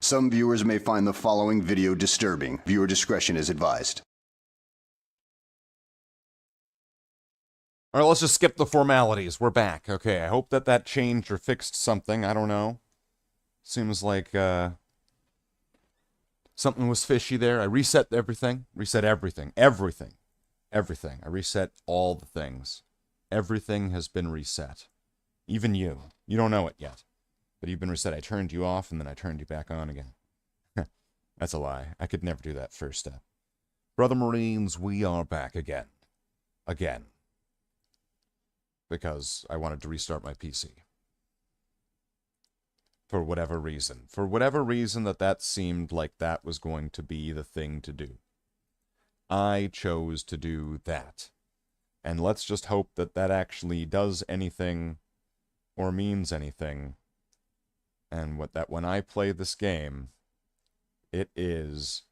Some viewers may find the following video disturbing. Viewer discretion is advised. Alright, let's just skip the formalities. We're back. Okay, I hope that changed or fixed something. I don't know. Seems like, something was fishy there. I reset everything. Reset everything. Everything. Everything. I reset all the things. Everything has been reset. Even you. You don't know it yet. But you've been reset. I turned you off, and then I turned you back on again. That's a lie. I could never do that first step. Brother Marines, we are back again. Again. Because I wanted to restart my PC. For whatever reason. For whatever reason that seemed like that was going to be the thing to do. I chose to do that. And let's just hope that actually does anything or means anything. And that when I play this game, it is...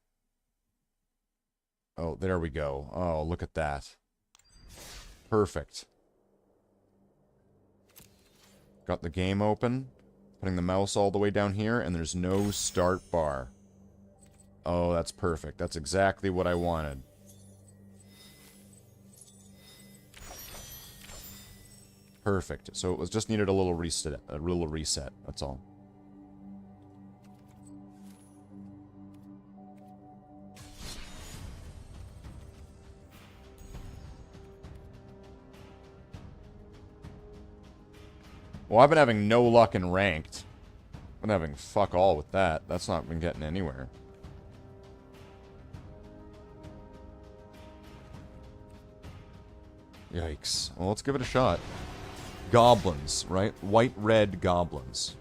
Oh, there we go. Oh, look at that. Perfect. Got the game open. Putting the mouse all the way down here, and there's no start bar. Oh, that's perfect. That's exactly what I wanted. Perfect. So it was just needed a little reset. That's all. Well, I've been having no luck in ranked. I've been having fuck all with that. That's not been getting anywhere. Yikes. Well, let's give it a shot. Goblins, right? White-red goblins.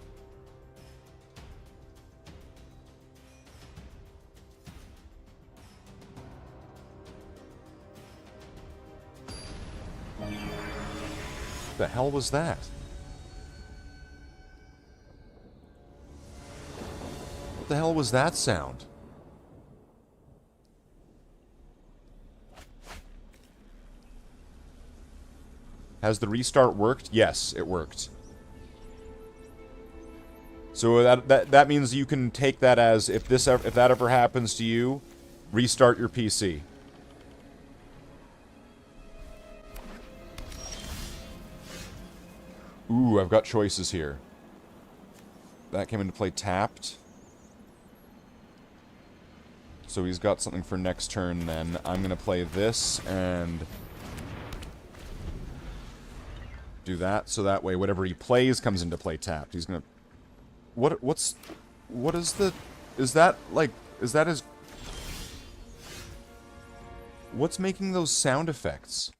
What the hell was that? What the hell was that sound? Has the restart worked? Yes, it worked. So that means you can take that as if that ever happens to you, restart your PC. Ooh, I've got choices here. That came into play tapped. So he's got something for next turn then. I'm gonna play this and do that, so that way whatever he plays comes into play tapped. He's gonna... What is the... Is that his... What's making those sound effects?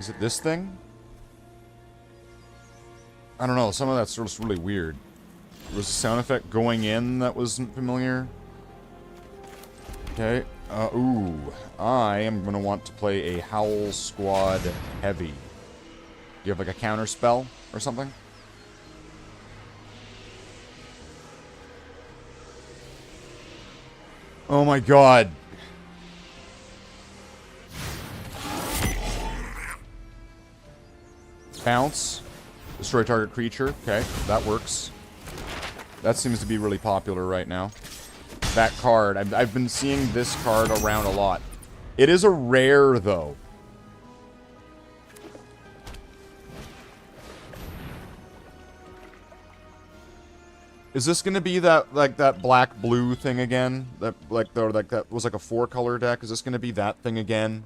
Is it this thing? I don't know, some of that's just really weird. There was a sound effect going in that wasn't familiar. Okay, ooh. I am gonna want to play a Howl Squad Heavy. Do you have like a counter spell or something? Oh my god. Bounce. Destroy target creature. Okay, that works. That seems to be really popular right now. That card. I've been seeing this card around a lot. It is a rare, though. Is this gonna be that, like, that black-blue thing again? That was like a 4-color deck? Is this gonna be that thing again?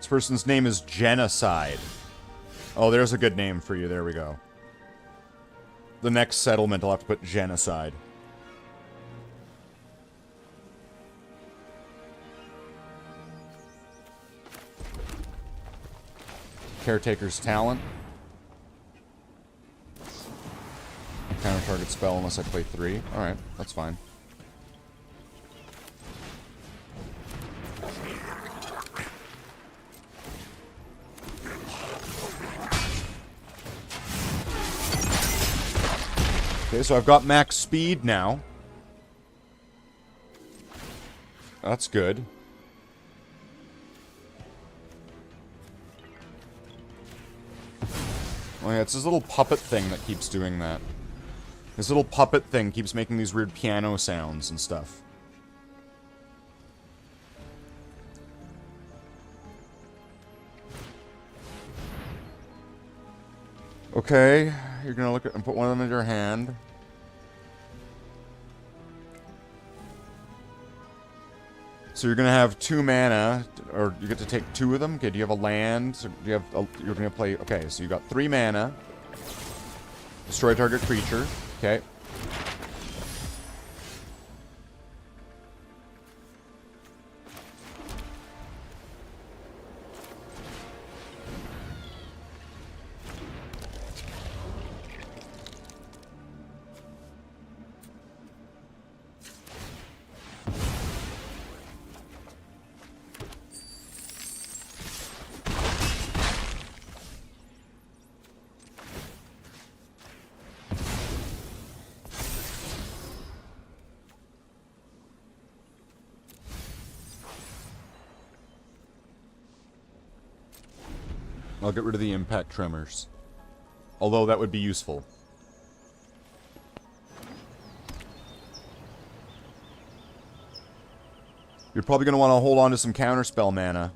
This person's name is Genocide. Oh, there's a good name for you. There we go. The next settlement, I'll have to put Genocide. Caretaker's Talent. Counter target spell unless I play 3. Alright, that's fine. Okay, so I've got max speed now. That's good. Oh yeah, it's this little puppet thing that keeps doing that. This little puppet thing keeps making these weird piano sounds and stuff. Okay, you're gonna look at and put one of them in your hand. So you're gonna have 2 mana, or you get to take 2 of them. Okay, do you have a land? So do you have? You're gonna play. Okay, so you got 3 mana. Destroy target creature. Okay. I'll get rid of the impact tremors. Although that would be useful. You're probably going to want to hold on to some counterspell mana.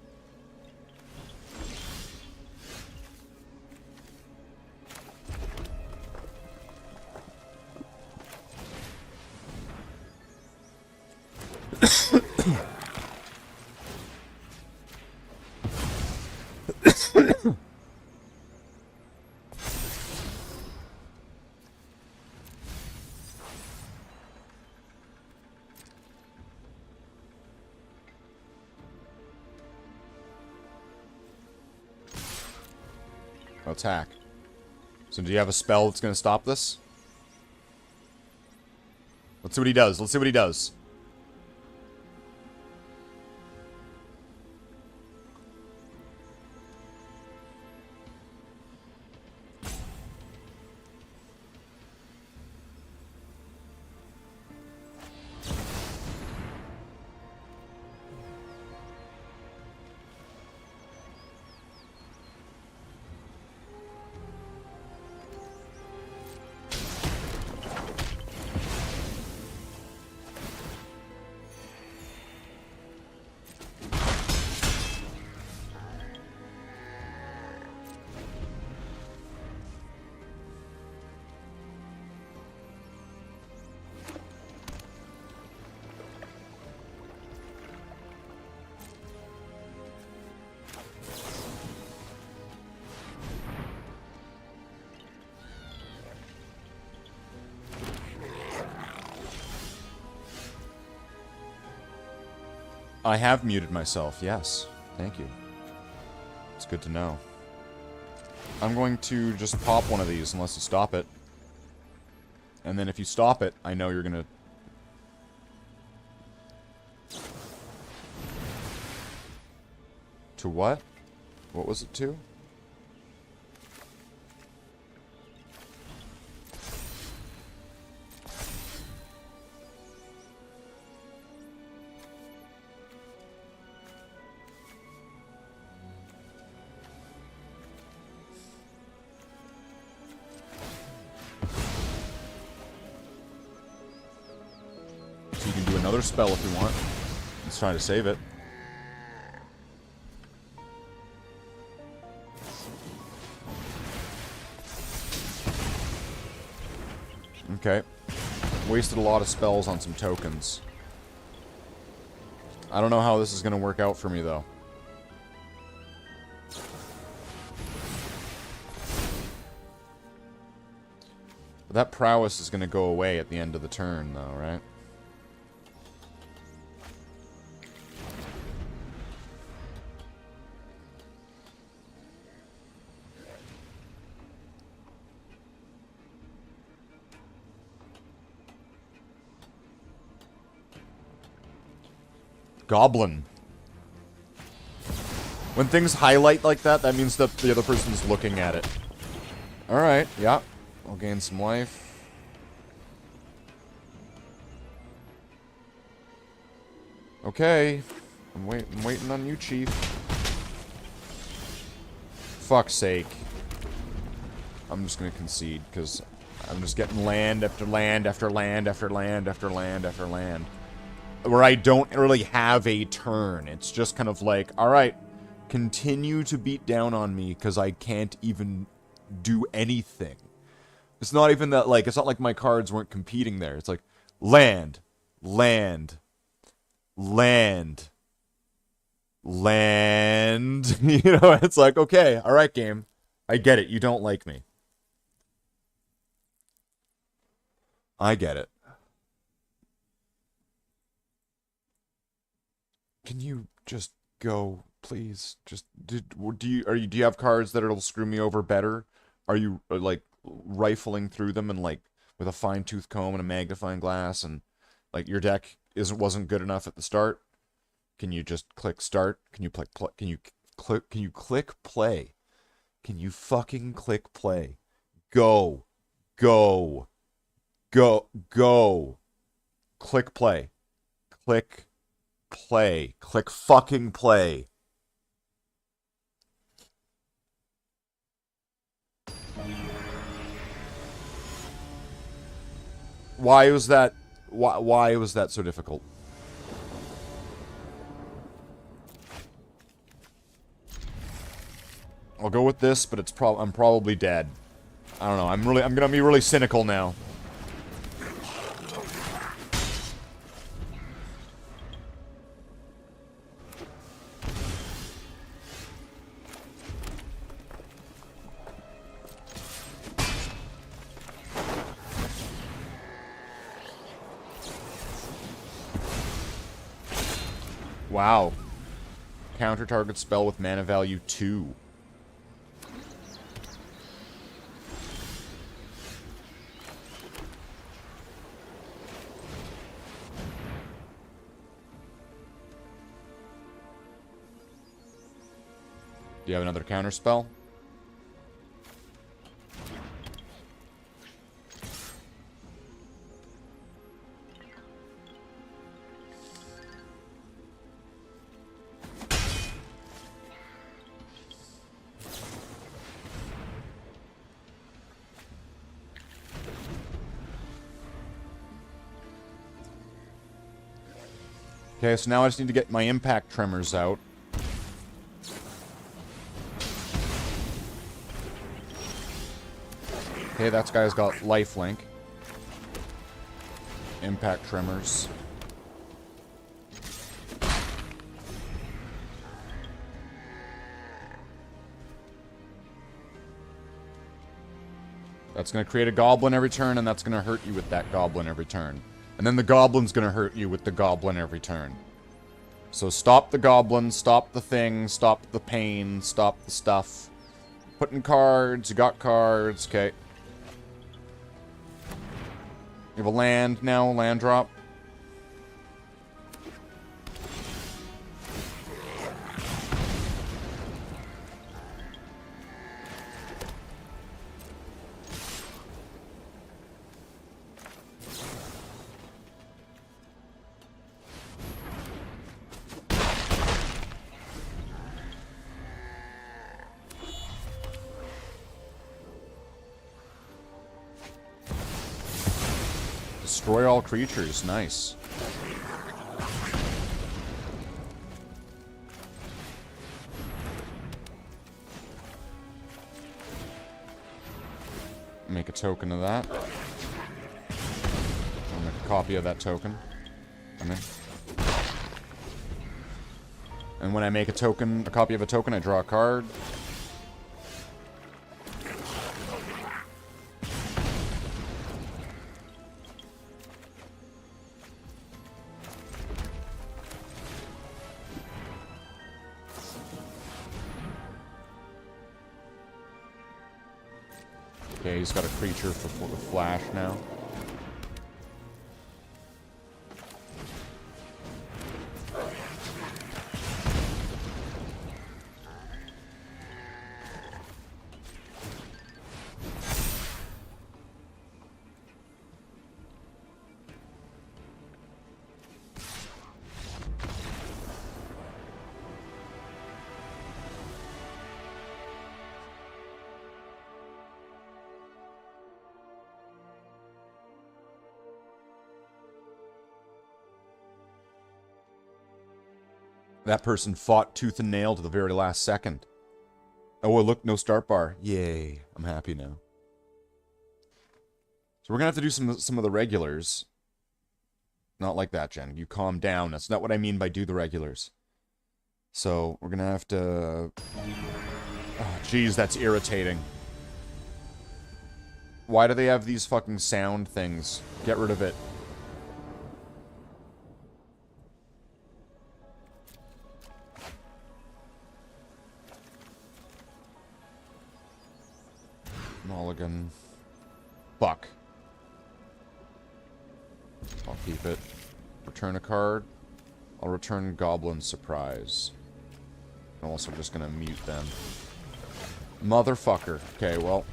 Attack. So do you have a spell that's going to stop this? Let's see what he does. Let's see what he does. I have muted myself, yes. Thank you. It's good to know. I'm going to just pop one of these unless you stop it. And then if you stop it, I know you're gonna... To what? What was it to? Another spell if you want. Let's try to save it. Okay. Wasted a lot of spells on some tokens. I don't know how this is going to work out for me, though. That prowess is going to go away at the end of the turn, though, right? Goblin. When things highlight like that, that means that the other person's looking at it. Alright, yeah. I'll gain some life. Okay. I'm waiting on you, Chief. Fuck's sake. I'm just gonna concede, because I'm just getting land after land after land after land after land after land. Where I don't really have a turn. It's just kind of like, alright, continue to beat down on me, because I can't even do anything. It's not even that, like, it's not like my cards weren't competing there. It's like, land, land, land, land. You know, it's like, okay, alright, game. I get it. You don't like me. I get it. Can you just go, please? Just do you have cards that'll screw me over better? Are you like rifling through them and like with a fine-tooth comb and a magnifying glass, and like your deck wasn't good enough at the start? Can you just click start? Can you click play? Can you fucking click play? Go. Go. Go. Go. Click play. Click play. Click fucking play. Why was that so difficult? I'll go with this, but I'm probably dead. I don't know. I'm gonna be really cynical now. Wow. Counter target spell with mana value 2. Do you have another counter spell? Okay, so now I just need to get my impact tremors out. Okay, that guy's got lifelink. Impact tremors. That's going to create a goblin every turn, and that's going to hurt you with that goblin every turn. And then the goblin's going to hurt you with the goblin every turn. So stop the goblin, stop the thing, stop the pain, stop the stuff. Put in cards, you got cards, okay. You have a land now, land drop. Destroy all creatures, nice. Make a token of that. I'll make a copy of that token. And when I make a copy of a token, I draw a card. Okay, he's got a creature for the flash now. That person fought tooth and nail to the very last second. Oh, look, no start bar. Yay. I'm happy now. So we're going to have to do some of the regulars. Not like that, Jen. You calm down. That's not what I mean by do the regulars. So we're going to have to... Oh, jeez, that's irritating. Why do they have these fucking sound things? Get rid of it. Mulligan. Fuck. I'll keep it. Return a card. I'll return Goblin Surprise. I'm also just gonna mute them. Motherfucker. Okay, well.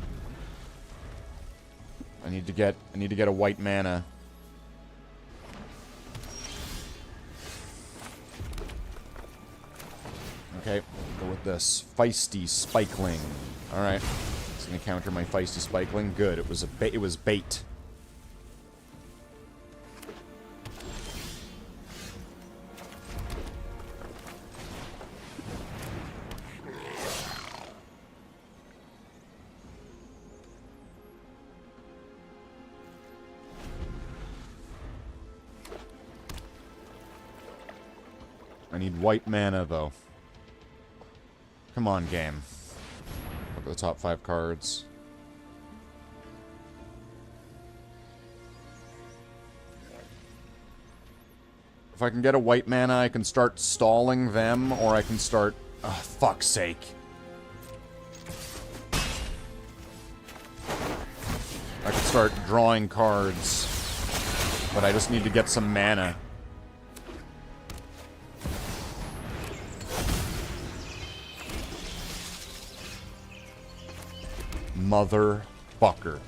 I need to get a white mana. Okay, go with this. Feisty Spikeling. Alright. It's gonna counter my Feisty Spikeling. Good. It was bait. I need white mana, though. Come on, game. Look at the top 5 cards. If I can get a white mana, I can start stalling them, or I can start... Oh, fuck's sake. I can start drawing cards. But I just need to get some mana. Motherfucker.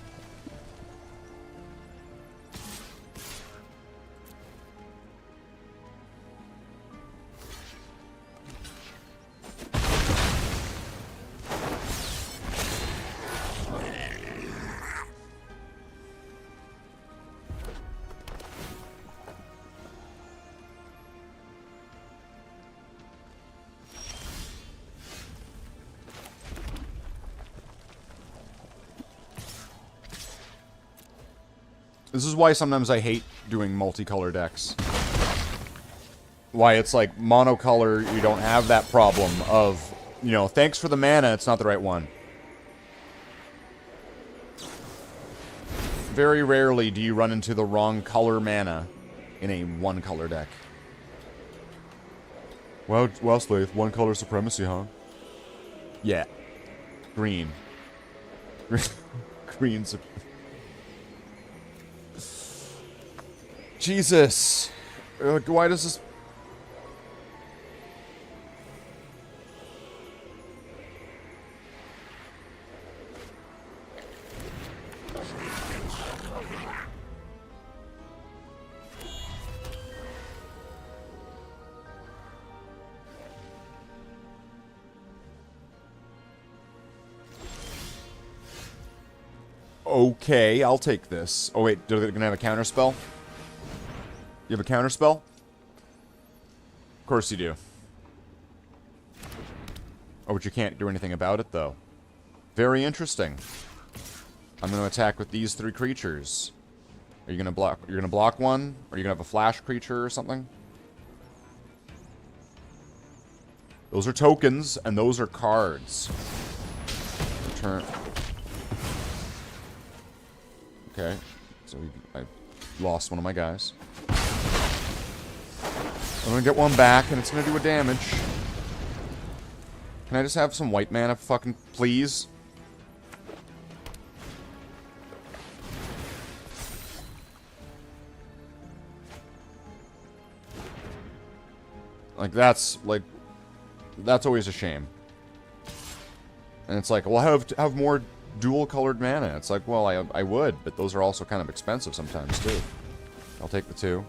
This is why sometimes I hate doing multicolor decks. Why it's like monocolor, you don't have that problem of, you know, thanks for the mana, it's not the right one. Very rarely do you run into the wrong color mana in a one-color deck. Well, Slathe, one-color supremacy, huh? Yeah. Green. Green supremacy. Jesus. Why does this... Okay, I'll take this. Oh wait, they're gonna have a counter spell? You have a counter spell? Of course you do. Oh, but you can't do anything about it, though. Very interesting. I'm going to attack with these 3 creatures. Are you going to block? You're going to block one? Or are you going to have a flash creature or something? Those are tokens, and those are cards. Turn. Okay. So I lost one of my guys. I'm gonna get one back, and it's gonna do a damage. Can I just have some white mana, fucking please? Like, that's always a shame. And it's like, well, have more dual-colored mana. It's like, well, I would, but those are also kind of expensive sometimes, too. I'll take the 2.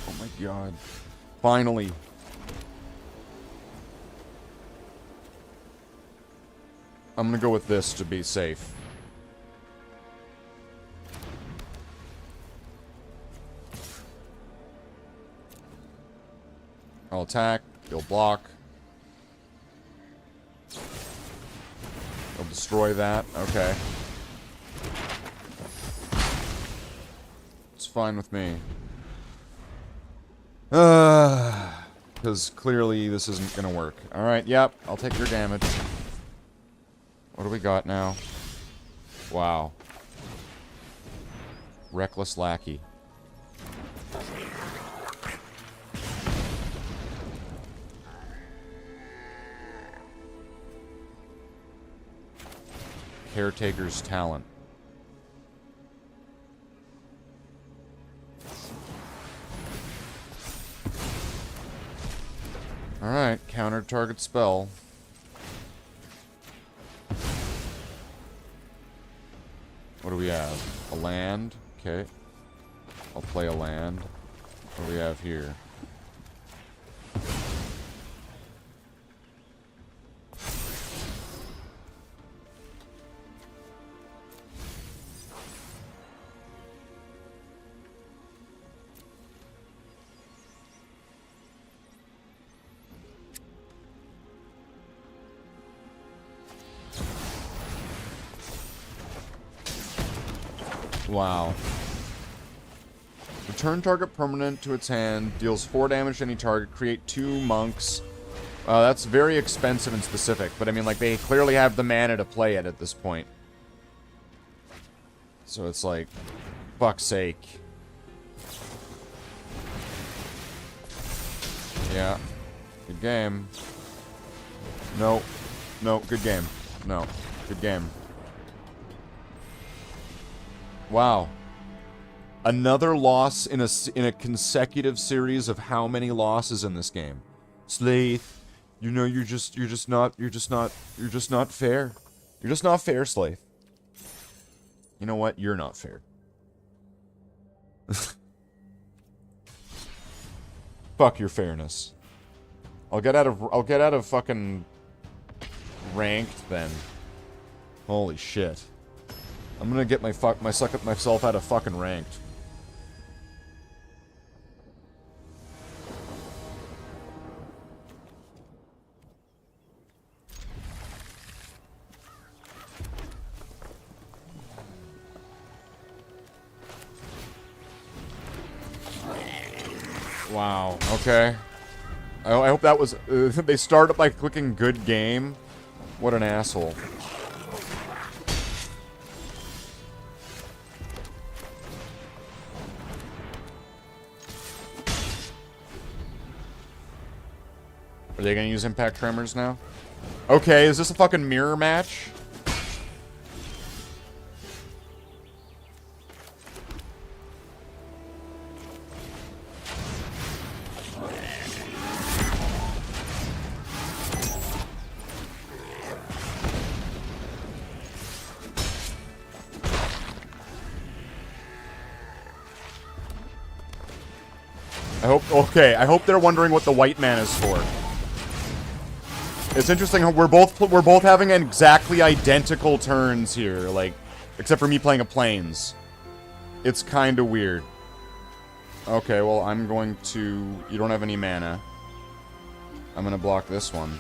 Oh my god. Finally. I'm gonna go with this to be safe. I'll attack. You'll block. I'll destroy that. Okay. It's fine with me. Because clearly this isn't gonna work. Alright, yep. I'll take your damage. What do we got now? Wow. Reckless Lackey. Caretaker's Talent. Alright, counter target spell. What do we have? A land? Okay. I'll play a land. What do we have here? Wow. Return target permanent to its hand. Deals 4 damage to any target. Create 2 monks. That's very expensive and specific. But I mean, like, they clearly have the mana to play it at this point. So it's like, fuck's sake. Yeah. Good game. No. No, good game. No. Good game. Wow. Another loss in a consecutive series of how many losses in this game? Slathe, you know you're just not fair. You're just not fair, Slathe. You know what? You're not fair. Fuck your fairness. I'll get out of fucking ranked then. Holy shit. I'm gonna get myself out of fucking ranked. Wow. Okay. I hope that was. They started by clicking good game. What an asshole. Are they gonna use impact tremors now? Okay, is this a fucking mirror match? I hope they're wondering what the white man is for. It's interesting how we're both having exactly identical turns here, like, except for me playing a plains. It's kind of weird. Okay, well, I'm going to... You don't have any mana. I'm gonna block this one.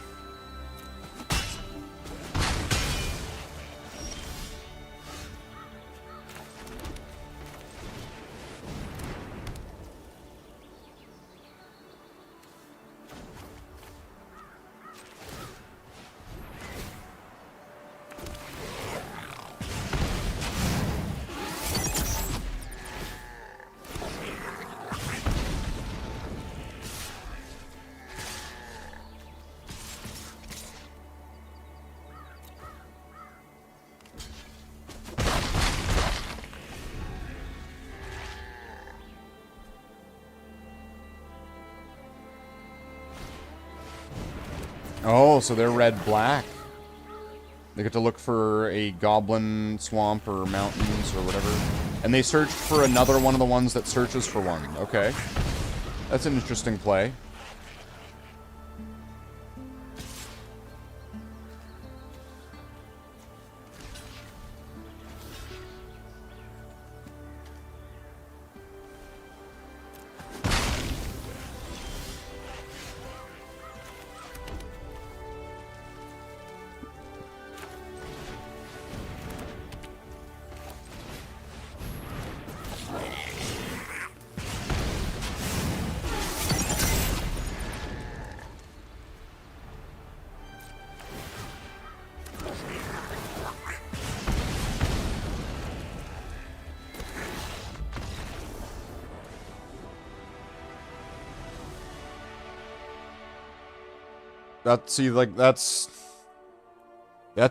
Oh, so they're red-black. They get to look for a goblin swamp or mountains or whatever. And they searched for another one of the ones that searches for one. Okay. That's an interesting play. That's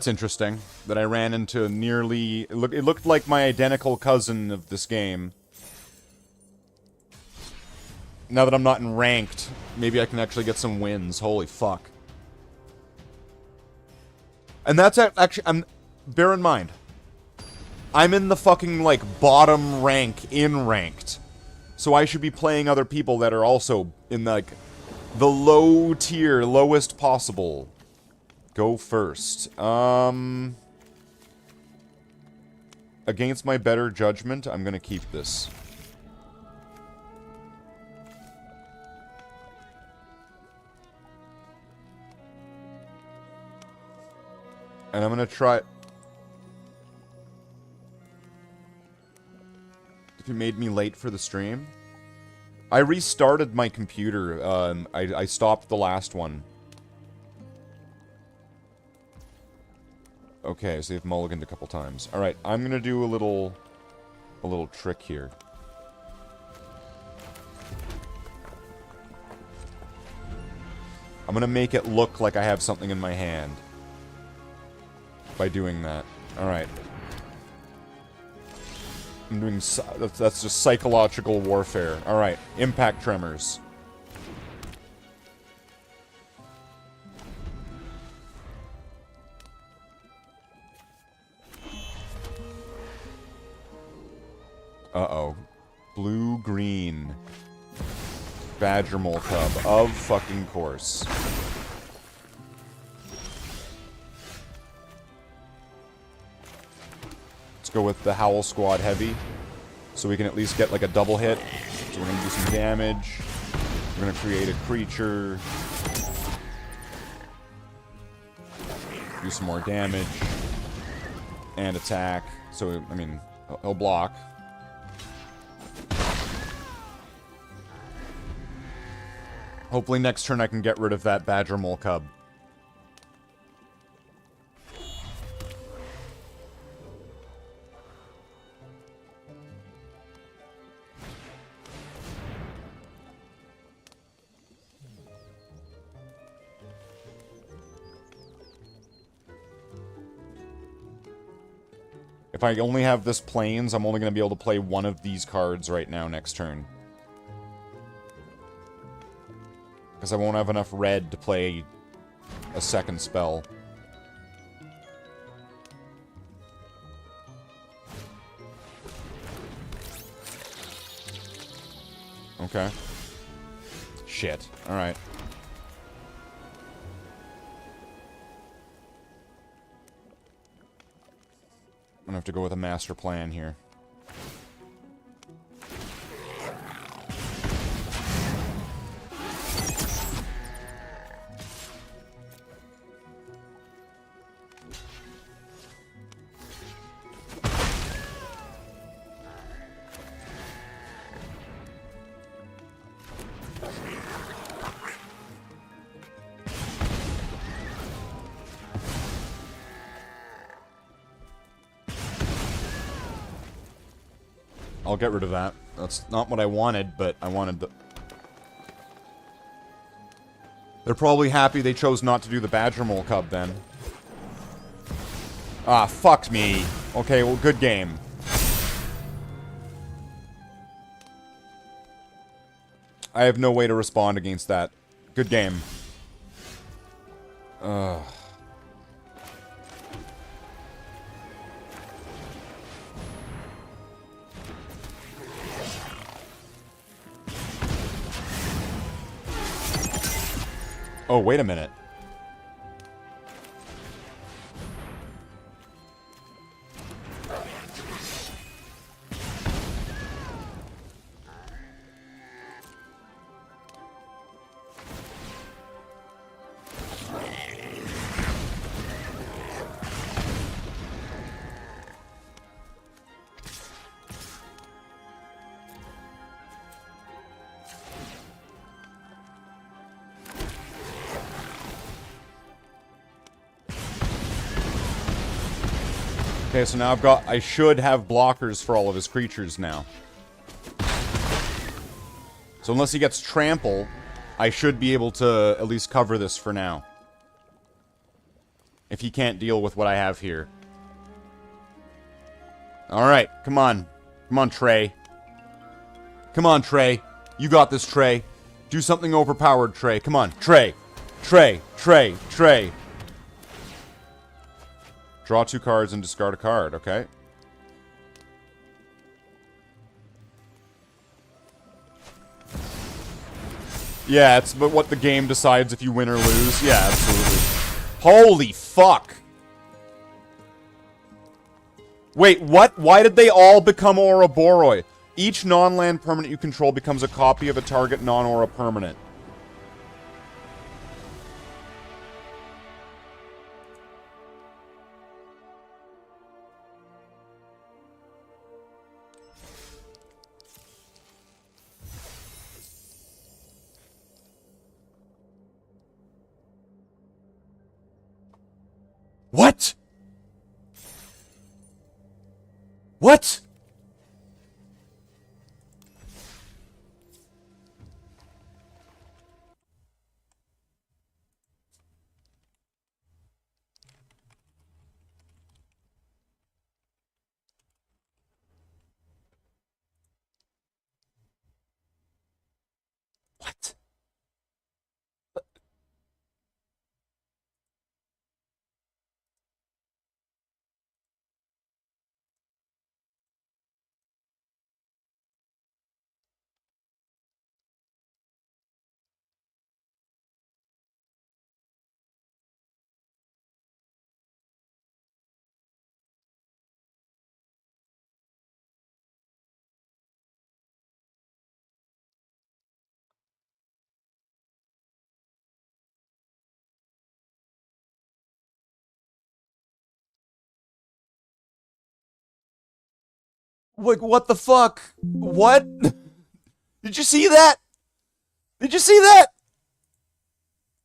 interesting. That I ran into nearly... It looked like my identical cousin of this game. Now that I'm not in ranked, maybe I can actually get some wins. Holy fuck. And that's actually... bear in mind, I'm in the fucking, like, bottom rank in ranked. So I should be playing other people that are also in, like... the low tier, lowest possible. Go first. Against my better judgment, I'm gonna keep this. And I'm gonna try... If you made me late for the stream... I restarted my computer. I stopped the last one. Okay, so they've mulliganed a couple times. Alright, I'm gonna do a little trick here. I'm gonna make it look like I have something in my hand. By doing that. Alright. I'm doing... That's just psychological warfare. Alright. Impact tremors. Uh-oh. Blue-green. Badger mole cub. Of fucking course. Let's go with the Howl Squad Heavy. So we can at least get like a double hit. So we're gonna do some damage. We're gonna create a creature. Do some more damage. And attack. So, I mean, he'll block. Hopefully next turn I can get rid of that Badger Mole Cub. If I only have this Plains, I'm only going to be able to play one of these cards right now next turn. Because I won't have enough red to play a second spell. Okay. Shit. Alright. I'm gonna have to go with a master plan here. I'll get rid of that. That's not what I wanted, but I wanted the... They're probably happy they chose not to do the Badger Mole Cub, then. Ah, fuck me. Okay, well, good game. I have no way to respond against that. Good game. Ugh. Oh, wait a minute. Okay, so now I should have blockers for all of his creatures now. So unless he gets trample, I should be able to at least cover this for now. If he can't deal with what I have here. Alright, come on. Come on, Trey. Come on, Trey. You got this, Trey. Do something overpowered, Trey. Come on, Trey. Trey. Draw 2 cards and discard a card, okay? Yeah, it's but what the game decides if you win or lose. Yeah, absolutely. Holy fuck! Wait, what? Why did they all become Ouroboroi? Each non-land permanent you control becomes a copy of a target non-Aura permanent. What? What? What? Like, what the fuck? What? Did you see that? Did you see that?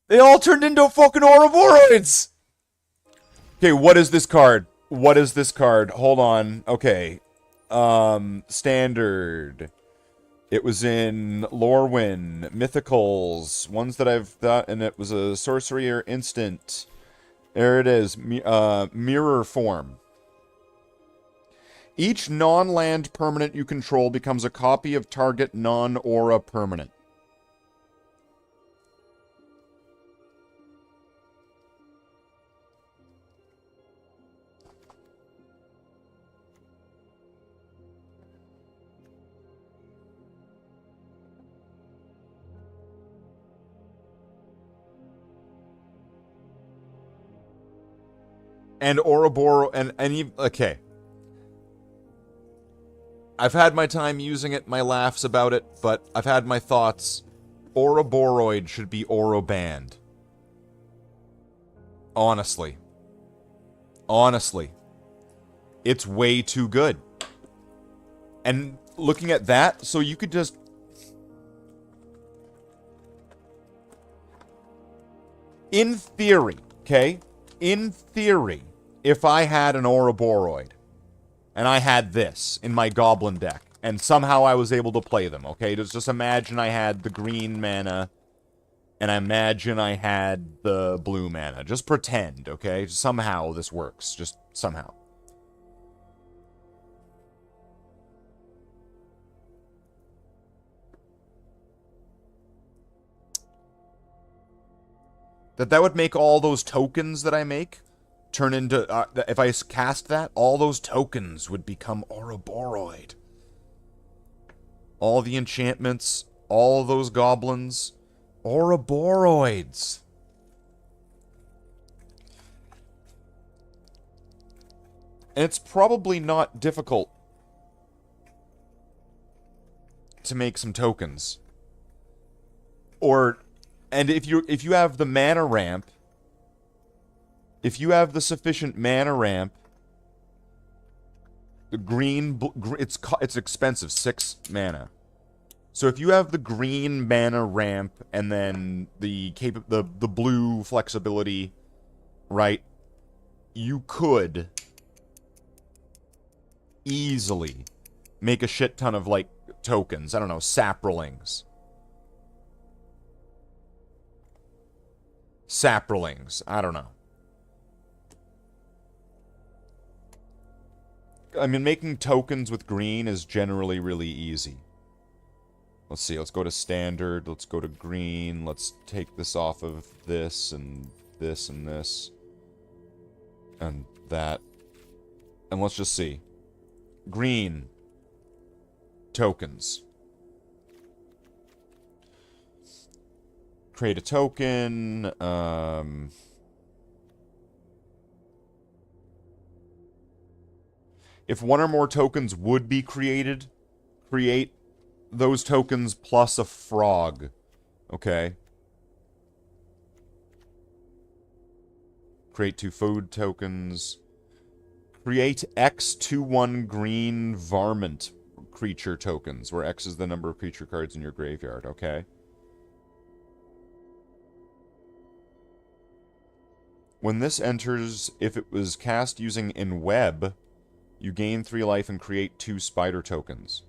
They all turned into fucking Ouroboros! Okay, what is this card? What is this card? Hold on. Okay. Standard. It was in Lorwyn, Mythicals, ones that I've got, and it was a sorcery or instant. There it is. Mirror form. Each non-land permanent you control becomes a copy of target non-aura permanent. And Ouroboros, and even, okay. I've had my time using it, my laughs about it, but I've had my thoughts. Ouroboros should be Ouroband. Honestly. Honestly. It's way too good. And looking at that, so you could just... In theory, okay? In theory, if I had an Ouroboros, and I had this in my Goblin deck, and somehow I was able to play them, okay? Just imagine I had the green mana, and I imagine I had the blue mana. Just pretend, okay? Somehow this works. Just somehow. That would make all those tokens that I make turn into... if I cast that, all those tokens would become Ouroboros. All the enchantments, all those goblins, Ouroboros. And it's probably not difficult to make some tokens. And if you have the mana ramp, if you have the sufficient mana ramp, the green, it's expensive, 6 mana. So if you have the green mana ramp and then the blue flexibility, right, you could easily make a shit ton of, like, tokens. I don't know, saprolings. I don't know. I mean, making tokens with green is generally really easy. Let's see, let's go to standard, let's go to green, let's take this off of this, and this, and this. And that. And let's just see. Green. Tokens. Create a token, if one or more tokens would be created, create those tokens plus a frog. Okay. Create 2 food tokens. Create X21 green varmint creature tokens, where X is the number of creature cards in your graveyard. Okay. When this enters, if it was cast using in web, you gain 3 life and create 2 spider tokens.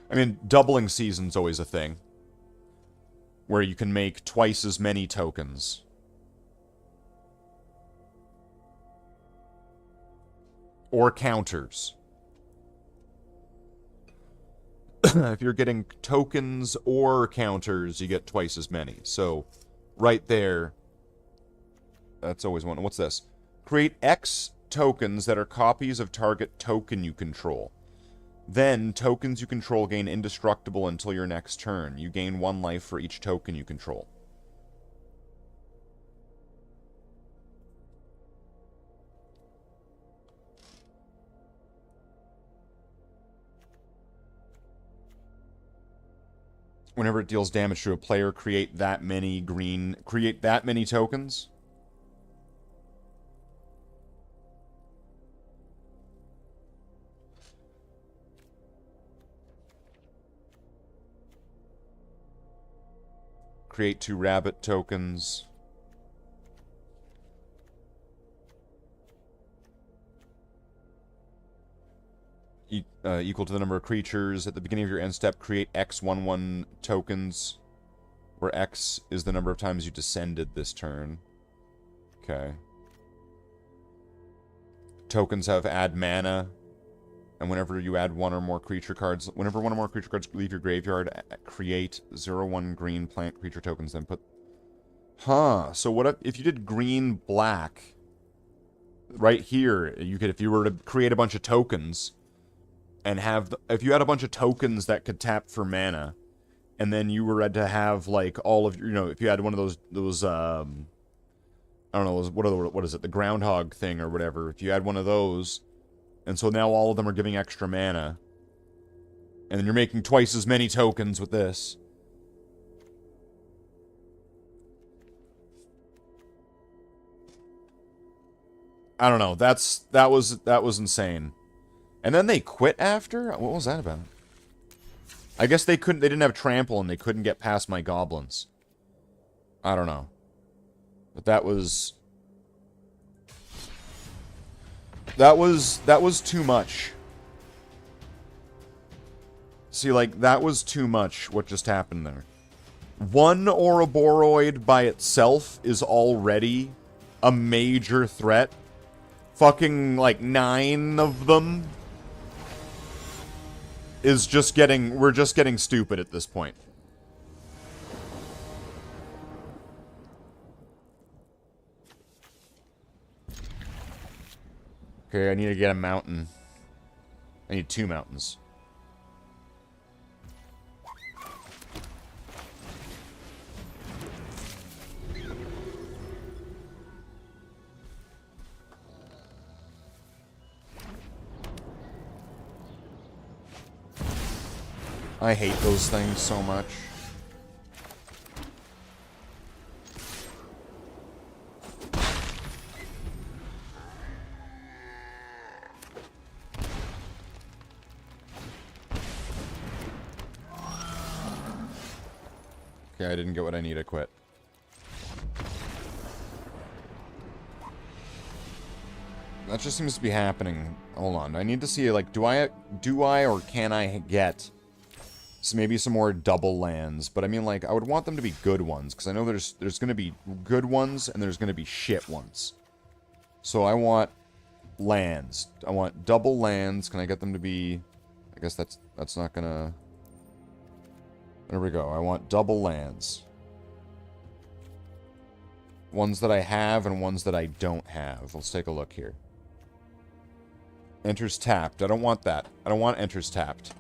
I mean, doubling season's always a thing, where you can make twice as many tokens. Or counters. If you're getting tokens or counters, you get twice as many. So, right there, that's always one. What's this? Create X tokens that are copies of target token you control. Then, tokens you control gain indestructible until your next turn. You gain 1 life for each token you control. Whenever it deals damage to a player, create that many tokens. Create 2 rabbit tokens. Equal to the number of creatures. At the beginning of your end step, create X11 tokens, where X is the number of times you descended this turn. Okay. Tokens have add mana, and whenever you add 1 or more creature cards, whenever 1 or more creature cards leave your graveyard, create 0/1 green plant creature tokens, then put... Huh, so what if you did green-black? Right here, you could, if you were to create a bunch of tokens... And have, if you had a bunch of tokens that could tap for mana, and then you were to have, like, all of, you know, if you had one of those I don't know, what is it, the groundhog thing or whatever, if you had one of those, and so now all of them are giving extra mana, and then you're making twice as many tokens with this. I don't know, that was insane. And then they quit after? What was that about? I guess they didn't have trample and they couldn't get past my goblins. I don't know. But that was too much. See, like, that was too much what just happened there. 1 Ouroboros by itself is already a major threat. fucking, like, 9 of them is just getting... We're just getting stupid at this point. Okay, I need to get a mountain. I need 2 mountains. I hate those things so much. Okay, I didn't get what I need to quit. That just seems to be happening. Hold on. I need to see, like, do I or can I get maybe some more double lands? But I mean, like, I would want them to be good ones, because I know there's going to be good ones and there's going to be shit ones. So I want lands. I want double lands. Can I get them to be... I guess that's not going to... There we go. I want double lands. Ones that I have and ones that I don't have. Let's take a look here. Enters tapped. I don't want that. I don't want enters tapped.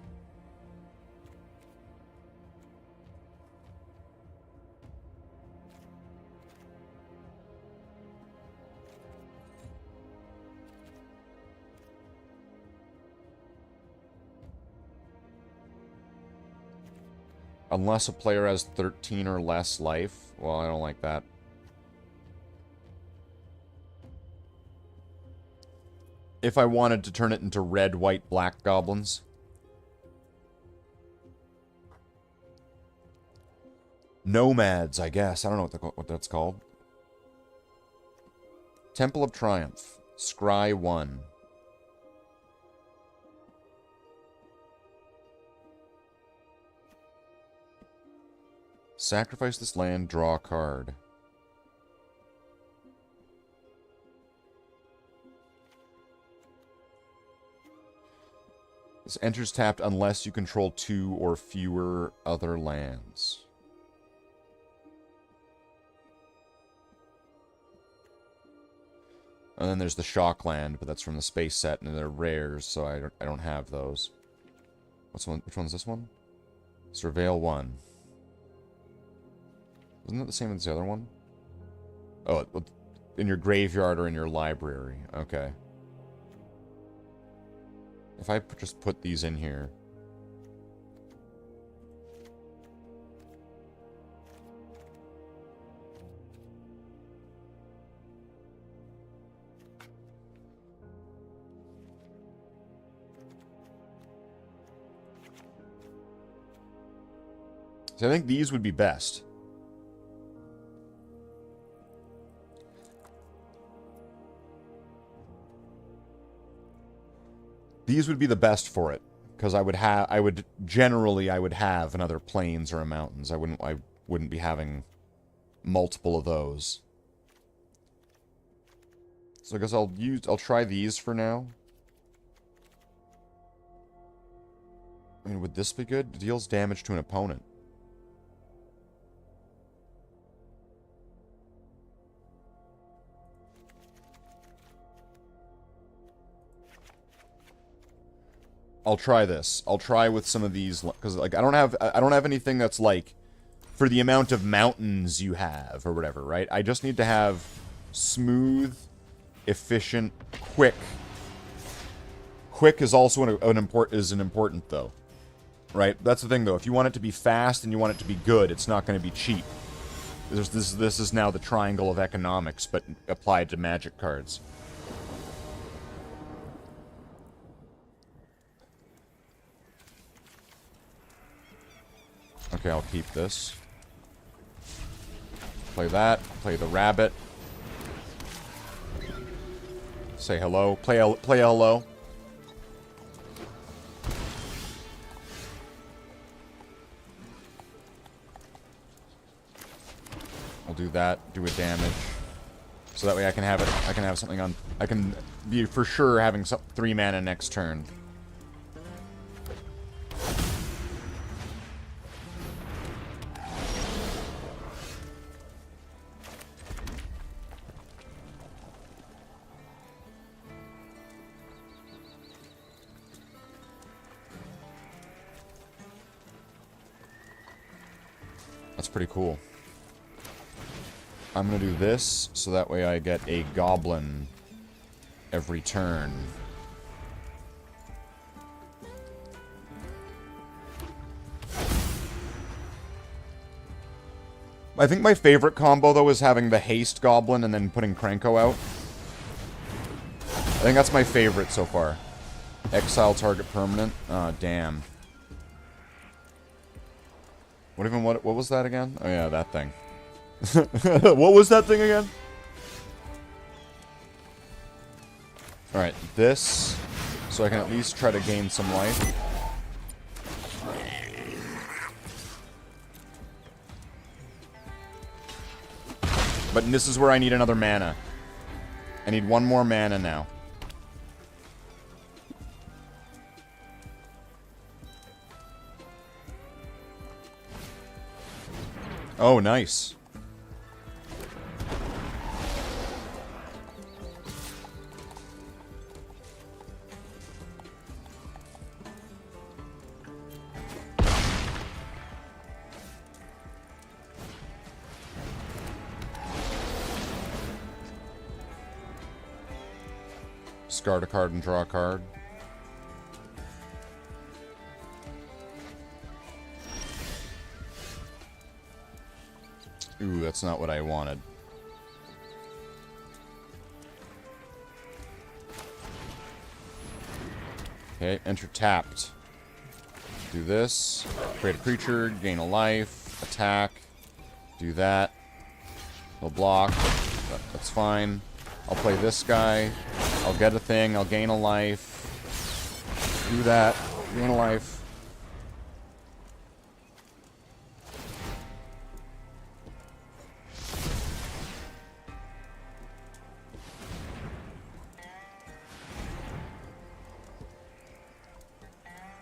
Unless a player has 13 or less life. Well, I don't like that. If I wanted to turn it into red, white, black goblins. Nomads, I guess. I don't know what that's called. Temple of Triumph. Scry 1. Sacrifice this land, draw a card. This enters tapped unless you control 2 or fewer other lands. And then there's the shock land, but that's from the space set, and they're rares, so I don't have those. Which one's this one? Surveil 1. Isn't that the same as the other one? Oh, in your graveyard or in your library. Okay. If I just put these in here. So I think these would be best. These would be the best for it, because I would have another plains or a mountains. I wouldn't be having multiple of those. So I guess I'll try these for now. I mean, would this be good? It deals damage to an opponent. I'll try this. I'll try with some of these, because like I don't have anything that's like for the amount of mountains you have or whatever, right? I just need to have smooth, efficient, quick. Quick is also an important though, right? That's the thing though. If you want it to be fast and you want it to be good, it's not going to be cheap. This is now the triangle of economics, but applied to magic cards. Okay, I'll keep this. Play that. Play the rabbit. Say hello. Play a hello. I'll do that. Do a damage. So that way I can have it. I can have something on. I can be for sure having 3 mana next turn. That's pretty cool. I'm gonna do this, so that way I get a goblin every turn. I think my favorite combo, though, is having the haste goblin and then putting Cranko out. I think that's my favorite so far. Exile target permanent. Oh, damn. What was that again? Oh yeah, that thing. What was that thing again? Alright, this, so I can at least try to gain some life. But this is where I need another mana. I need 1 more mana now. Oh, nice. Discard a card and draw a card. Ooh, that's not what I wanted. Okay, enter tapped. Do this. Create a creature, gain a life, attack. Do that. He'll block. That's fine. I'll play this guy. I'll get a thing. I'll gain a life. Do that. Gain a life.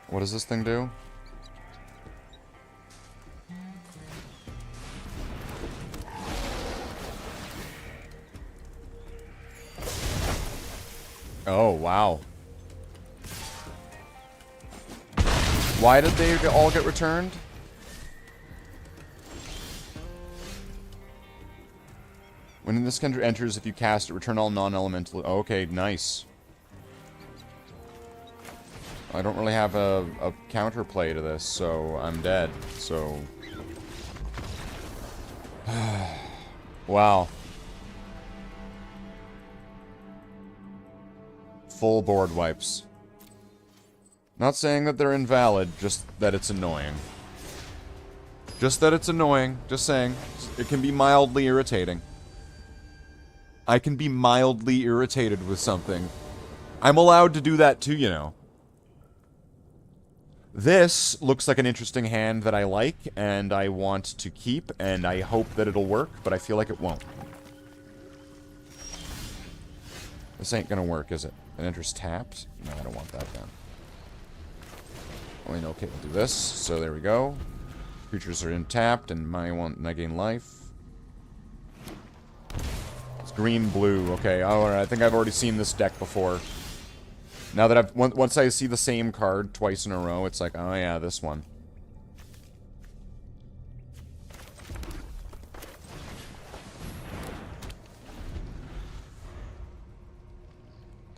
What does this thing do? Oh, wow. Why did they all get returned? When this counter enters, if you cast it, return all non-elemental... Oh, okay, nice. I don't really have a counterplay to this, so I'm dead. So... Wow. Full board wipes. Not saying that they're invalid, just that it's annoying. Just that it's annoying. Just saying. It can be mildly irritating. I can be mildly irritated with something. I'm allowed to do that too, you know. This looks like an interesting hand that I like, and I want to keep, and I hope that it'll work, but I feel like it won't. This ain't gonna work, is it? It enters tapped? No, I don't want that then. Oh, no, okay, we'll do this. So there we go. Creatures are in tapped, and I gain life. It's green-blue. Okay, alright, I think I've already seen this deck before. Now that once I see the same card twice in a row, it's like, oh yeah, this one.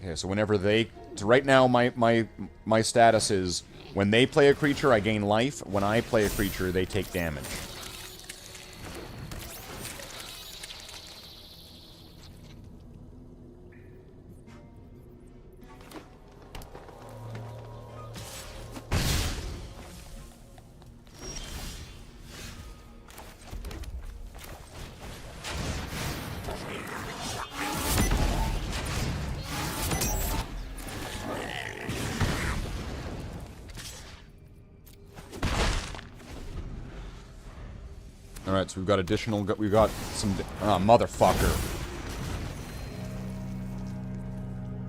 Okay, so whenever so right now my status is when they play a creature, I gain life. When I play a creature, they take damage. Alright, so we've got some... Ah, motherfucker.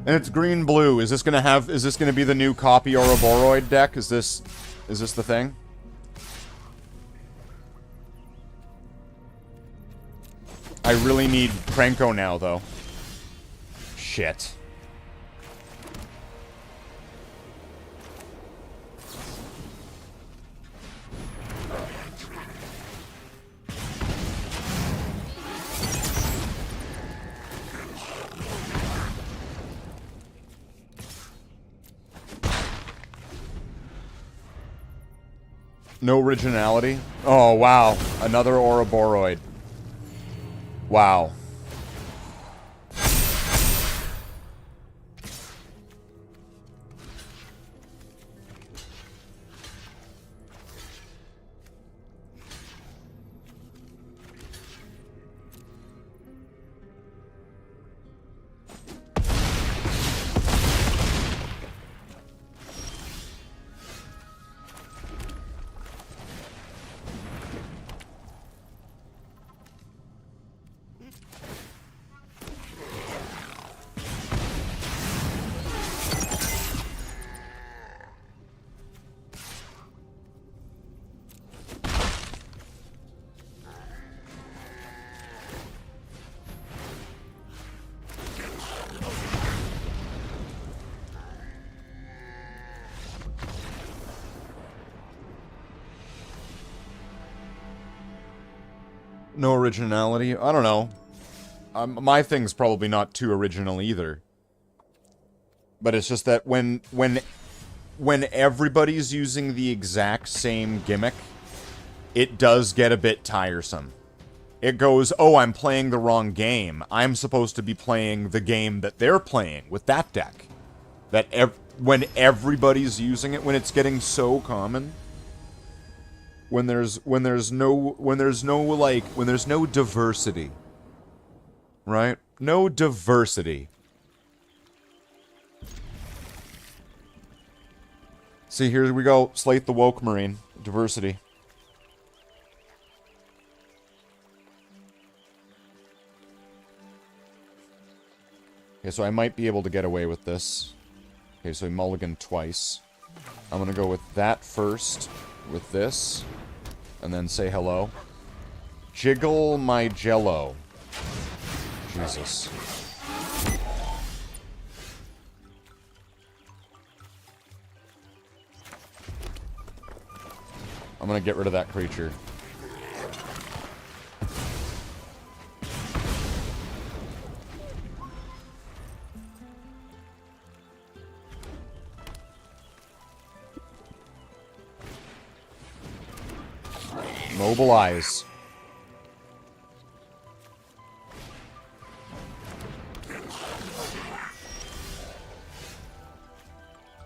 And it's green-blue. Is this gonna be the new copy Ouroboros deck? Is this the thing? I really need Krenko now, though. Shit. No originality? Oh, wow. Another Ouroboros. Wow. No originality? I don't know. My thing's probably not too original either. But it's just that when everybody's using the exact same gimmick, it does get a bit tiresome. It goes, oh, I'm playing the wrong game. I'm supposed to be playing the game that they're playing with that deck. When everybody's using it, when it's getting so common, when there's no diversity, right? No diversity. See, here we go. Slathe the woke marine. Diversity. Okay, so I might be able to get away with this. Okay, so he mulliganed twice. I'm gonna go with that first, with this, and then say hello. Jiggle my jello. Jesus. I'm gonna get rid of that creature. Mobilize.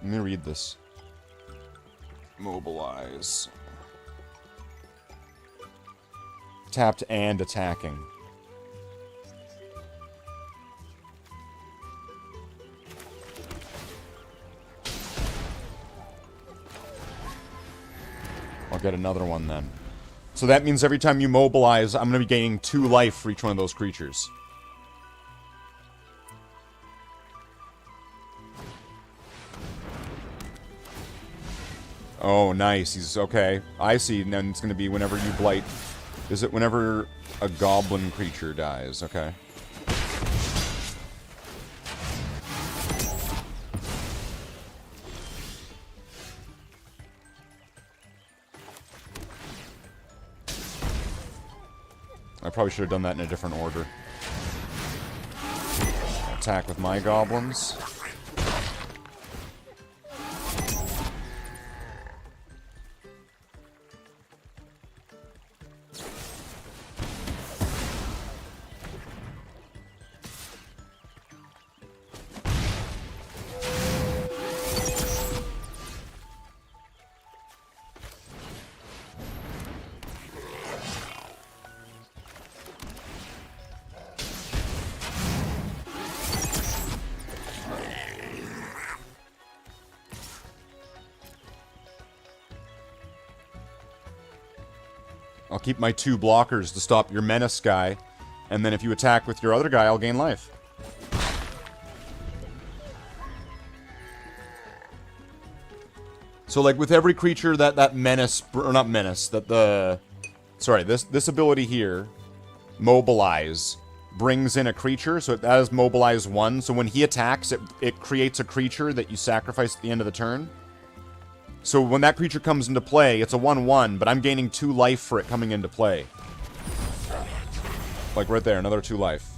Let me read this. Mobilize. Tapped and attacking. I'll get another one then. So that means every time you mobilize, I'm going to be gaining 2 life for each one of those creatures. Oh, nice. He's okay. I see. And then it's going to be whenever you blight. Is it whenever a goblin creature dies? Okay. I probably should have done that in a different order. Attack with my goblins. I'll keep my 2 blockers to stop your menace guy, and then if you attack with your other guy, I'll gain life. So, like, with every creature that menace, or not menace, sorry, this ability here, mobilize, brings in a creature, so that is mobilize 1. So when he attacks, it creates a creature that you sacrifice at the end of the turn. So when that creature comes into play, it's a 1/1, but I'm gaining 2 life for it coming into play. Like right there, another 2 life.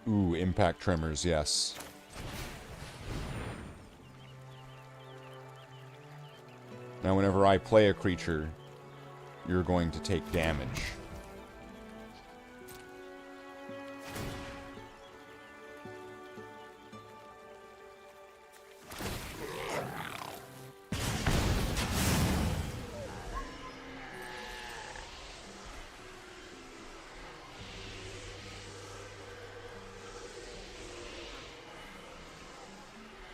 Ooh, impact tremors, yes. Now whenever I play a creature, you're going to take damage.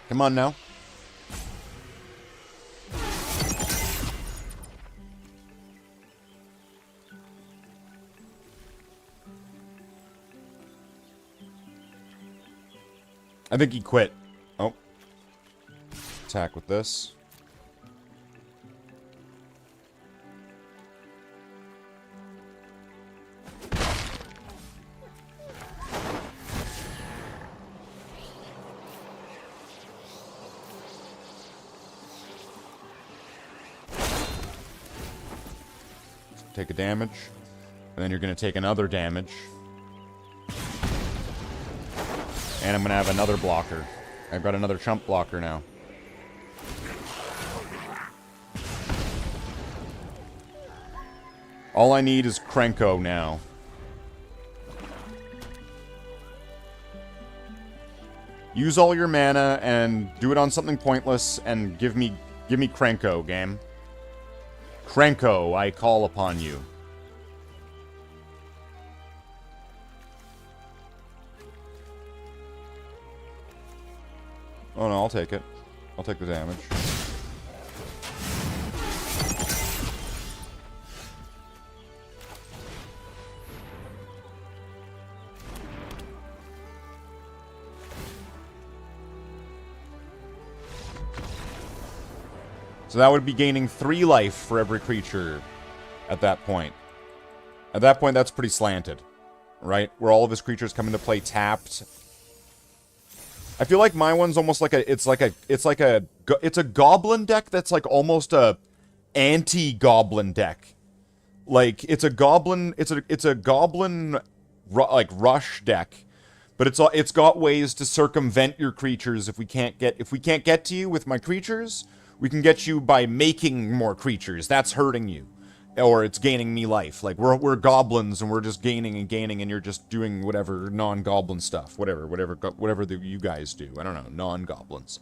Come on now. I think he quit. Oh. Attack with this. Take a damage. And then you're going to take another damage. And I'm going to have another blocker. I've got another chump blocker now. All I need is Chango now. Use all your mana and do it on something pointless and give me Chango, game. Chango, I call upon you. Oh no, I'll take it. I'll take the damage. So that would be gaining 3 life for every creature at that point. At that point, that's pretty slanted, right? Where all of his creatures come into play tapped. I feel like my one's almost like it's a goblin deck that's like almost a anti-goblin deck. Like it's a goblin like rush deck, but it's got ways to circumvent your creatures if we can't get to you with my creatures. We can get you by making more creatures. That's hurting you. Or it's gaining me life. Like, we're goblins, and we're just gaining and gaining, and you're just doing whatever non-goblin stuff. Whatever you guys do. I don't know, non-goblins.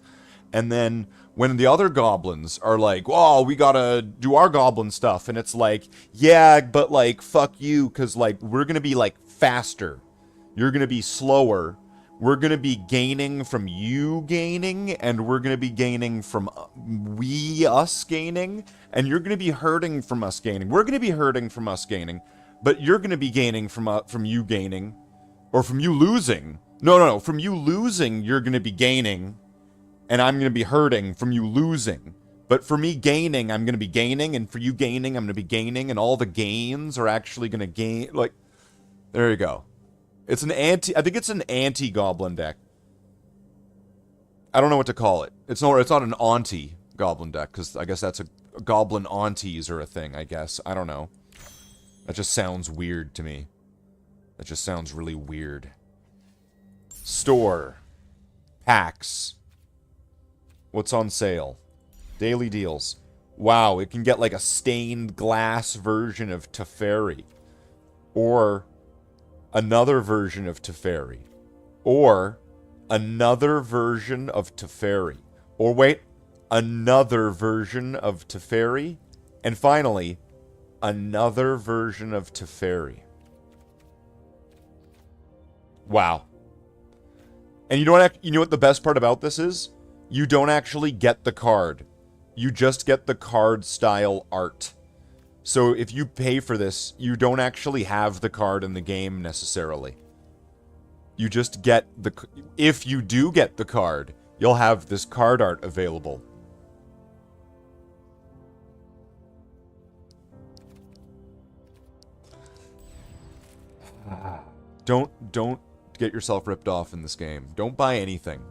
And then, when the other goblins are like, oh, we gotta do our goblin stuff, and it's like, yeah, but, like, fuck you, because, like, we're gonna be, like, faster. You're gonna be slower. We're going to be gaining from you gaining, and we're going to be gaining from us gaining, and you're going to be hurting from us gaining. We're going to be hurting from us gaining, but you're going to be gaining from you gaining, or from you losing. No, from you losing, you're going to be gaining, and I'm going to be hurting from you losing. But for me gaining, I'm going to be gaining, and for you gaining, I'm going to be gaining, and all the gains are actually going to gain, like, there you go. I think it's an anti-goblin deck. I don't know what to call it. It's not an anti-goblin deck, because I guess that's goblin aunties are a thing, I guess. I don't know. That just sounds weird to me. That just sounds really weird. Store. Packs. What's on sale? Daily deals. Wow, it can get like a stained glass version of Teferi. Or another version of Teferi. Or another version of Teferi. Or wait, another version of Teferi. And finally, another version of Teferi. Wow. And you know what the best part about this is? you don't actually get the card. You just get the card style art. So if you pay for this, you don't actually have the card in the game necessarily. You just get the... If you do get the card, you'll have this card art available. Don't get yourself ripped off in this game. Don't buy anything.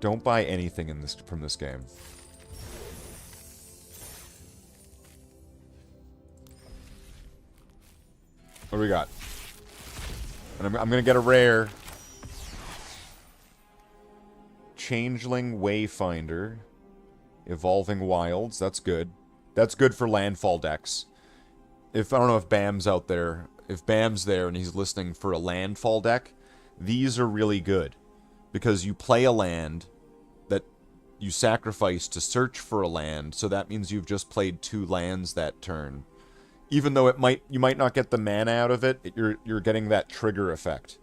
Don't buy anything in this from this game. What do we got? And I'm gonna get a rare. Changeling Wayfinder. Evolving Wilds. That's good. That's good for landfall decks. If I don't know if Bam's out there. If Bam's there and he's listening for a landfall deck, these are really good. Because you play a land that you sacrifice to search for a land, so that means you've just played 2 lands that turn. Even though you might not get the mana out of it, you're getting that trigger effect.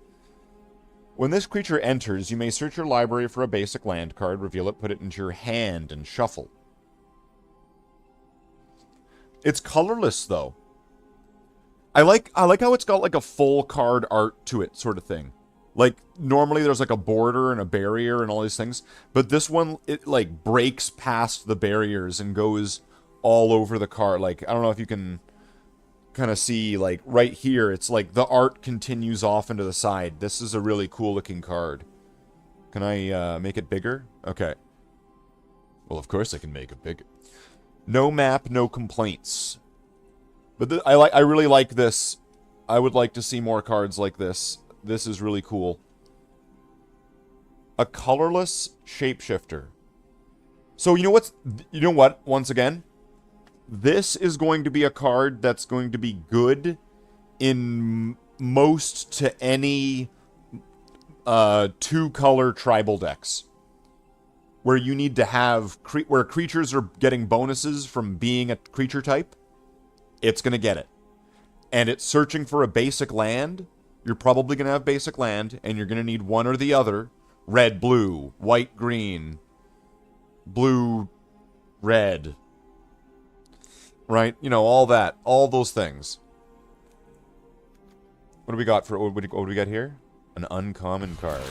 When this creature enters, you may search your library for a basic land card, reveal it, put it into your hand, and shuffle. It's colorless, though. I like how it's got like a full card art to it, sort of thing. Like, normally there's like a border and a barrier and all these things, but this one, it like breaks past the barriers and goes all over the card. Like, I don't know if you can kind of see, like, right here, it's like the art continues off into the side. This is a really cool looking card. Can I make it bigger? Okay. Well, of course I can make it bigger. No map, no complaints. But I really like this. I would like to see more cards like this. This is really cool. A colorless shapeshifter. So you know what? Once again, this is going to be a card that's going to be good in most to any 2-color tribal decks. Where you need to have where creatures are getting bonuses from being a creature type. It's going to get it. And it's searching for a basic land. You're probably going to have basic land, and you're going to need one or the other. Red, blue, white, green, blue, red. Right? You know, all that. All those things. What do we got for... What do we got here? An uncommon card.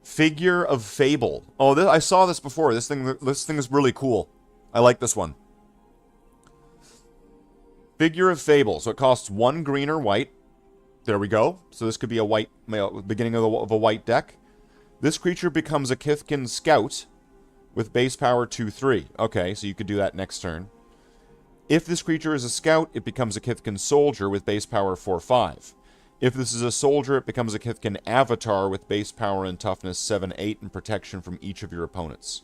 Figure of Fable. Oh, I saw this before. This thing is really cool. I like this one. Figure of Fable. So it costs 1 green or white. There we go. So this could be a white, beginning of a white deck. This creature becomes a Kithkin Scout with base power 2/3. Okay, so you could do that next turn. If this creature is a Scout, it becomes a Kithkin Soldier with base power 4/5. If this is a Soldier, it becomes a Kithkin Avatar with base power and toughness 7/8 and protection from each of your opponents.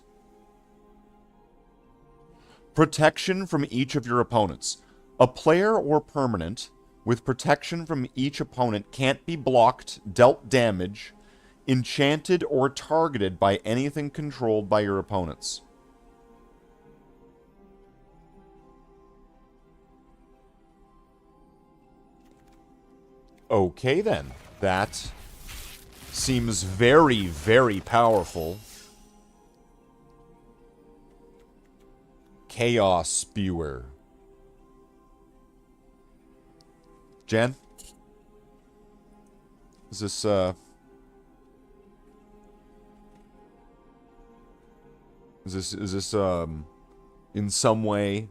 Protection from each of your opponents. A player or permanent with protection from each opponent can't be blocked, dealt damage, enchanted, or targeted by anything controlled by your opponents. Okay then. That seems very, very powerful. Chaos Spewer. Jen? Is this, Is this, in some way...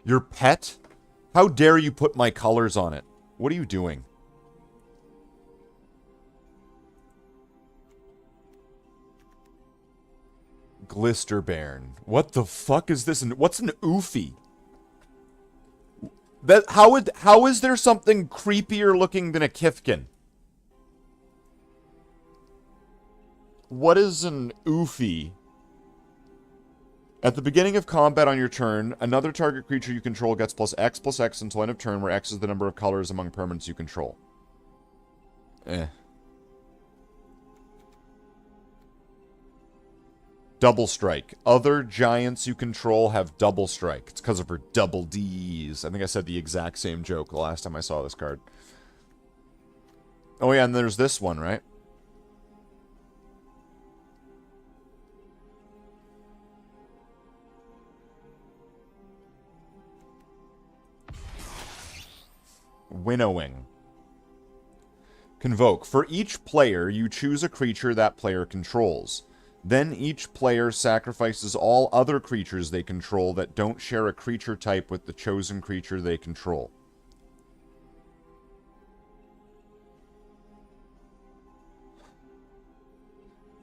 Your pet? How dare you put my colors on it? What are you doing? Glisterbairn. What the fuck is this? What's an oofy? How is there something creepier looking than a Kithkin? What is an oofy? At the beginning of combat on your turn, another target creature you control gets +X until end of turn, where X is the number of colors among permanents you control. Double strike. Other giants you control have double strike. It's because of her double Ds. I think I said the exact same joke the last time I saw this card. Oh yeah, and there's this one, right? Winnowing. Convoke. For each player, you choose a creature that player controls. Then each player sacrifices all other creatures they control that don't share a creature type with the chosen creature they control.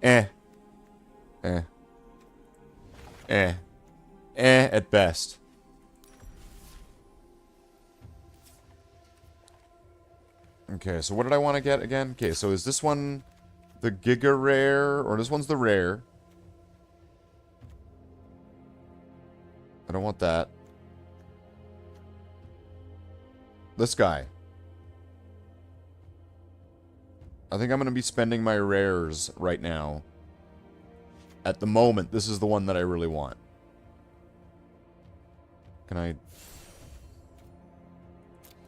Eh. Eh. Eh. Eh, at best. Okay, so what did I want to get again? Okay, so is this one the Giga Rare? Or this one's the Rare? I don't want that. This guy. I think I'm going to be spending my rares right now. At the moment, this is the one that I really want. Can I...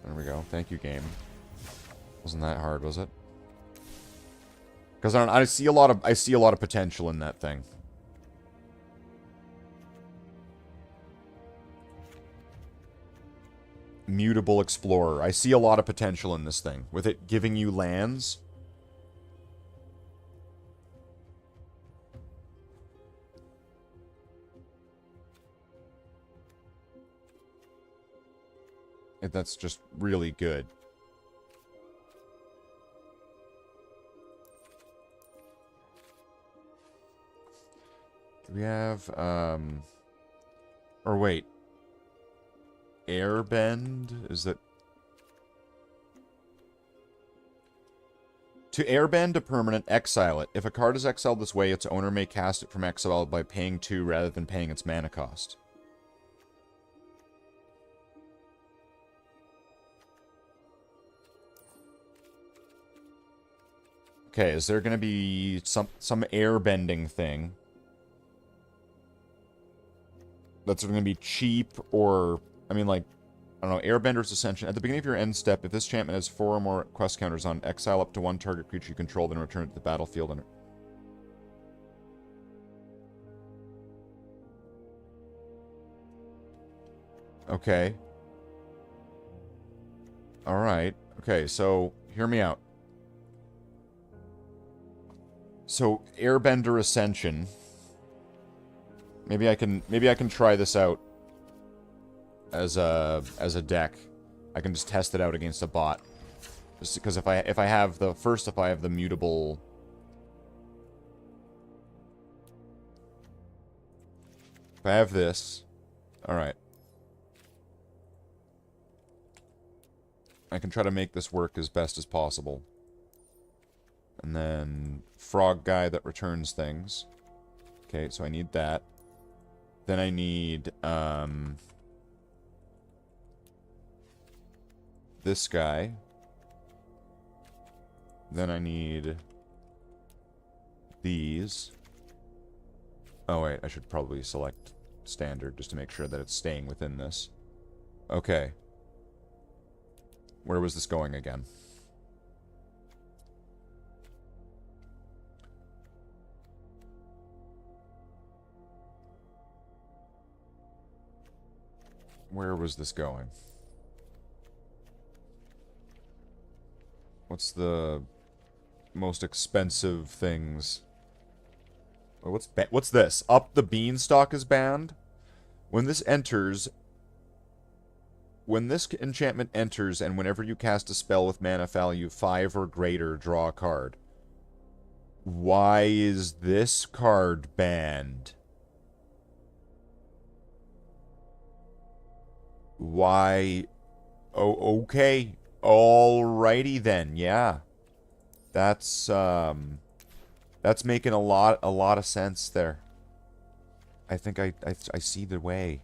There we go. Thank you, game. Wasn't that hard, was it? Because I see a lot of potential in that thing. Mutable Explorer. I see a lot of potential in this thing. With it giving you lands. That's just really good. Do we have, or wait. Airbend? Is that... To airbend a permanent, exile it. If a card is exiled this way, its owner may cast it from exile by paying 2 rather than paying its mana cost. Okay, is there going to be some airbending thing that's going to be cheap or... I mean, like, I don't know, Airbender's Ascension. At the beginning of your end step, if this enchantment has 4 or more quest counters on, exile up to 1 target creature you control, then return it to the battlefield. And okay. Alright. Okay, so, hear me out. So, Airbender Ascension. Maybe I can try this out as a deck. I can just test it out against a bot. Just because if I have the mutable... If I have this... Alright. I can try to make this work as best as possible. And then... Frog guy that returns things. Okay, so I need that. Then I need, this guy. Then I need these. Oh wait, I should probably select standard just to make sure that it's staying within this. Okay. Where was this going again? Where was this going? What's the most expensive things? Oh, what's this? Up the Beanstalk is banned? When this enchantment enters and whenever you cast a spell with mana value 5 or greater, draw a card. Why is this card banned? Why? Oh, okay. Alrighty then. Yeah. That's making a lot of sense there. I think I see the way.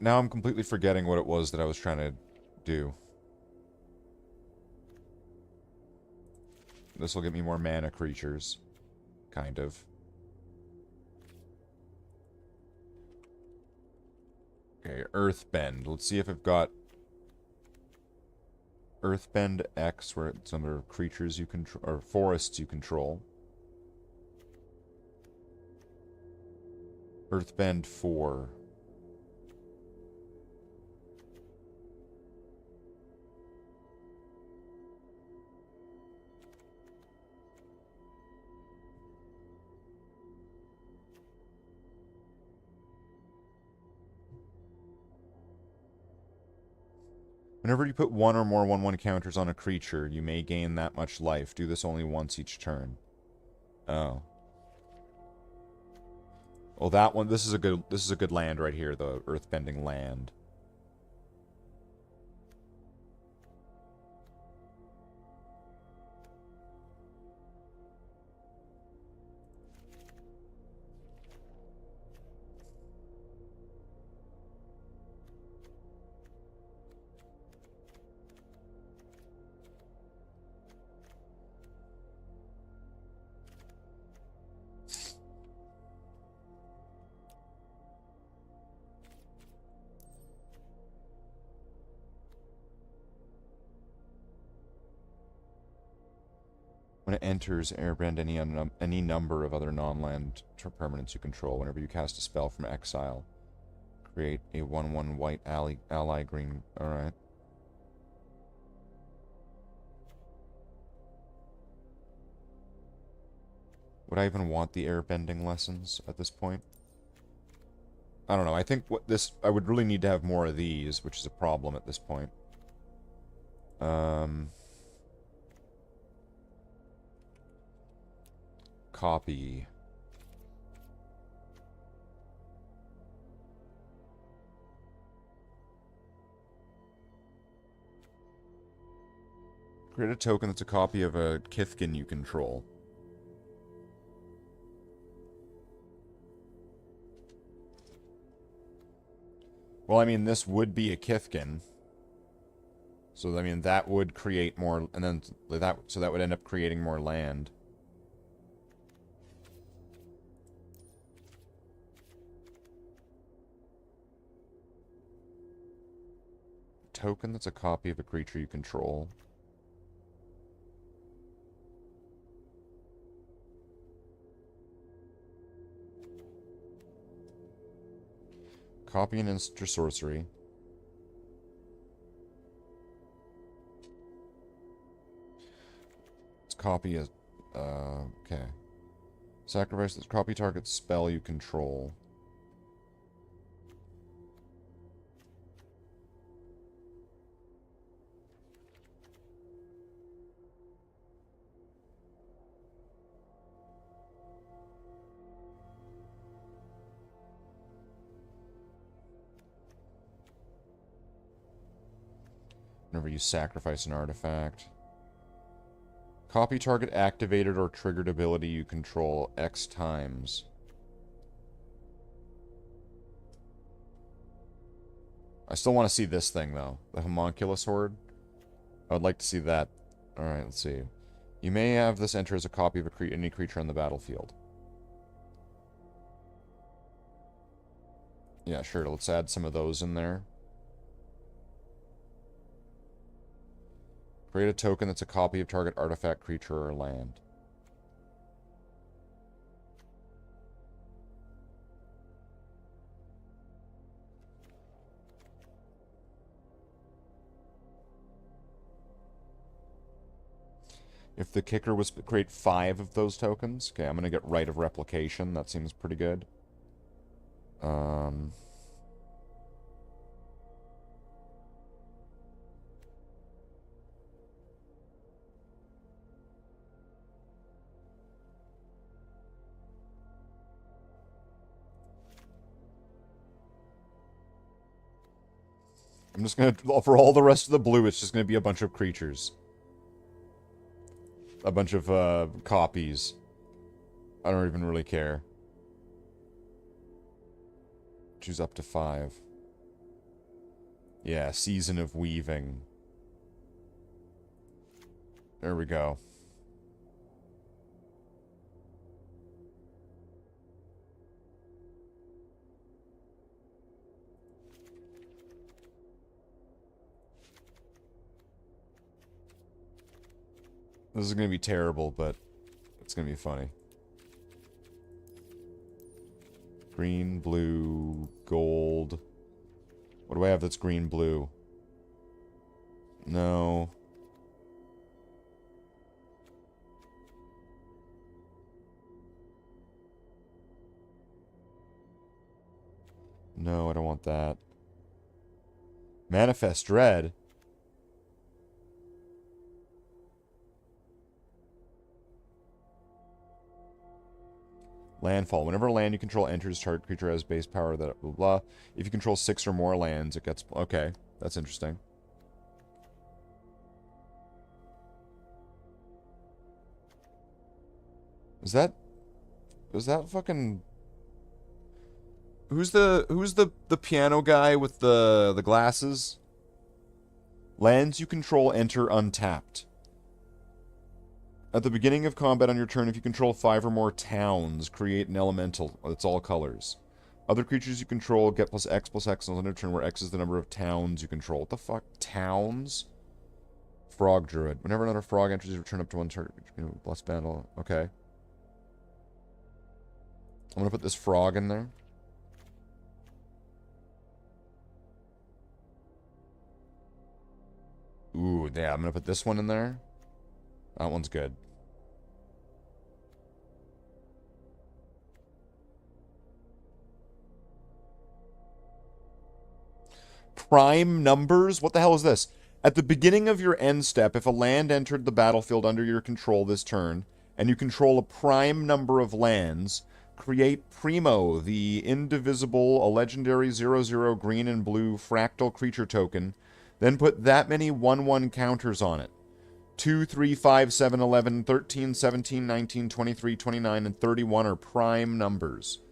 Now I'm completely forgetting what it was that I was trying to do. This will get me more mana creatures. Kind of. Okay, Earthbend. Let's see if I've got Earthbend X, where it's under creatures you control, or forests you control. Earthbend 4. Whenever you put one or more 1/1 counters on a creature, you may gain that much life. Do this only once each turn. Oh. Well, that one, this is a good land right here, the earthbending land. When it enters, airbend any number of other non-land permanents you control. Whenever you cast a spell from exile, create a 1/1 white ally green. Alright. Would I even want the airbending lessons at this point? I don't know. I think I would really need to have more of these, which is a problem at this point. Copy. Create a token that's a copy of a Kithkin you control. Well, I mean, this would be a Kithkin. So, I mean, that would create more, and then so that would end up creating more land. Token that's a copy of a creature you control. Copy an instant or sorcery. Let's copy a... okay. Sacrifice this copy target spell you control. Whenever you sacrifice an artifact. Copy target activated or triggered ability you control X times. I still want to see this thing, though. The Homunculus Horde. I would like to see that. Alright, let's see. You may have this enter as a copy of any creature on the battlefield. Yeah, sure. Let's add some of those in there. Create a token that's a copy of target artifact, creature, or land. If the kicker was to create 5 of those tokens, okay, I'm going to get Rite of Replication. That seems pretty good. I'm just going to, for all the rest of the blue, it's just going to be a bunch of creatures. A bunch of copies. I don't even really care. Choose up to 5. Yeah, Season of Weaving. There we go. This is going to be terrible, but it's going to be funny. Green, blue, gold. What do I have that's green, blue? No. No, I don't want that. Manifest Dread. Landfall. Whenever a land you control enters, target creature has base power that blah, blah. If you control 6 or more lands, it gets... Okay, that's interesting. Is that fucking... Who's the piano guy with the glasses? Lands you control enter untapped. At the beginning of combat on your turn, if you control 5 or more towns, create an elemental. It's all colors. Other creatures you control get +X on their turn, where X is the number of towns you control. What the fuck? Towns? Frog Druid. Whenever another frog enters, you return up to 1 target. Bless battle. Okay. I'm gonna put this frog in there. Ooh, yeah, I'm gonna put this one in there. That one's good. Prime numbers? What the hell is this? At the beginning of your end step, if a land entered the battlefield under your control this turn, and you control a prime number of lands, create Primo, the indivisible, a legendary 0/0 green and blue fractal creature token, then put that many 1/1 counters on it. 2, 3, 5, 7, 11, 13, 17, 19, 23, 29, and 31 are prime numbers.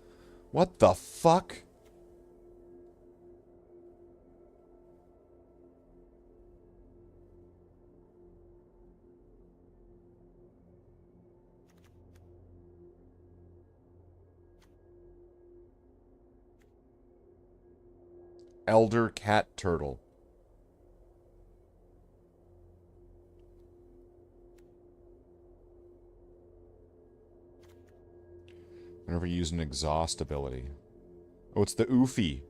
What the fuck? Elder Cat Turtle. Whenever you use an exhaust ability. Oh, it's the Oofy.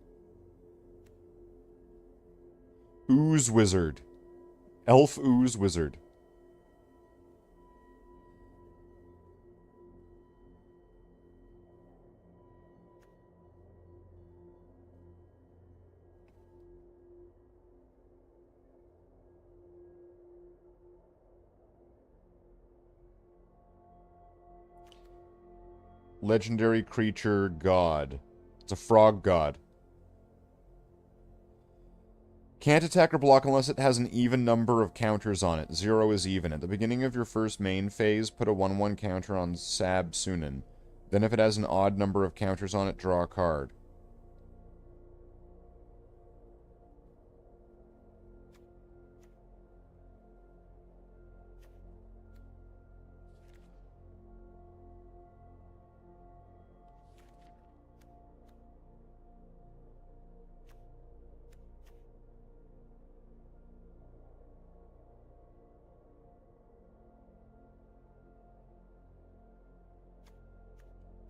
Ooze Wizard. Elf Ooze Wizard. Legendary creature god. It's a frog god. Can't attack or block unless it has an even number of counters on it. 0 is even. At the beginning of your first main phase, put a 1/1 counter on Sab Sunan. Then if it has an odd number of counters on it, draw a card.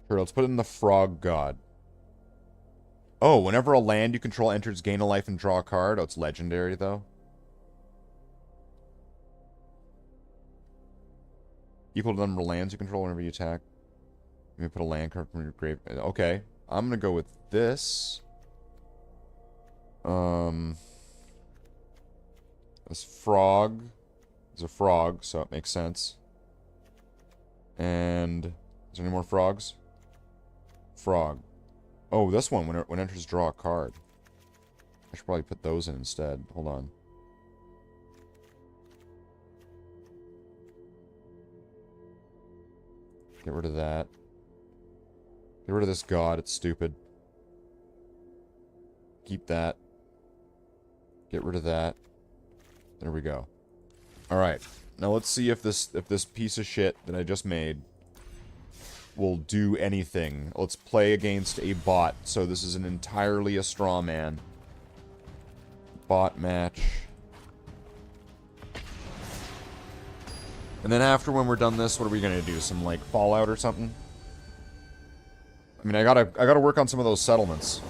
Sure, let's put in the Frog God. Oh, whenever a land you control enters, gain a life and draw a card. Oh, it's legendary, though. Equal to the number of lands you control whenever you attack. You may put a land card from your grave. Okay, I'm gonna go with this. This frog is a frog, so it makes sense. And is there any more frogs? Frog. Oh, this one, when it enters, draw a card. I should probably put those in instead. Hold on. Get rid of that. Get rid of this god, it's stupid. Keep that. Get rid of that. There we go. Alright. Now let's see if this piece of shit that I just made will do anything. Let's play against a bot. So this is entirely a straw man. Bot match. And then after, when we're done this, what are we gonna do? Some, like, Fallout or something? I mean, I gotta work on some of those settlements.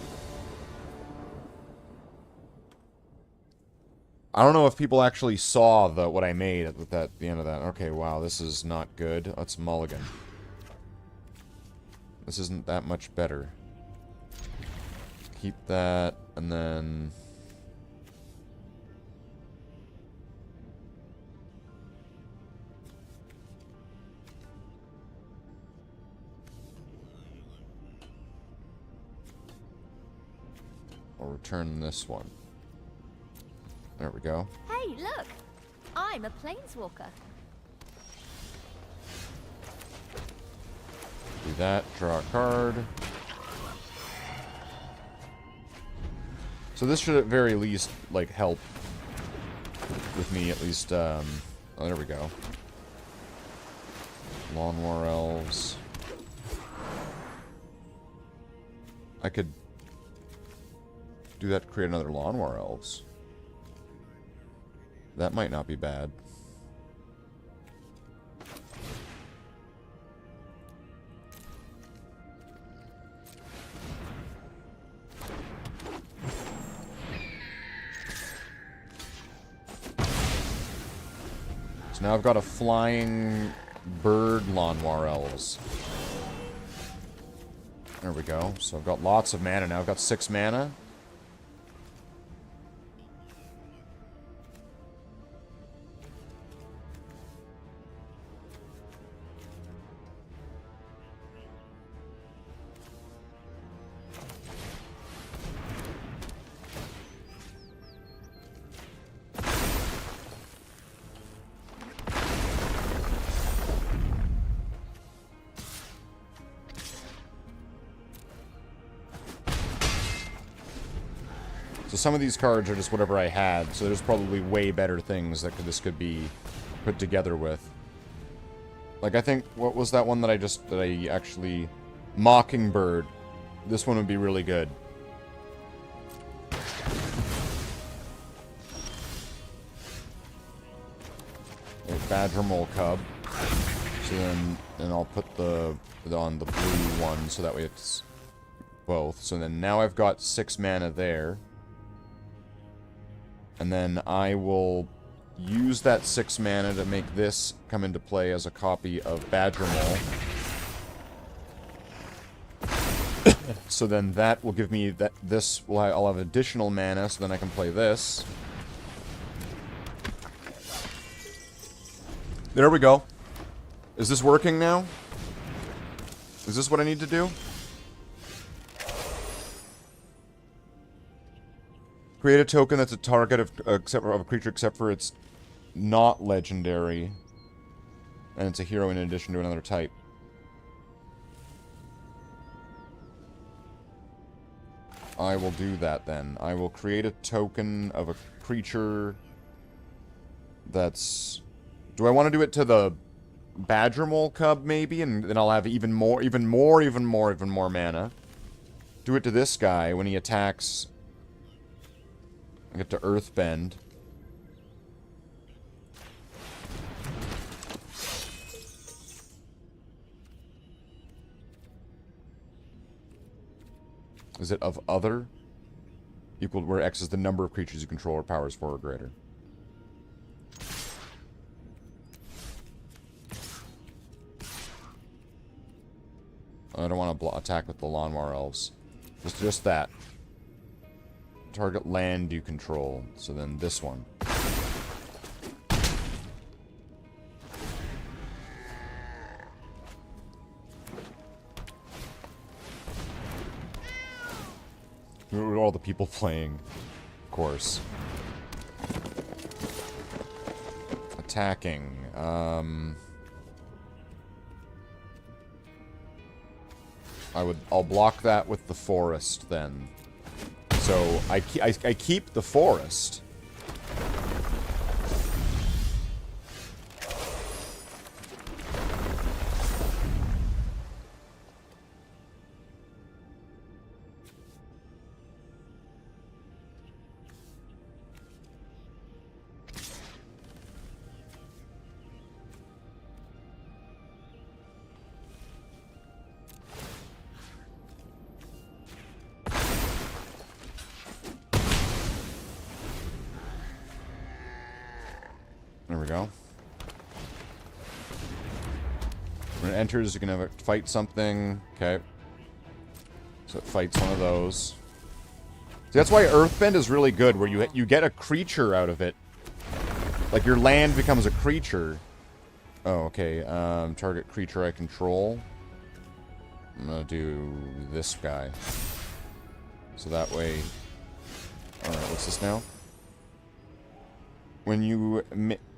I don't know if people actually saw what I made at the end of that. Okay, wow, this is not good. Let's mulligan. This isn't that much better. Keep that, and then... I'll return this one. There we go. Hey, look! I'm a planeswalker. Do that, draw a card. So this should at very least, like, help with me, at least, oh, there we go. Lawn War Elves. I could do that to create another Lawn War Elves. That might not be bad. So now I've got a flying bird Lawn War Elves. There we go. So I've got lots of mana now. I've got 6 mana. So some of these cards are just whatever I had, so there's probably way better things that this could be put together with. Like, I think, what was that one that I actually... Mockingbird. This one would be really good. A Badger Mole Cub. So then I'll put on the blue one, so that way it's both. So then now I've got 6 mana there. And then I will use that 6 mana to make this come into play as a copy of Badger Mole. So then that will give me I'll have additional mana, so then I can play this. There we go. Is this working now? Is this what I need to do? Create a token that's a target of a creature except for it's not legendary. And it's a hero in addition to another type. I will do that then. I will create a token of a creature that's... Do I want to do it to the Badger Mole Cub, maybe? And then I'll have even more mana. Do it to this guy when he attacks... I get to Earthbend. Is it of other? Equal where X is the number of creatures you control or powers 4 or greater. I don't want to attack with the Lawn War Elves. Just that. Target land you control. So then this one. All the people playing, of course. Attacking. I'll block that with the forest then. So I keep the forest. we go. When it enters, you can have it fight something. Okay. So it fights one of those. See, that's why Earthbend is really good, where you get a creature out of it. Like, your land becomes a creature. Oh, okay. Target creature I control. I'm gonna do this guy. So that way... Alright, what's this now? When you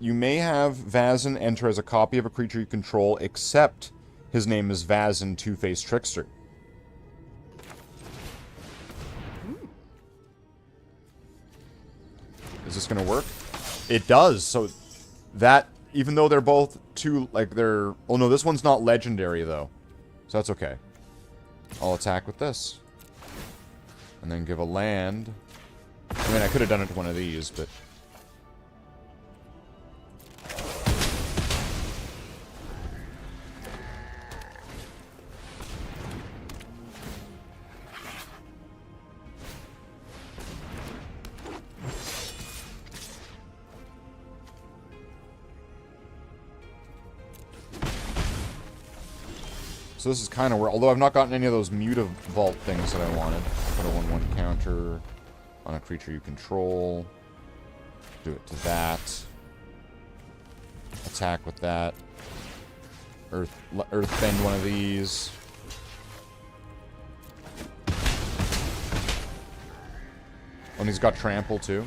may have Vazin enter as a copy of a creature you control, except his name is Vazin, Two-Faced Trickster. Is this gonna work? It does. So that, even though they're both two, like they're... Oh no, this one's not legendary though. So that's okay. I'll attack with this. And then give a land. I mean, I could have done it to one of these, but... So this is kind of where, although I've not gotten any of those Mutavault things that I wanted. Put a 1/1 counter on a creature you control. Do it to that. Attack with that. Earthbend one of these. Oh, and he's got trample too.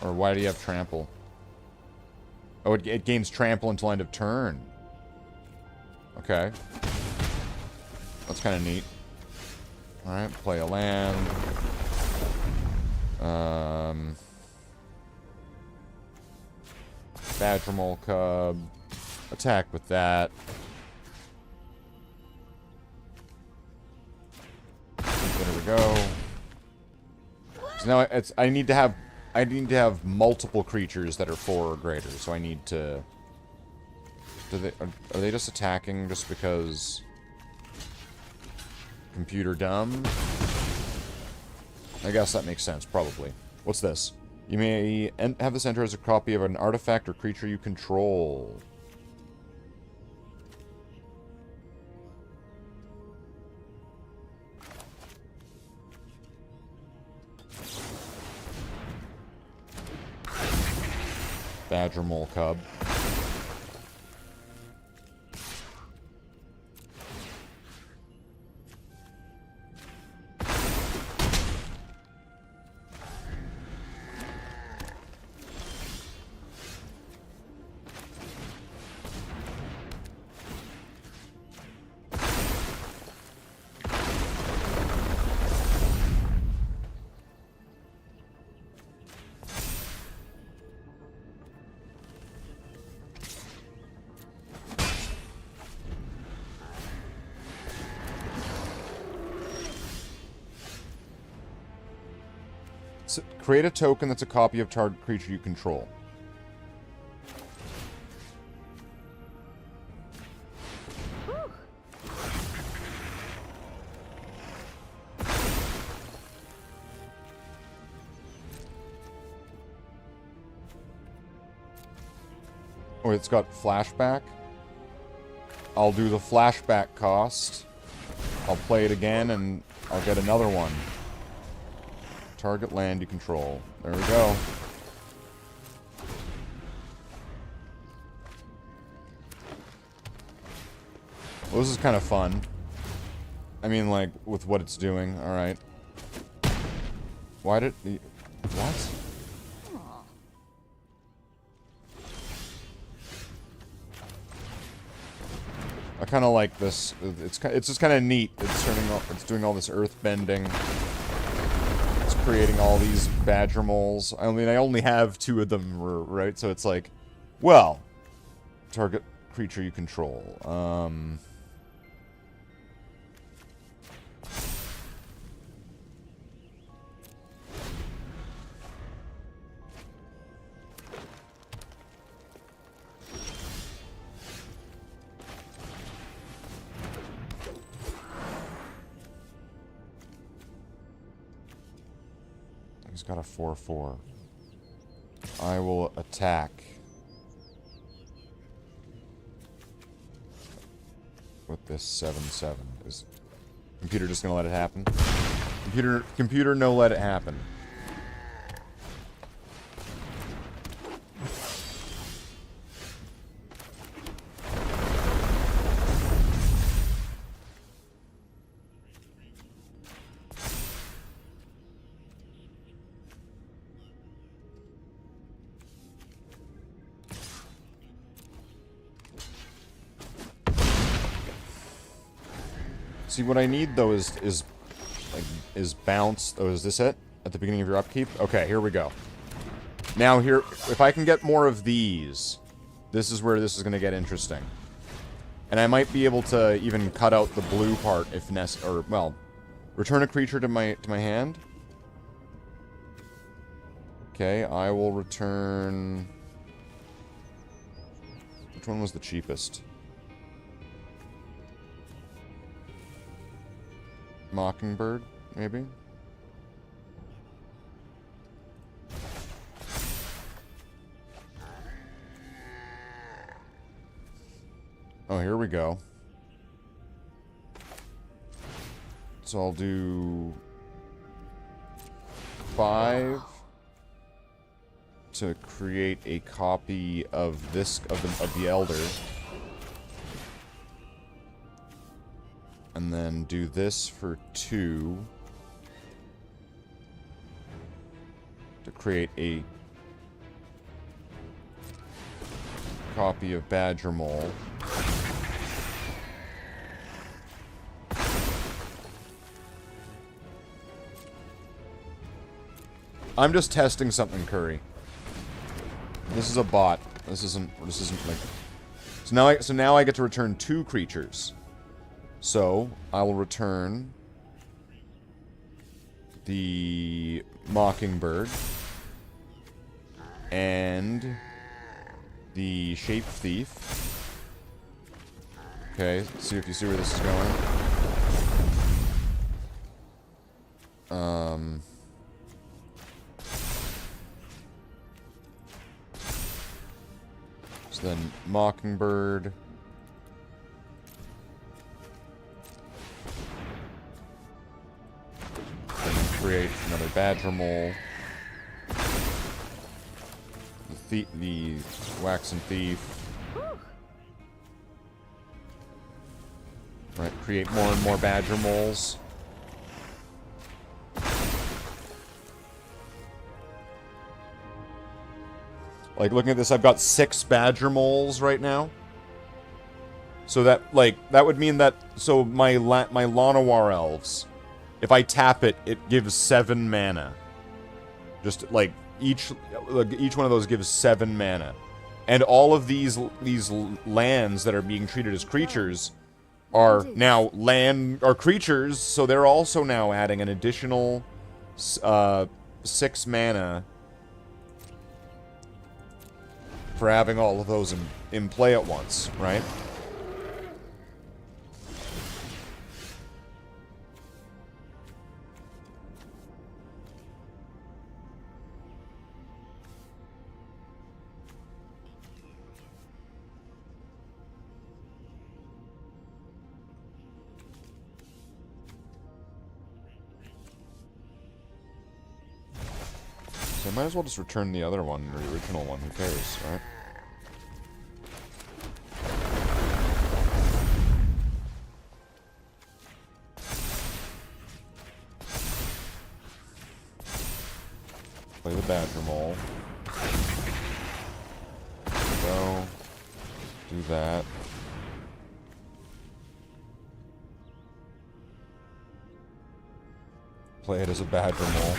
Or why do you have trample? Oh, it gains trample until end of turn. Okay. That's kind of neat. Alright, play a land. Badgermole Cub. Attack with that. There we go. So now I need to have multiple creatures that are 4 or greater, so I need to... Are they just attacking just because... Computer dumb? I guess that makes sense, probably. What's this? You may have this enter as a copy of an artifact or creature you control. Badgermole Cub. Create a token that's a copy of target creature you control. Oh, it's got flashback. I'll do the flashback cost. I'll play it again and I'll get another one. Target land you control. There we go. Well, this is kind of fun. I mean, like, with what it's doing. Alright. Why did... What? I kind of like this. It's just kind of neat. It's doing all this earth bending. Creating all these badger moles. I mean, I only have 2 of them, right? So it's like, well, target creature you control. He's got a 4/4. I will attack with this 7/7. Is computer just gonna let it happen? Computer, no, let it happen. See, what I need though is bounce. Oh, is this it? At the beginning of your upkeep? Okay, here we go. Now here, if I can get more of these, this is where this is going to get interesting. And I might be able to even cut out the blue part if necessary. Or, well, return a creature to my hand. Okay, I will return... Which one was the cheapest? Mockingbird, maybe? Oh, here we go. So I'll do 5 to create a copy of this of the Elder. And then do this for 2 to create a copy of Badger Mole. I'm just testing something, Curry. This is a bot. This isn't like... So now I get to return 2 creatures. So, I will return the Mockingbird and the Shape Thief. Okay, see if you see where this is going. So then Mockingbird. Create another Badger Mole. The Waxen Thief. Right, create more and more Badger Moles. Like, looking at this, I've got 6 Badger Moles right now. So that, like, that would mean that, so my Llanowar Elves, if I tap it, it gives 7 mana. Just, like, each one of those gives 7 mana. And all of these lands that are being treated as creatures are now creatures, so they're also now adding an additional 6 mana for having all of those in play at once, right? So I might as well just return the other one, or the original one, who cares, right? Play the Badger Mole. Go. Do that. Play it as a Badger Mole.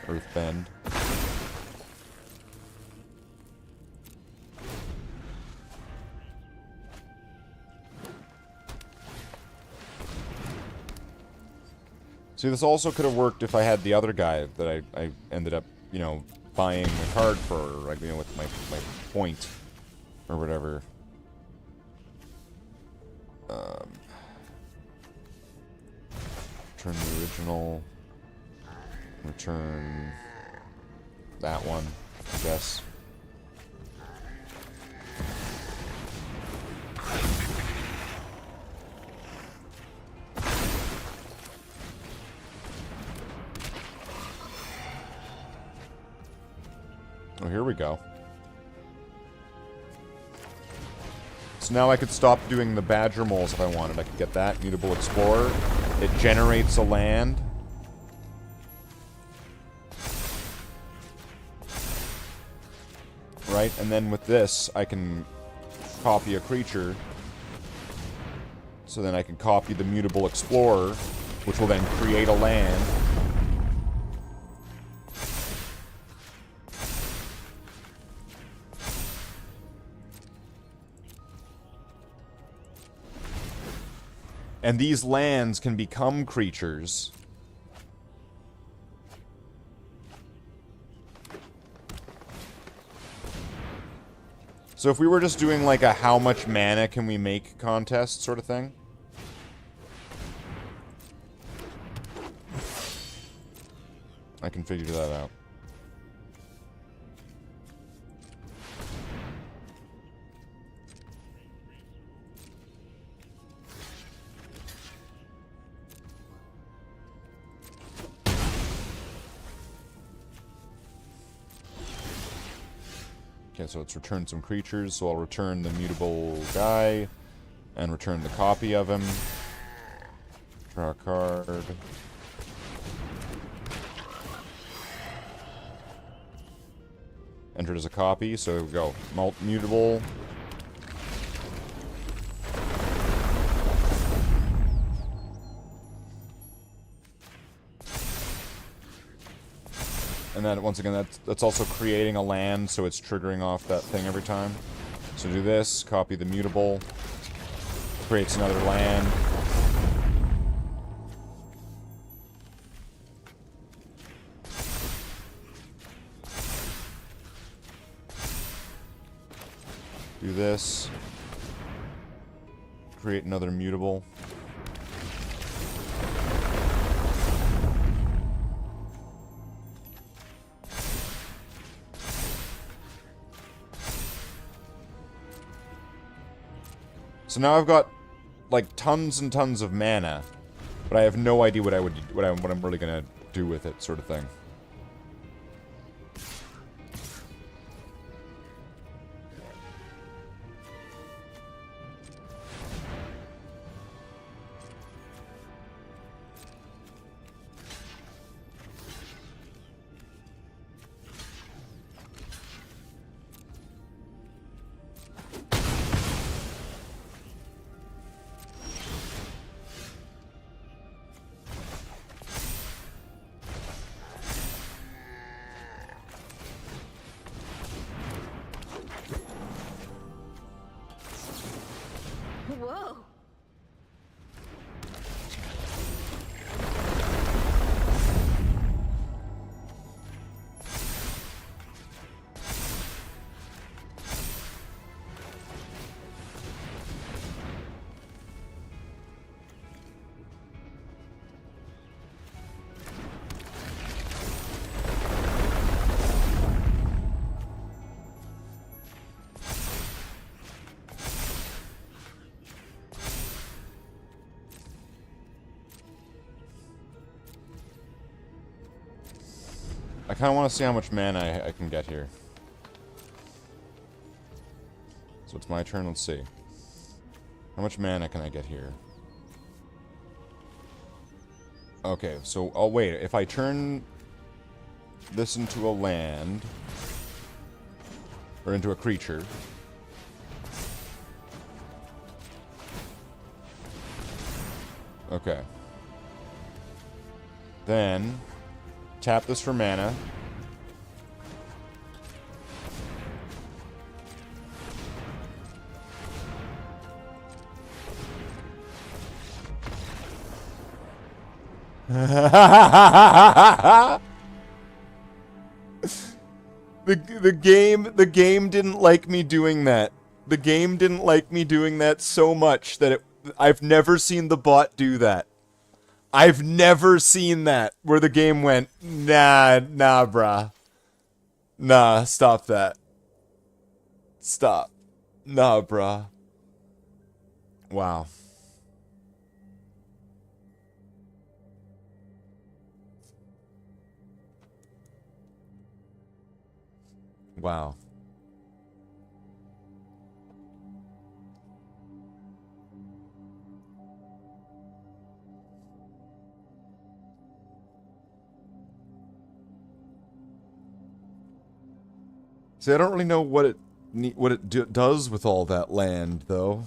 Earthbend. See, this also could have worked if I had the other guy that I ended up, you know, buying a card for, like, you know, with my point or whatever. Return the original. Return that one. guess. Oh, here we go. So now I could stop doing the badger moles if I wanted. I could get that. Mutable Explorer. It generates a land. Right? And then with this, I can copy a creature. So then I can copy the Mutable Explorer, which will then create a land. And these lands can become creatures. So if we were just doing like a how much mana can we make contest sort of thing. I can figure that out. Okay, so it's returned some creatures, so I'll return the mutable guy, and return the copy of him. Draw a card. Entered as a copy, so we go. Mutable. And then, once again, that's also creating a land, so it's triggering off that thing every time. So do this, copy the mutable, creates another land. Do this, create another mutable. So now I've got like tons and tons of mana, but I have no idea what I'm really gonna do with it, sort of thing. Whoa. I kind of want to see how much mana I can get here. So it's my turn, let's see. How much mana can I get here? Okay, so, oh wait, if I turn this into a land, or into a creature, okay. Then, tap this for mana. The game didn't like me doing that. The game didn't like me doing that so much that I've never seen the bot do that. I've never seen that where the game went, nah, bruh. Nah, stop that. Stop. Nah, bruh. Wow. Wow. See, I don't really know what it does with all that land, though.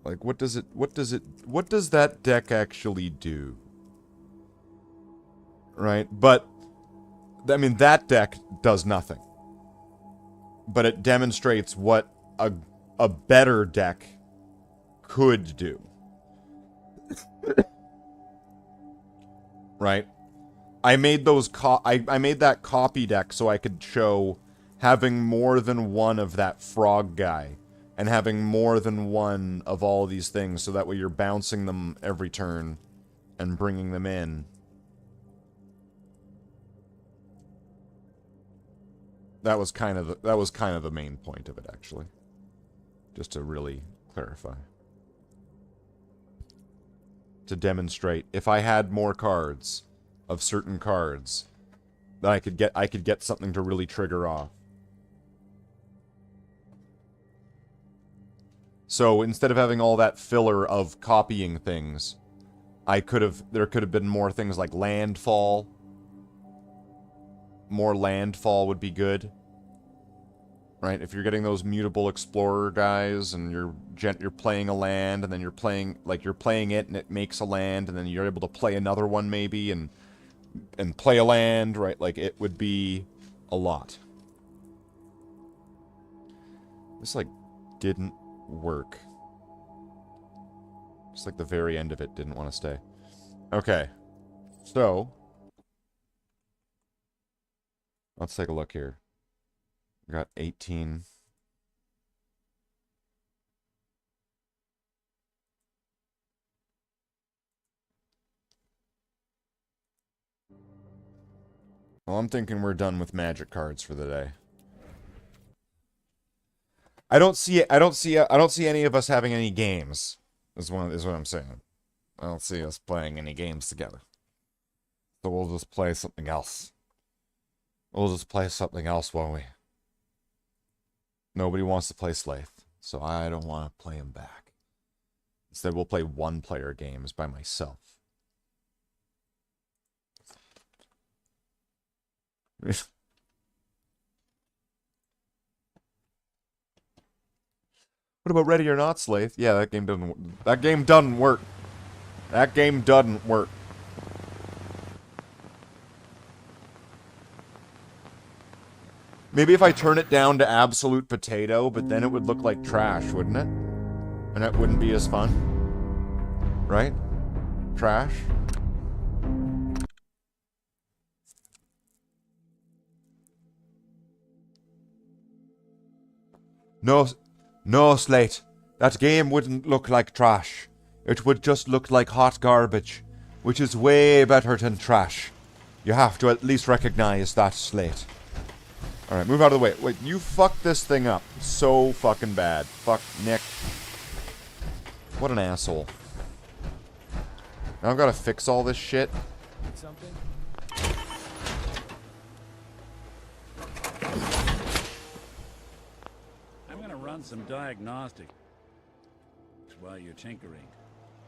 Like, what does that deck actually do? Right? But, I mean, that deck does nothing. But it demonstrates what a better deck could do. Right? I made those I made that copy deck so I could show having more than one of that frog guy and having more than one of all these things, so that way you're bouncing them every turn and bringing them in. That was kind of the main point of it, actually. Just to really clarify. To demonstrate, if I had more cards of certain cards, then I could get something to really trigger off. So instead of having all that filler of copying things, there could have been more things like landfall. More landfall would be good. Right? If you're getting those mutable explorer guys and you're playing a land and then you're playing it and it makes a land and then you're able to play another one maybe and play a land, right? Like, it would be a lot. This, like, didn't work. Just like the very end of it didn't want to stay. Okay. So, let's take a look here. We got 18. Well, I'm thinking we're done with magic cards for the day. I don't see any of us having any games. Is what I'm saying. I don't see us playing any games together. So we'll just play something else. We'll just play something else, won't we? Nobody wants to play Slathe, so I don't want to play him back. Instead, we'll play one-player games by myself. What about Ready or Not, Slathe? Yeah, that game doesn't work. That game doesn't work. That game doesn't work. Maybe if I turn it down to absolute potato, but then it would look like trash, wouldn't it? And it wouldn't be as fun. Right? Trash? No, Slathe. That game wouldn't look like trash. It would just look like hot garbage, which is way better than trash. You have to at least recognize that, Slathe. Alright, move out of the way. Wait, you fucked this thing up so fucking bad. Fuck, Nick. What an asshole. Now I've got to fix all this shit. Something? I'm gonna run some diagnostics while you're tinkering.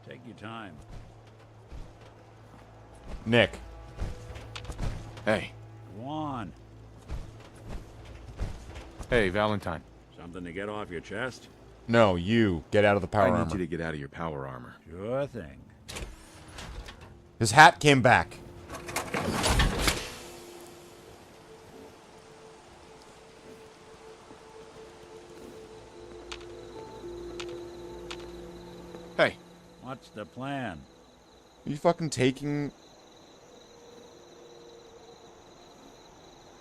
Take your time. Nick. Hey. Go on. Hey, Valentine. Something to get off your chest? No, you. Get out of the power I armor. need you to get out of your power armor. Sure thing. His hat came back. Hey. What's the plan? Are you fucking taking...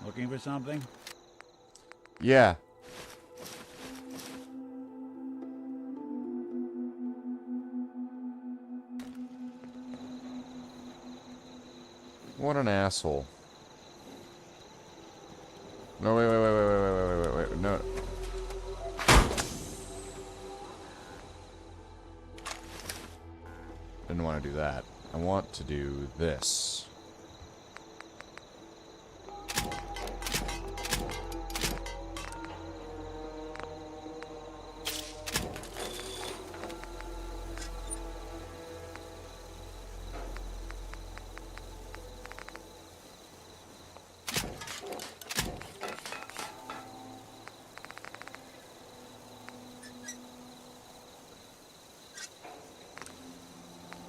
Looking for something? Yeah. What an asshole. No, wait. No. Didn't want to do that. I want to do this.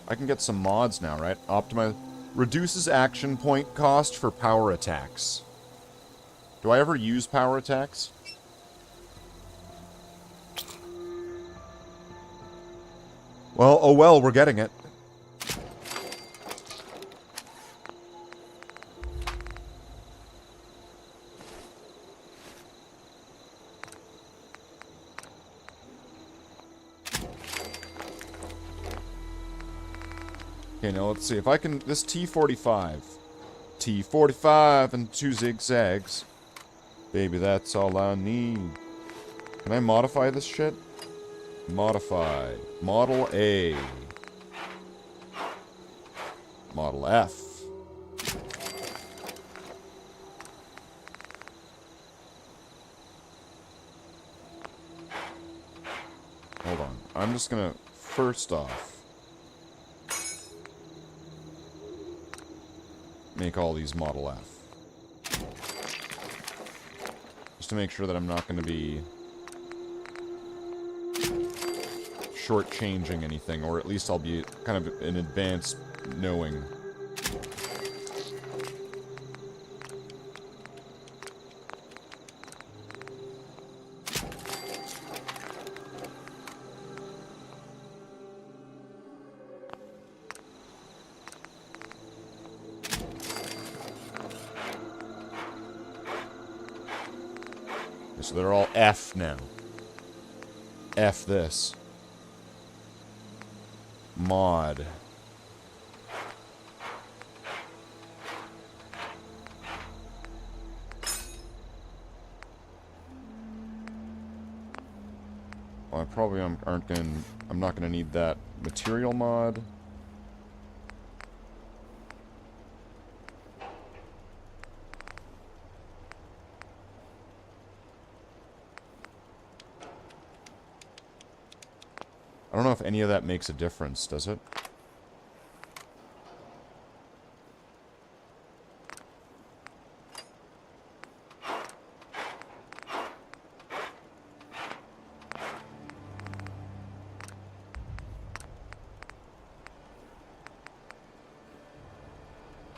I can get some mods now, right? Optimize... Reduces action point cost for power attacks. Do I ever use power attacks? Well, oh well, we're getting it. Okay, now let's see if I can... This T45. T45 and 2 zigzags. Baby, that's all I need. Can I modify this shit? Modify. Model A. Model F. Hold on. I'm just gonna... First off... make all these Model F. Just to make sure that I'm not going to be shortchanging anything, or at least I'll be kind of in advance knowing. So they're all F now. F this. Mod. Well, I probably aren't gonna... I'm not gonna need that material mod. I don't know if any of that makes a difference, does it?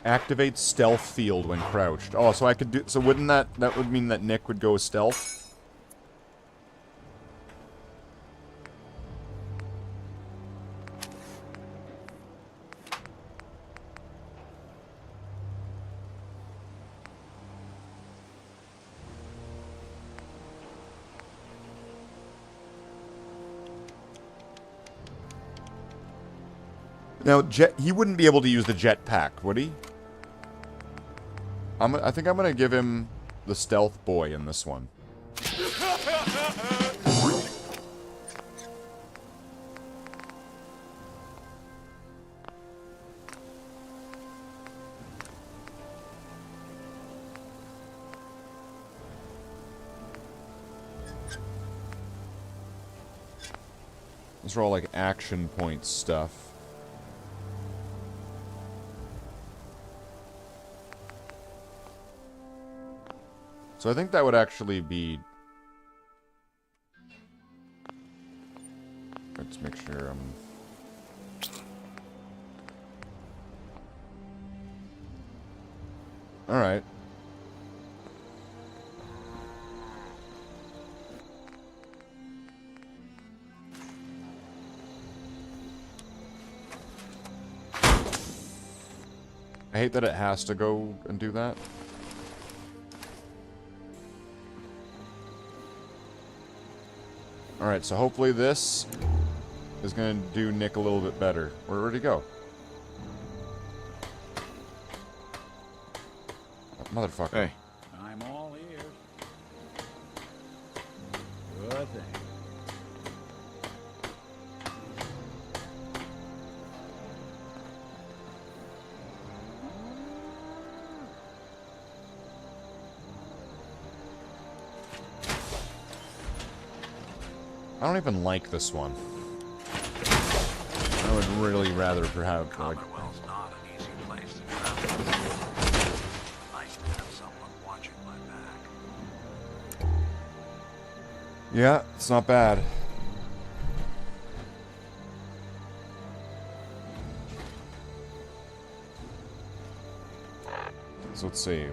Activate stealth field when crouched. Oh, so I could do... So wouldn't that would mean that Nick would go stealth? Now, he wouldn't be able to use the jetpack, would he? I think I'm gonna give him the stealth boy in this one. These are all like action point stuff. So I think that would actually be... Let's make sure I'm... Alright. I hate that it has to go and do that. Alright, so hopefully this is going to do Nick a little bit better. Where'd he go? Oh, motherfucker. Hey. I'm all ears. Sure thing. I don't even like this one. I would really rather perhaps like. Commonwealth's not an easy place to travel. Nice to have someone watching my back. Yeah, it's not bad. So let's see.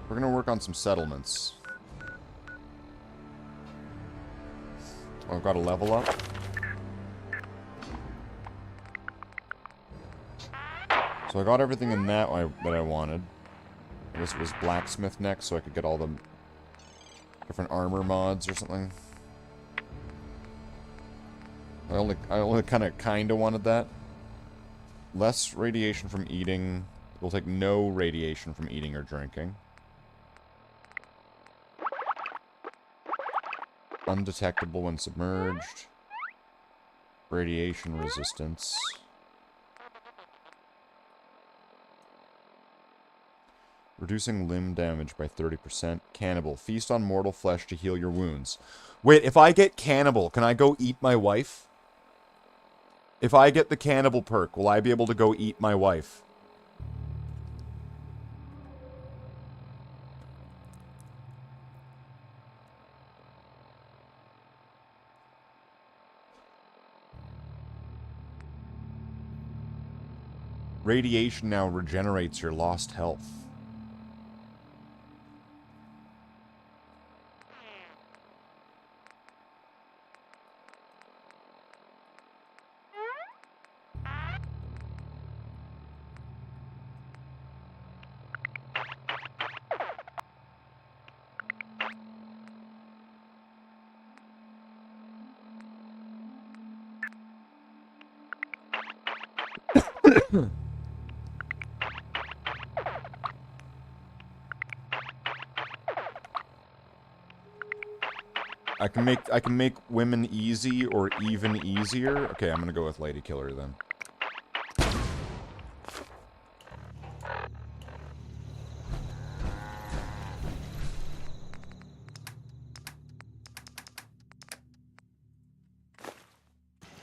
We're gonna work on some settlements. Oh, I've got a level up. So I got everything in that I wanted. I guess it was blacksmith next, so I could get all the different armor mods or something. I only kind of wanted that. Less radiation from eating. We'll take no radiation from eating or drinking. Undetectable when submerged. Radiation resistance. Reducing limb damage by 30%. Cannibal. Feast on mortal flesh to heal your wounds. Wait, if I get cannibal, can I go eat my wife? If I get the cannibal perk, will I be able to go eat my wife? Radiation now regenerates your lost health. I can make women easy or even easier. Okay, I'm gonna go with Lady Killer then.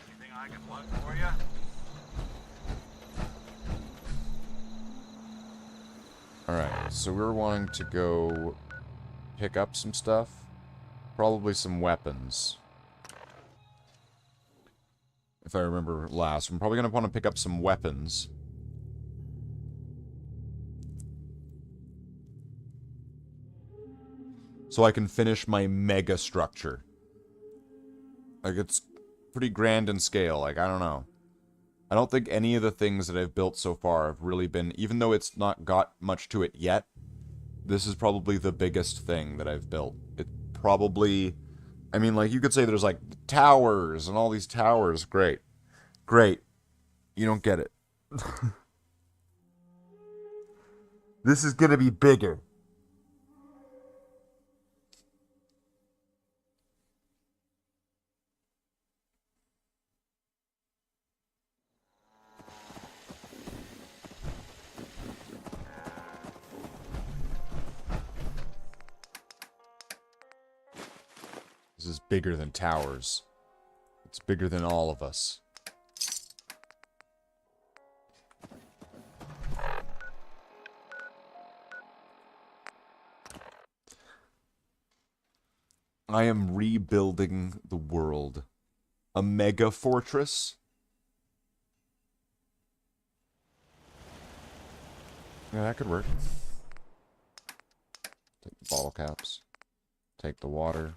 Anything I can plug for you? Alright, so we're wanting to go pick up some stuff. Probably some weapons. If I remember last. I'm probably going to want to pick up some weapons. So I can finish my mega structure. Like, it's pretty grand in scale. Like, I don't know. I don't think any of the things that I've built so far have really been... Even though it's not got much to it yet, this is probably the biggest thing that I've built. It probably... I mean, like, you could say there's, like, towers and all these towers. Great. Great. You don't get it. This is gonna be bigger. This is bigger than towers. It's bigger than all of us. I am rebuilding the world. A mega fortress? Yeah, that could work. Take the bottle caps. Take the water.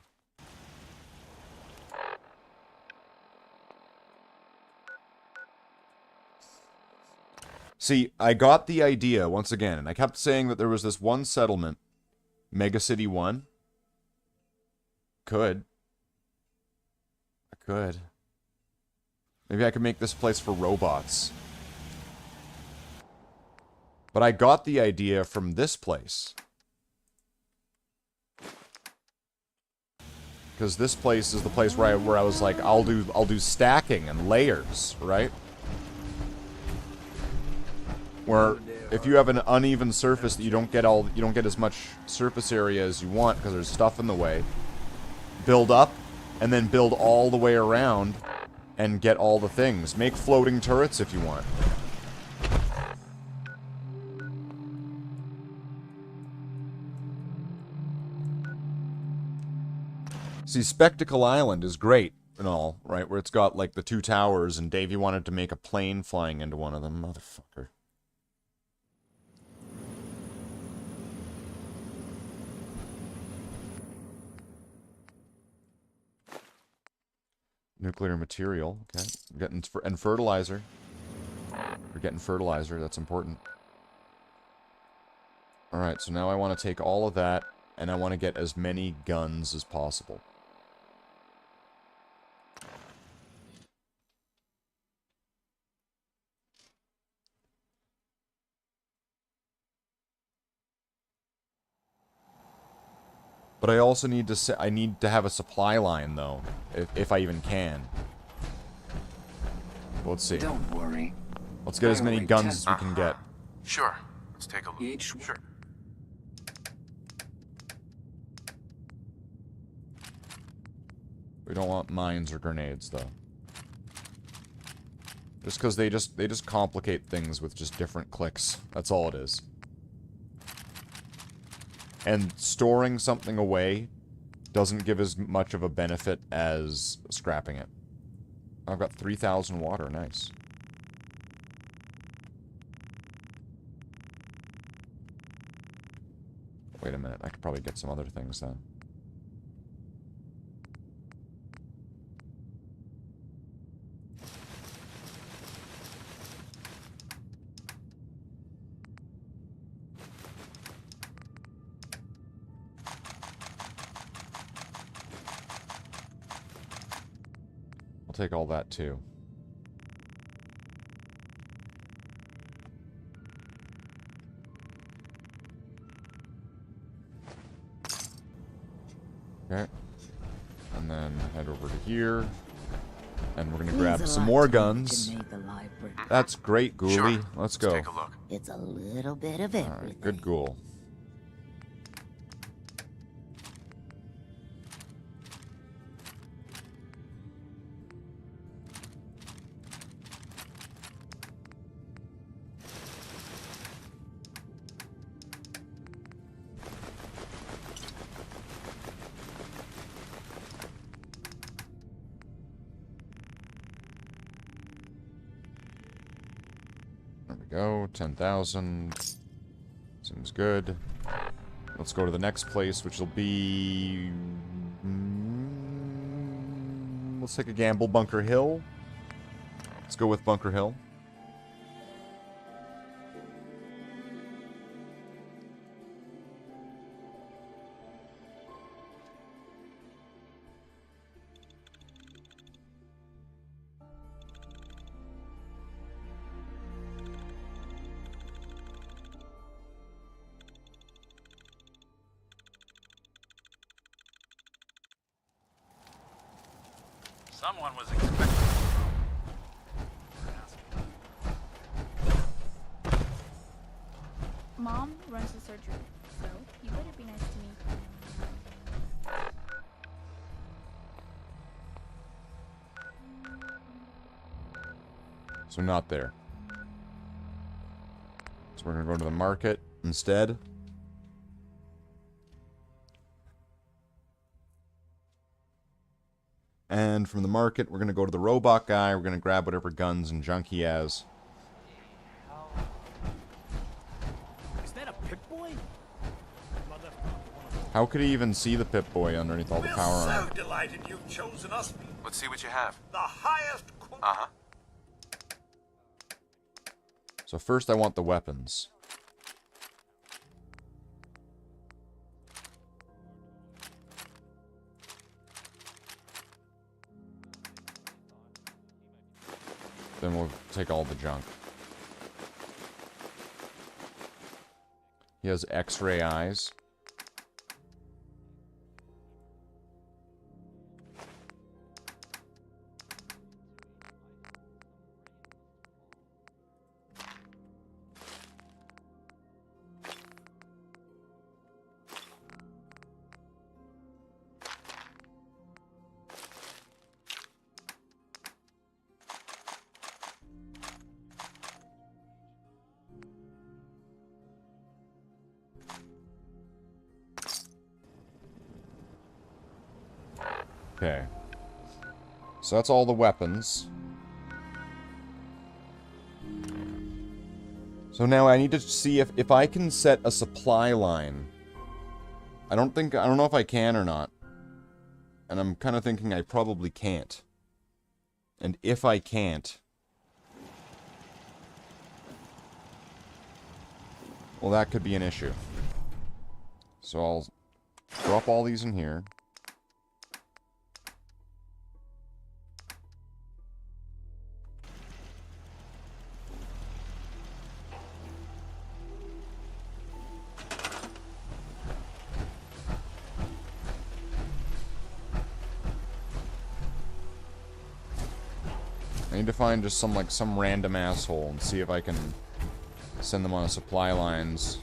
See, I got the idea, once again, and I kept saying that there was this one settlement, Mega City 1. I could. Maybe I could make this place for robots. But I got the idea from this place. Because this place is the place where I was like, I'll do stacking and layers, right? Where if you have an uneven surface that you don't get as much surface area as you want because there's stuff in the way, build up and then build all the way around and get all the things. Make floating turrets if you want. See, Spectacle Island is great and all, right? Where it's got, like, the 2 towers, and Davey wanted to make a plane flying into one of them. Motherfucker. Nuclear material, okay. We're getting, and fertilizer. We're getting fertilizer, that's important. Alright, so now I want to take all of that, and I want to get as many guns as possible. But I also need to I need to have a supply line, though, if I even can. Let's see. Don't worry. Let's get as many guns as we can get. Sure. Let's take a look. Sure. We don't want mines or grenades, though. Just because they just complicate things with just different clicks. That's all it is. And storing something away doesn't give as much of a benefit as scrapping it. I've got 3,000 water, nice. Wait a minute, I could probably get some other things then. Take all that too. Okay. And then head over to here. And we're gonna grab some more guns. That's great, Ghoulie. Sure. Let's go. Take a look. It's a little bit of everything. Alright, good ghoul. Go, 10,000. Seems good. Let's go to the next place, which will be... let's take a gamble, Bunker Hill. Let's go with Bunker Hill. Someone was expecting. Mom runs the surgery, so you better be nice to me. So not there. So we're gonna go to the market instead. And from the market, we're going to go to the robot guy. We're going to grab whatever guns and junk he has. Is that a Pip-Boy? How could he even see the Pip-Boy underneath all the power We're on so it? delighted you've chosen us. Let's see what you have. The highest Uh-huh. So first I want the weapons. Then we'll take all the junk. He has X-ray eyes. Okay. So that's all the weapons. So now I need to see if I can set a supply line. I don't know if I can or not. And I'm kind of thinking I probably can't. And if I can't, well, that could be an issue. So I'll drop all these in here. I need to find just some random asshole and see if I can send them on supply lines.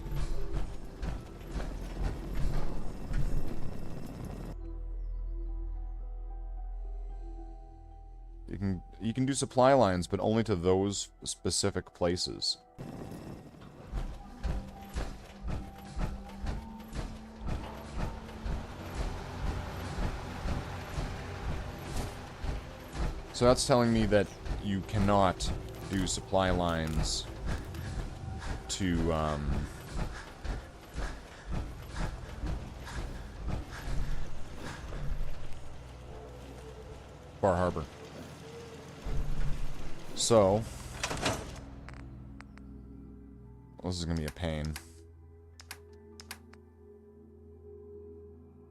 You can do supply lines, but only to those specific places. So that's telling me that you cannot do supply lines to, Bar Harbor. So, this is gonna be a pain.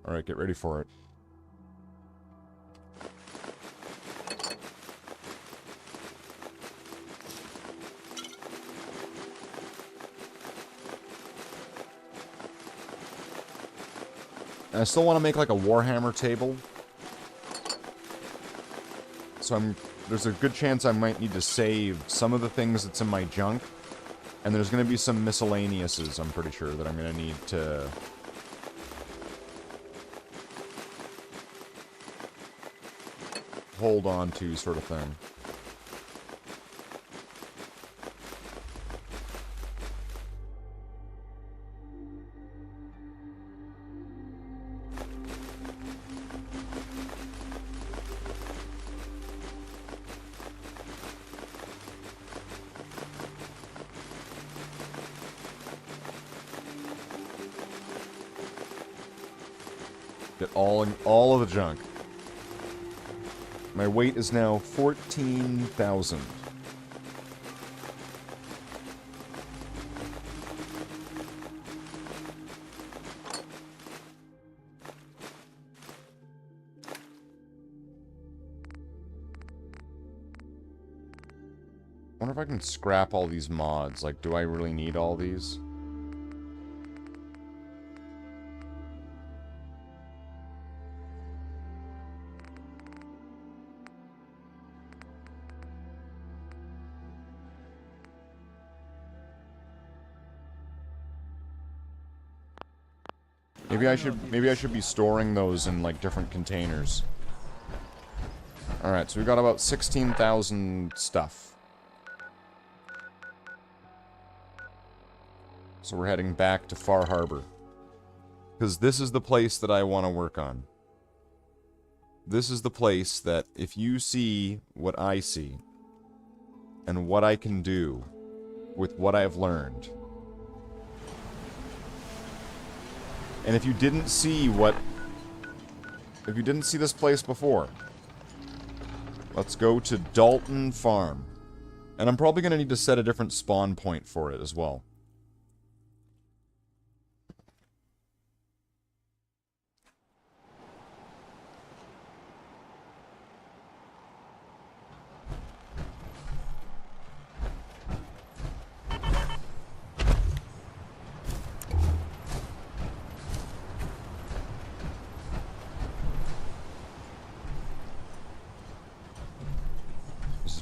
Alright, get ready for it. I still want to make like a Warhammer table. So there's a good chance I might need to save some of the things that's in my junk. And there's going to be some miscellaneouses, I'm pretty sure, that I'm going to need to hold on to, sort of thing. Get all of the junk. My weight is now 14,000. I wonder if I can scrap all these mods. Like, do I really need all these? Maybe I should be storing those in like different containers. Alright, so we got about 16,000 stuff. So we're heading back to Far Harbor. Because this is the place that I want to work on. This is the place that if you see what I see and what I can do with what I've learned. And if you didn't see this place before, let's go to Dalton Farm. And I'm probably going to need to set a different spawn point for it as well.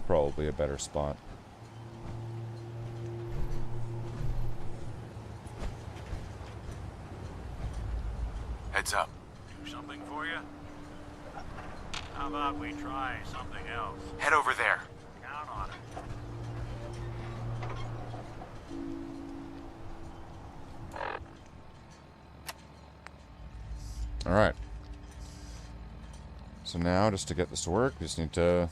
Probably a better spot. Heads up. Do something for you? How about we try something else? Head over there. Count on it. Alright. So now, just to get this to work, we just need to...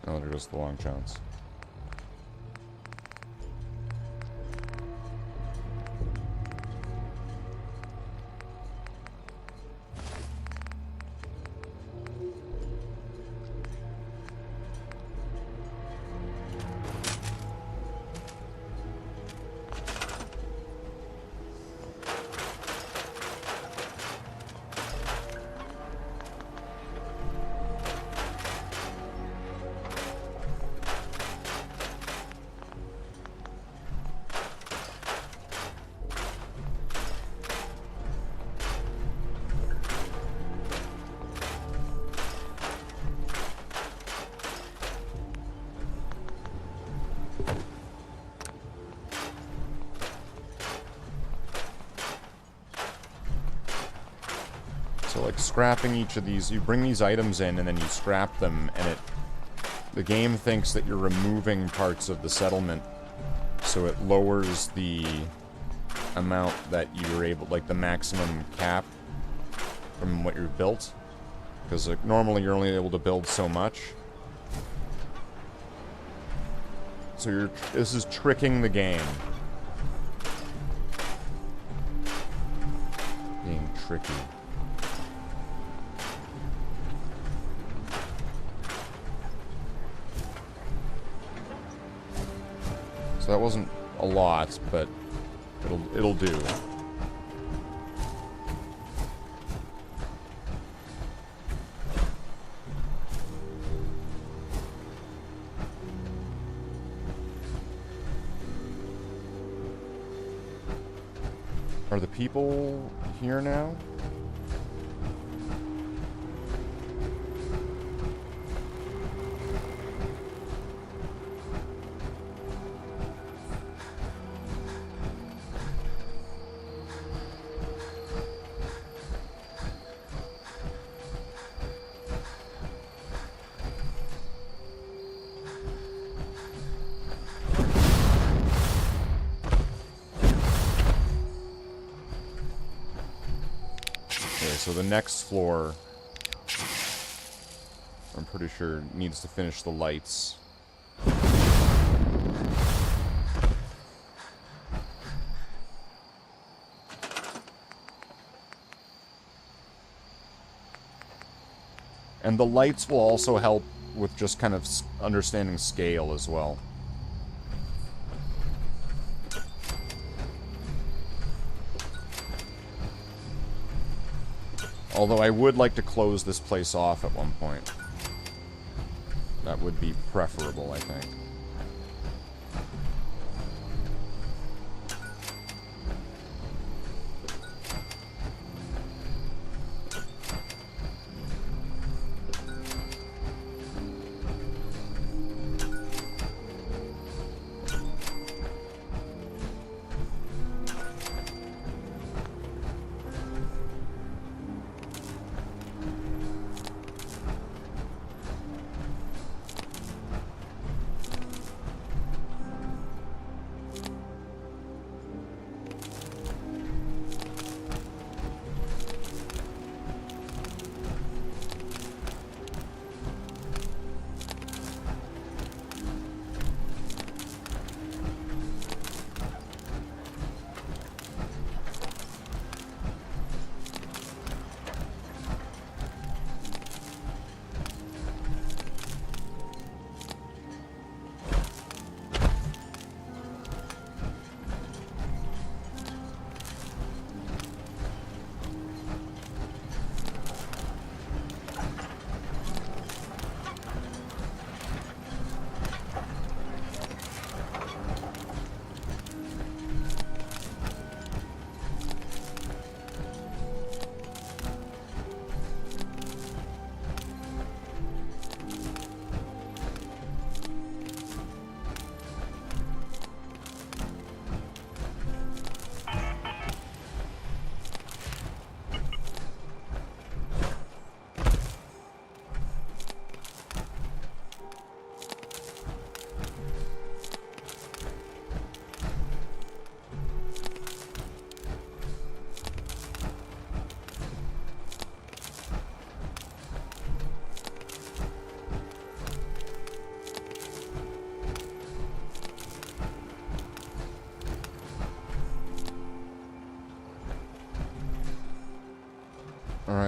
Oh, there goes the long chance. So, like, scrapping each of these, you bring these items in and then you scrap them, and the game thinks that you're removing parts of the settlement, so it lowers the amount that you're able, like, the maximum cap from what you've built. Because, like, normally you're only able to build so much. So this is tricking the game. Being tricky. So that wasn't a lot, but it'll do. Are the people here now? So the next floor, I'm pretty sure, needs to finish the lights. And the lights will also help with just kind of understanding scale as well. Although I would like to close this place off at one point. That would be preferable, I think.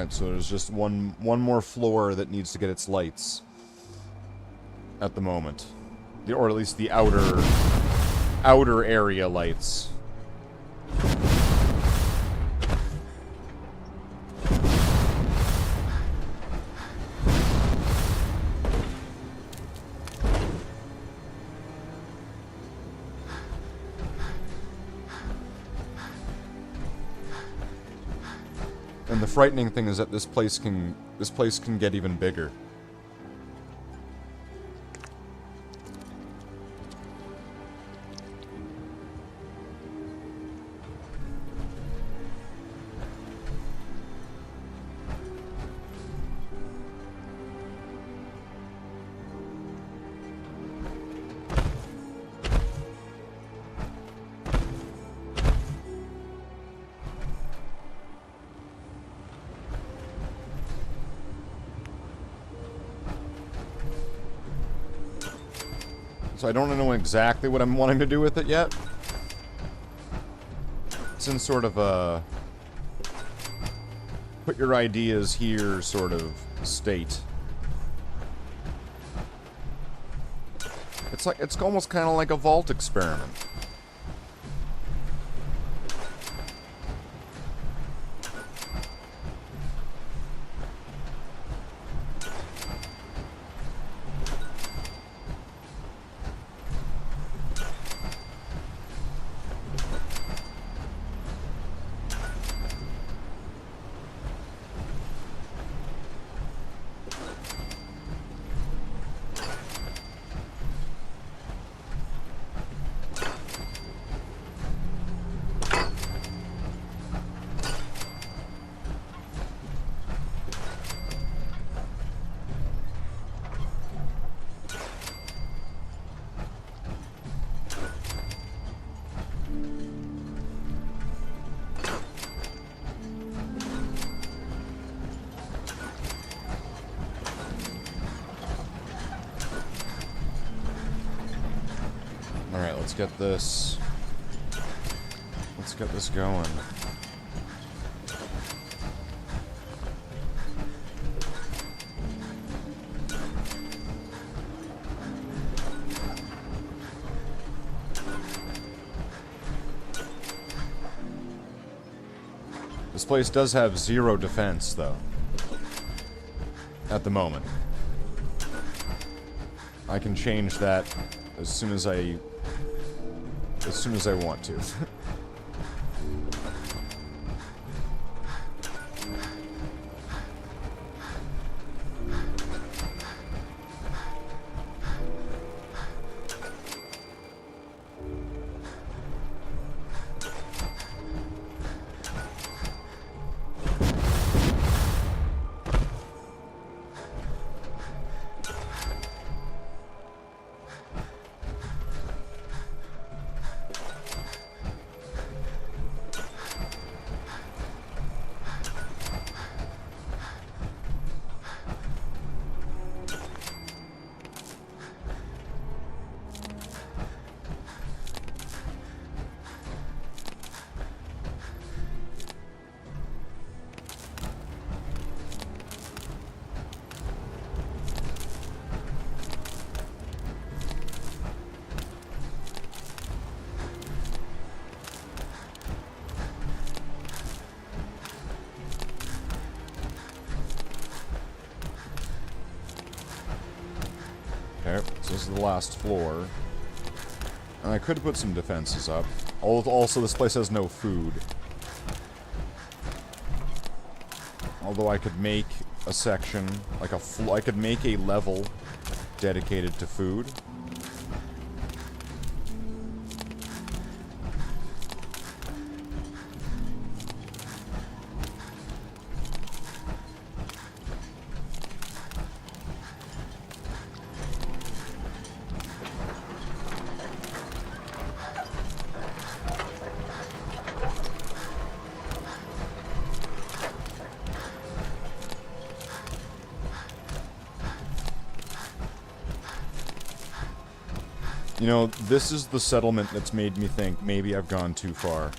Alright, so there's just one more floor that needs to get its lights. At the moment. Or at least the outer area lights. And the frightening thing is that this place can get even bigger. So I don't know exactly what I'm wanting to do with it yet. It's in sort of a put your ideas here sort of state. It's almost kind of like a vault experiment. Alright, let's get this going. This place does have 0 defense, though. At the moment. I can change that as soon as I want to. Okay, so this is the last floor. And I could put some defenses up. Also, this place has no food. Although I could make a section, like I could make a level dedicated to food. You know, this is the settlement that's made me think maybe I've gone too far.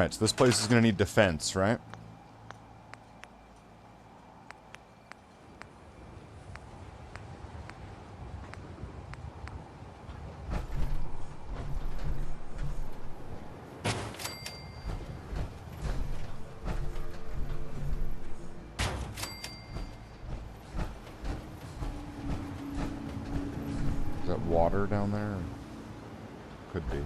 Alright, so this place is gonna need defense, right? Is that water down there? Could be.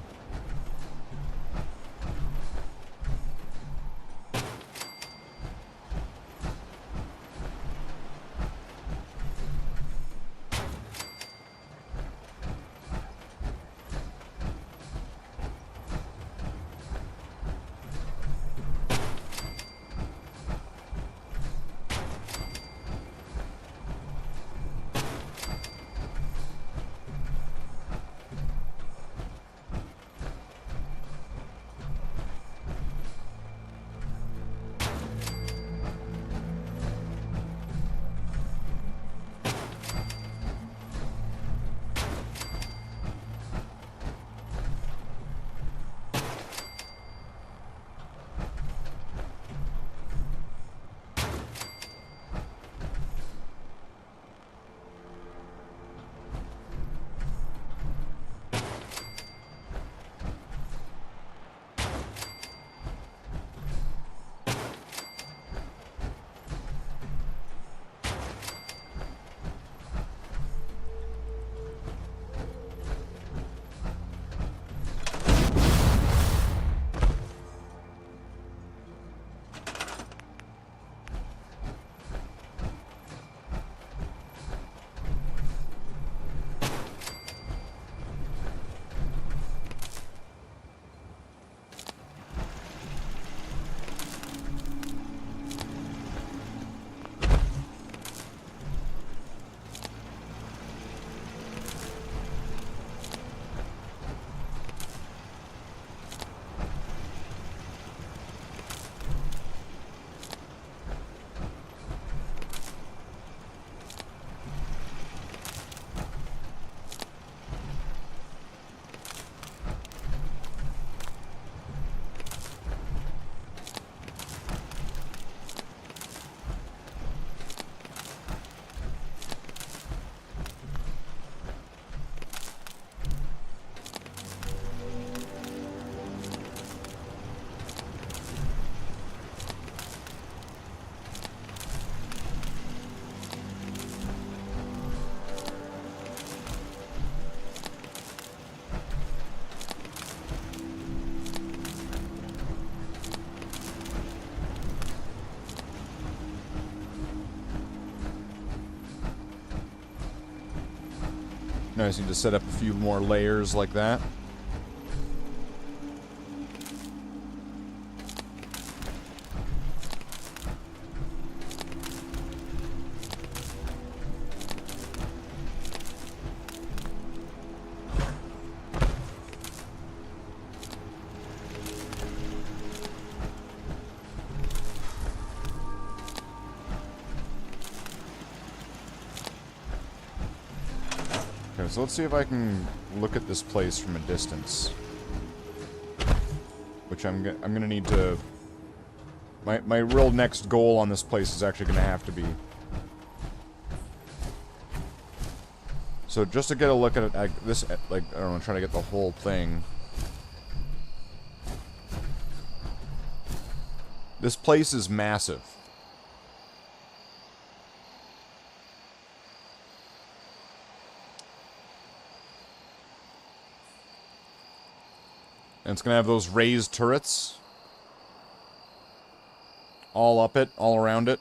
Now I just need to set up a few more layers like that. Okay, so let's see if I can look at this place from a distance. Which I'm gonna need to... My real next goal on this place is actually gonna have to be... So just to get a look at it, this, like, I don't know, trying to get the whole thing. This place is massive. And it's going to have those raised turrets. All up it, all around it.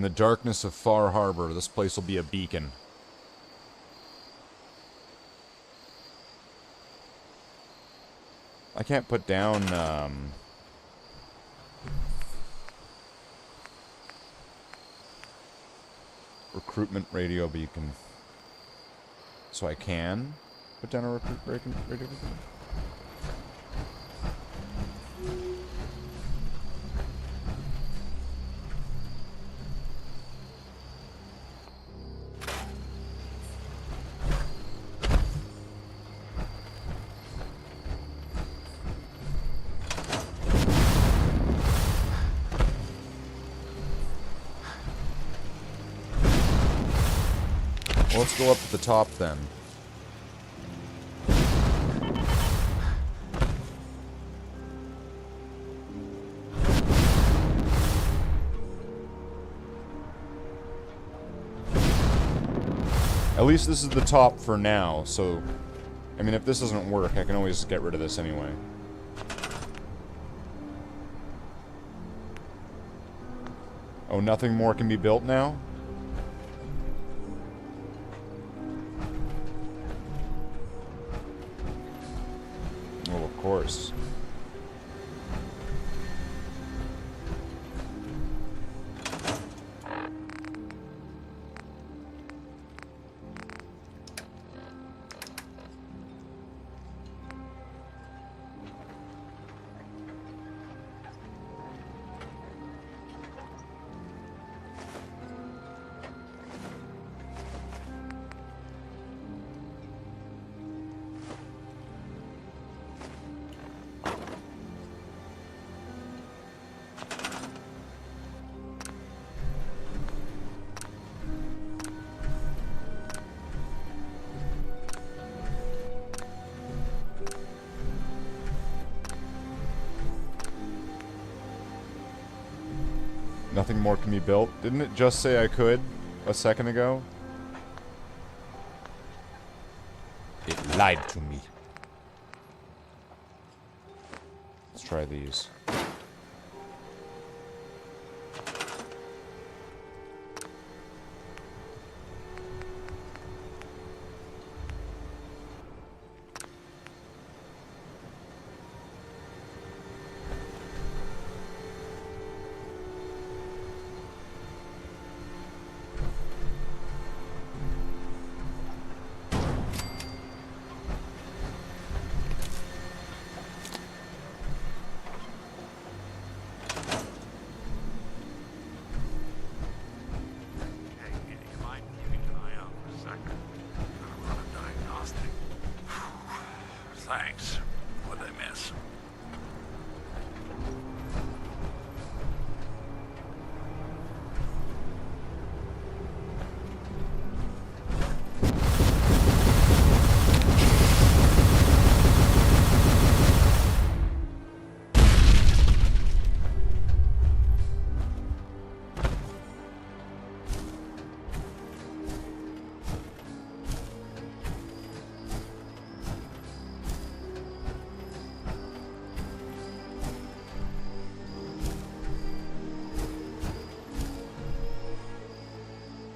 In the darkness of Far Harbor, this place will be a beacon. I can't put down, recruitment radio beacon. So I can put down a radio beacon? Well, let's go up to the top then. At least this is the top for now, so... I mean, if this doesn't work, I can always get rid of this anyway. Oh, nothing more can be built now? Oh, of course. Nothing more can be built. Didn't it just say I could a second ago? It lied to me. Let's try these. Thanks. What'd I miss?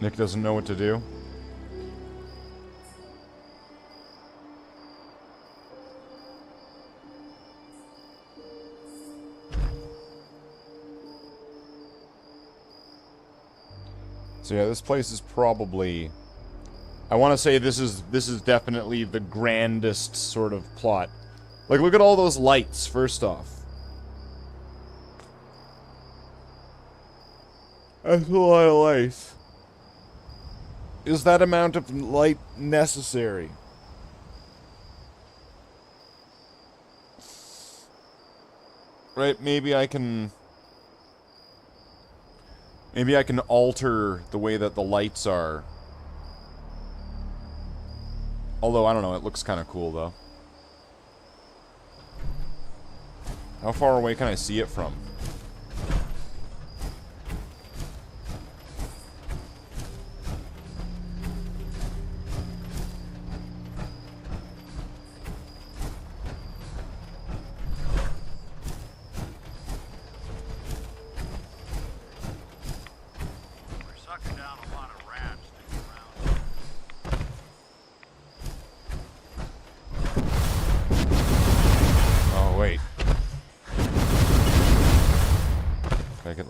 Nick doesn't know what to do. So yeah, this place is probably... I want to say this is definitely the grandest sort of plot. Like, look at all those lights, first off. That's a lot of lights. Is that amount of light necessary? Right, maybe I can alter the way that the lights are. Although, I don't know, it looks kind of cool, though. How far away can I see it from?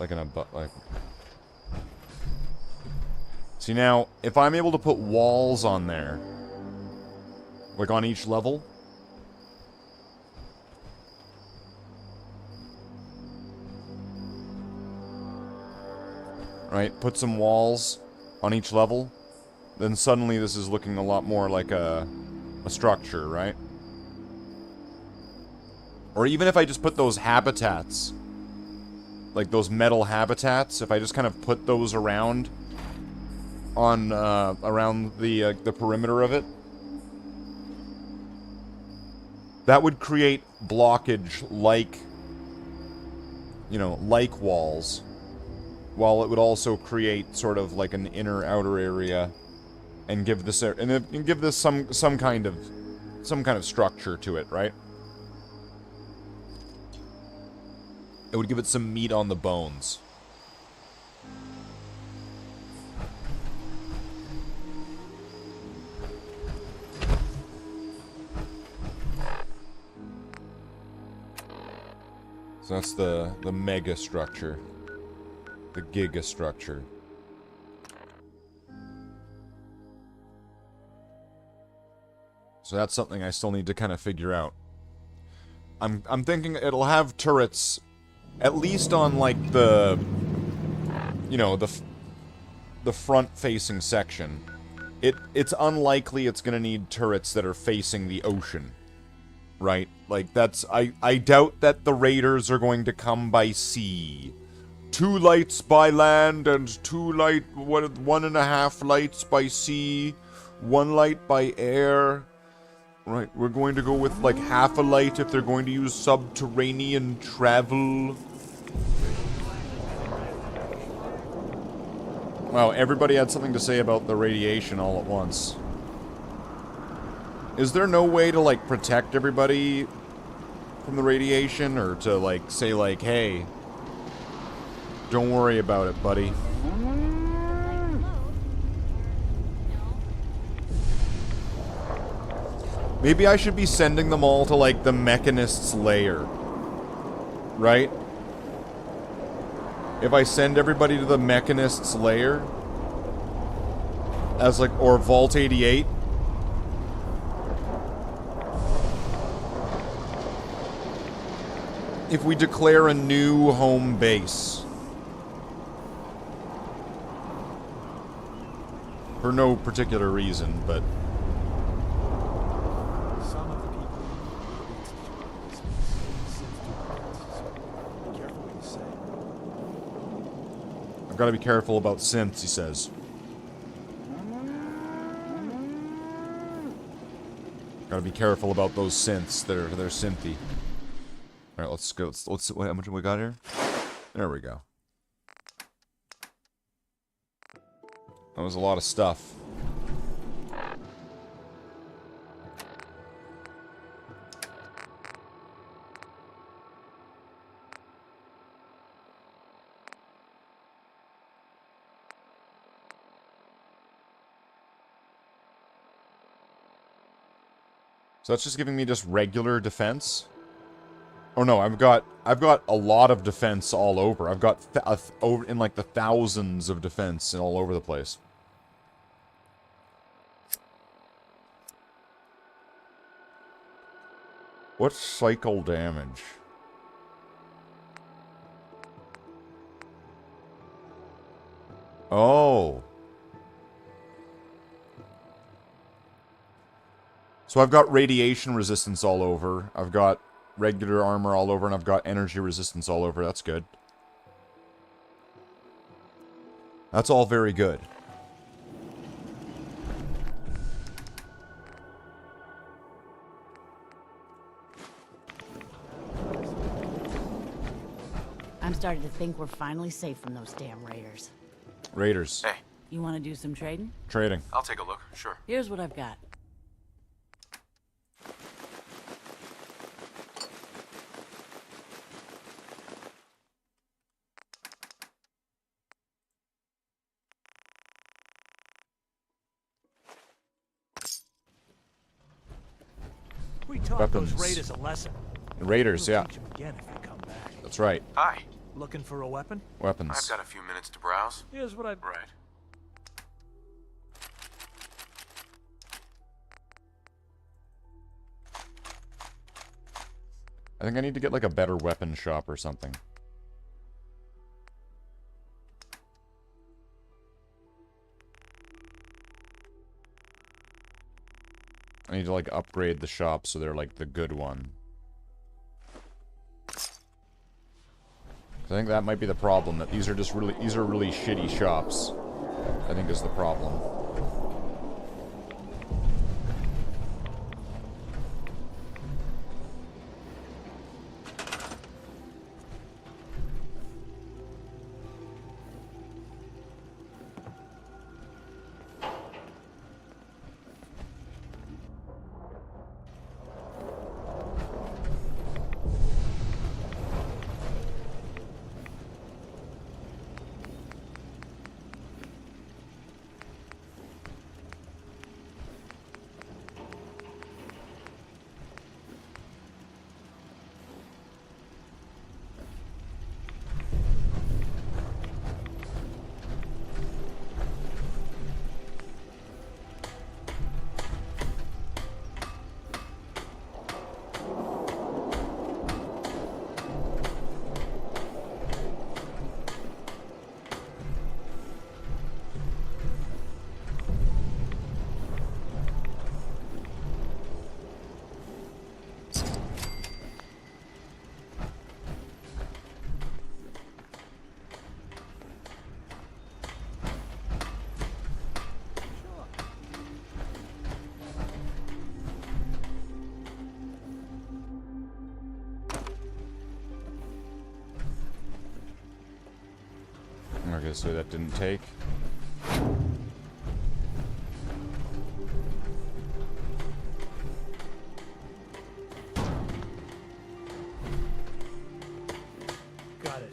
it like like... See now, if I'm able to put walls on there, like on each level, right, put some walls on each level, then suddenly this is looking a lot more like a structure, right? Or even if I just put those habitats, like those metal habitats, if I just kind of put those around on, around the perimeter of it, that would create blockage like, you know, like walls, while it would also create sort of like an inner-outer area, and give this, and give this some kind of structure to it, right? It would give it some meat on the bones. So that's the mega structure. The giga structure. So that's something I still need to kind of figure out. I'm thinking it'll have turrets at least on, like, the... You know, the front-facing section. It's unlikely it's gonna need turrets that are facing the ocean. Right? Like, that's... I doubt that the raiders are going to come by sea. 2 lights by land and 1.5 lights by sea. 1 light by air. Right, we're going to go with, like, half a light if they're going to use subterranean travel. Wow, everybody had something to say about the radiation all at once. Is there no way to, like, protect everybody from the radiation? Or to, like, say, like, hey, don't worry about it, buddy. Maybe I should be sending them all to, like, the Mechanist's lair. Right? If I send everybody to the Mechanist's lair, as, like, or Vault 88, if we declare a new home base, for no particular reason, but... I've got to be careful about synths, he says. Gotta be careful about those synths. They're synthy. Alright, let's go. Let's see how much we got here. There we go. That was a lot of stuff. So that's just giving me just regular defense. Oh no, I've got a lot of defense all over. I've got over in like the thousands of defense and all over the place. What's cycle damage? Oh. So I've got radiation resistance all over. I've got regular armor all over, and I've got energy resistance all over. That's good. That's all very good. I'm starting to think we're finally safe from those damn raiders. Raiders. Hey, You want to do some trading? Trading. I'll take a look, sure. Here's what I've got. We taught Weapons. those raiders a lesson. Raiders, We'll yeah. teach 'em again if they come back. That's right. Hi. Looking for a weapon? Weapons. I've got a few minutes to browse. Here's what I'd... Right. I think I need to get like a better weapon shop or something. I need to like upgrade the shop so they're like the good one. I think that might be the problem, that these are really shitty shops. I think is the problem. Okay, so that didn't take. Got it.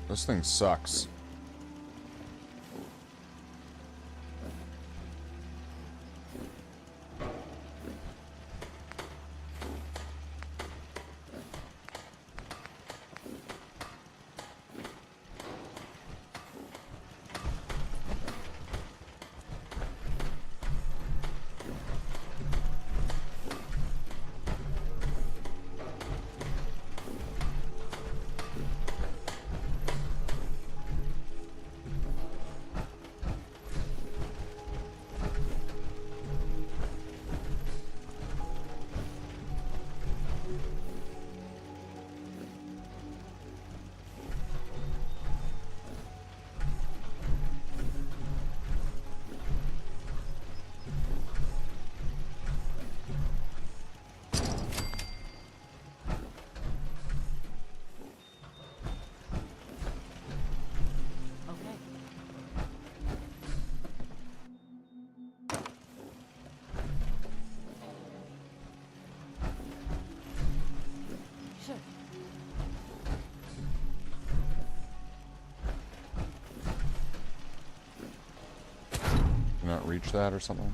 This thing sucks. Okay. Sure. Can not reach that or something?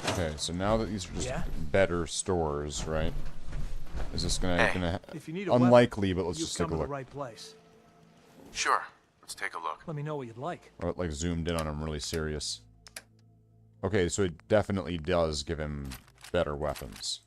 Okay, so now that these are just Yeah? better stores, right? Is this gonna If you need a unlikely, but let's you've just take come a to the look. right place. Sure. Let's take a look. Let me know what you'd like. Or like zoomed in on him really serious. Okay, so it definitely does give him better weapons.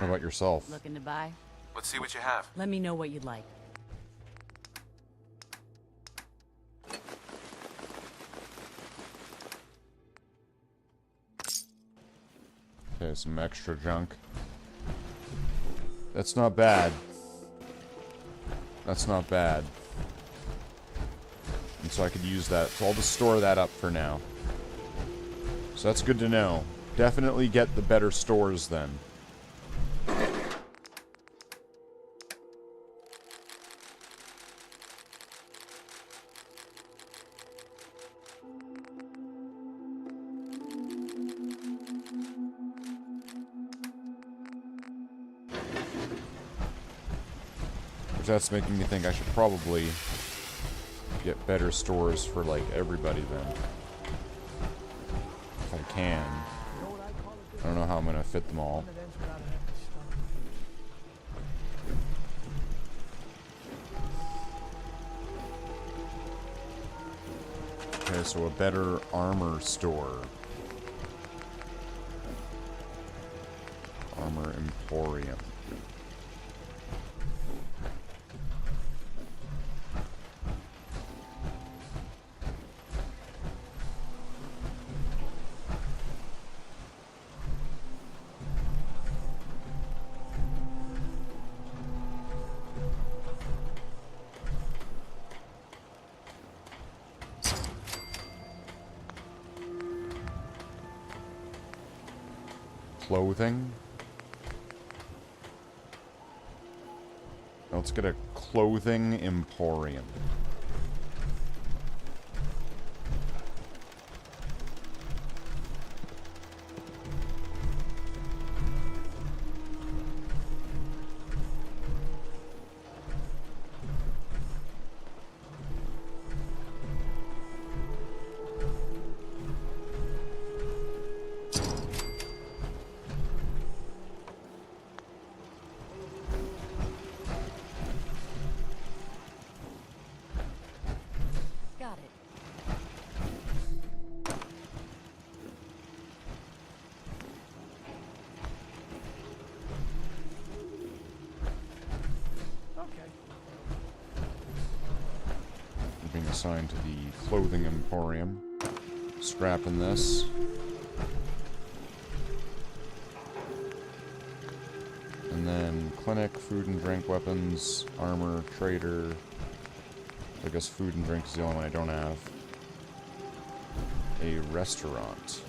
How about yourself? Looking to buy? Let's see what you have. Let me know what you'd like. Okay, some extra junk. That's not bad. That's not bad. And so I could use that. So I'll just store that up for now. So that's good to know. Definitely get the better stores then. Which that's making me think I should probably get better stores for, like, everybody then. If I can. I don't know how I'm gonna fit them all. Okay, so a better armor store. Armor Emporium. Clothing. Let's get a clothing emporium. Got it. Being assigned to the clothing emporium. Scrapping this. And then clinic, food and drink, weapons, armor, trader. I guess food and drink is the only one I don't have. A restaurant.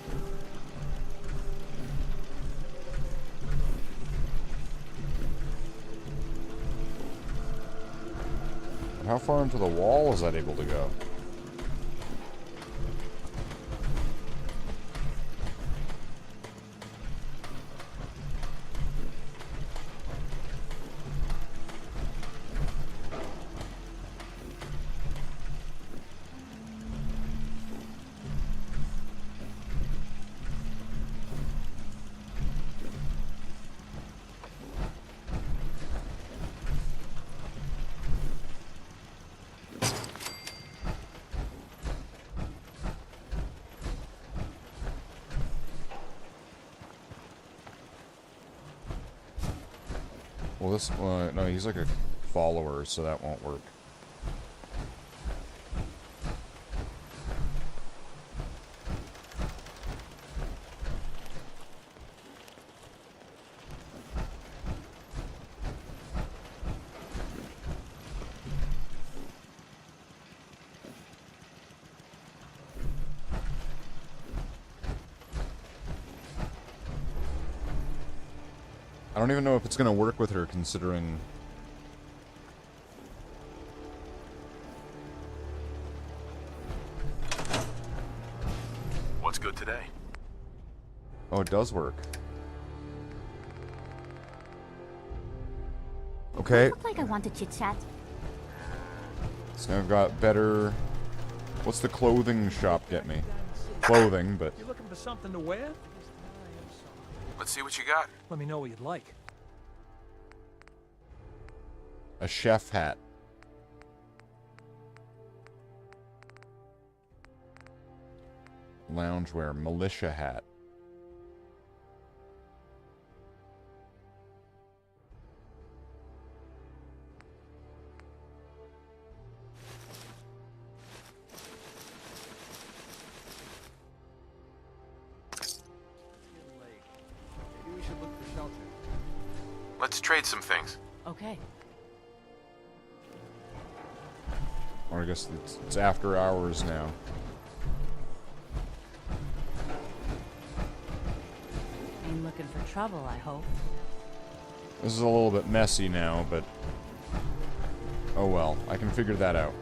How far into the wall is that able to go? Well, this... no, he's like a follower, so that won't work. I don't even know if it's going to work with her, considering... What's good today? Oh, it does work. Okay, Look like I want to chit chat. so now I've got better... What's the clothing shop get me? Clothing, but... You looking for something to wear? Let's see what you got. Let me know what you'd like. A chef hat. Loungewear. Militia hat. Let's trade some things. Okay. Or I guess it's after hours now. Ain't looking for trouble, I hope. This is a little bit messy now, but... oh well, I can figure that out.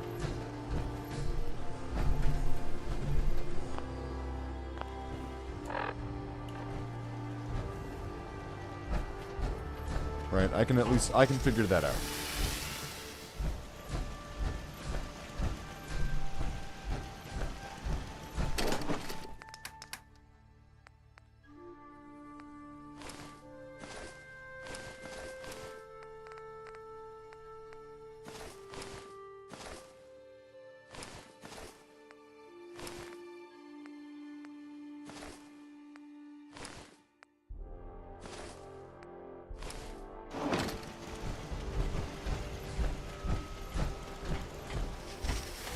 Right, I can figure that out.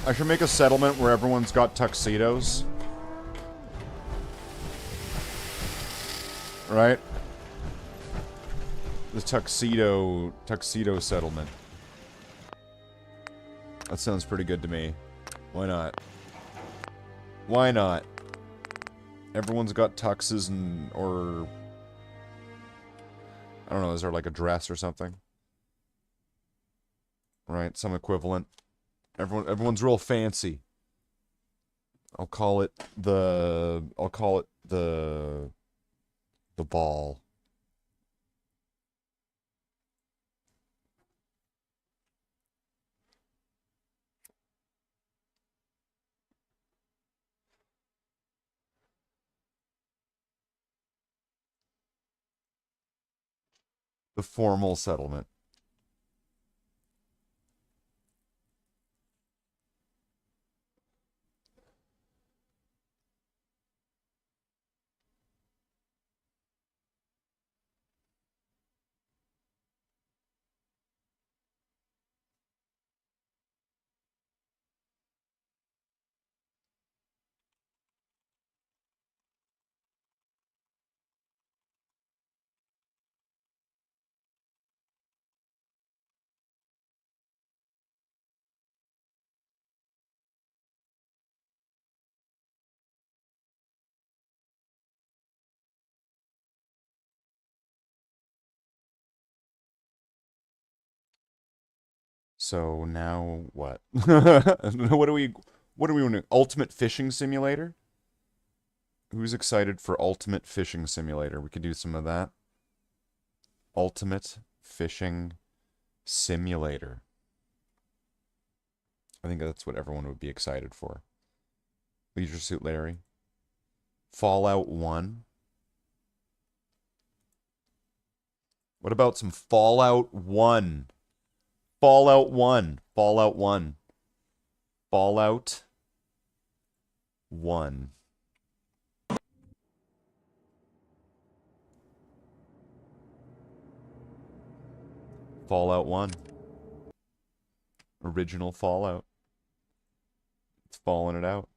I should make a settlement where everyone's got tuxedos. Right? The tuxedo settlement. That sounds pretty good to me. Why not? Why not? Everyone's got tuxes and, or... I don't know, is there like a dress or something? Right, some equivalent. Everyone's real fancy. I'll call it the ball. The formal settlement. So now what? What do we want to Ultimate Fishing Simulator? Who's excited for Ultimate Fishing Simulator? We could do some of that. Ultimate Fishing Simulator. I think that's what everyone would be excited for. Leisure Suit Larry. Fallout 1. What about some Fallout 1? Fallout 1. Fallout 1. Fallout 1. Fallout 1. Original Fallout. It's falling it out.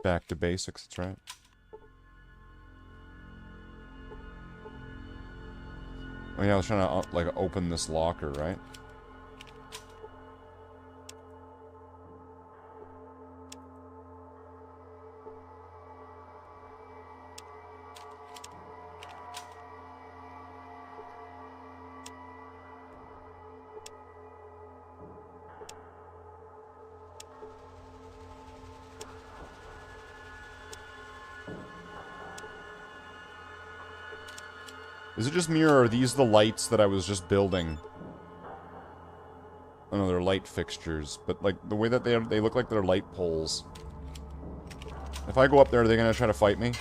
Back to basics, that's right. Oh yeah, I was trying to, like, open this locker, right? Is it just me, or are these the lights that I was just building? Oh no, they're light fixtures, but like the way that they look like they're light poles. If I go up there, are they gonna try to fight me?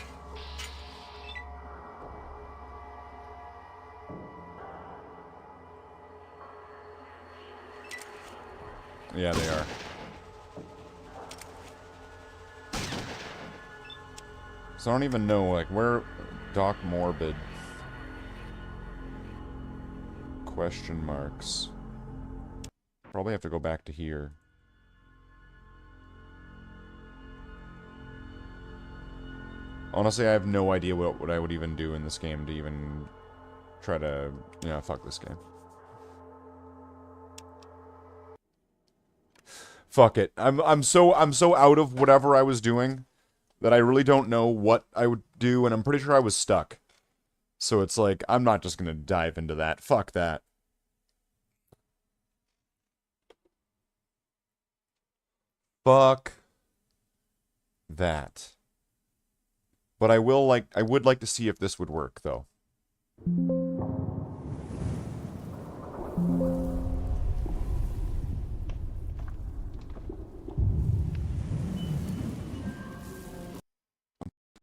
Yeah, they are. So I don't even know, like, where... Doc Morbid. Question marks. Probably have to go back to here. Honestly, I have no idea what I would even do in this game to even try to, fuck this game. Fuck it. I'm so out of whatever I was doing that I really don't know what I would do, and I'm pretty sure I was stuck. So it's like, I'm not just gonna dive into that. Fuck that. Fuck that. But I would like to see if this would work, though. We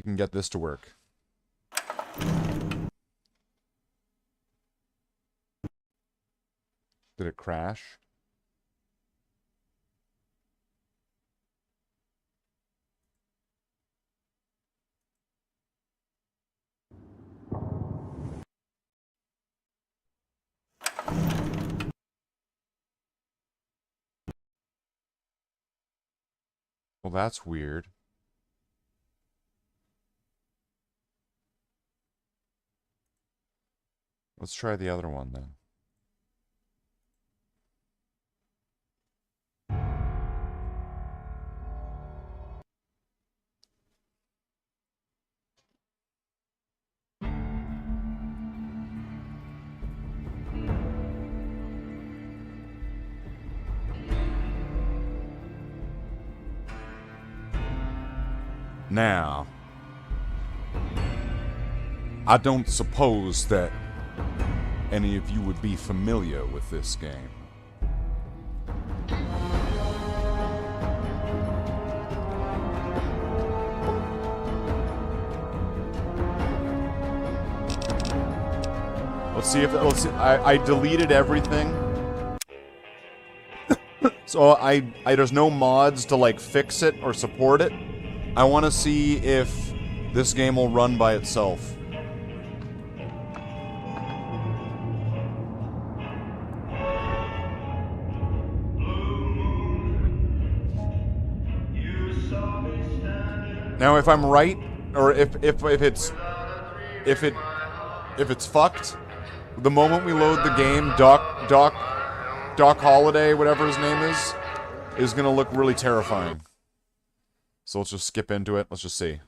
can get this to work. Did it crash? Well, that's weird. Let's try the other one then. Now, I don't suppose that any of you would be familiar with this game. Let's see. I deleted everything. So there's no mods to like fix it or support it. I want to see if this game will run by itself. Now, if I'm right, or if it's fucked, the moment we load the game, Doc Holiday, whatever his name is gonna look really terrifying. So let's just skip into it. Let's just see.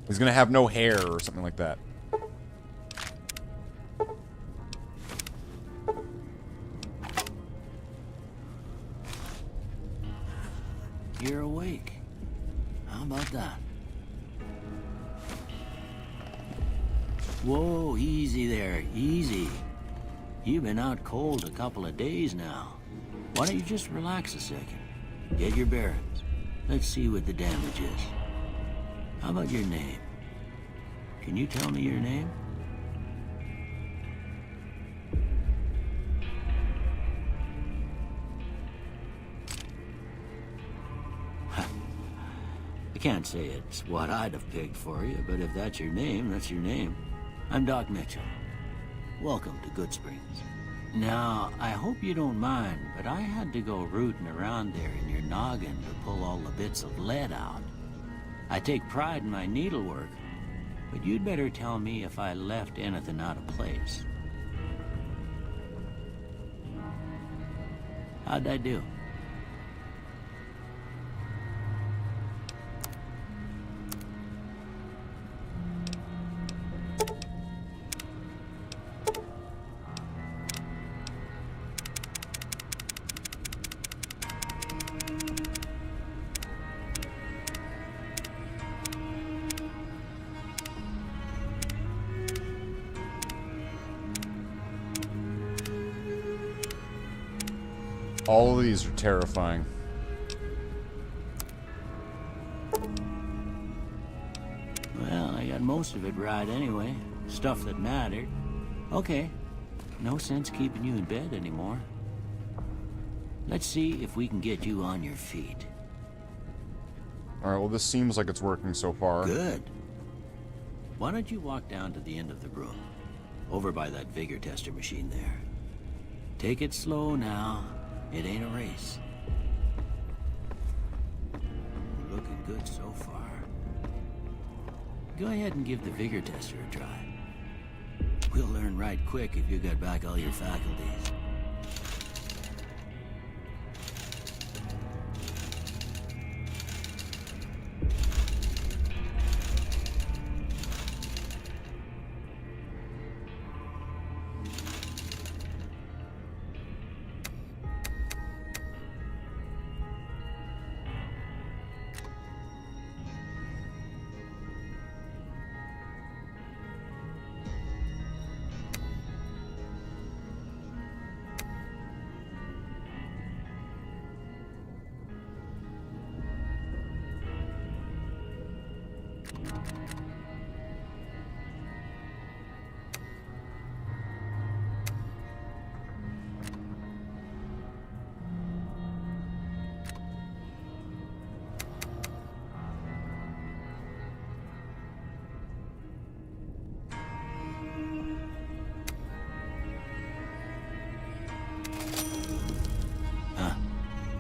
He's gonna have no hair or something like that. You're awake. How about that? Whoa, easy there, easy. You've been out cold a couple of days now. Why don't you just relax a second? Get your bearings. Let's see what the damage is. How about your name? Can you tell me your name? I can't say it's what I'd have picked for you, but if that's your name, that's your name. I'm Doc Mitchell. Welcome to Good Springs. Now, I hope you don't mind, but I had to go rooting around there in your noggin to pull all the bits of lead out. I take pride in my needlework, but you'd better tell me if I left anything out of place. How'd I do? All of these are terrifying. Well, I got most of it right anyway. Stuff that mattered. Okay. No sense keeping you in bed anymore. Let's see if we can get you on your feet. Alright, well this seems like it's working so far. Good. Why don't you walk down to the end of the room? Over by that vigor tester machine there. Take it slow now. It ain't a race. Looking good so far. Go ahead and give the vigor tester a try. We'll learn right quick if you got back all your faculties.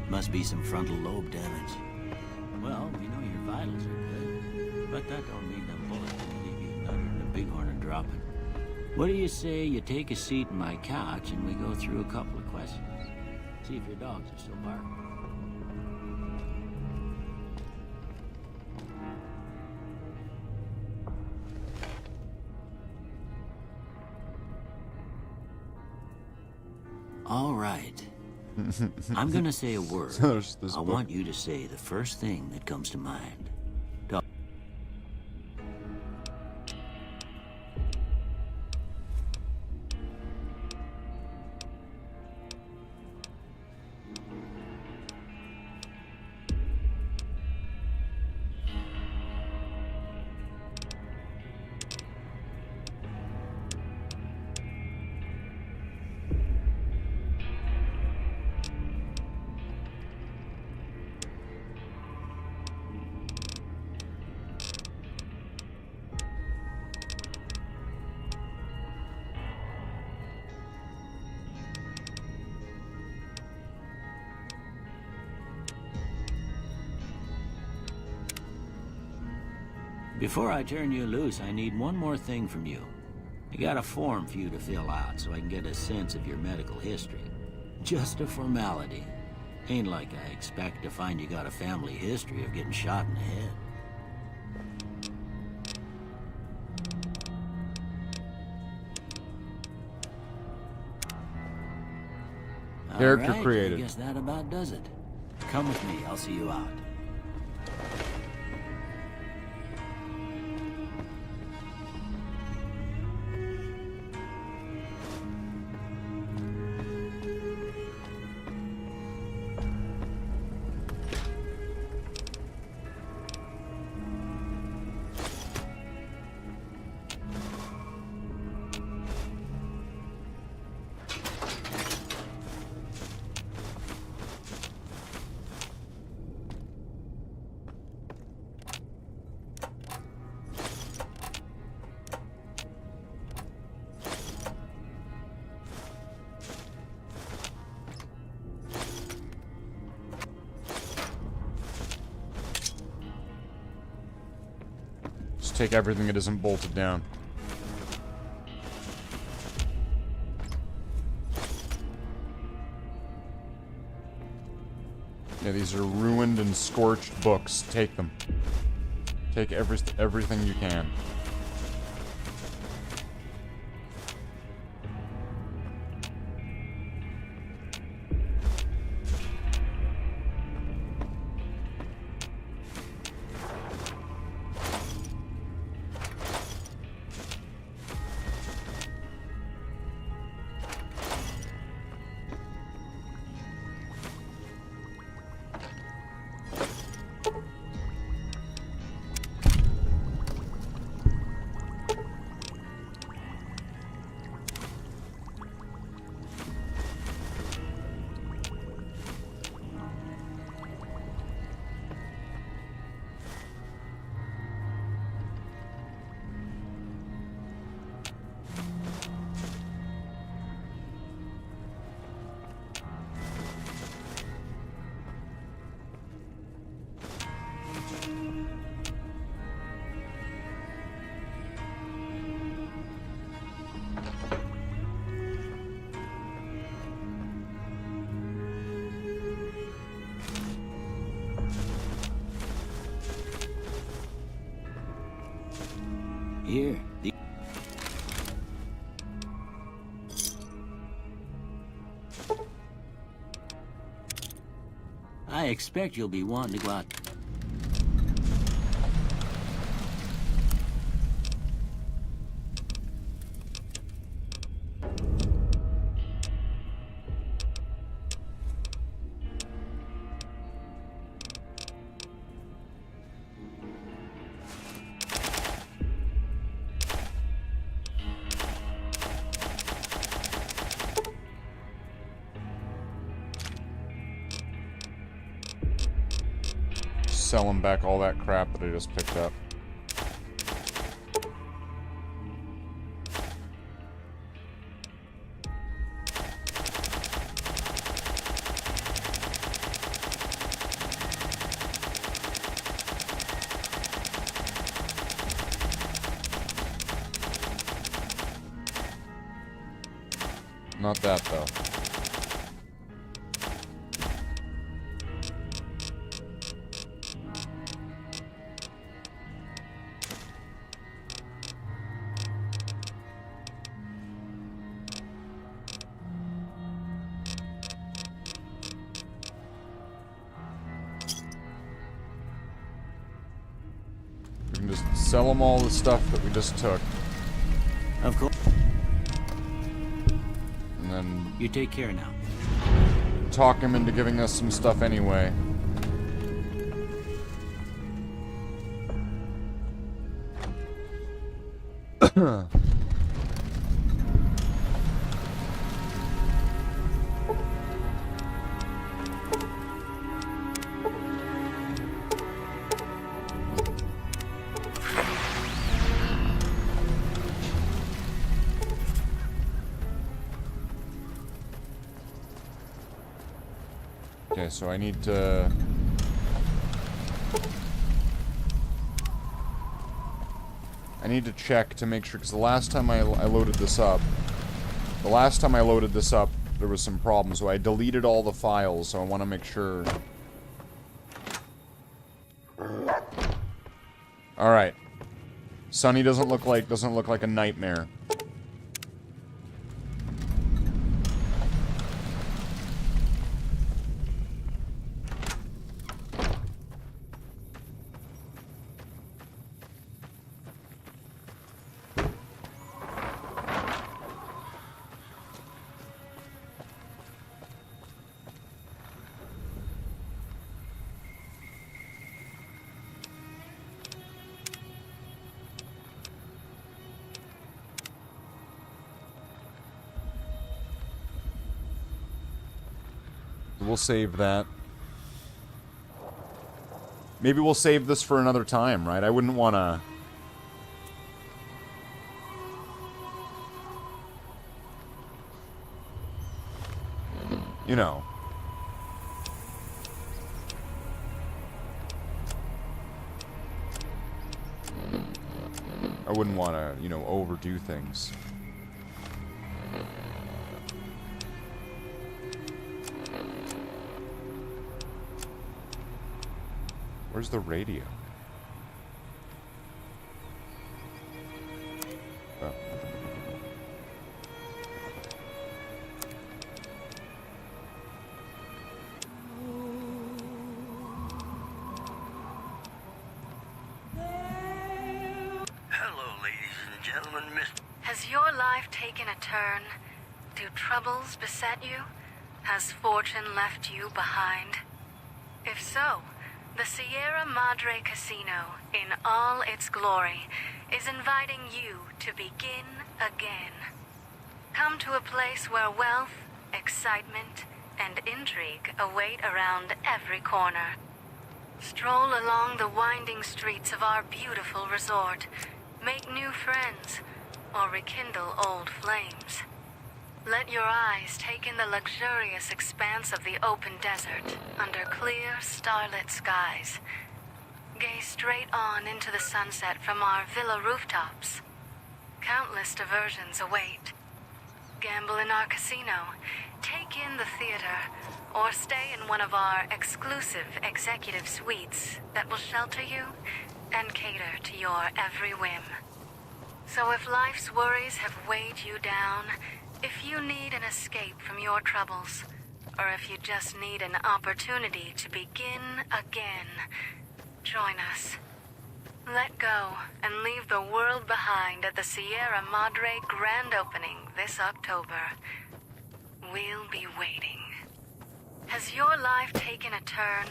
Must be some frontal lobe damage. Well, we know your vitals are good, but that don't mean them bullets can leave you nutted and a bighorn and dropping. What do you say you take a seat in my couch and we go through a couple of questions? See if your dogs are still barking. All right. I'm gonna say a word. There's I want you to say the first thing that comes to mind. Before I turn you loose, I need one more thing from you. I got a form for you to fill out so I can get a sense of your medical history. Just a formality. Ain't like I expect to find you got a family history of getting shot in the head. Character All right, created. I guess that about does it. Come with me, I'll see you out. Just take everything that isn't bolted down. Yeah, these are ruined and scorched books. Take them. Take everything you can. Here, I expect you'll be wanting to go out. Sell him back all that crap that I just picked up. Not that, though. We can just sell them all the stuff that we just took. Of course. And then You take care now. talk him into giving us some stuff anyway. Okay, so I need to... check to make sure, because the last time I loaded this up, there was some problems, so I deleted all the files, so I want to make sure... Alright. Sunny doesn't look like a nightmare. We'll save that. Maybe we'll save this for another time, right? I wouldn't want to... You know. I wouldn't want to, you know, overdo things. Where's the radio? Oh. Hello, ladies and gentlemen, Miss... Has your life taken a turn? Do troubles beset you? Has fortune left you behind? If so, the Sierra Madre Casino, in all its glory, is inviting you to begin again. Come to a place where wealth, excitement, and intrigue await around every corner. Stroll along the winding streets of our beautiful resort, make new friends, or rekindle old flames. Let your eyes take in the luxurious expanse of the open desert under clear, starlit skies. Gaze straight on into the sunset from our villa rooftops. Countless diversions await. Gamble in our casino, take in the theater, or stay in one of our exclusive executive suites that will shelter you and cater to your every whim. So if life's worries have weighed you down, if you need an escape from your troubles, or if you just need an opportunity to begin again, join us. Let go and leave the world behind at the Sierra Madre grand opening this October. We'll be waiting. Has your life taken a turn?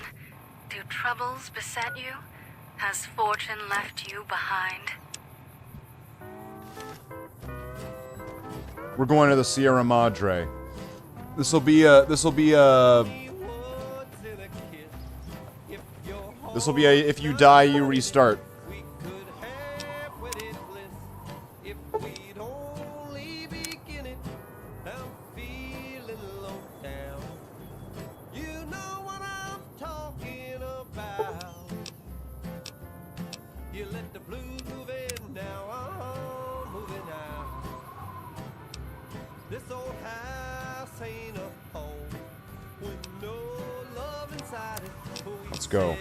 Do troubles beset you? Has fortune left you behind? We're going to the Sierra Madre. This'll be a if you die, you restart. Let's go.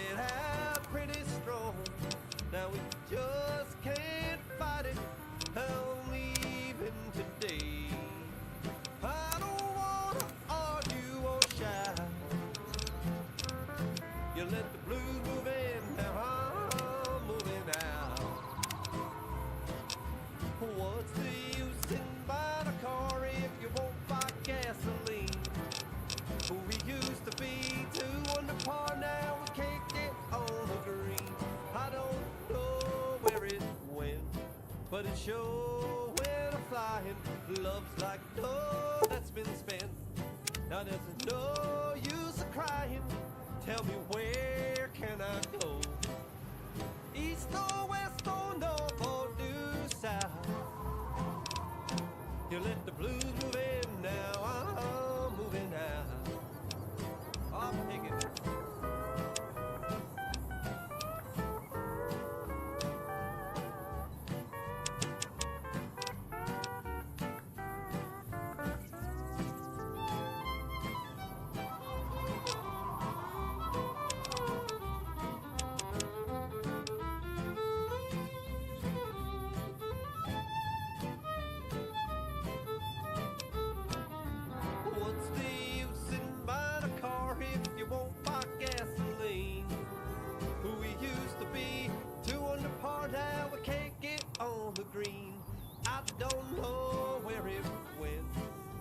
But it sure when I'm flying, love's like dough that's been spent. Now there's no use of crying. Tell me where can I go? East or west or north or due south? You let the blues move in now. I'm moving out. I'm taking it.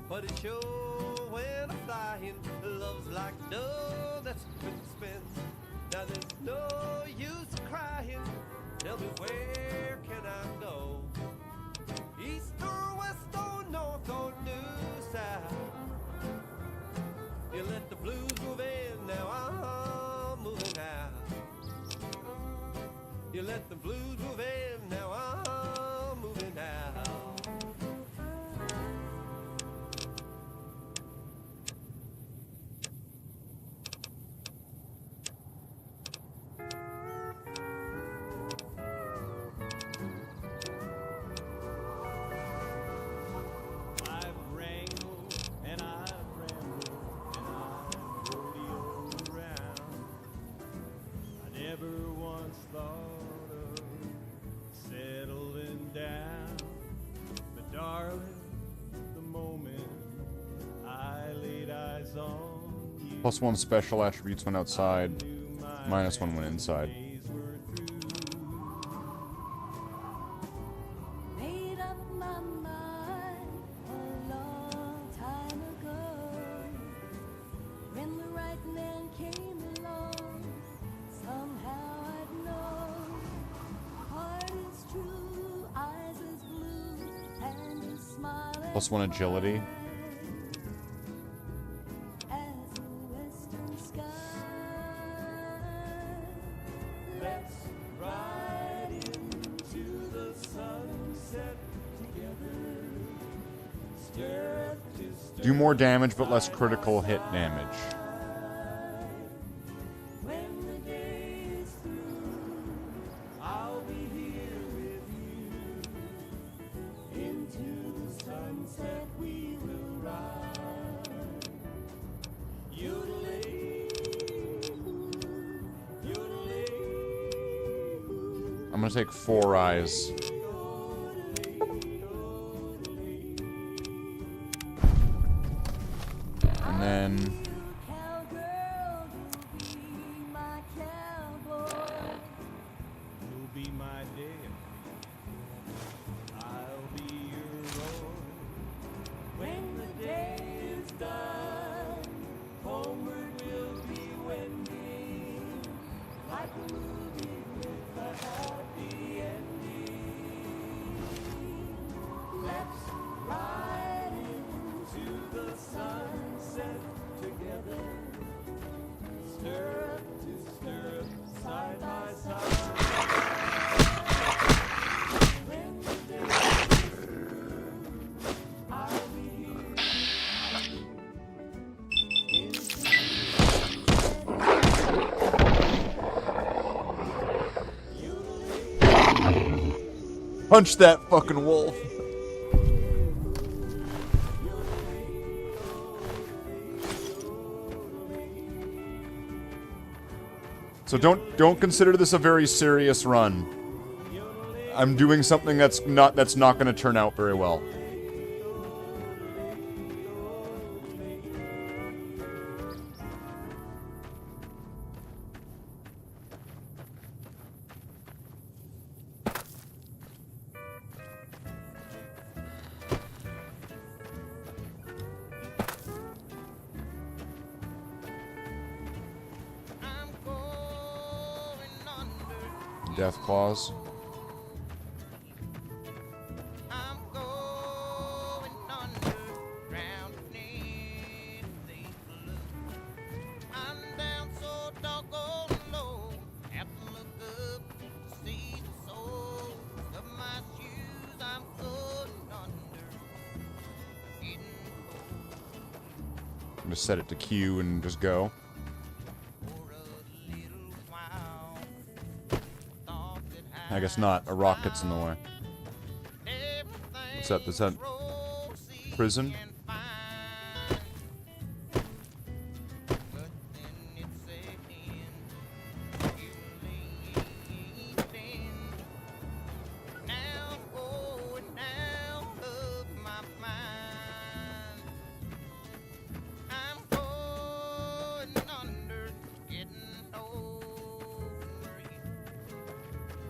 But it sure when I'm flying, love's like dough that's been spent. Now there's no use crying. Tell me where can I go? East or west or north or due south? You let the blues move in, now I'm moving out. You let the blues move in, now I'm moving out. +1 special attributes when outside. -1 when inside. Made up my mind a long time ago. When the right man came along, somehow I'd know. Heart is true, eyes is blue, and his smile +1 agility. Do more damage, but less critical hit damage. I'm gonna take 4 eyes. Let's ride into the sunset together. Stirrup to stirrup, side by side. When the day is through, I'll be Punch that fucking wolf. So don't consider this a very serious run. I'm doing something that's not going to turn out very well. Death claws. I'm gonna set it to Q and just go. I guess not. A rock gets in the way. What's that? Is that prison?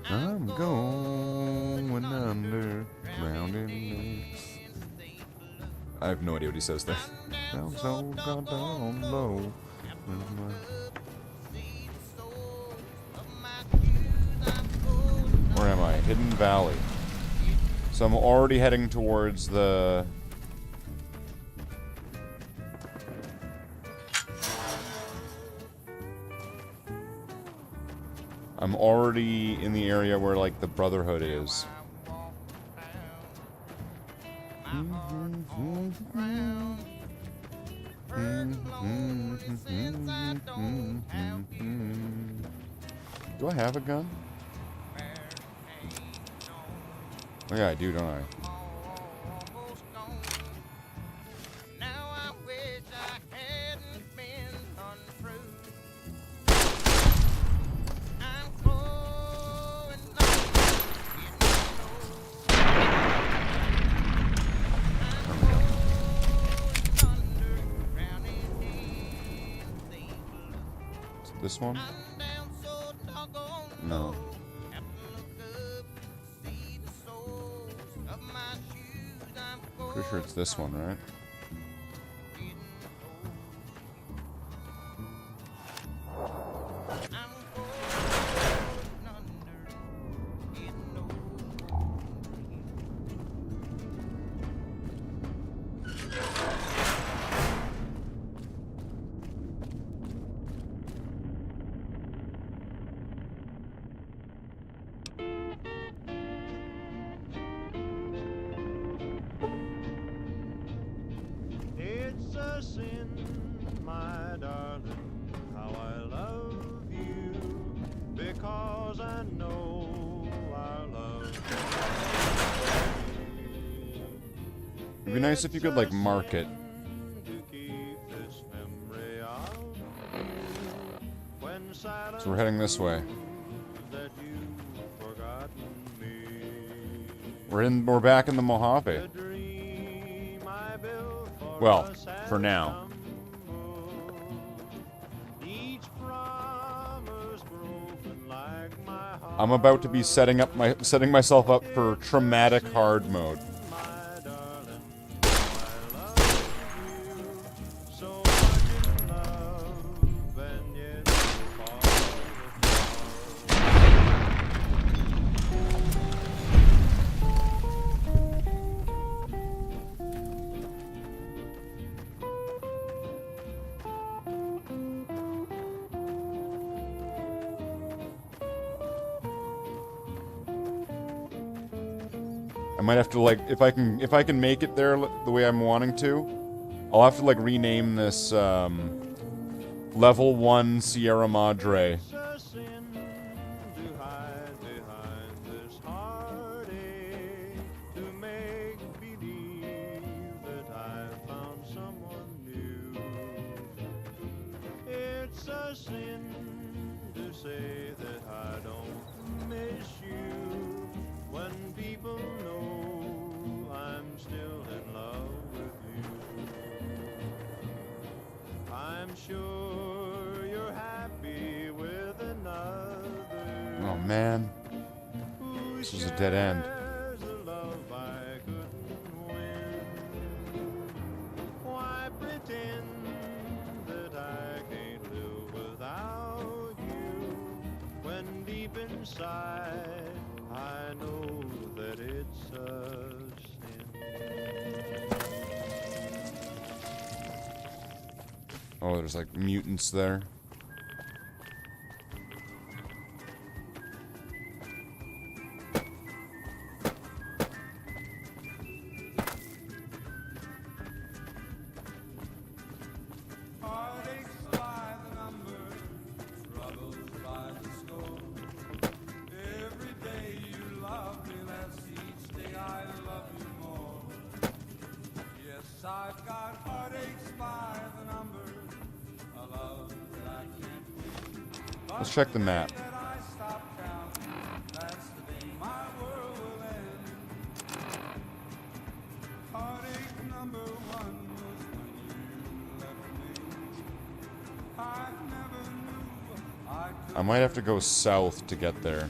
I'm going underground in this. I have no idea what he says there. Down so down low. Where am I? Hidden Valley. So I'm already heading towards the... I'm already in the area where, like, the Brotherhood is. Do I have a gun? Oh yeah, I do, don't I? This one? No. Pretty sure it's this one, right? It's a sin, my darling, how I love you, because I know our love. It'd be nice if you could, like, mark it. So we're heading this way. We're back in the Mojave. Well, for now. I'm about to be setting myself up for traumatic hard mode. might have to, like, if I can make it there the way I'm wanting to, I'll have to, like, rename this, Level 1 Sierra Madre. Oh man, this is a dead end. I know that it's a sin. Oh, there's like mutants there. Let's check the map. I might have to go south to get there.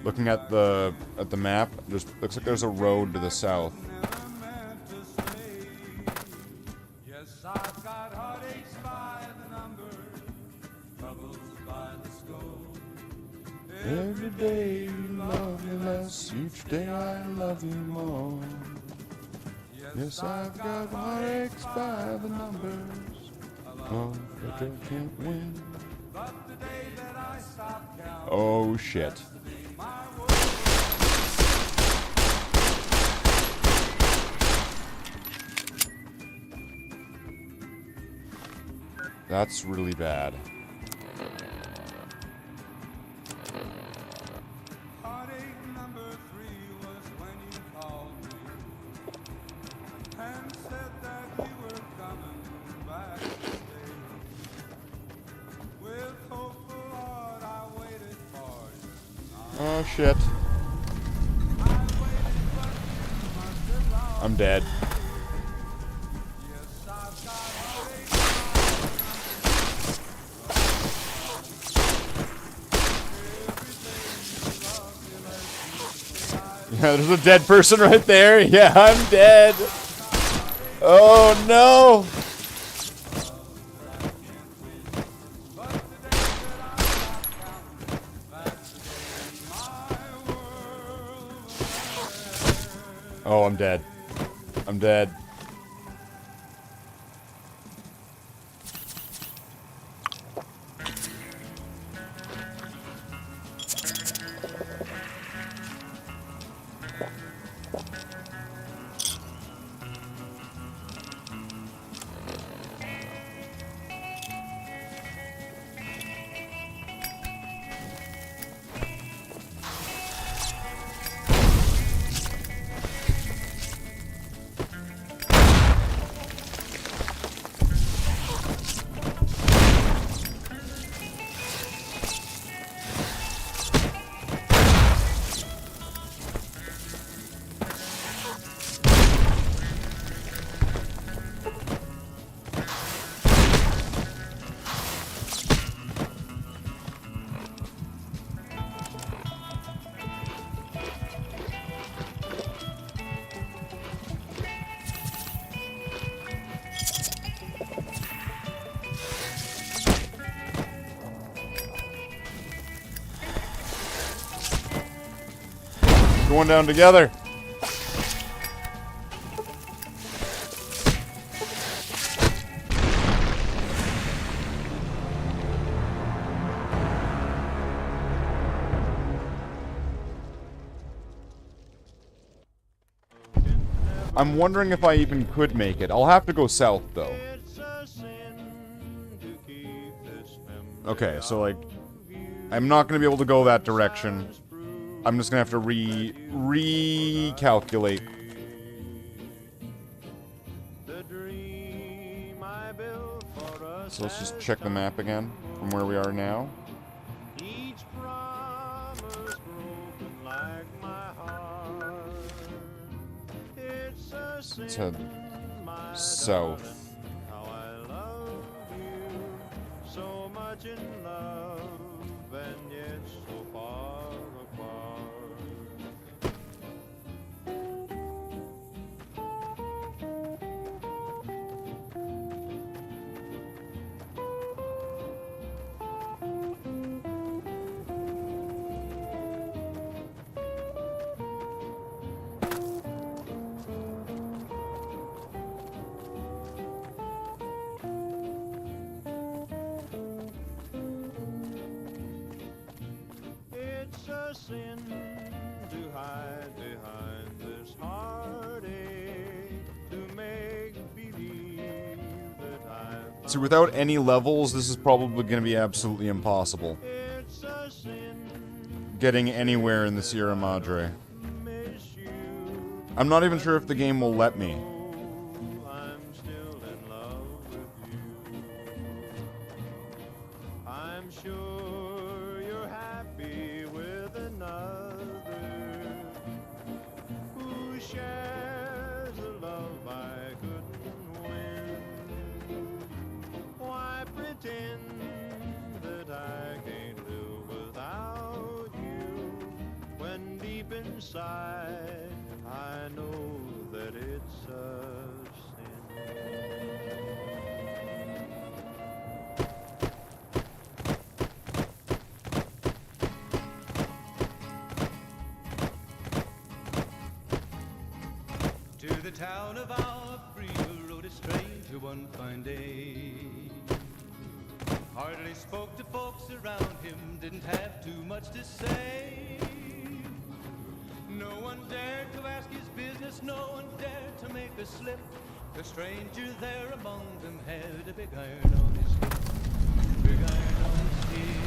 Looking at the map, looks like there's a road to the south. Every day you love me less, each day I love you more. Yes, I've got heartaches by the numbers. Oh, but I can't win. Oh, shit. That's really bad. Oh shit. I'm dead. Yeah, there's a dead person right there. Yeah, I'm dead. Oh no. Oh, I'm dead. I'm dead. Going down together. I'm wondering if I even could make it. I'll have to go south, though. Okay, so, like, I'm not going to be able to go that direction. I'm just going to have to recalculate. So let's just check the map again from where we are now. Let's head south. Sin to hide behind this heartache, to make believe that I've See, without any levels, this is probably going to be absolutely impossible. Getting anywhere in the Sierra Madre. I'm not even sure if the game will let me. I'm still in love with you. I'm sure you're happy with another who shares a love I couldn't win. Why pretend that I can't live without you when deep inside I know that it's a sin. To the town of Alfredo rode a stranger one fine day. Hardly spoke to folks around him, didn't have too much to say. No one dared to ask his business, no one dared to make a slip. The stranger there among them had a big iron on his hip. Big iron on his hip.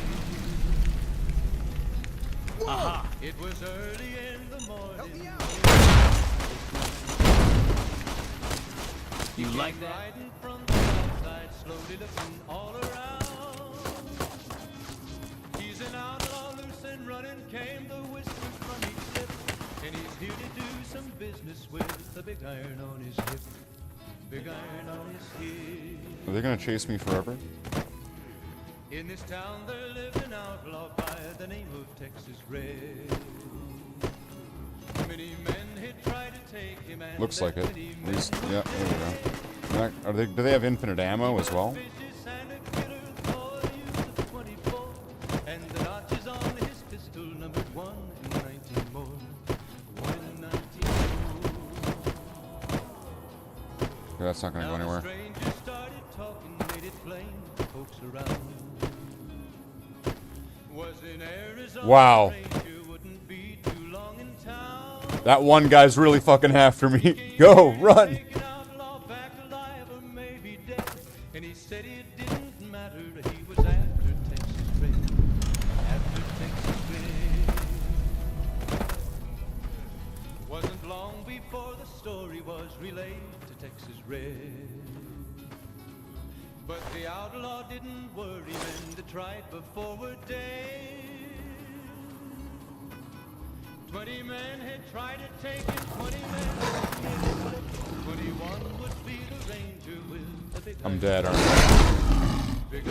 Aha! It was early in the morning. Help me out! You like that? Riding from the outside, slowly looking all around. He's an outlaw, loose and running, came the whispers from each lip. And he's here to do some business with the big iron on his hip. Big iron on his hip. Are they gonna chase me forever? In this town there lived an outlaw by the name of Texas Red. Many men had tried to take him and Looks like it. At least, yeah, there we go. Do they have infinite ammo as well? And the notches on his pistol numbered 1 in 19 more. 1 in 19 more. Yeah, that's not gonna go anywhere. Strangers started talking, made it plain to folks around. Was in Arizona, Wow. stranger wouldn't be too long in town. That one guy's really fucking after me. Go, run! An outlaw back alive or maybe dead. And he said it didn't matter, he was after Texas Red. After Texas Red. Wasn't long before the story was relayed to Texas Red. But the outlaw didn't worry men that tried before were dead. 20 men had tried to take him, 20 men had flip. 21 would be the ranger with the big I'm dead, aren't I? big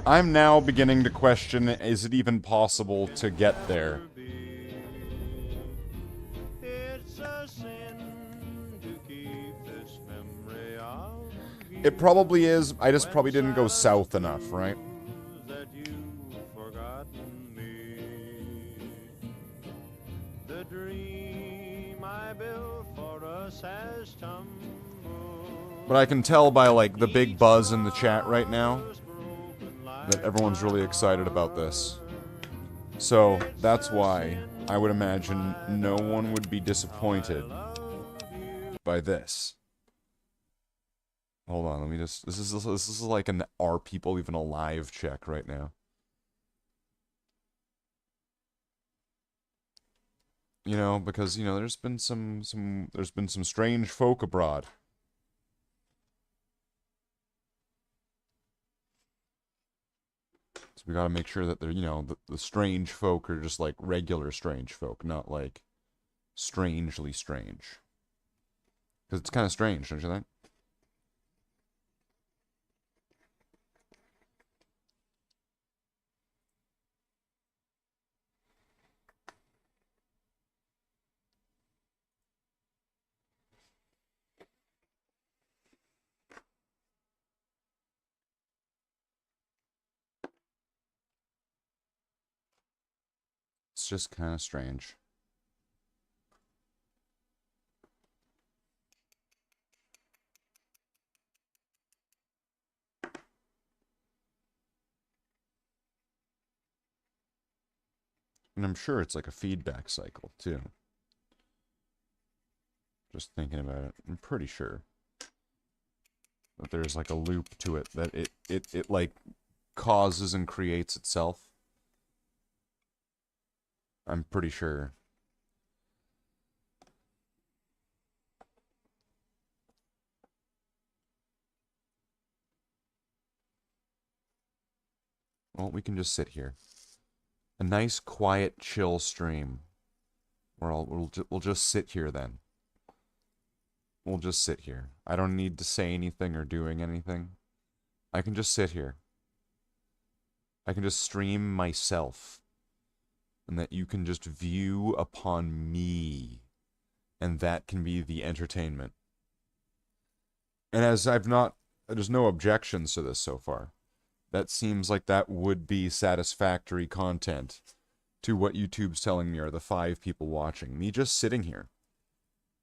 I'm now beginning to question, is it even possible to get there? It's a sin to keep this memory of It probably is. I just probably didn't go south enough, right? that you've forgotten me. The dream I built for us has tumbled. But I can tell by, like, the big buzz in the chat right now. Broken like that everyone's really excited about this. So, that's why I would imagine no one would be disappointed by this. Hold on, let me just... This is like an Are People Even Alive check right now. You know, because, you know, there's been some strange folk abroad. So we gotta make sure that they're, you know, the strange folk are just like regular strange folk, not like strangely strange. Because it's kind of strange, don't you think? It's just kind of strange. And I'm sure it's like a feedback cycle, too. Just thinking about it, I'm pretty sure that there's like a loop to it, that it like causes and creates itself. I'm pretty sure. Well, we can just sit here. A nice, quiet, chill stream. We'll just sit here then. We'll just sit here. I don't need to say anything or doing anything. I can just sit here. I can just stream myself. And that you can just view upon me. And that can be the entertainment. And as there's no objections to this so far. That seems like that would be satisfactory content to what YouTube's telling me are the 5 people watching. Me just sitting here.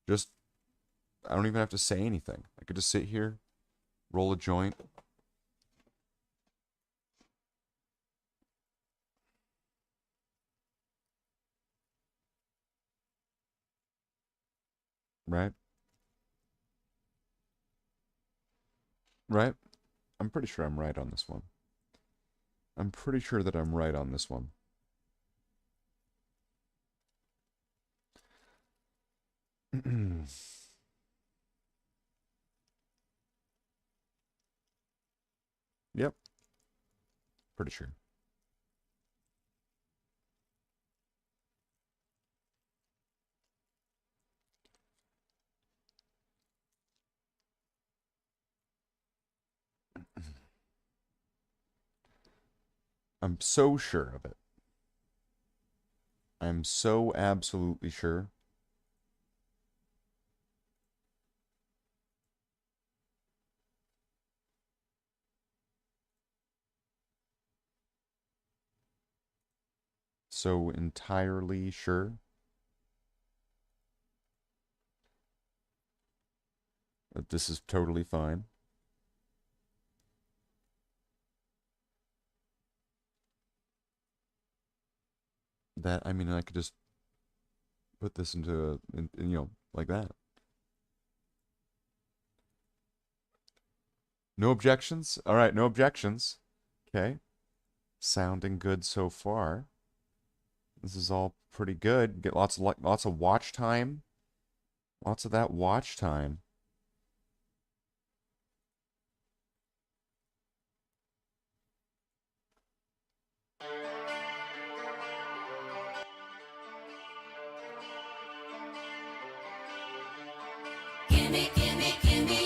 I don't even have to say anything. I could just sit here, roll a joint. Right? Right? I'm pretty sure I'm right on this one. I'm pretty sure that I'm right on this one. Yep. Pretty sure. I'm so sure of it. I'm so absolutely sure. So entirely sure that this is totally fine. That, I mean, I could just put this into, you know, like that. No objections? All right, no objections. Okay. Sounding good so far. This is all pretty good. Get lots of watch time. Lots of that watch time. Gimme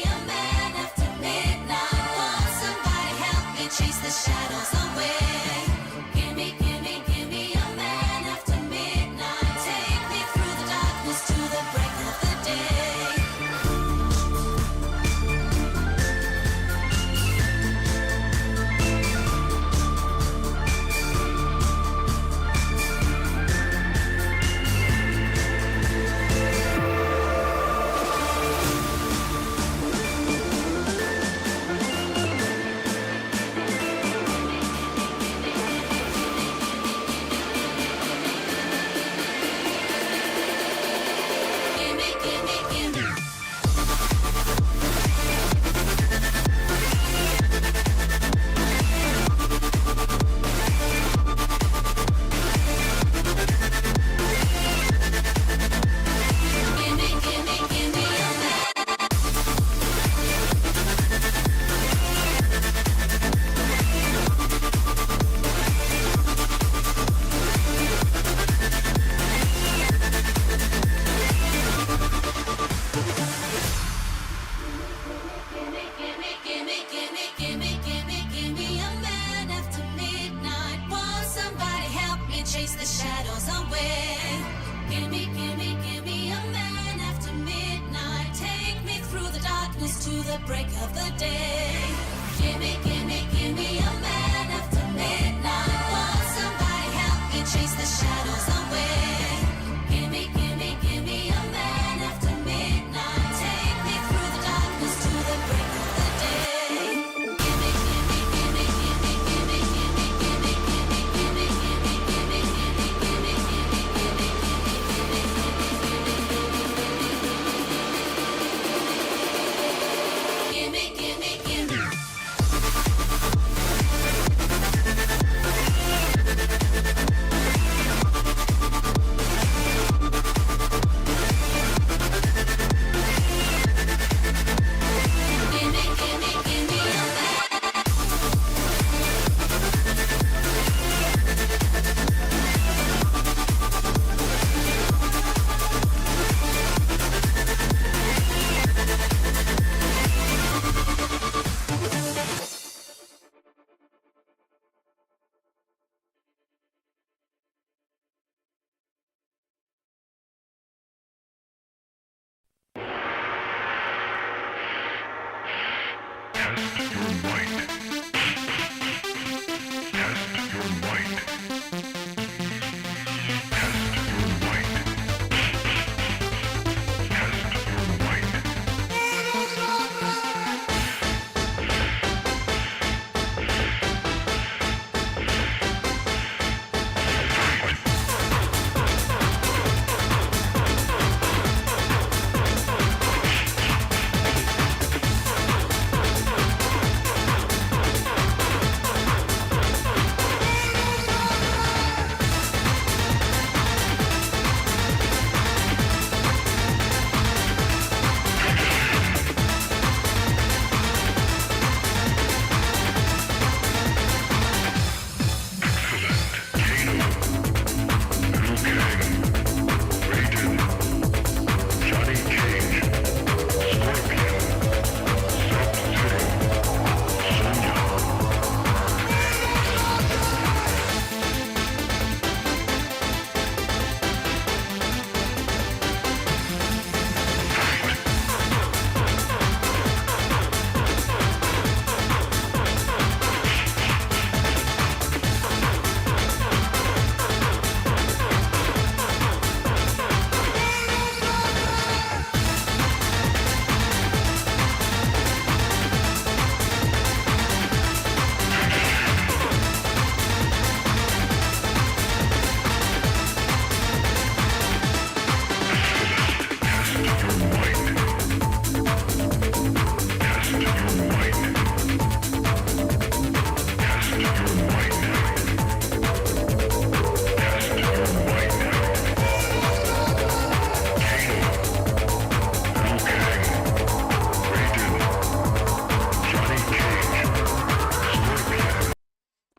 a man after midnight. Won't somebody help me chase the shadows away? Gimme a man after midnight. Take me through the darkness to the break of the day. break of the day. Gimme, gimme, gimme a man after midnight. Won't somebody help me chase the shadows away? Gimme, gimme, gimme a man after midnight. Take me through the darkness to the break of the day. Gimme, gimme, gimme, gimme, gimme, gimme, gimme, gimme, gimme, gimme, gimme, gimme, gimme, gimme, gimme.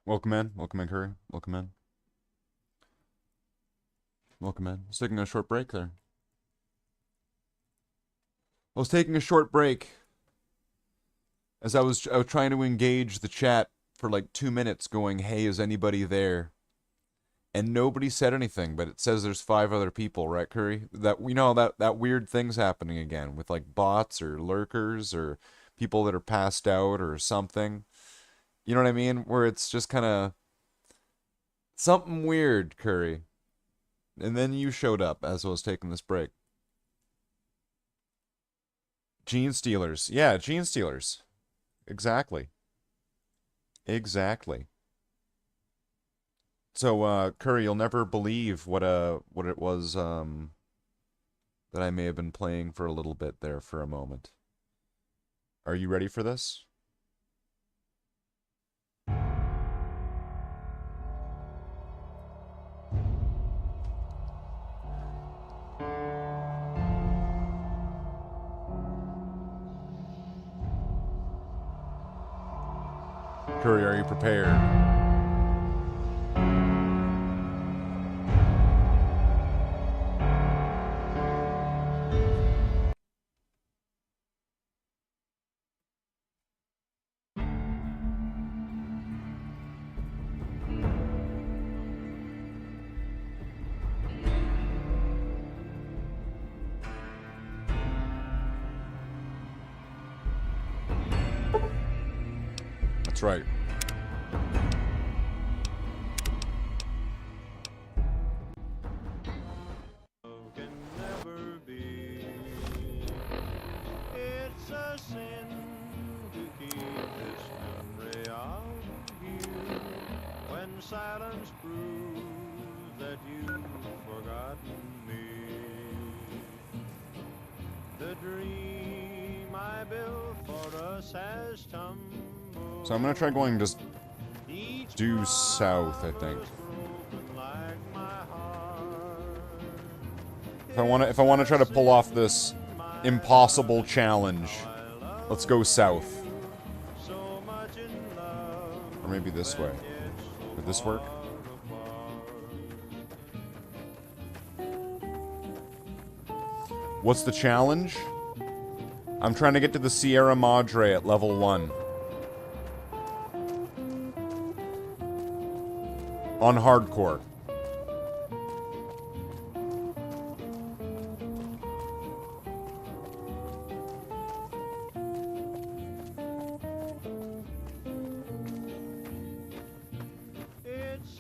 Welcome in. Welcome in, Curry. Welcome in. Welcome in. I was taking a short break there. I was taking a short break as I was trying to engage the chat for like 2 minutes going, hey, is anybody there? And nobody said anything, but it says there's 5 other people, right, Curry? That we know that weird thing's happening again with like bots or lurkers or people that are passed out or something. You know what I mean? Where it's just kind of something weird, Curry. And then you showed up as I was taking this break. Gene Stealers. Yeah, Gene Stealers. Exactly. Exactly. So, Curry, you'll never believe what it was that I may have been playing for a little bit there for a moment. Are you ready for this? Curry, are you prepared? That's right. Can never be. It's a sin to keep this memory of you when silence proves that you've forgotten me. The dream I built for us has tumbled. So I'm gonna try going just due south, I think. If I wanna try to pull off this impossible challenge, let's go south. Or maybe this way. Would this work? What's the challenge? I'm trying to get to the Sierra Madre at level 1. On hardcore.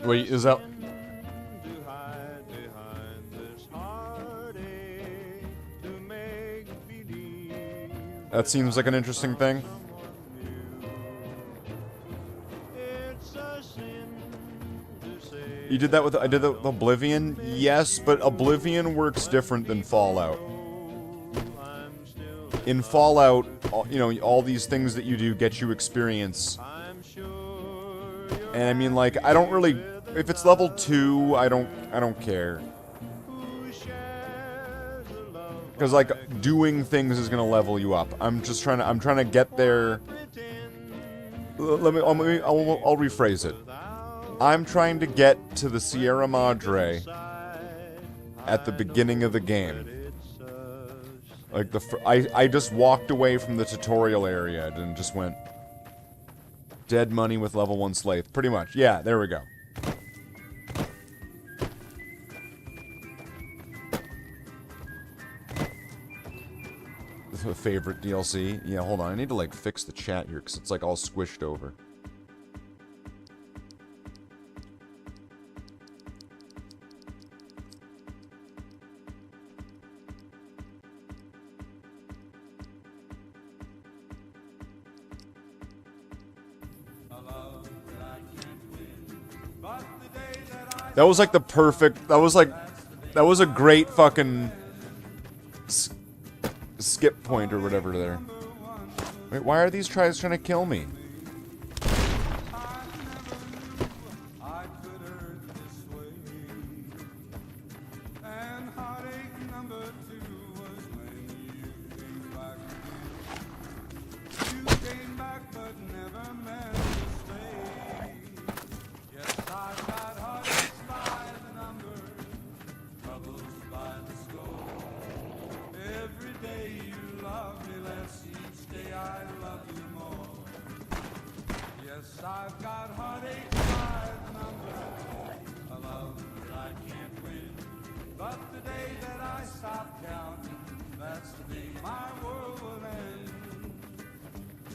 Wait, is that... That seems like an interesting thing. You did that with... I did that with Oblivion? Yes, but Oblivion works different than Fallout. In Fallout, you know, all these things that you do get you experience. And I mean, like, I don't really... If it's level 2, I don't care. Because, like, doing things is gonna level you up. I'm trying to get there... I'll rephrase it. I'm trying to get to the Sierra Madre at the beginning of the game. Like, I just walked away from the tutorial area and just went... Dead money with level 1 Slathe. Pretty much. Yeah, there we go. Favorite DLC? Yeah, hold on. I need to, like, fix the chat here, because it's, like, all squished over. That was, like, the perfect... That was a great fucking... skip point or whatever there. Wait, why are these tries trying to kill me?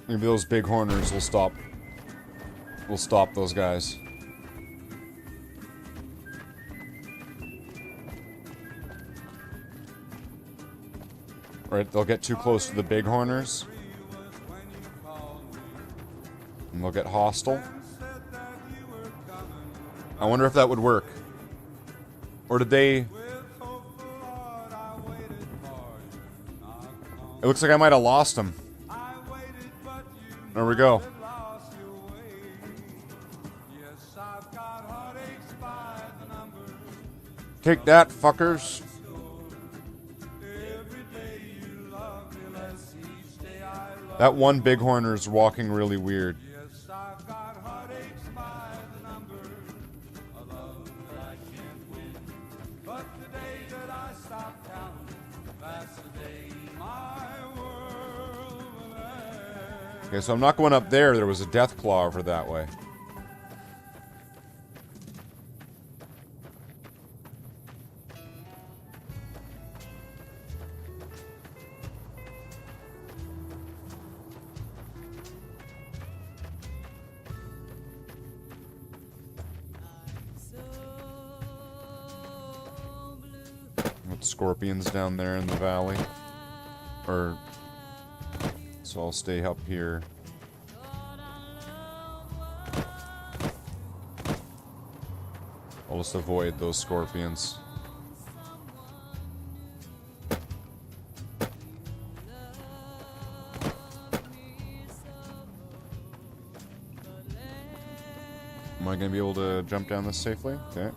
Maybe those big horners will stop. Will stop those guys. Right, they'll get too close to the big horners. And they'll get hostile. I wonder if that would work. Or did they... It looks like I might have lost them. There we go. Take that, fuckers. That one bighorner's walking really weird. Okay, so I'm not going up there. There was a death claw over that way. scorpions down there in the valley. So I'll stay up here. I'll just avoid those scorpions. Am I gonna be able to jump down this safely? Okay.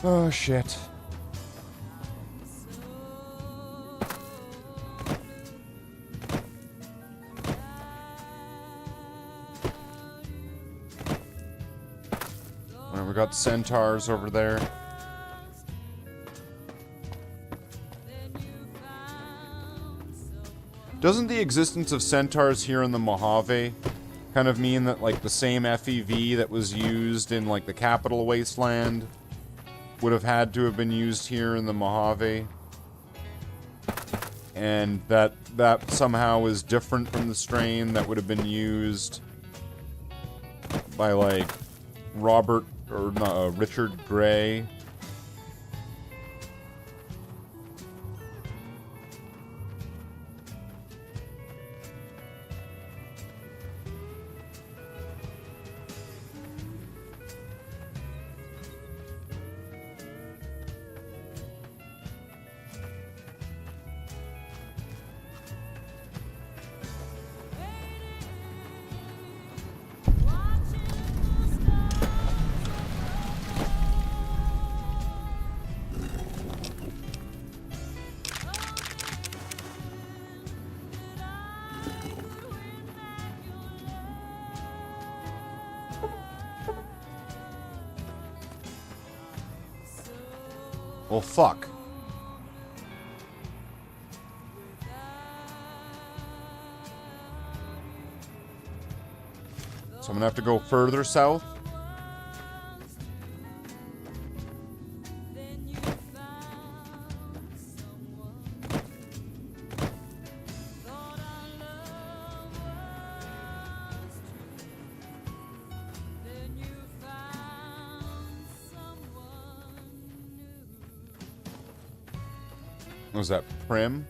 Oh, shit. Alright, we got centaurs over there. Doesn't the existence of centaurs here in the Mojave kind of mean that, like, the same FEV that was used in, like, the Capital Wasteland would have had to have been used here in the Mojave, and that somehow is different from the strain that would have been used by, like, Richard Gray? Well, fuck. So I'm gonna have to go further south. Was that Prim?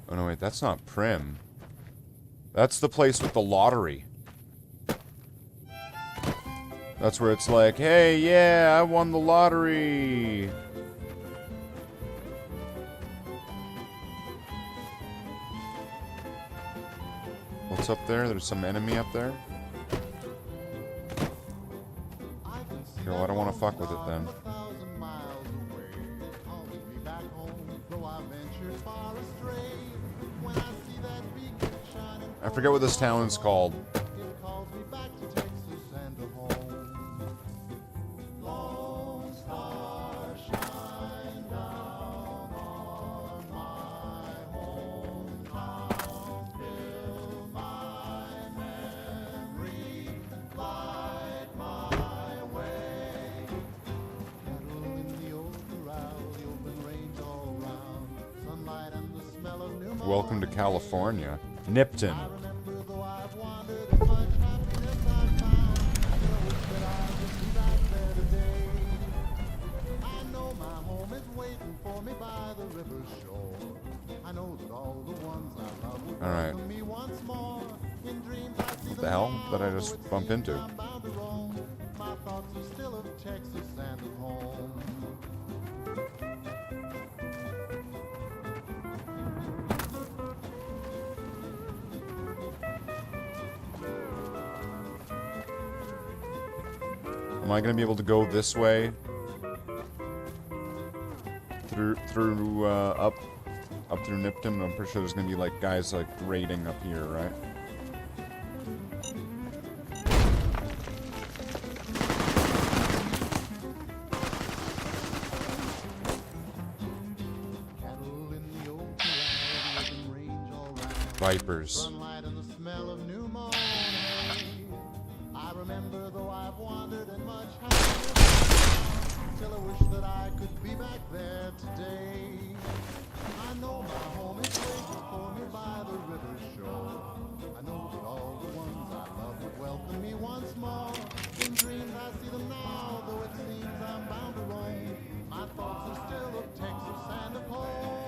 Oh no, wait, that's not Prim. That's the place with the lottery. That's where it's like, hey, yeah, I won the lottery. What's up there? There's some enemy up there. Yo, I don't want to fuck with it then. I forget what this town is called. Welcome to California. Nipton. Alright. What the hell did I just bump into? Am I gonna be able to go this way? Through up up through Nipton. I'm pretty sure there's gonna be like guys like raiding up here, right? Vipers. I remember though I've wandered and much happened, still I wish that I could be back there today. I know my home is waiting for me by the river's shore. I know that all the ones I love would welcome me once more. In dreams I see them now, though it seems I'm bound to roam. My thoughts are still of Texas and of home.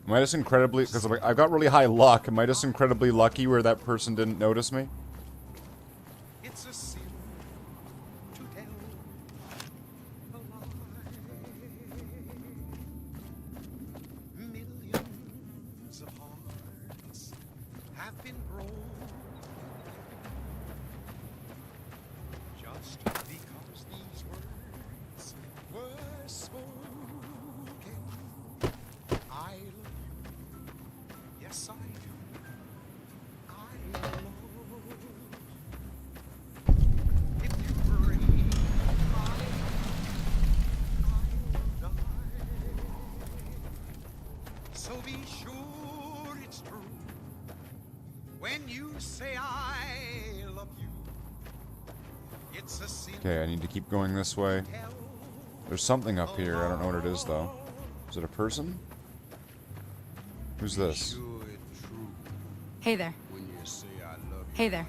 Am I just incredibly, because I've got really high luck, am I just incredibly lucky where that person didn't notice me? It's a sin to tell a lie. Millions of hearts have been broken just because these words were spoken. I love you, yes I do. I love you. If you break my I'll die. So be sure it's true when you say I love you. It's a sin. Okay, I need to keep going this way. There's something up here, I don't know what it is though. Is it a person? Who's this? Hey there. Hey there.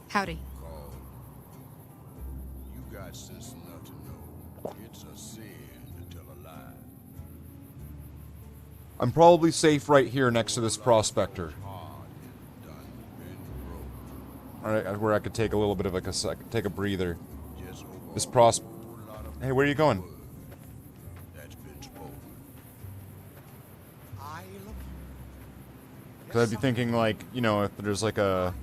Howdy. You got sense enough to know it's a sin to tell a lie. I'm probably safe right here next to this prospector. Alright, where I could take a little bit of like take a breather. This Hey, where are you going? Because I'd be thinking, like, you know, if there's like if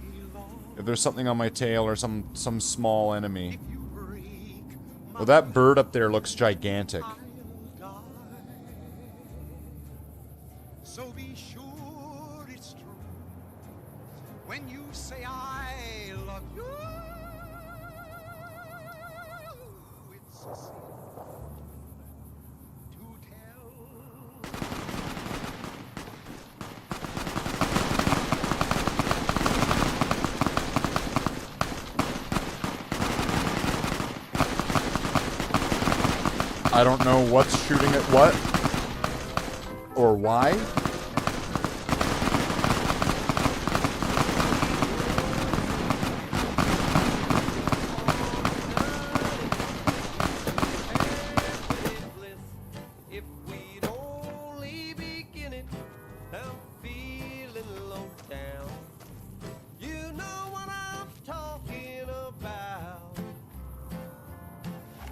there's something on my tail or some small enemy. Well, that bird up there looks gigantic. So be sure it's true when you say I love you. It's a sin to tell. I don't know what's shooting at what or why. If we'd only begin it, I'm feeling low down. You know what I'm talking about.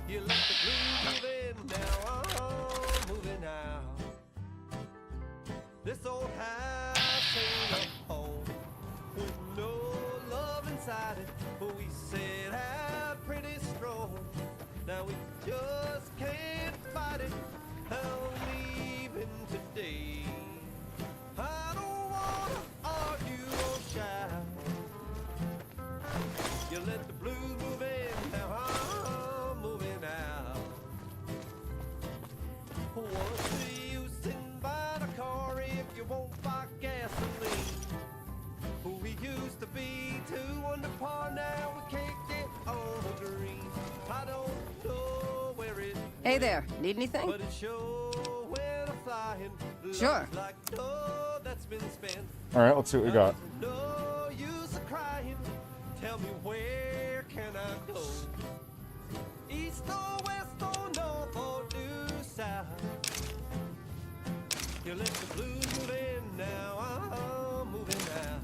You let the blues move in, now I'm moving out. This old house ain't a home with no love inside it. We set out pretty strong. Now we just can't fight it. I'm leaving today. I don't wanna argue or shout. You let the blues move in, now I'm moving out. What's the use in buying a car if you won't buy gasoline? We used to be 2 under par, now we can't get on the green. I don't know where it Hey there, need anything? but it sure went flying. Sure. Like no that's been spent. Alright, let's see what we got. No use of crying. Tell me where can I go? East or west or north or due south? You let the blues move in, now I'm moving out.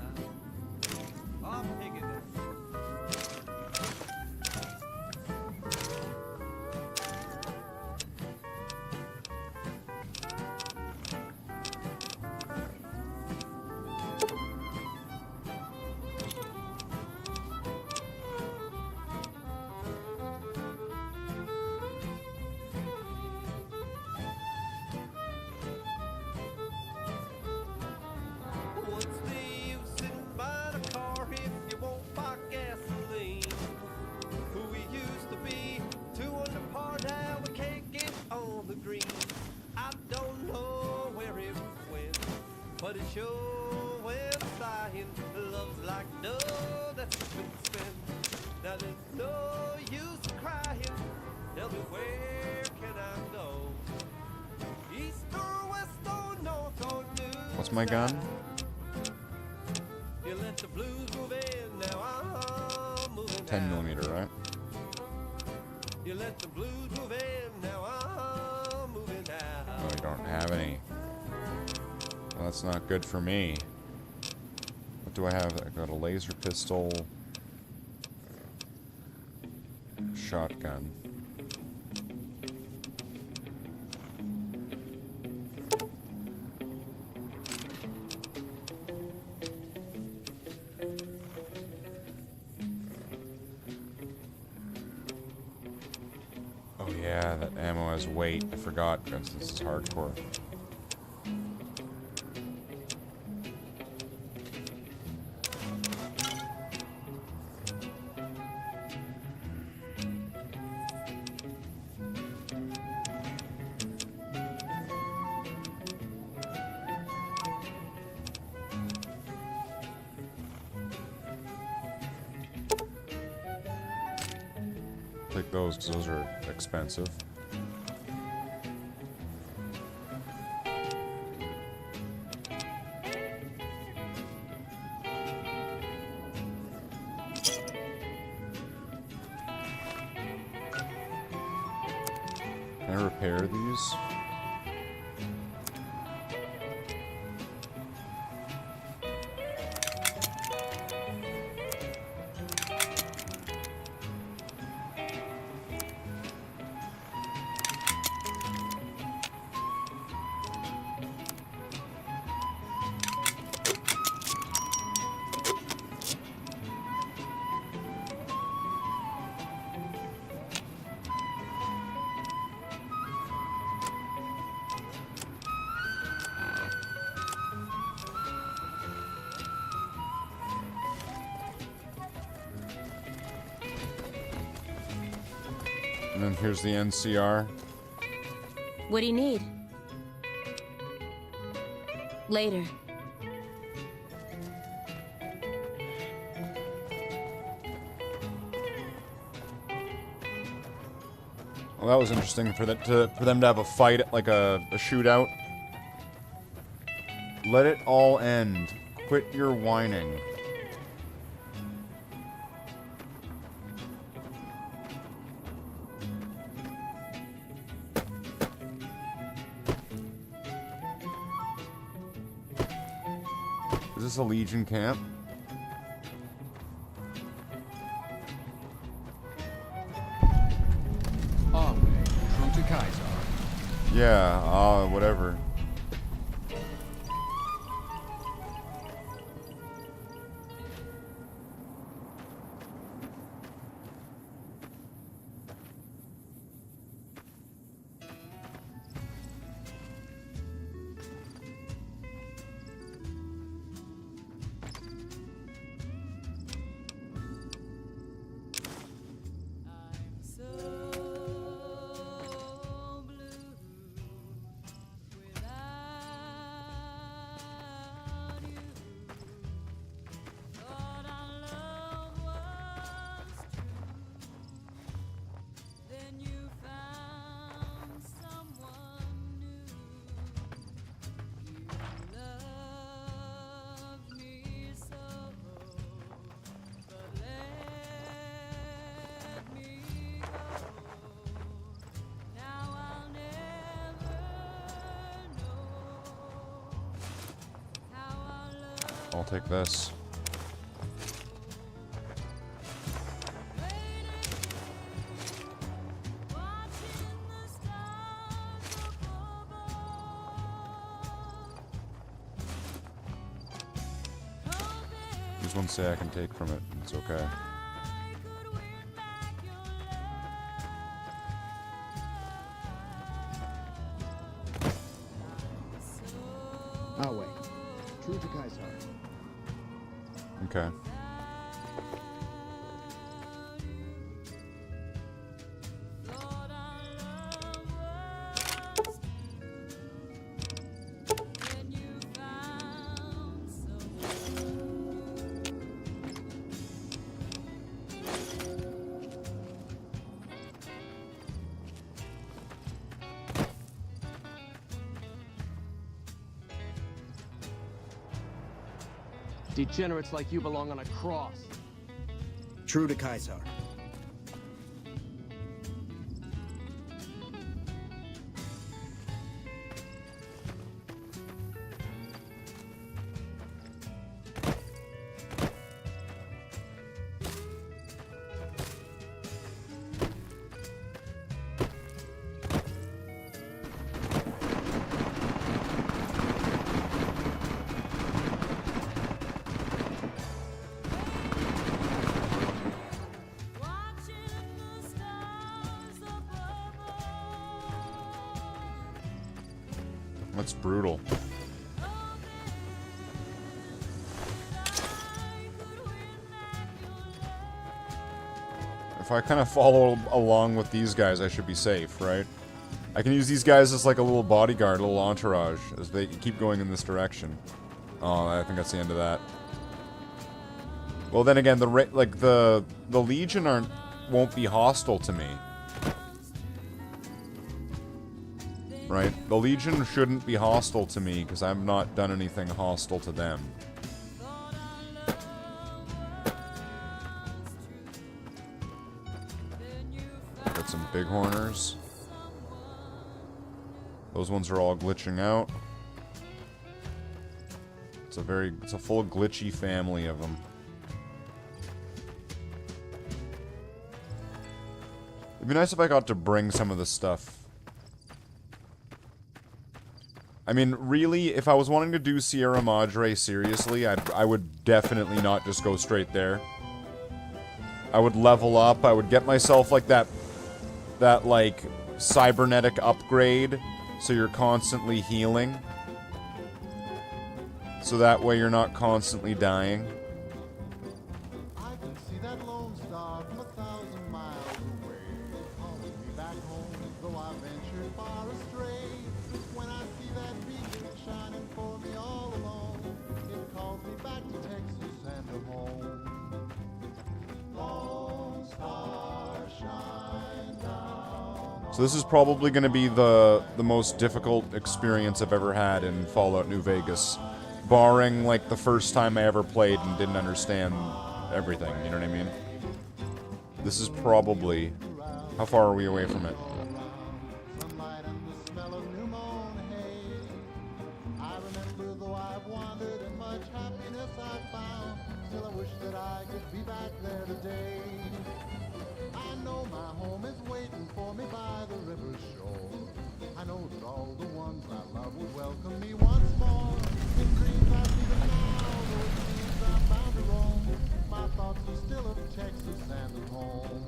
I'm picking it. but it sure when I'm flying. Love's like dough that's been spent. Now there's no use crying. Tell me where can I go? East or west or north or new. What's my gun? You let the blues move in, now I'm moving 10 out. millimeter, right? You let the blues move in, now I'm moving out. Oh, you don't have any. Well, that's not good for me. What do I have? I got a laser pistol, shotgun. Oh yeah, that ammo has weight. I forgot because this is hardcore. Take those because those are expensive. Can I repair these? And then here's the NCR. What do you need? Later. Well, that was interesting for them to have a fight, like a shootout. Let it all end. Quit your whining. Is this a Legion camp? Are we true to Kaiser? Yeah, whatever. I'll take this. There's one say I can take from it. It's okay. Are we true to Kaiser? Okay. Degenerates like you belong on a cross. True to Caesar. That's brutal. If I kind of follow along with these guys, I should be safe, right? I can use these guys as like a little bodyguard, a little entourage, as they keep going in this direction. Oh, I think that's the end of that. Well, then again, the Legion won't be hostile to me. Right? The Legion shouldn't be hostile to me, because I've not done anything hostile to them. Got some bighorners. Those ones are all glitching out. It's a full glitchy family of them. It'd be nice if I got to bring some of this stuff. I mean, really, if I was wanting to do Sierra Madre seriously, I would definitely not just go straight there. I would level up, I would get myself, like, that like, cybernetic upgrade, so you're constantly healing. So that way you're not constantly dying. I can see that lone star from 1,000 miles away, calling me back home as though I ventured far astray. When I see that beacon shining for me all alone, it calls me back to Texas and to home. Lone star shine down. So this is probably going to be the most difficult experience I've ever had in Fallout New Vegas. Barring, like, the first time I ever played and didn't understand everything, you know what I mean? This is probably... How far are we away from it? Sunlight and the smell of new mown hay. I remember though I've wandered and much happiness I've found, still I wish that I could be back there today. I know my home is waiting for me by the river shore. I know that all the ones I love would welcome me once more. In dreams I see them now, though it seems I'm bound to roam. My thoughts are still of Texas and of home.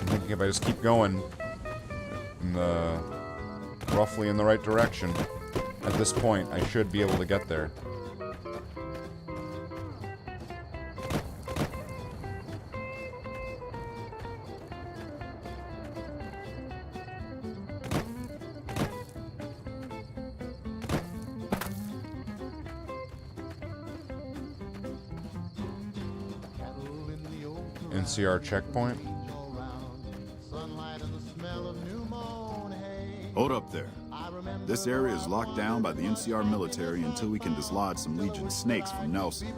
I'm thinking if I just keep going roughly in the right direction, at this point, I should be able to get there. NCR checkpoint. Hold up there. This area is locked down by the NCR military until we can dislodge some Legion snakes from Nelson.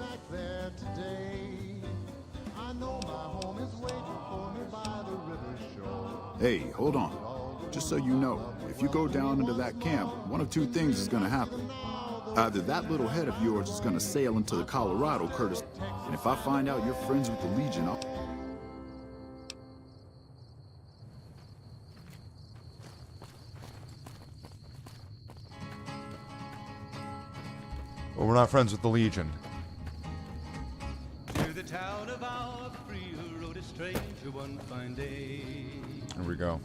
Hey, hold on. Just so you know, if you go down into that camp, one of two things is gonna happen. Either that little head of yours is gonna sail into the Colorado, Curtis, and if I find out you're friends with the Legion, I'll... Well, we're not friends with the Legion. To the town of our free rode a stranger one fine day. Here we go.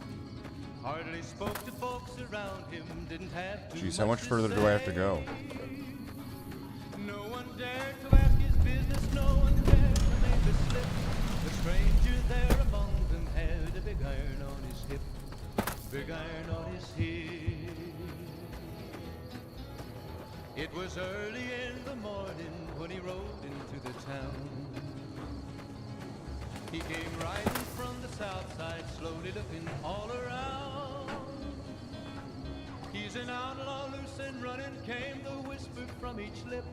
Hardly spoke to folks around him, didn't have too Jeez, how much further do I have to go? No one dared to ask his business, no one dared to make a slip. The stranger there among them had a big iron on his hip, big iron on his hip. It was early in the morning when he rode into the town. He came riding from the south side, slowly looking all around. He's an outlaw, loose and running, came the whisper from each lip.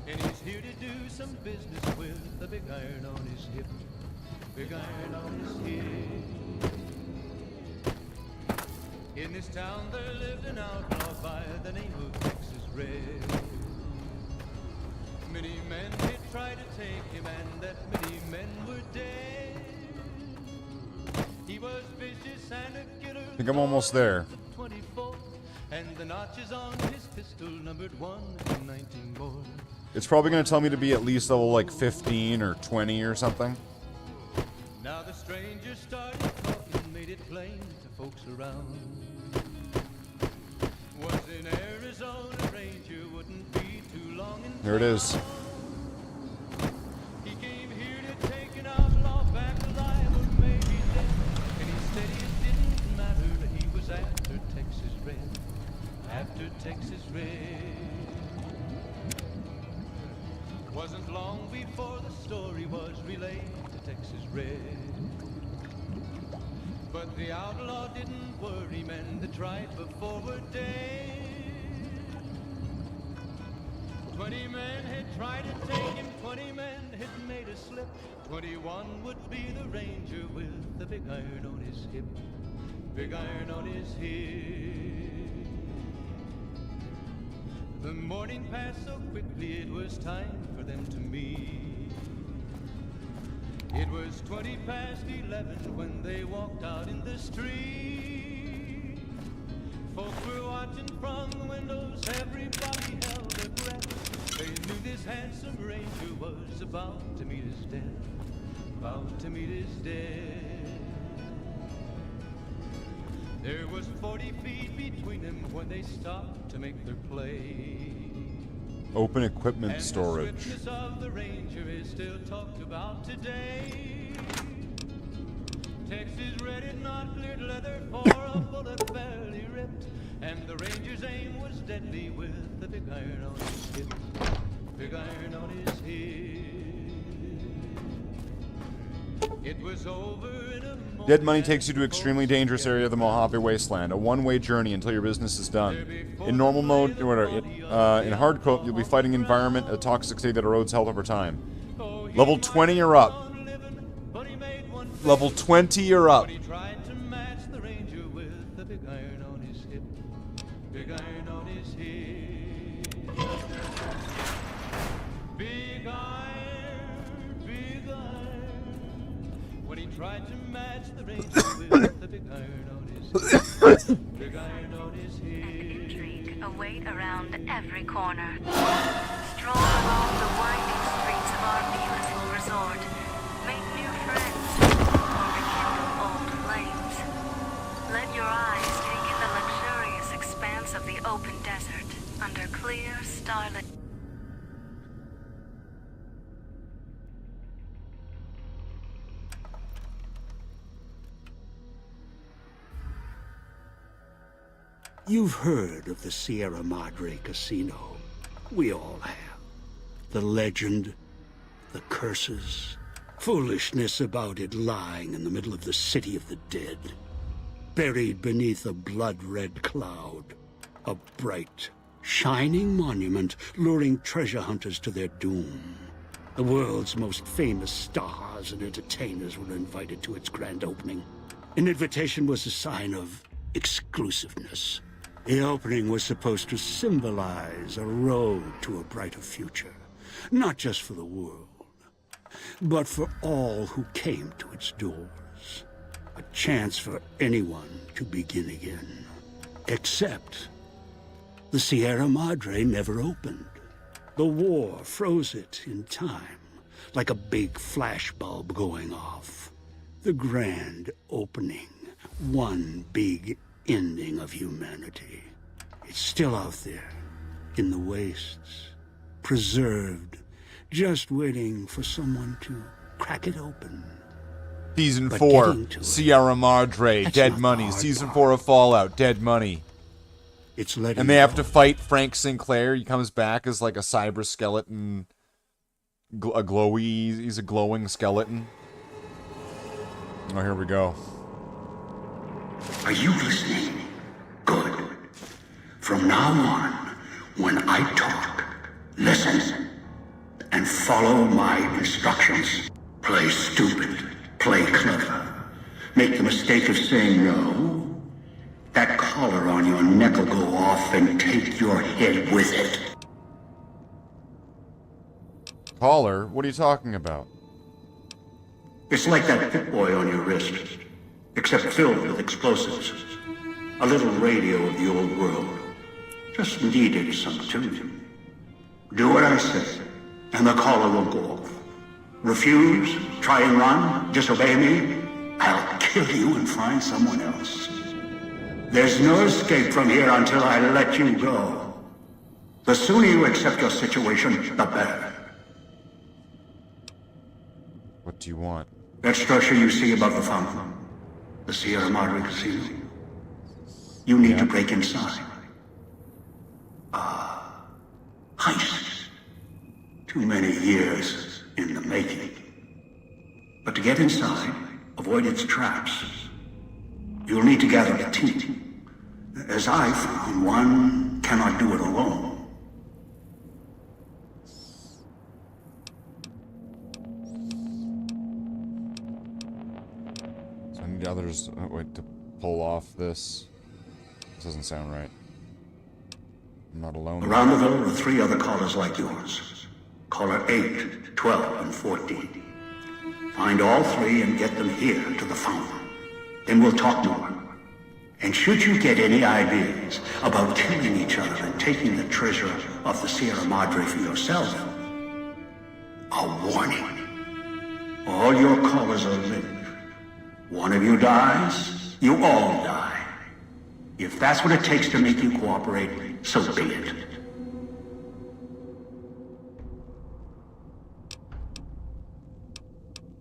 And he's here to do some business with the big iron on his hip. Big iron on his hip. In this town there lived an outlaw by the name of Texas Red. Many men did try to take him, and that many men were dead. He was vicious and a killer. I think I'm almost there. 24, and the notches on his pistol numbered 1 and 19 more. It's probably going to tell me to be at least level like 15 or 20 or something. Now the stranger started talking, made it plain to folks around. Was in Arizona, ranger wouldn't be too long in There it is. He came here to take an outlaw back alive or maybe dead. And he said it didn't matter that he was after Texas Red. After Texas Red. Wasn't long before the story was relayed to Texas Red. But the outlaw didn't worry men that tried before were dead. 20 men had tried to take him, 20 men had made a slip. 21 would be the ranger with the big iron on his hip. Big iron on his hip. The morning passed so quickly it was time for them to meet. It was 20 past 11 when they walked out in the street. Folks were watching from the windows, everybody held their breath. They knew this handsome ranger was about to meet his death. About to meet his death. There was 40 feet between them when they stopped to make their play. Open equipment And storage. the swiftness of the ranger is still talked about today. Texas Red had not cleared leather for a bullet fairly ripped, and the ranger's aim was deadly with the big iron on his hip. Big iron on his hip. It was over in a moment. Dead money takes you to extremely dangerous area of the Mojave Wasteland. A one-way journey until your business is done. In normal mode, in hard code, you'll be fighting environment, a toxic state that erodes health over time. Level 20 or up. Level 20 or up. He tried to match the ranger with the big iron on his hip. Big iron on his hip. Big iron, big iron. When he tried to match the ranger with the big iron on his hip. Big iron on his hip. Intrigue await around every corner. Stroll along the winding streets of our beautiful resort. Make new friends or rekindle old flames. Let your eyes take in the luxurious expanse of the open desert under clear, starlit. You've heard of the Sierra Madre Casino. We all have. The legend, the curses, foolishness about it lying in the middle of the city of the dead. Buried beneath a blood-red cloud. A bright, shining monument luring treasure hunters to their doom. The world's most famous stars and entertainers were invited to its grand opening. An invitation was a sign of exclusiveness. The opening was supposed to symbolize a road to a brighter future, not just for the world, but for all who came to its doors. A chance for anyone to begin again. Except the Sierra Madre never opened. The war froze it in time, like a big flashbulb going off. The grand opening, one big ending of humanity. It's still out there, in the wastes, preserved, just waiting for someone to crack it open. Season But 4, getting to it, Sierra Madre, that's Dead not the Money. hard Season part. 4 of Fallout, Dead Money. It's letting And they have go. to fight Frank Sinclair. He comes back as like a cyber skeleton, a glowy. He's a glowing skeleton. Oh, here we go. Are you listening? Good. From now on, when I talk, listen and follow my instructions. Play stupid, play clever. Make the mistake of saying no. That collar on your neck will go off and take your head with it. Collar? What are you talking about? It's like that Pip-Boy on your wrist, except filled with explosives. A little radio of the old world. Just needed some tuning. Do what I say, and the collar will go off. Refuse, try and run, disobey me, I'll kill you and find someone else. There's no escape from here until I let you go. The sooner you accept your situation, the better. What do you want? That structure you see above the fountain, the Sierra Madre Casino. You need to break inside. Heist. Too many years in the making. But to get inside, avoid its traps, you'll need to gather a team. As I found, one cannot do it alone. So I need others wait to pull off this. This doesn't sound right. I'm not alone. Around the villa are 3 other callers like yours. Caller 8, 12, and 14. Find all 3 and get them here to the fountain. Then we'll talk more. And should you get any ideas about killing each other and taking the treasure of the Sierra Madre for yourself, a warning. All your callers are linked. One of you dies, you all die. If that's what it takes to make you cooperate, so be it.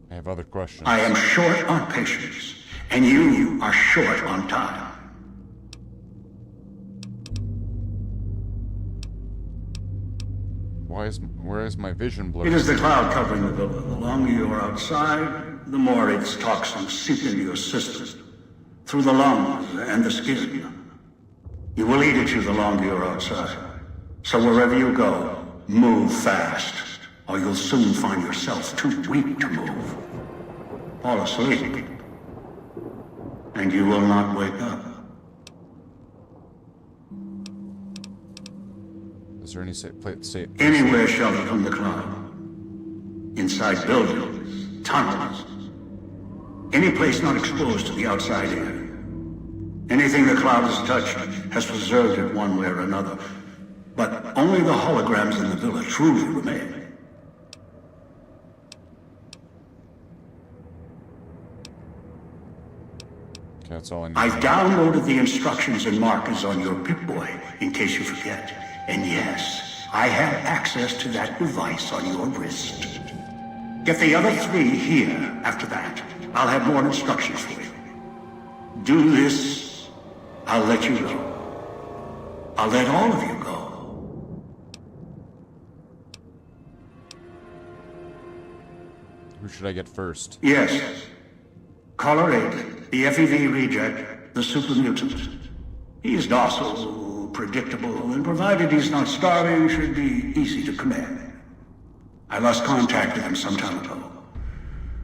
I have other questions. I am short on patience, and you are short on time. Where is my vision blurred? It is the cloud covering the villa. The longer you are outside, the more its toxins seep into your system, through the lungs and the skin. You will eat at you the longer you're outside. So wherever you go, move fast, or you'll soon find yourself too weak to move. Fall asleep, and you will not wake up. Is there any safe? Anywhere sheltered from the cloud. Inside buildings, tunnels. Any place not exposed to the outside air. Anything the cloud has touched has preserved it one way or another. But only the holograms in the villa truly remain. Okay, that's all I need. I've downloaded the instructions and markers on your Pip-Boy, in case you forget. And yes, I have access to that device on your wrist. Get the other 3 here after that. I'll have more instructions for you. Do this, I'll let you go. I'll let all of you go. Who should I get first? Yes. Caller 8, the FEV reject, the super mutant. He is docile, predictable, and provided he's not starving, should be easy to command. I lost contact with him some time ago.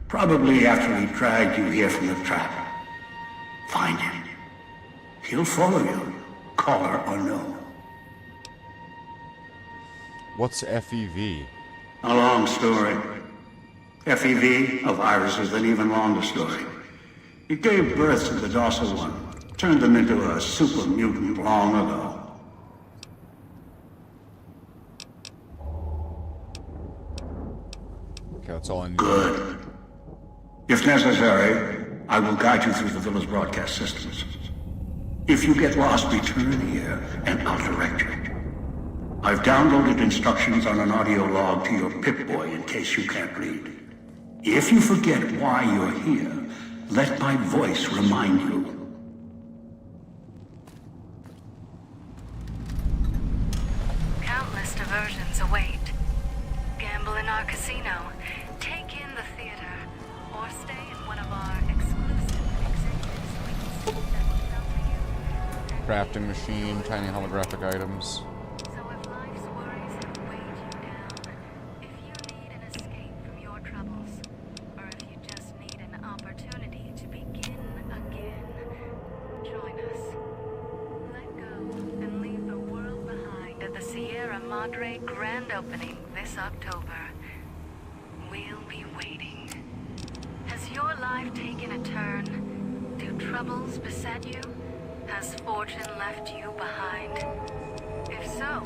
Probably after he dragged you here from the trap. Find him. He'll follow you, caller or no. What's FEV? A long story. FEV, a virus, is an even longer story. It gave birth to the docile one. Turned them into a super mutant long ago. Okay, that's all I need. Good. If necessary, I will guide you through the villa's broadcast systems. If you get lost, return here, and I'll direct you. I've downloaded instructions on an audio log to your Pip-Boy in case you can't read. If you forget why you're here, let my voice remind you. Countless diversions await. Gamble in our casino, take in the theater, or stay in one of our exclusive executive suites that we've built for you. Crafting machine, tiny holographic items. So if life's worries have weighed you down, if you need an escape from your troubles, or if you just need an opportunity to begin again, join us. Let go and leave the world behind at the Sierra Madre grand opening this October. We'll be waiting. Has your life taken a turn? Do troubles beset you? Has fortune left you behind? If so,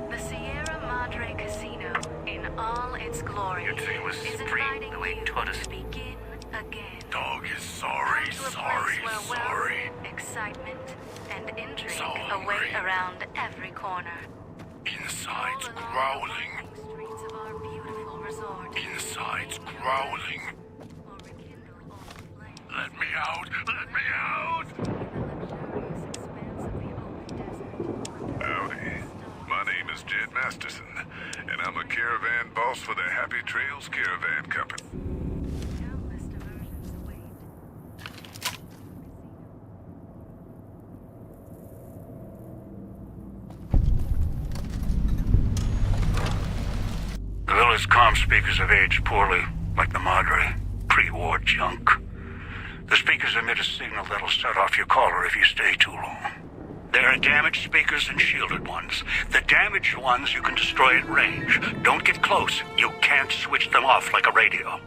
the Sierra Madre Casino, in all its glory, is inviting you to begin again. Dog is sorry, Come to a place where wealth, excitement, and intrigue await around every corner. Inside's growling. Streets of our beautiful resort. Inside's growling. Let me out! Let me out! Howdy. My name is Jed Masterson, and I'm a caravan boss for the Happy Trails Caravan Company. The village comm speakers have aged poorly, like the Madre. Pre-war junk. The speakers emit a signal that'll set off your caller if you stay too long. There are damaged speakers and shielded ones. The damaged ones you can destroy at range. Don't get close. You can't switch them off like a radio.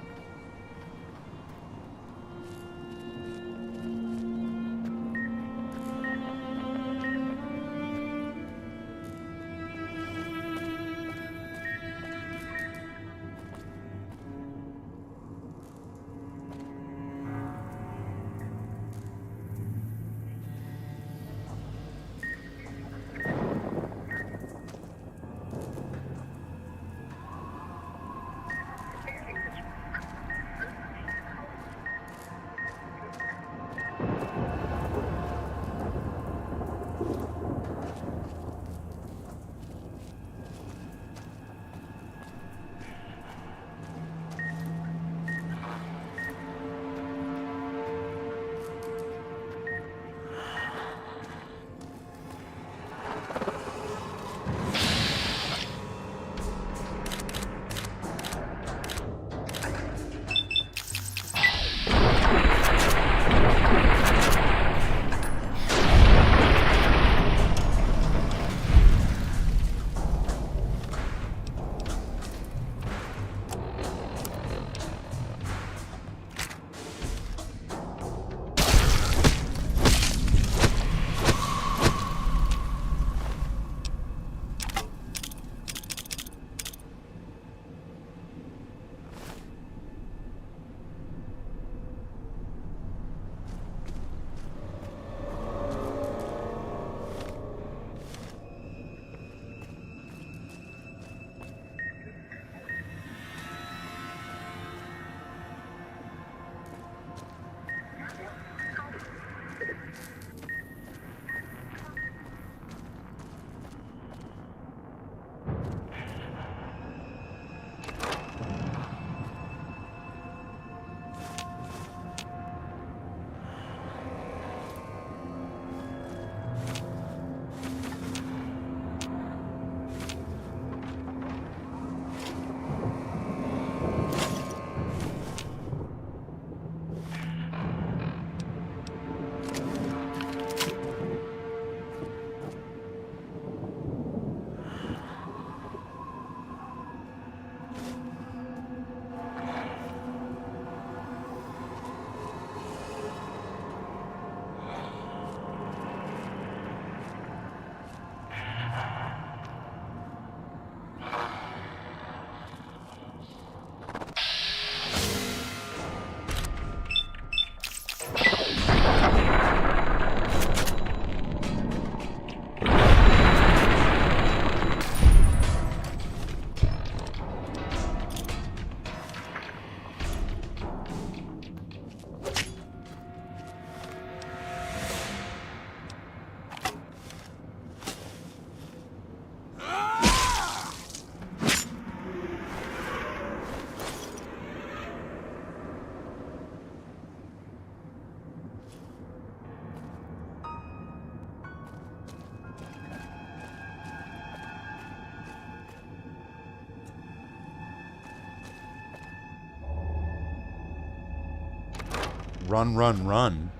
Run, run, run.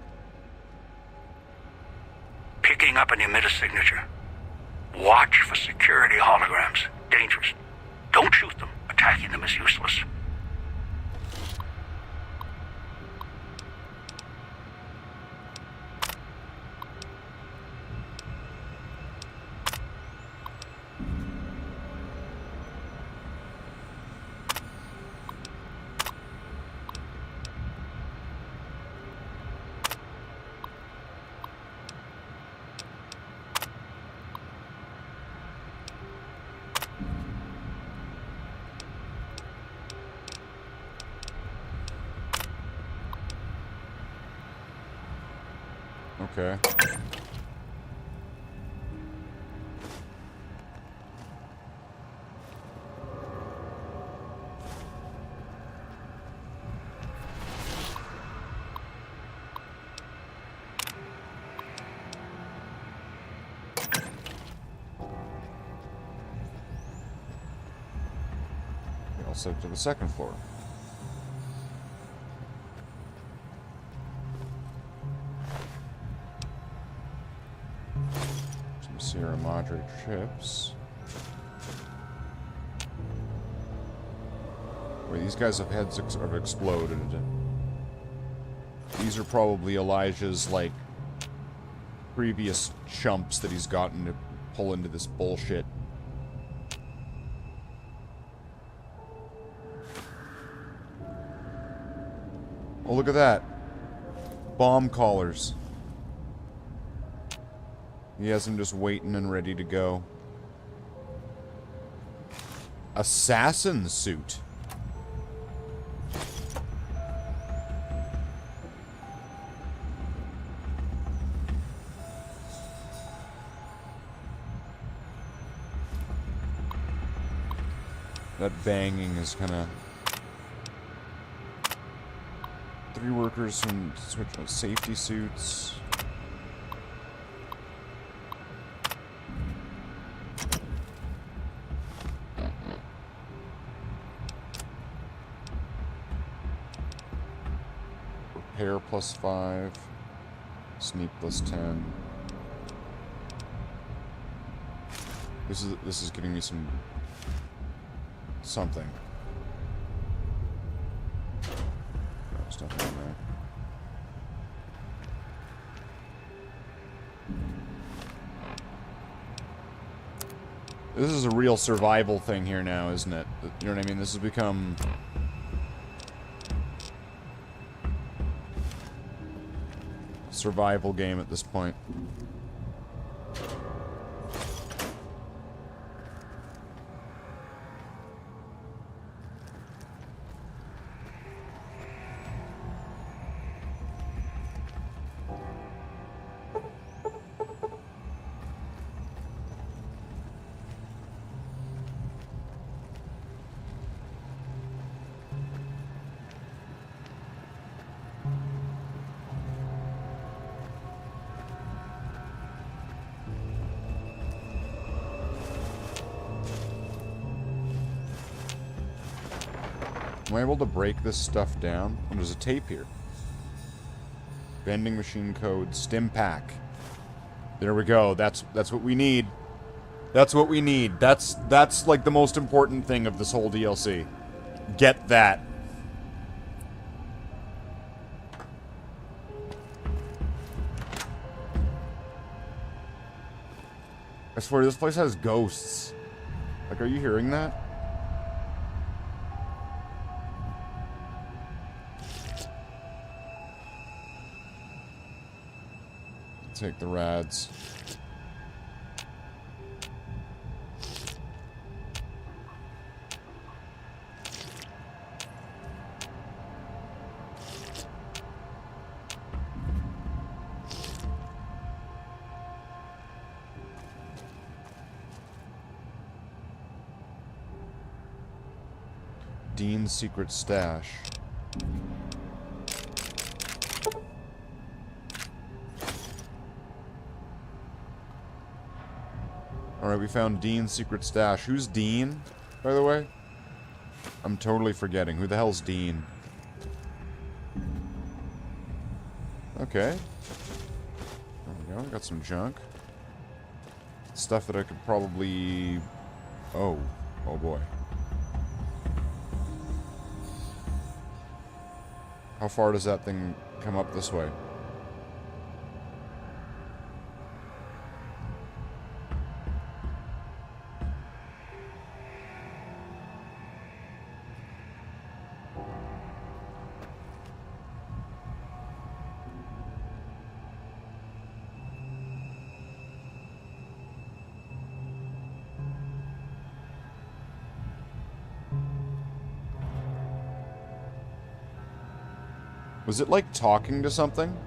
Picking up an emitter signature. Watch for security holograms. Dangerous. Don't shoot them. Attacking them is useless. Okay. We also to the second floor. Sierra Madre chips. Wait, these guys have heads have exploded. These are probably Elijah's, like, previous chumps that he's gotten to pull into this bullshit. Oh, look at that. Bomb collars. He has him just waiting and ready to go. Assassin suit. That banging is kind of... 3 workers from switch safety suits. Repair +5. Sneak +10. This is getting me some... something. There's nothing in there. This is a real survival thing here now, isn't it? You know what I mean? This has become... survival game at this point. Am I able to break this stuff down? Oh, there's a tape here. Vending machine code, stim pack. There we go. That's what we need. That's what we need. That's like the most important thing of this whole DLC. Get that. I swear this place has ghosts. Like, are you hearing that? Take the rads. Dean's secret stash. Alright, we found Dean's secret stash. Who's Dean, by the way? I'm totally forgetting. Who the hell's Dean? Okay. There we go. Got some junk. Stuff that I could probably... Oh. Oh boy. How far does that thing come up this way? Was it like talking to something?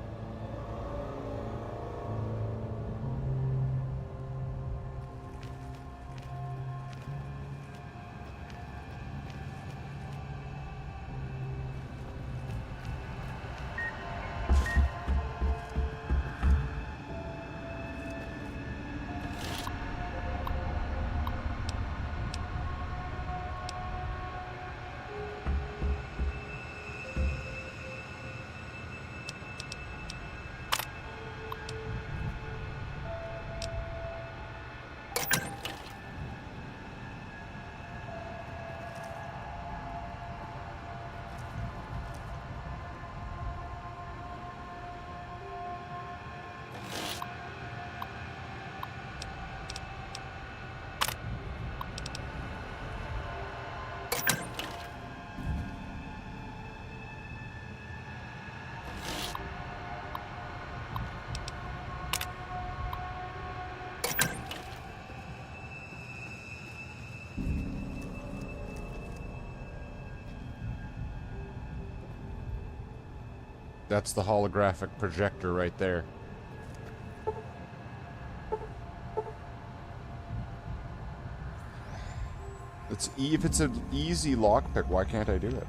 That's the holographic projector right there. If it's an easy lockpick, why can't I do it?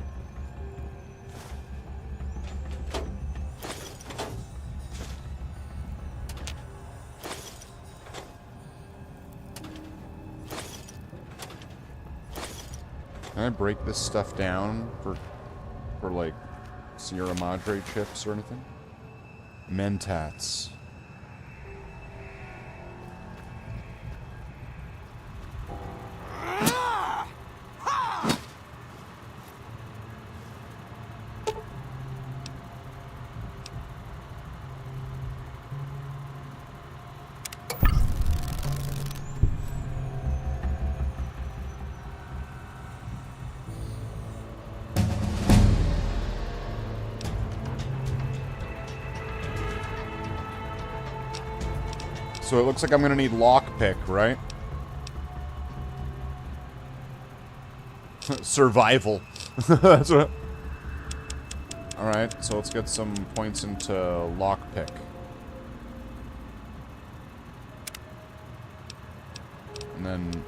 Can I break this stuff down for like Sierra Madre chips or anything? Mentats. So it looks like I'm gonna need lockpick, right? Survival. That's what. Alright, so let's get some points into lockpick. And then,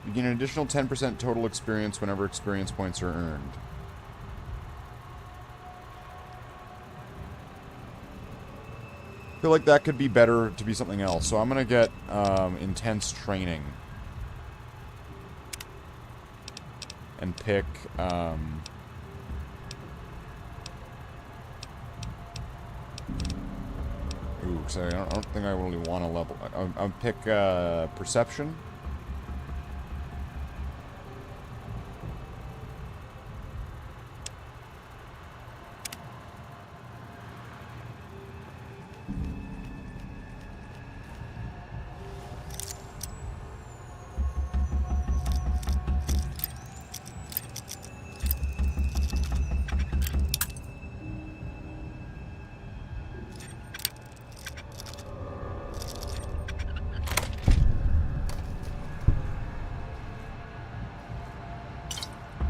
you gain an additional 10% total experience whenever experience points are earned. I feel like that could be better to be something else. So I'm going to get intense training. And pick... Ooh, so I don't think I really want to level... I'll pick perception.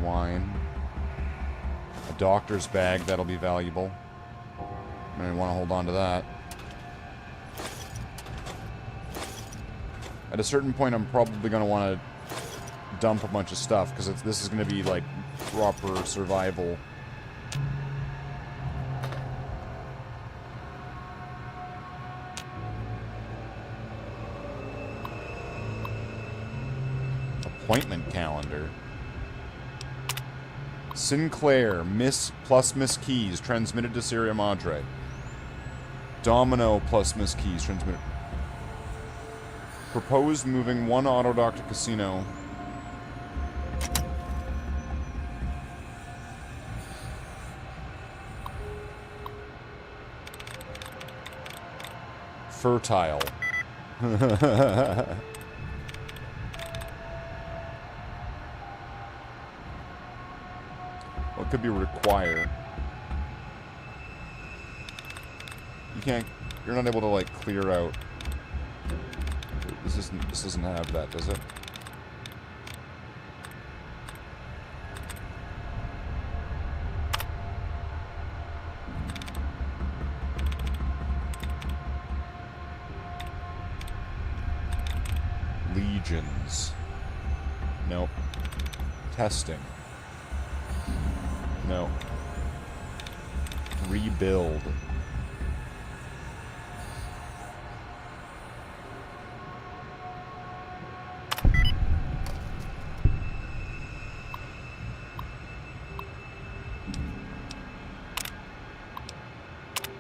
Wine. A doctor's bag, that'll be valuable. I want to hold on to that. At a certain point, I'm probably going to want to dump a bunch of stuff, because this is going to be, like, proper survival. appointment calendar. Sinclair, Miss Keys, transmitted to Sierra Madre. Domino plus Miss Keys, transmitted. Proposed moving one auto dock to casino. Fertile. What could be required? You're not able to, like, clear out. This doesn't have that, does it? Legions. Nope. Testing. No. Rebuild.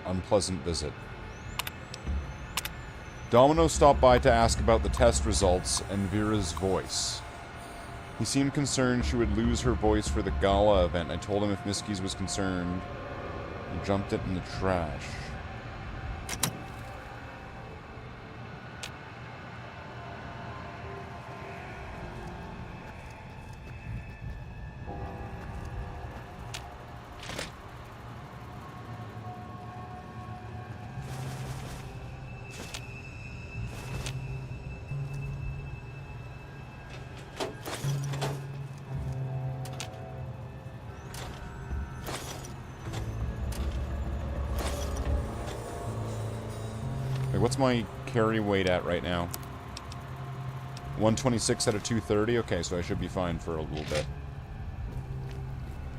Unpleasant visit. Domino stopped by to ask about the test results and Vera's voice. He seemed concerned she would lose her voice for the gala event. I told him if Miss Keys was concerned, he jumped it in the trash. What's my carry weight at right now? 126 out of 230? Okay, so I should be fine for a little bit.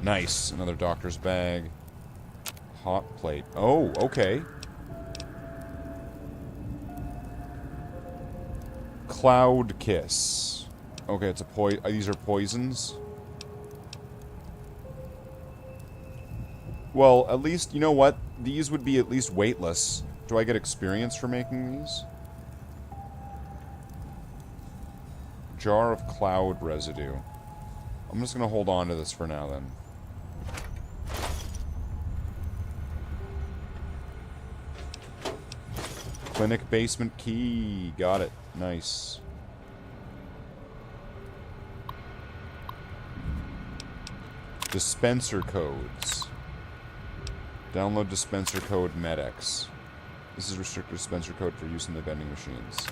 Nice. Another doctor's bag. Hot plate. Oh, okay. Cloud Kiss. Okay, it's a these are poisons. Well, at least, you know what? These would be at least weightless. Do I get experience for making these? Jar of cloud residue. I'm just gonna hold on to this for now, then. Clinic basement key. Got it. Nice. Dispenser codes. Download dispenser code MedX. This is restricted dispenser code for use in the vending machines.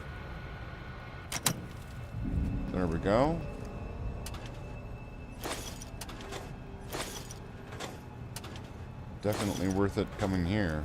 There we go. Definitely worth it coming here.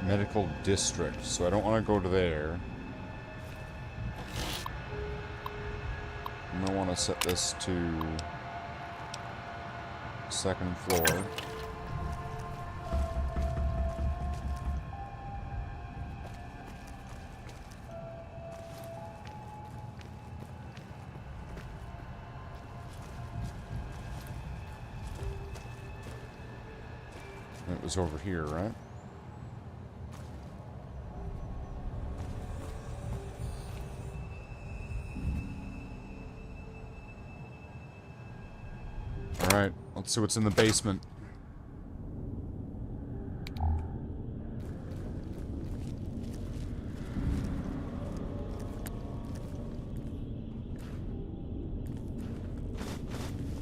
Medical district, so I don't want to go to there. I want to set this to second floor. was over here, right? Alright, let's see what's in the basement.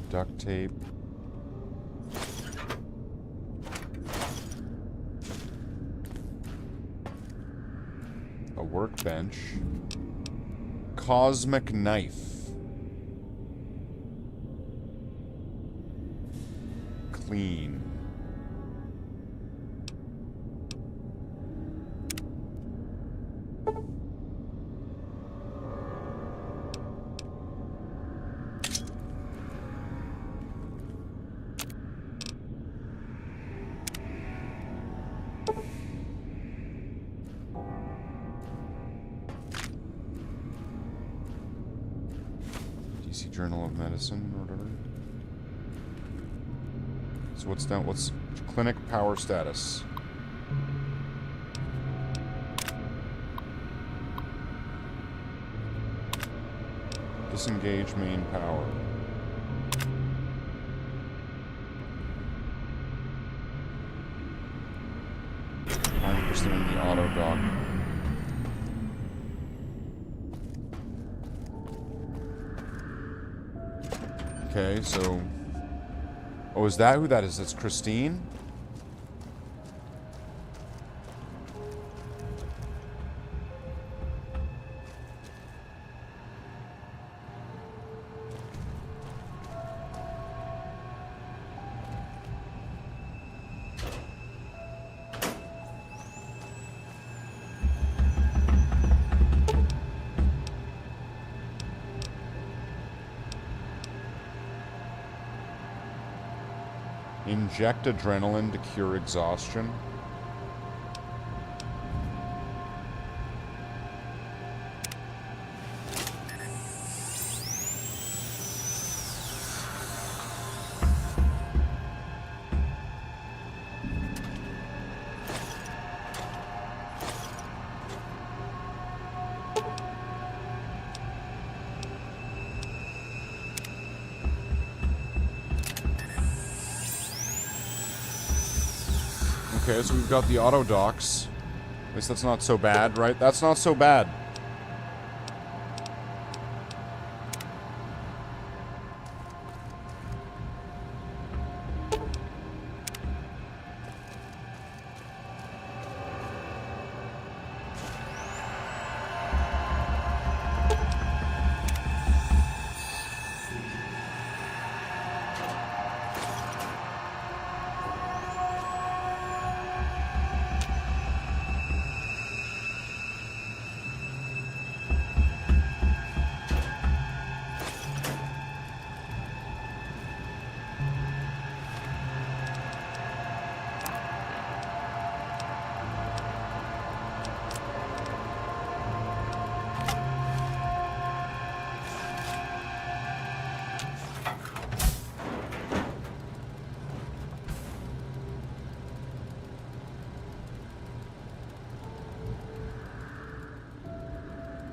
Duct tape. A workbench. Cosmic knife. Clean. DC Journal of Medicine or whatever. So what's down? What's clinic power status? Disengage main power. I'm pursuing the auto dock. Okay, so... Oh, is that who that is? That's Christine? Inject adrenaline to cure exhaustion. Okay, so we've got the auto docks. At least that's not so bad, right? That's not so bad.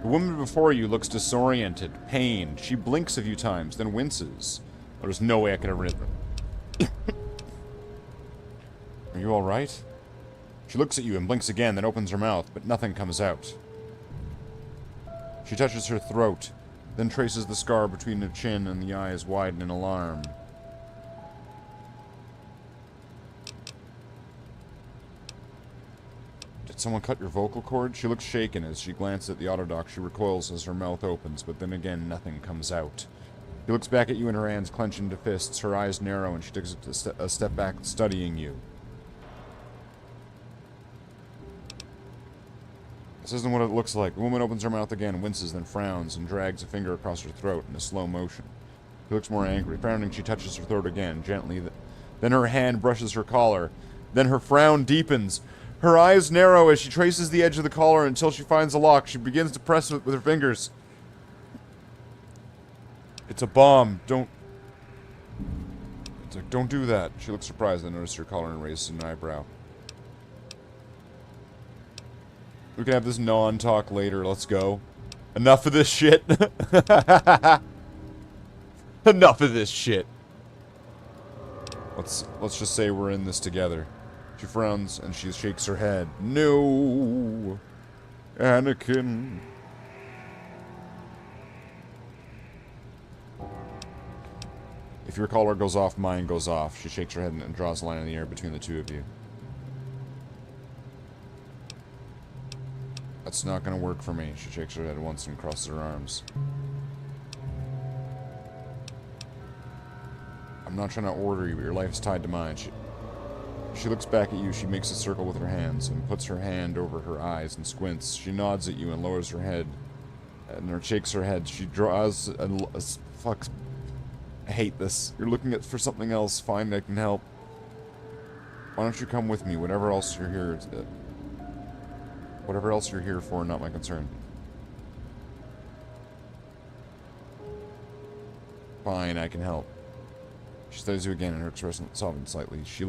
The woman before you looks disoriented, pained. She blinks a few times, then winces. There's no way I could have written it. Are you alright? She looks at you and blinks again, then opens her mouth, but nothing comes out. She touches her throat, then traces the scar between her chin and the eyes widen in alarm. Did someone cut your vocal cord? She looks shaken as she glances at the autodoc. She recoils as her mouth opens, but then again nothing comes out. She looks back at you and her hands clench into fists, her eyes narrow, and she takes a step back, studying you. This isn't what it looks like. The woman opens her mouth again, winces, then frowns, and drags a finger across her throat in a slow motion. She looks more angry. Frowning, she touches her throat again, gently. Then her hand brushes her collar. Then her frown deepens. Her eyes narrow as she traces the edge of the collar until she finds a lock. She begins to press it with her fingers. It's a bomb. Don't... It's like, don't do that. She looks surprised and notices your collar and raises an eyebrow. We can have this non-talk later. Let's go. Enough of this shit. Enough of this shit. Let's just say we're in this together. She frowns and she shakes her head. No, Anakin. If your collar goes off, mine goes off. She shakes her head and draws a line in the air between the two of you. That's not gonna work for me. She shakes her head once and crosses her arms. I'm not trying to order you, but your life is tied to mine. She looks back at you. She makes a circle with her hands and puts her hand over her eyes and squints. She nods at you and lowers her head. And shakes her head. She draws a fuck. I hate this. You're looking for something else. Fine, I can help. Why don't you come with me? Whatever else you're here. Whatever else you're here for, not my concern. Fine, I can help. She studies you again and her expression softens slightly. She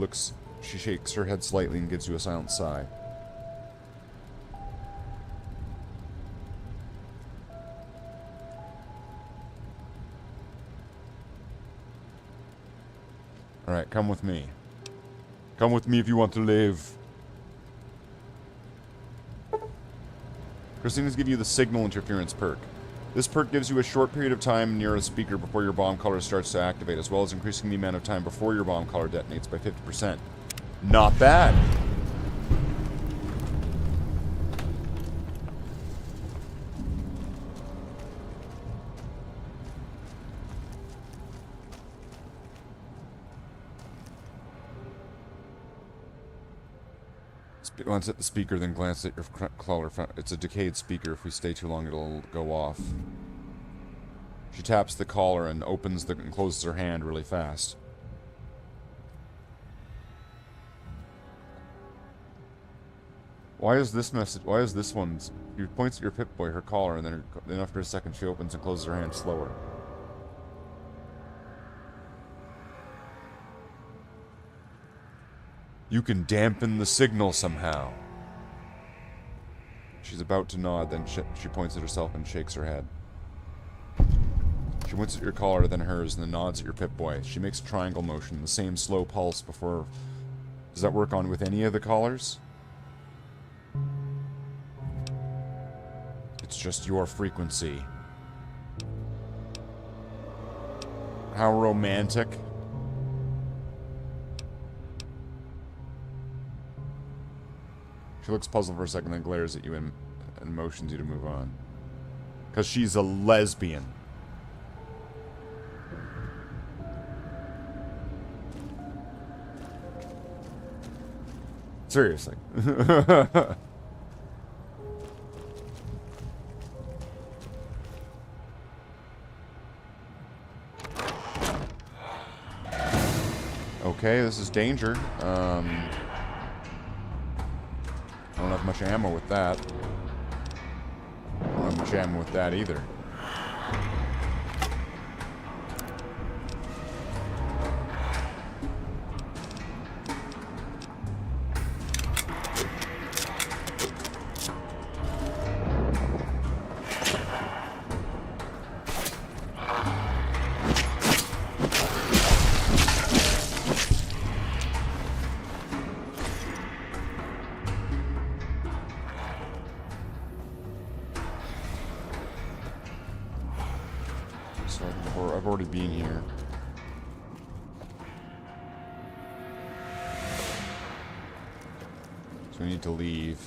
shakes her head slightly and gives you a silent sigh. Alright, come with me. Come with me if you want to live. Christina's give you the signal interference perk. This perk gives you a short period of time near a speaker before your bomb collar starts to activate, as well as increasing the amount of time before your bomb collar detonates by 50%. Not bad. Once at the speaker, then glance at your collar. It's a decayed speaker. If we stay too long, it'll go off. She taps the collar and and closes her hand really fast. Why is this one's? She points at your Pip-Boy, her collar, and then after a second, she opens and closes her hand slower. You can dampen the signal somehow. She's about to nod, then she points at herself and shakes her head. She winks at your collar, then hers, and then nods at your Pip-Boy. She makes a triangle motion, the same slow pulse before... Does that work on with any of the collars? It's just your frequency. How romantic. She looks puzzled for a second, then glares at you and motions you to move on. Because she's a lesbian. Seriously. Okay, this is danger. I don't have much ammo with that. I don't have much ammo with that either. I've already been here. So we need to leave.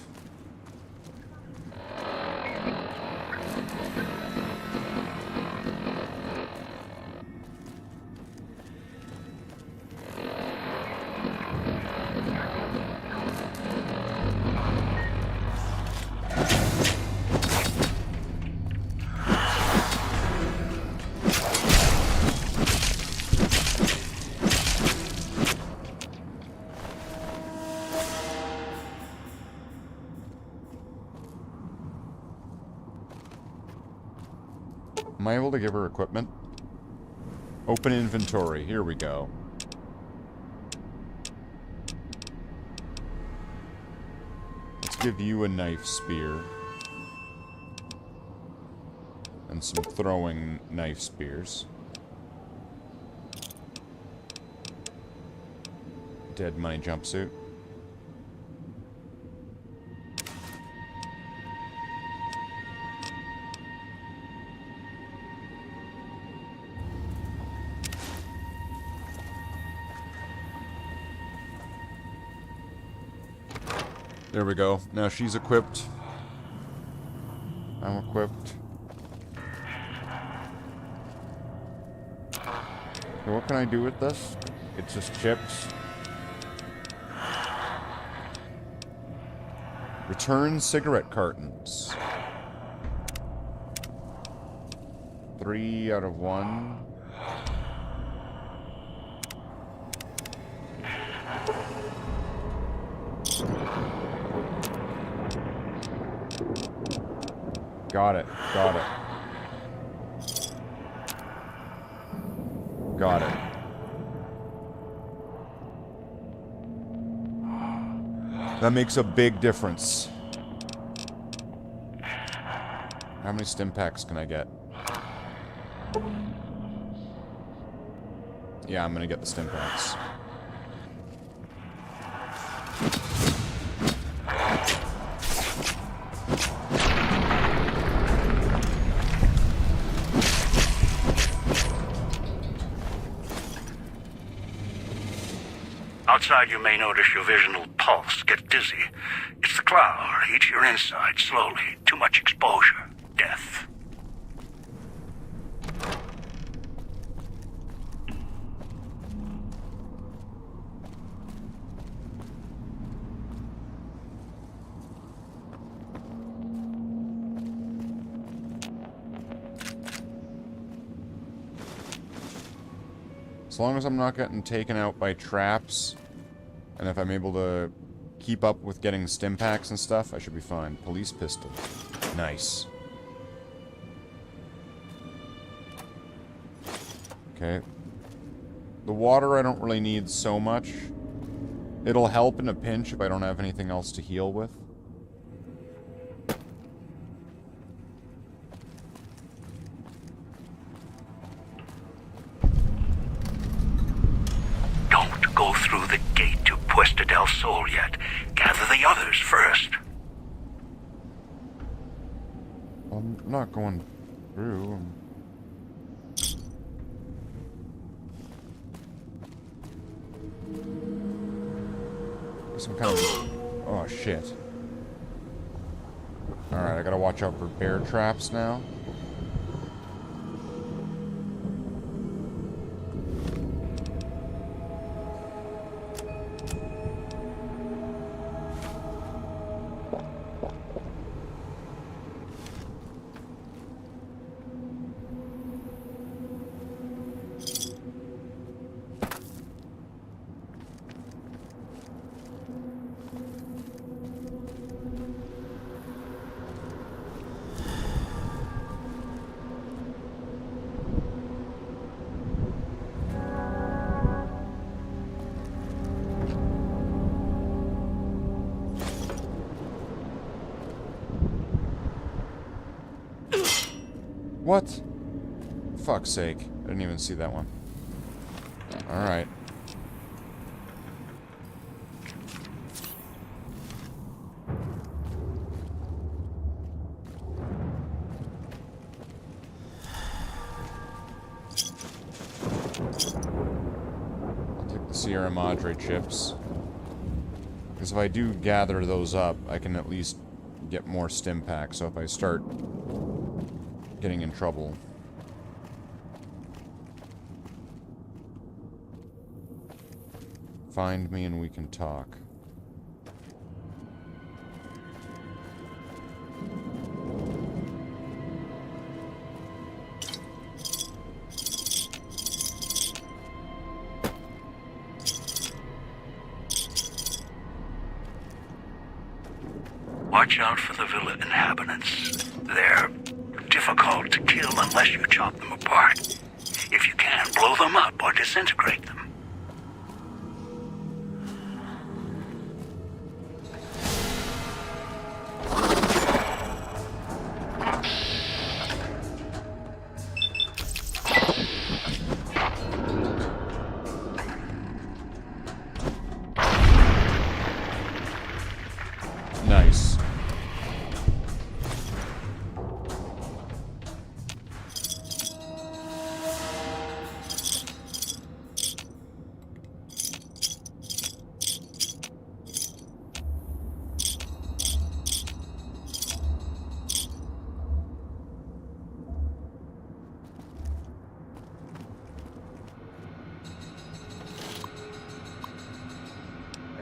Am I able to give her equipment? Open inventory. Here we go. give you a knife spear. And some throwing knife spears. Dead money jumpsuit. There we go. Now she's equipped. I'm equipped. So what can I do with this? It's just chips. Return cigarette cartons. 3 out of 1. Got it. Got it. Got it. That makes a big difference. How many stim packs can I get? Yeah, I'm gonna get the stim packs. Outside, you may notice your vision will pulse, get dizzy. It's the cloud. Eats your inside slowly. Too much exposure. Death. As long as I'm not getting taken out by traps, and if I'm able to keep up with getting stim packs and stuff, I should be fine. Police pistol. Nice. Okay. The water I don't really need so much. It'll help in a pinch if I don't have anything else to heal with. Don't go through the gate to Puesta del Sol yet. Gather the others first. I'm not going through. Some kind of... Oh, shit. Alright, I gotta watch out for bear traps now. What? Fuck's sake. I didn't even see that one. Alright. I'll take the Sierra Madre chips. Because if I do gather those up, I can at least get more stim packs. So if I start getting in trouble. Find me and we can talk. Watch out for the villa inhabitants. They're difficult to kill unless you chop them apart. If you can, blow them up or disintegrate them. Nice.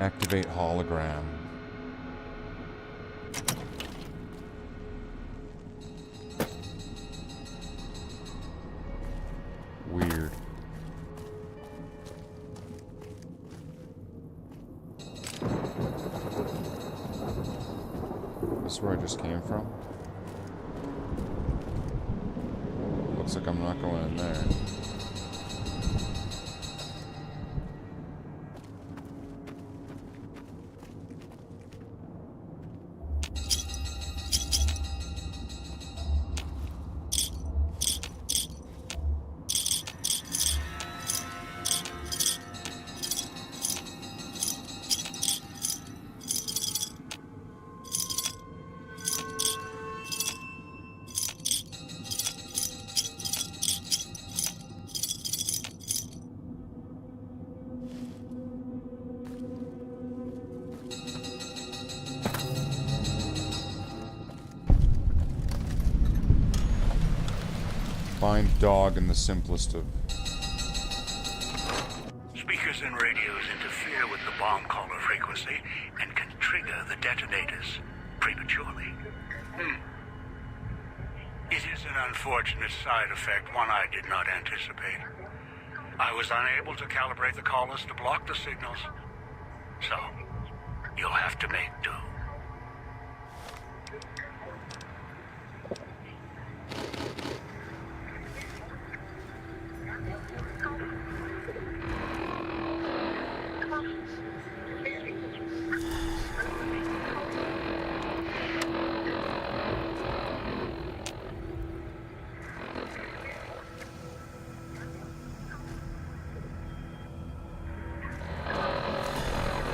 Activate hologram. Weird. This is where I just came from? Looks like I'm not going in there. Find dog in the simplest of... Speakers and radios interfere with the bomb caller frequency and can trigger the detonators prematurely. It is an unfortunate side effect, one I did not anticipate. I was unable to calibrate the callers to block the signals, so you'll have to make do.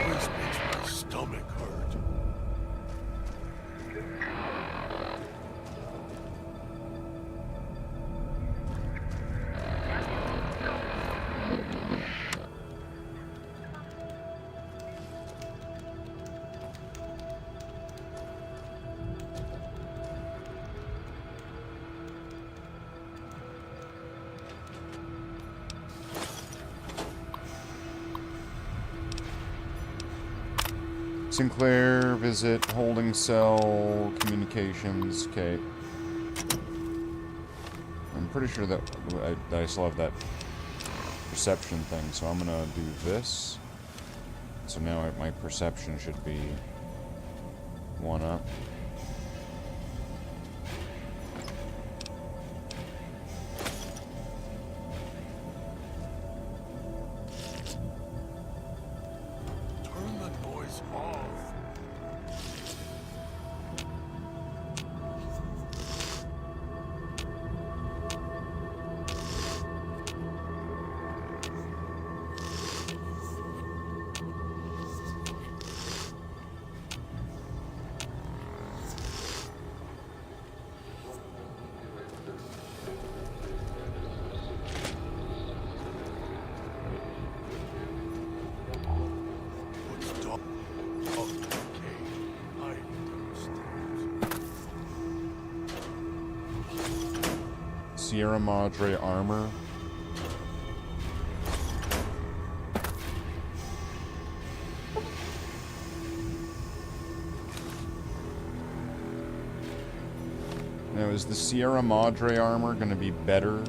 This makes my stomach hurt. Sinclair, visit, holding cell, communications, okay. I'm pretty sure that I still have that perception thing, so I'm gonna do this. So now my perception should be 1 up. Turn the noise off. What's dog? Oh, okay. I understand. Sierra Madre armor. Now, is the Sierra Madre armor gonna be better?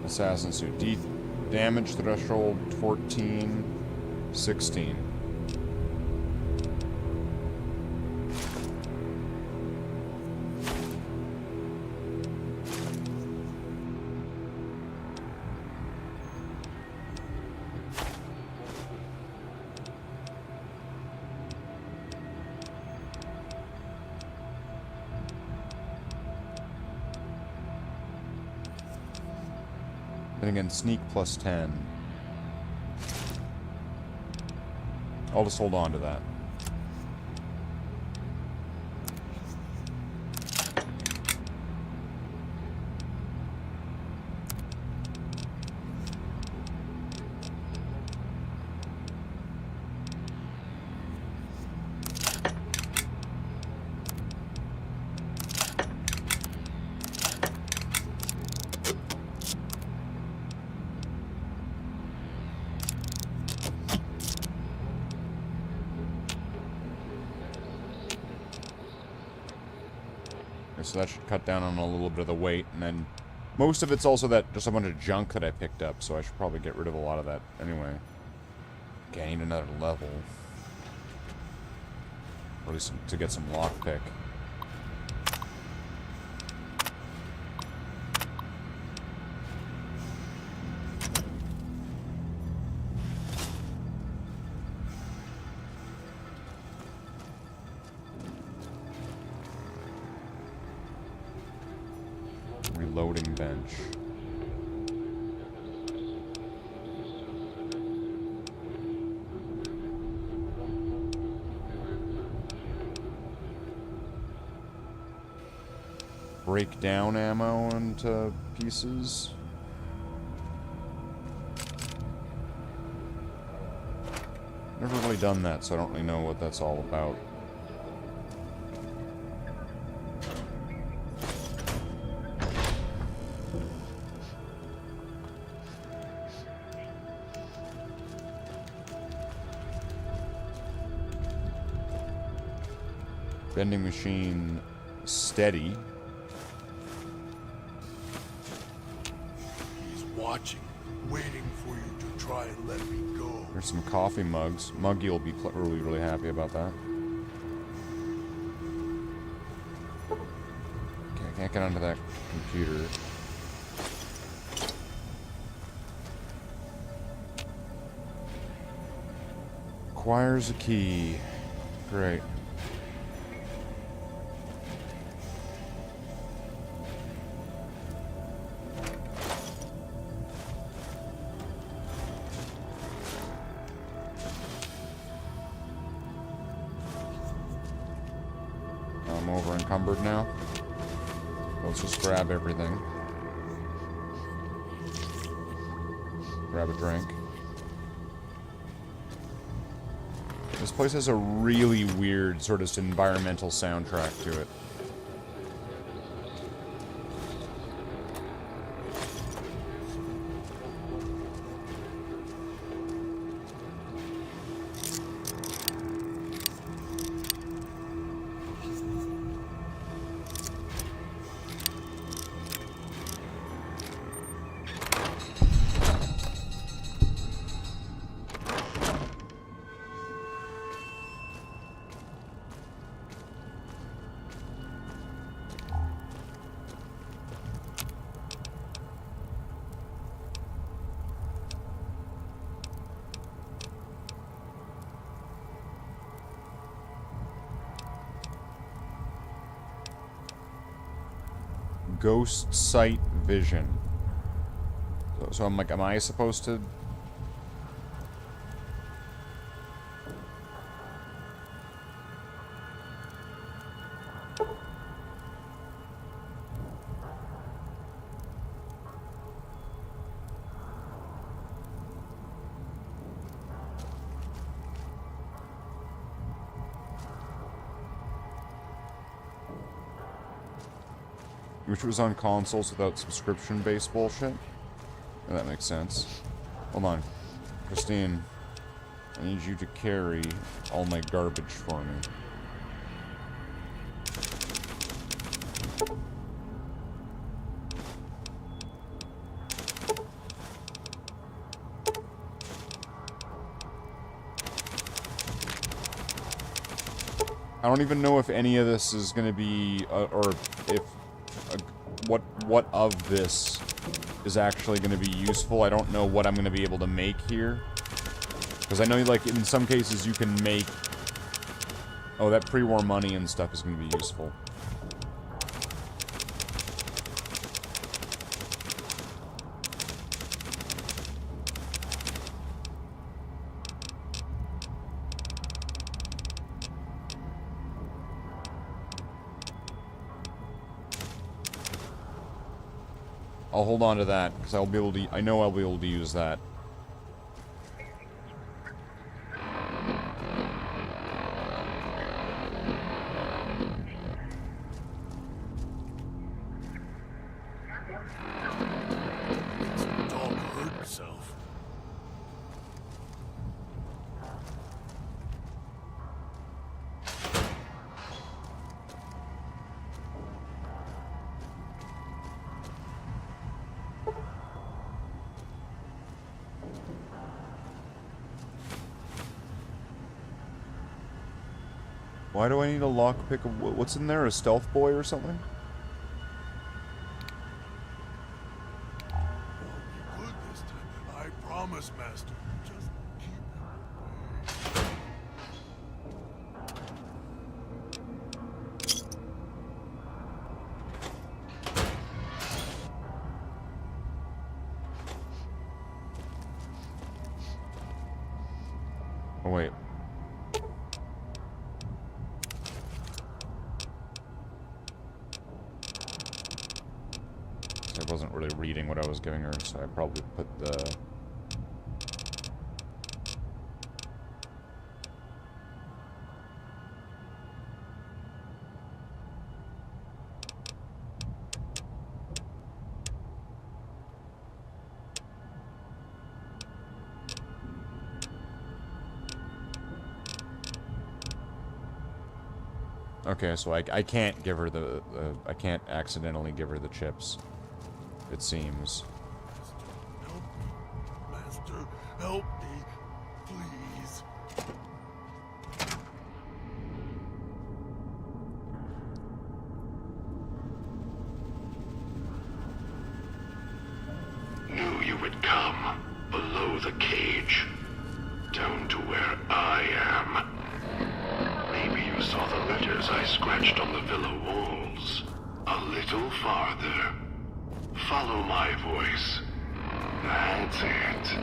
Assassin suit. Damage threshold 14, 16. And again, sneak plus 10. I'll just hold on to that. So that should cut down on a little bit of the weight, and then most of it's also that just a bunch of junk that I picked up, so I should probably get rid of a lot of that anyway. Okay, I need another level. Or at least to get some lockpick. Reloading bench. Break down ammo into pieces. Never really done that, so I don't really know what that's all about. Vending machine steady. He's watching, waiting for you to try and let me go. There's some coffee mugs. Muggy will be really, really happy about that. Okay, I can't get onto that computer. Requires a key. Great. I'm over encumbered now. Let's just grab everything. Grab a drink. This place has a really weird sort of environmental soundtrack to it. Ghost sight vision. So I'm like, am I supposed to? Which was on consoles without subscription-based bullshit? Oh, that makes sense. Hold on. Christine, I need you to carry all my garbage for me. I don't even know if any of this is going to be, or if what of this is actually going to be useful. I don't know what I'm going to be able to make here. Because I know, like, in some cases you can make... Oh, that pre-war money and stuff is going to be useful. I'll hold on to that, because I'll be able to... I know I'll be able to use that. Dog hurt himself. Why do I need a lockpick? What's in there? A stealth boy or something? Good this time. I promise, Master. Just Oh, wait. I wasn't really reading what I was giving her, so I probably put the... Okay, so I can't give her the I can't accidentally give her the chips, it seems. Master, help me, please. Knew you would come below the cage, down to where I am. Maybe you saw the letters I scratched on the villa walls. A little farther. Follow my voice. That's it.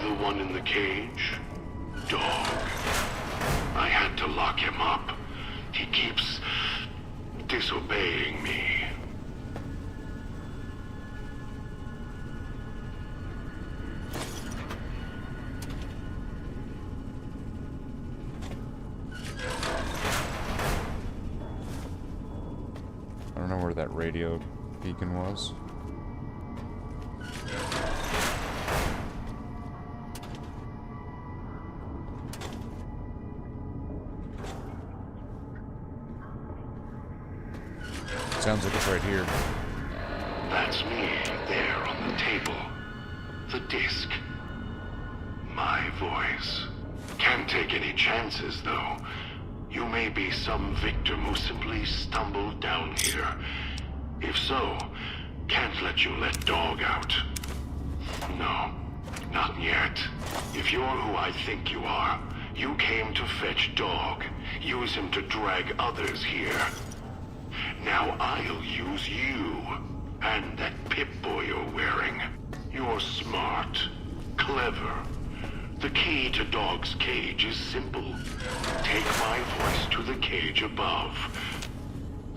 The one in the cage? Dog. I had to lock him up. He keeps disobeying me. I don't know where that radio beacon was. Sounds like it's right here. That's me, there on the table. The disc. My voice. Can't take any chances, though. You may be some victim who simply stumbled down here. If so, can't let you let Dog out. No, not yet. If you're who I think you are, you came to fetch Dog. Use him to drag others here. Now I'll use you, and that Pip-Boy you're wearing. You're smart, clever. The key to Dog's cage is simple. Take my voice to the cage above.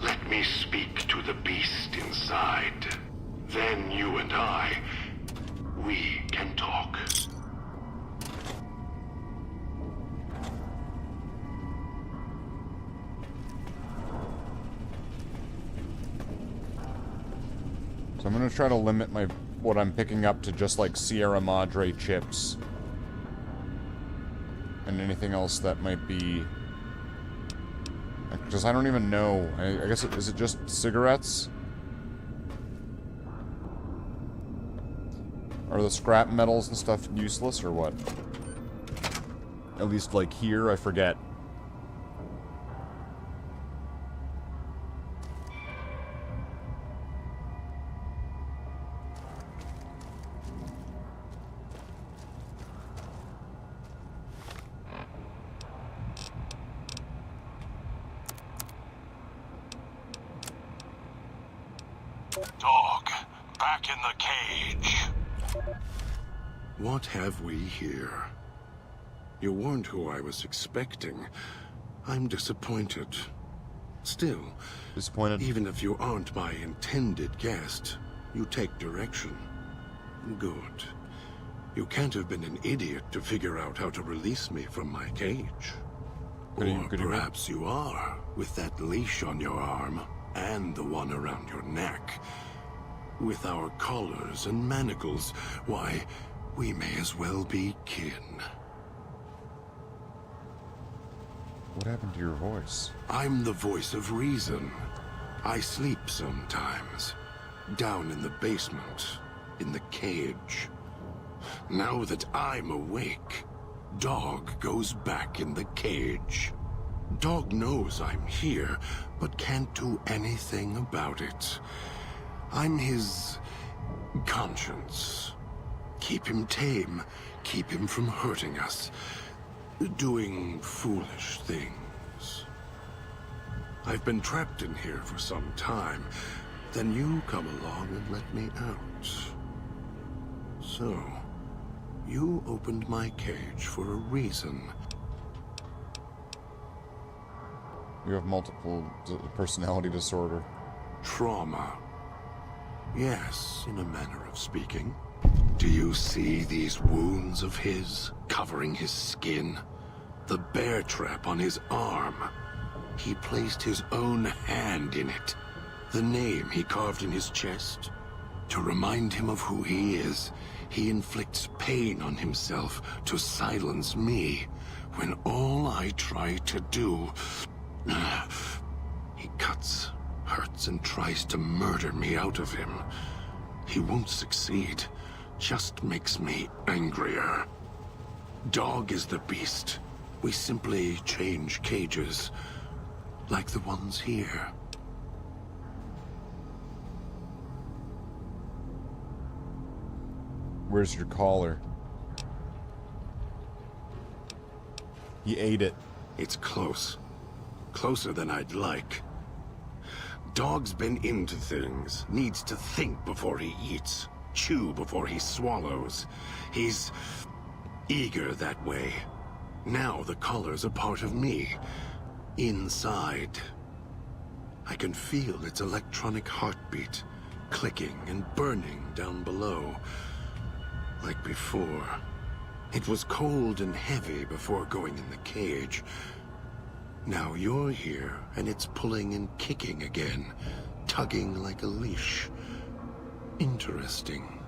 Let me speak to the beast inside. Then you and I, we can talk. So I'm gonna try to limit what I'm picking up to just like Sierra Madre chips. And anything else that might be... Because I don't even know. I guess, is it just cigarettes? Are the scrap metals and stuff useless, or what? At least, like, here, I forget. Dog, back in the cage. What have we here? You weren't who I was expecting. I'm disappointed. Still, disappointed. Even if you aren't my intended guest, You take direction. Good. You can't have been an idiot to figure out how to release me from my cage. Or perhaps you are, with that leash on your arm, and the one around your neck. With our collars and manacles, why, we may as well be kin. What happened to your voice? I'm the voice of reason. I sleep sometimes. Down in the basement, in the cage. Now that I'm awake, Dog goes back in the cage. Dog knows I'm here, but can't do anything about it. I'm his conscience. Keep him tame, keep him from hurting us, doing foolish things. I've been trapped in here for some time. Then you come along and let me out. So, you opened my cage for a reason. You have multiple personality disorder. Trauma. Yes, in a manner of speaking. Do you see these wounds of his, covering his skin? The bear trap on his arm. He placed his own hand in it. The name he carved in his chest. To remind him of who he is, he inflicts pain on himself to silence me, when all I try to do... He cuts, hurts, and tries to murder me out of him. He won't succeed, just makes me angrier. Dog is the beast. We simply change cages, like the ones here. Where's your collar? He ate it. It's close. Closer than I'd like. Dog's been into things. Needs to think before he eats. Chew before he swallows. He's eager that way. Now the collar's a part of me. Inside. I can feel its electronic heartbeat. Clicking and burning down below. Like before. It was cold and heavy before going in the cage. Now you're here, and it's pulling and kicking again. Tugging like a leash. Interesting.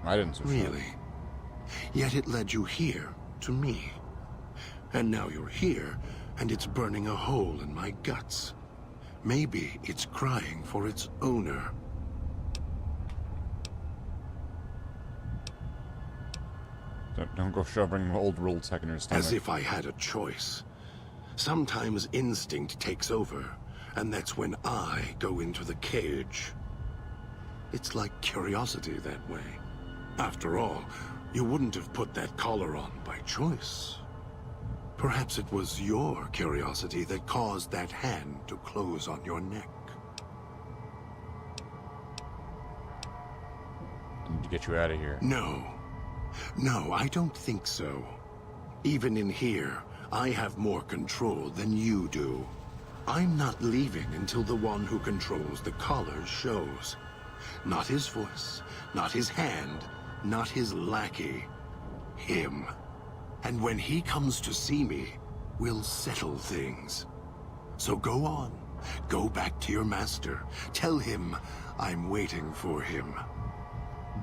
I didn't switch. Really? Yet it led you here, to me. And now you're here, and it's burning a hole in my guts. Maybe it's crying for its owner. Don't go shoving old rule tech in your stomach. As if I had a choice. Sometimes instinct takes over, and that's when I go into the cage. It's like curiosity that way. After all, you wouldn't have put that collar on by choice. Perhaps it was your curiosity that caused that hand to close on your neck. I need to get you out of here. No. No, I don't think so. Even in here, I have more control than you do. I'm not leaving until the one who controls the collar shows. Not his voice, not his hand, not his lackey. Him. And when he comes to see me, we'll settle things. So go on. Go back to your master. Tell him I'm waiting for him.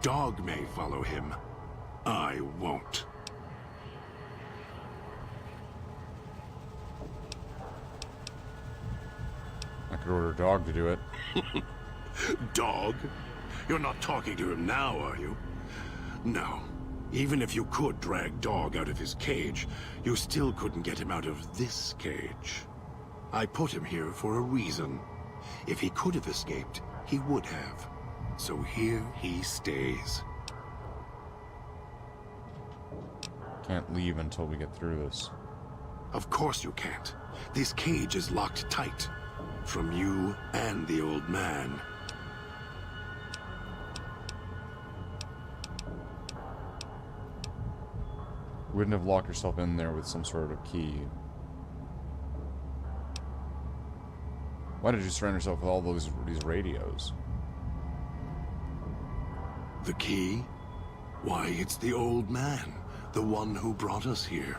Dog may follow him. I won't. I could order a dog to do it. Dog? You're not talking to him now, are you? No. Even if you could drag Dog out of his cage, you still couldn't get him out of this cage. I put him here for a reason. If he could have escaped, he would have. So here he stays. Can't leave until we get through this. Of course you can't. This cage is locked tight. From you and the old man. You wouldn't have locked yourself in there with some sort of key. Why did you surround yourself with all these radios? The key? Why, it's the old man. The one who brought us here.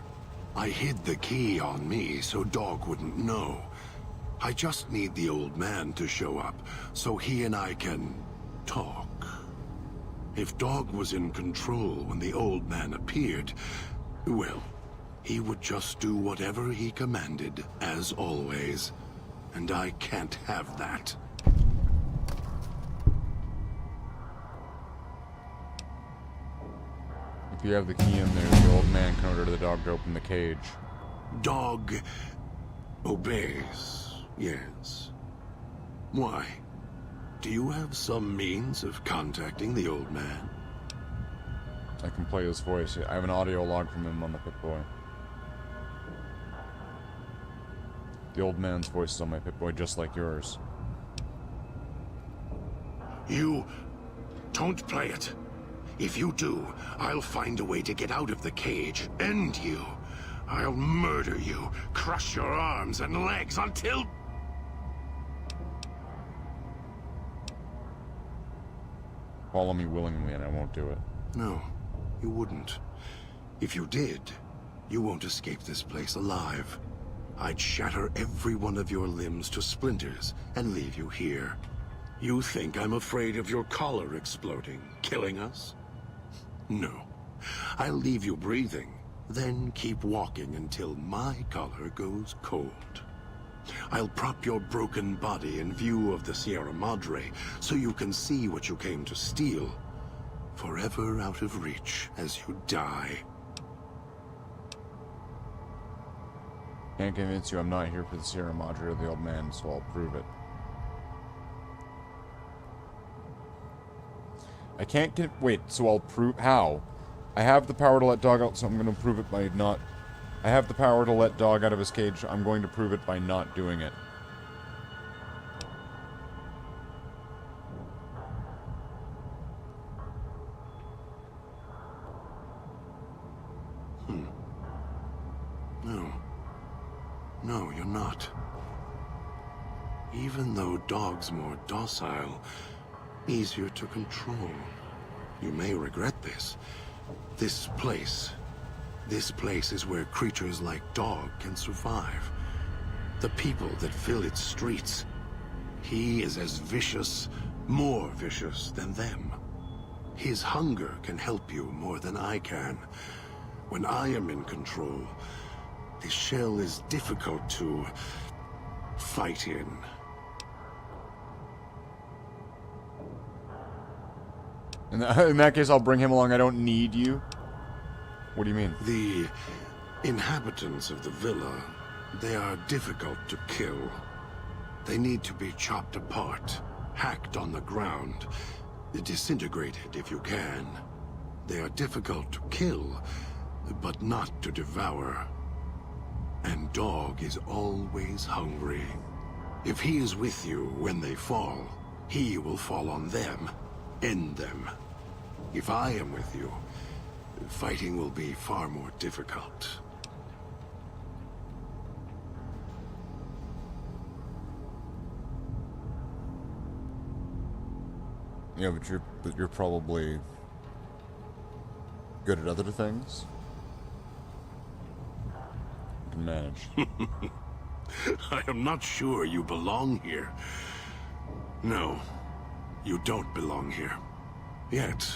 I hid the key on me so Dog wouldn't know. I just need the old man to show up, so he and I can talk. If Dog was in control when the old man appeared, well, he would just do whatever he commanded, as always. And I can't have that. If you have the key in there, the old man can order the dog to open the cage. Dog obeys, yes. Why? Do you have some means of contacting the old man? I can play his voice. I have an audio log from him on the Pip-Boy. The old man's voice is on my Pip-Boy, just like yours. You don't play it. If you do, I'll find a way to get out of the cage, end you. I'll murder you, crush your arms and legs until... Follow me willingly and I won't do it. No, you wouldn't. If you did, you won't escape this place alive. I'd shatter every one of your limbs to splinters and leave you here. You think I'm afraid of your collar exploding, killing us? No. I'll leave you breathing, then keep walking until my collar goes cold. I'll prop your broken body in view of the Sierra Madre so you can see what you came to steal, forever out of reach as you die. Can't convince you I'm not here for the Sierra Madre or the old man, so I'll prove it. I can't get... Wait, so I'll prove... How? I have the power to let Dog out, so I'm going to prove it by not... I have the power to let Dog out of his cage. I'm going to prove it by not doing it. No. No, you're not. Even though Dog's more docile, easier to control. You may regret this. This place is where creatures like Dog can survive. The people that fill its streets. He is as vicious, more vicious than them. His hunger can help you more than I can. When I am in control, this shell is difficult to fight in. In that case, I'll bring him along. I don't need you. What do you mean? The inhabitants of the villa, they are difficult to kill. They need to be chopped apart, hacked on the ground, disintegrated if you can. They are difficult to kill, but not to devour. And Dog is always hungry. If he is with you when they fall, he will fall on them, end them. If I am with you, fighting will be far more difficult. Yeah, but you're probably good at other things. You can manage. I am not sure you belong here. No, you don't belong here. Yet,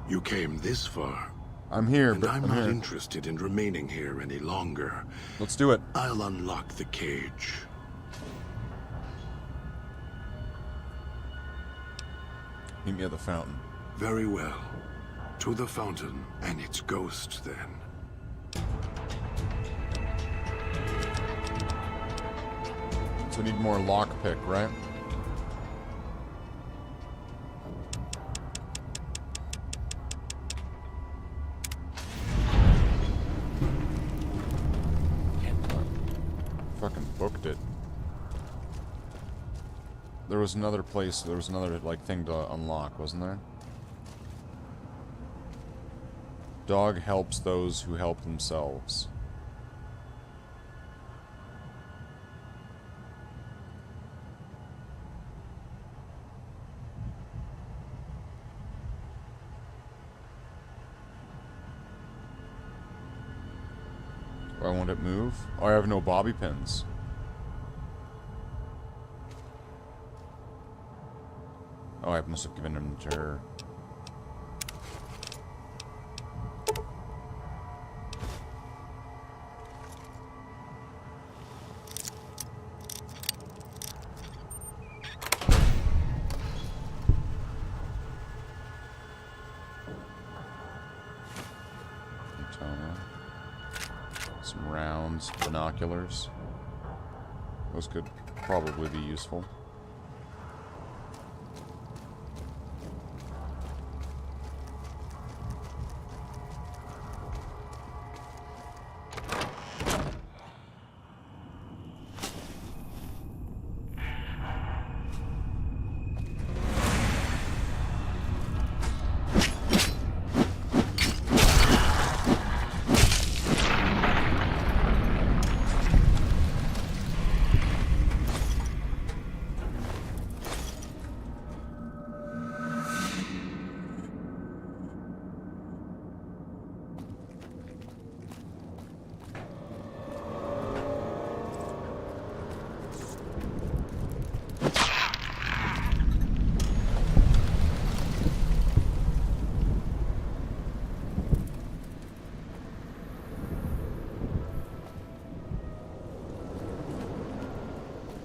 you came this far. I'm here, and but I'm I'm not here. interested in remaining here any longer. Let's do it. I'll unlock the cage. Meet me at the fountain. Very well. To the fountain and its ghost, then. So I need more lockpick, right? Fucking booked it. There was another place, there was another, like, thing to unlock, wasn't there? Dog helps those who help themselves. Why won't it move? Oh, I have no bobby pins. Oh, I must have given them to her. Some rounds, binoculars. Those could probably be useful.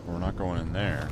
We're not going in there.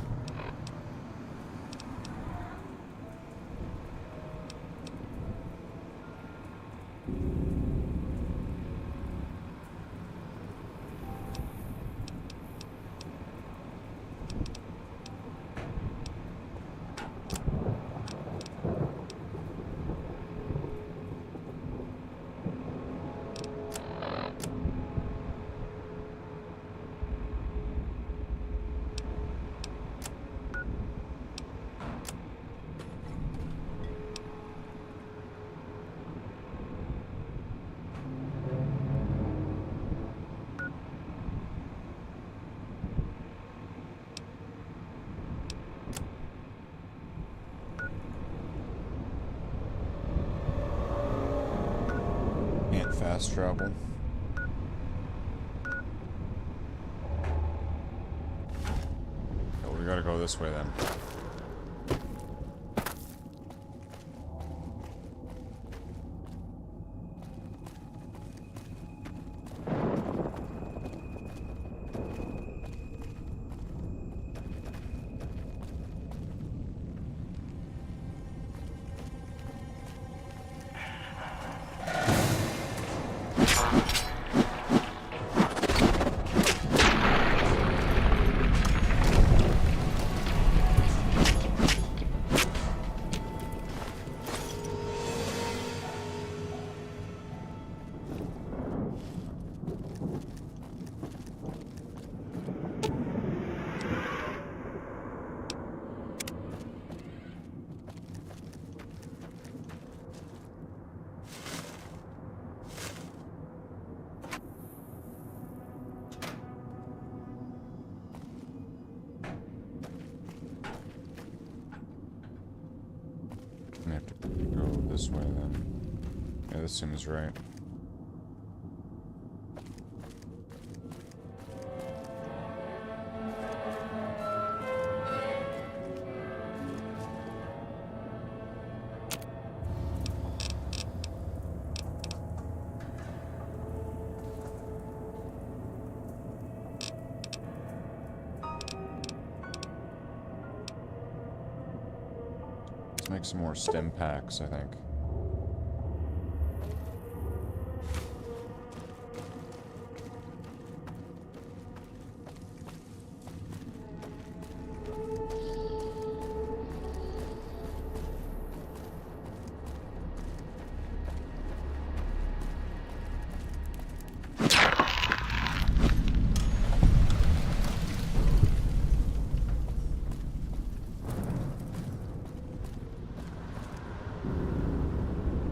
Fast travel. Oh, we gotta go this way then. I have to go this way then. Yeah, this seems right. Make some more stim packs, I think.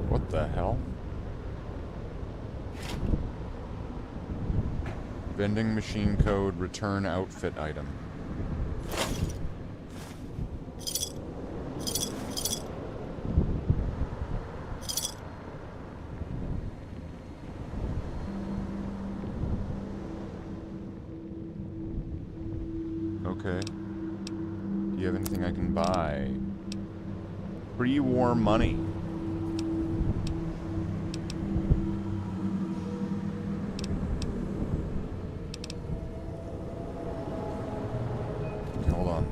What the hell? Vending machine code, return outfit item. Okay. Do you have anything I can buy? Pre-war money. Okay, hold on.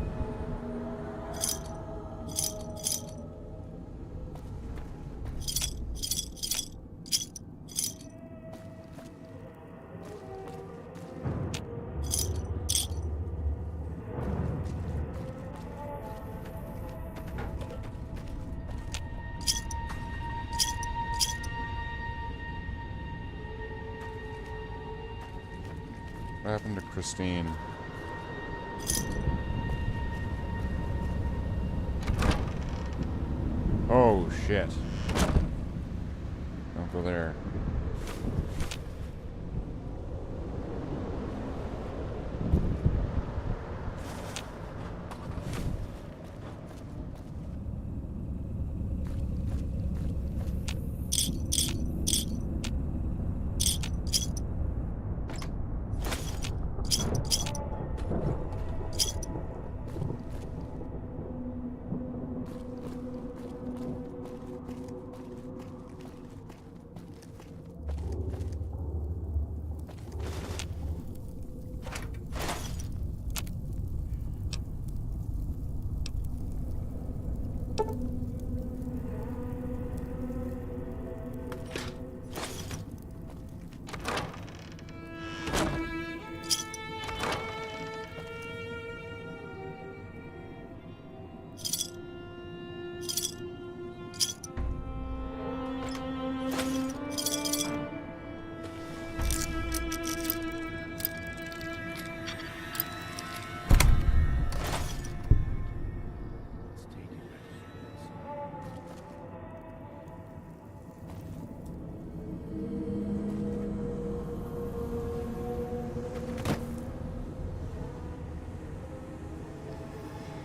What happened to Christine? Oh, shit. Don't go there.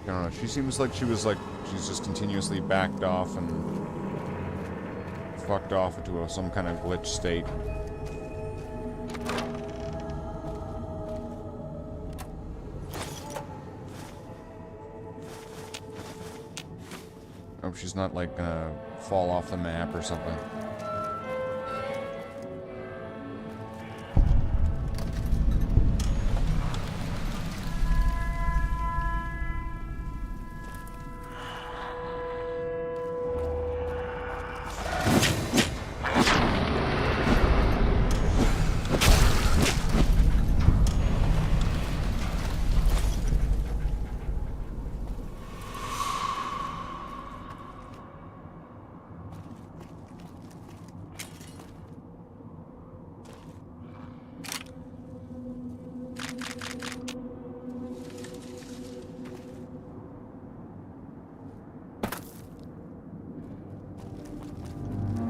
I don't know, she seems like she's just continuously backed off and fucked off into some kind of glitch state. I hope she's not like gonna fall off the map or something.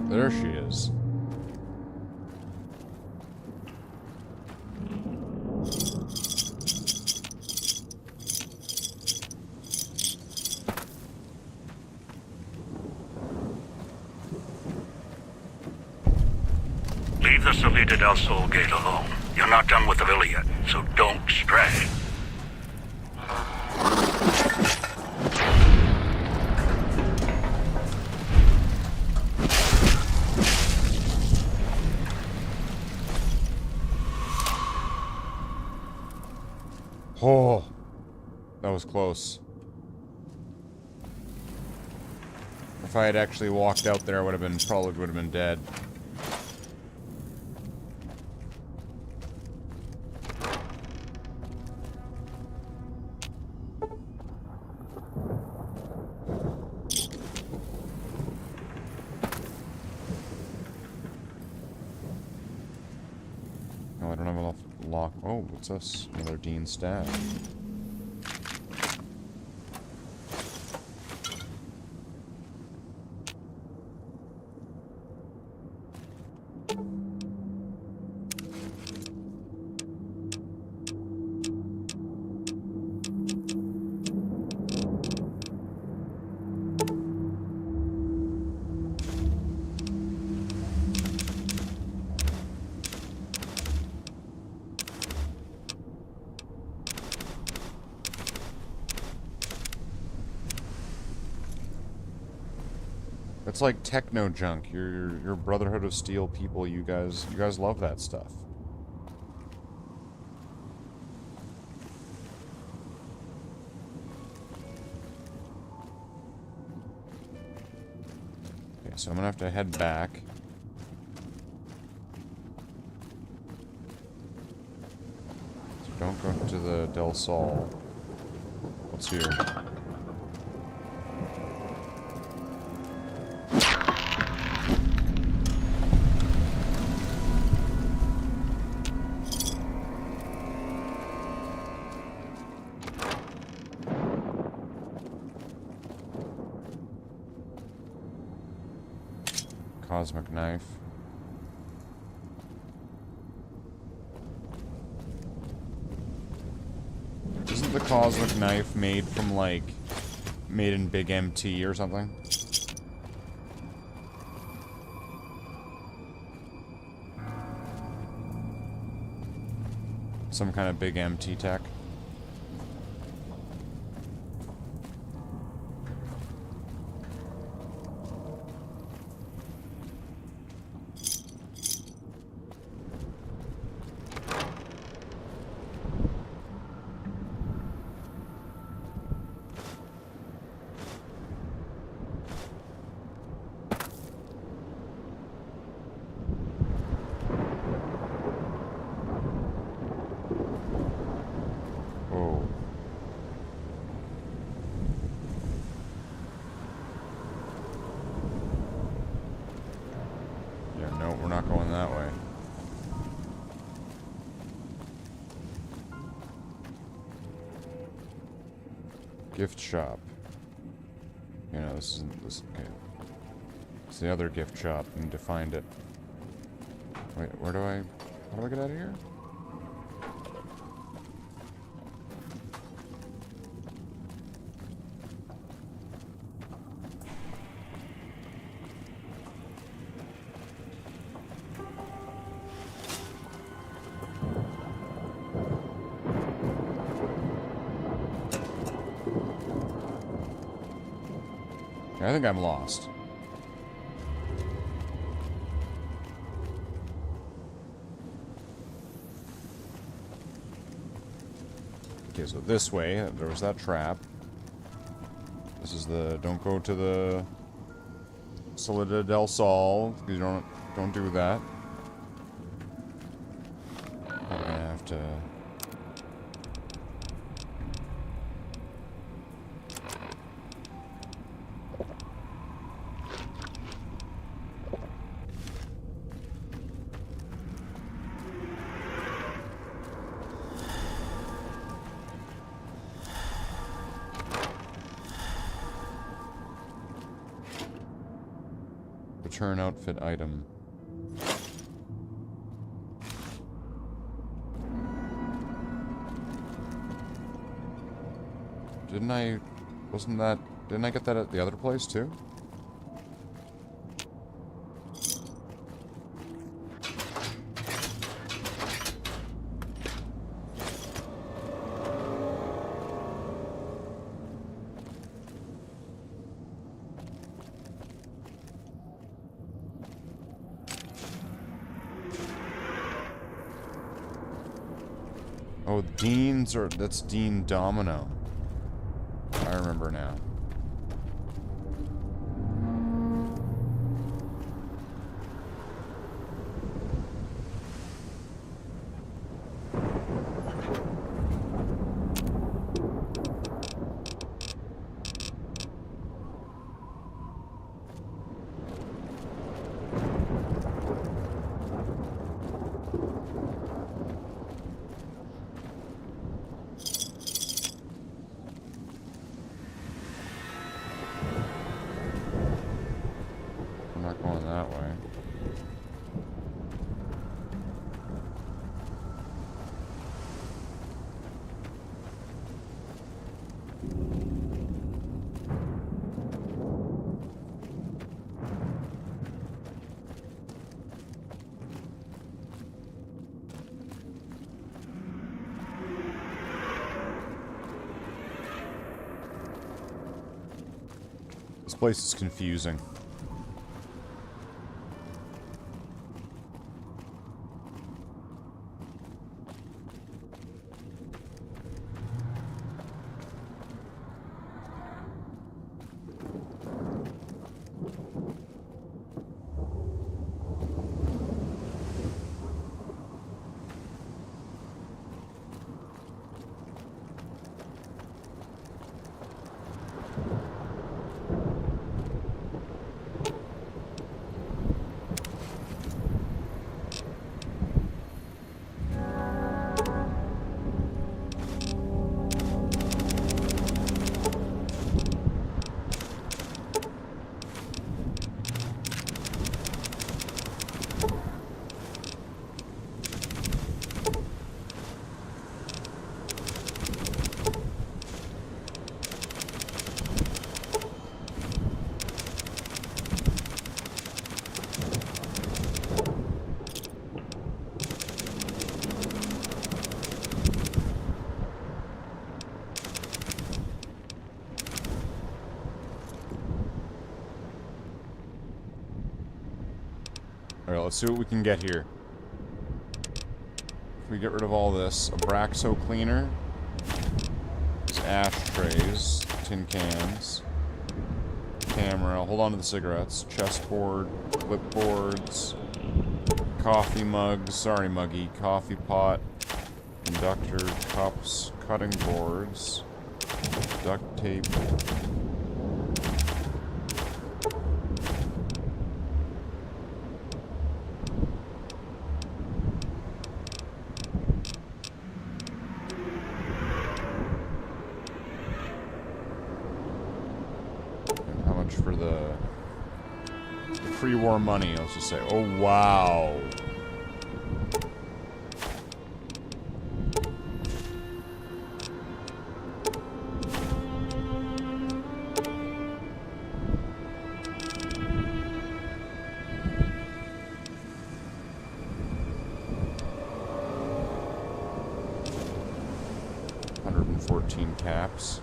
There she is. Leave the Salida del Sol gate alone. You're not done with the villa yet, so don't stray. Oh, that was close. If I had actually walked out there, I would have been dead. No, I don't have enough lock. Oh, what's this? Another Dean staff. It's like techno junk. Your Brotherhood of Steel people. You guys love that stuff. Okay, so I'm gonna have to head back. So don't go to the Del Sol. What's here? Cosmic knife. Isn't the cosmic knife made from, like, made in Big MT or something? Some kind of Big MT tech? Gift shop. You know, this isn't this. Okay. It's the other gift shop. I need to find it. Wait, where do I? How do I get out of here? I think I'm lost. Okay, so this way, there was that trap. This is the, don't go to the Slathe del Sol, because you don't do that. We're gonna have to... Return outfit item. Didn't I get that at the other place too? Oh, Dean's, or that's Dean Domino. I remember now. This place is confusing. Alright, let's see what we can get here. If we get rid of all this, Abraxo cleaner, these ashtrays, tin cans, camera, hold on to the cigarettes, chessboard, clipboards, coffee mugs, sorry muggy, coffee pot, conductor, cups, cutting boards, duct tape. And how much for the pre-war money, let's just say. Oh, wow. Caps.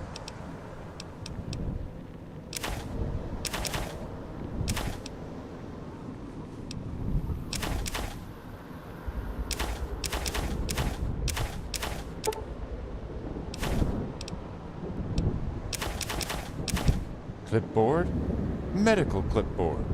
Clipboard? Medical clipboard.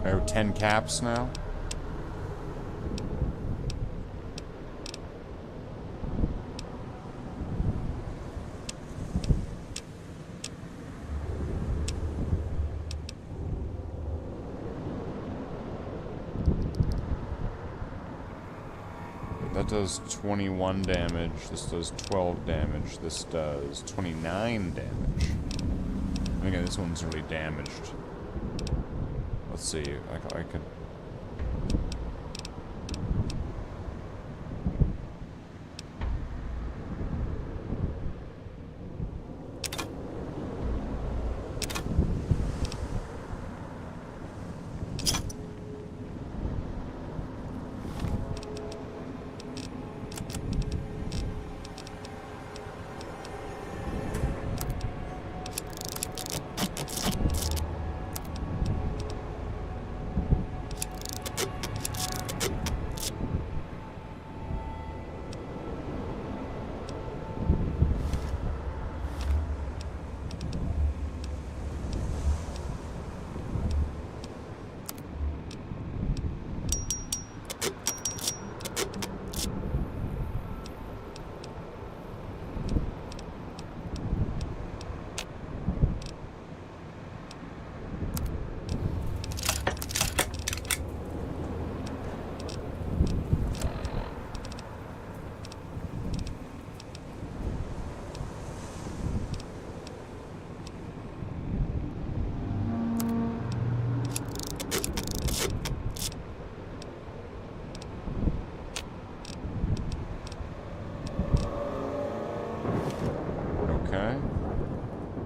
Oh, 10 caps now? That does 21 damage, this does 12 damage, this does 29 damage. Okay, this one's really damaged. Let's see, I could...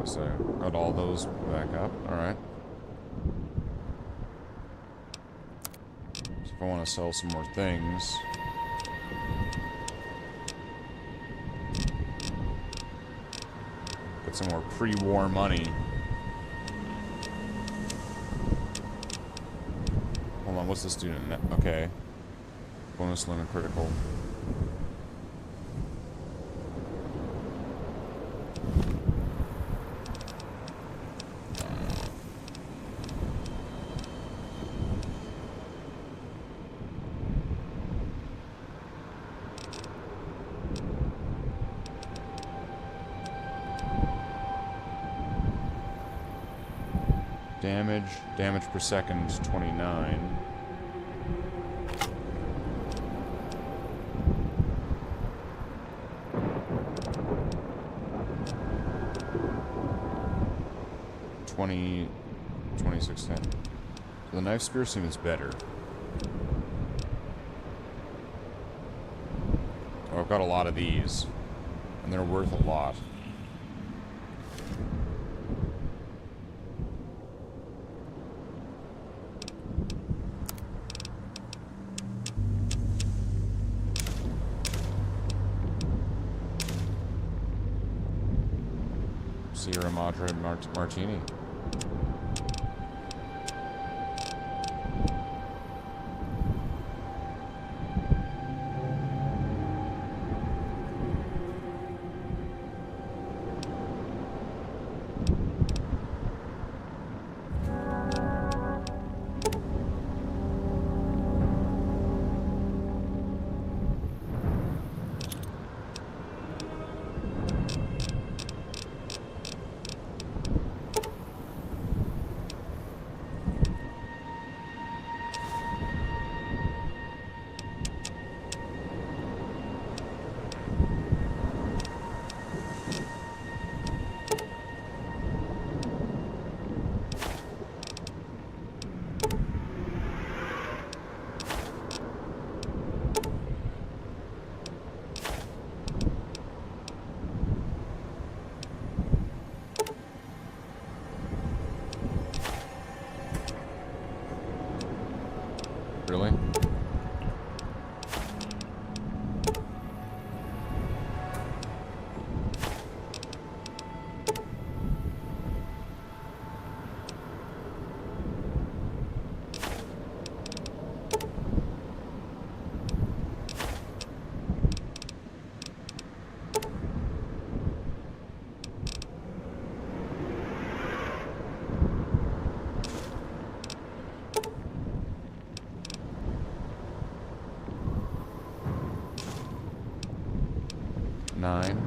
So, got all those back up. Alright. So if I want to sell some more things... Get some more pre-war money. Hold on, what's this doing? Okay. Bonus limit critical. Damage per second, 29. $20, 2610. So the knife spear seems better. Oh, I've got a lot of these, and they're worth a lot. Sierra Madre Martini. Really? Nine.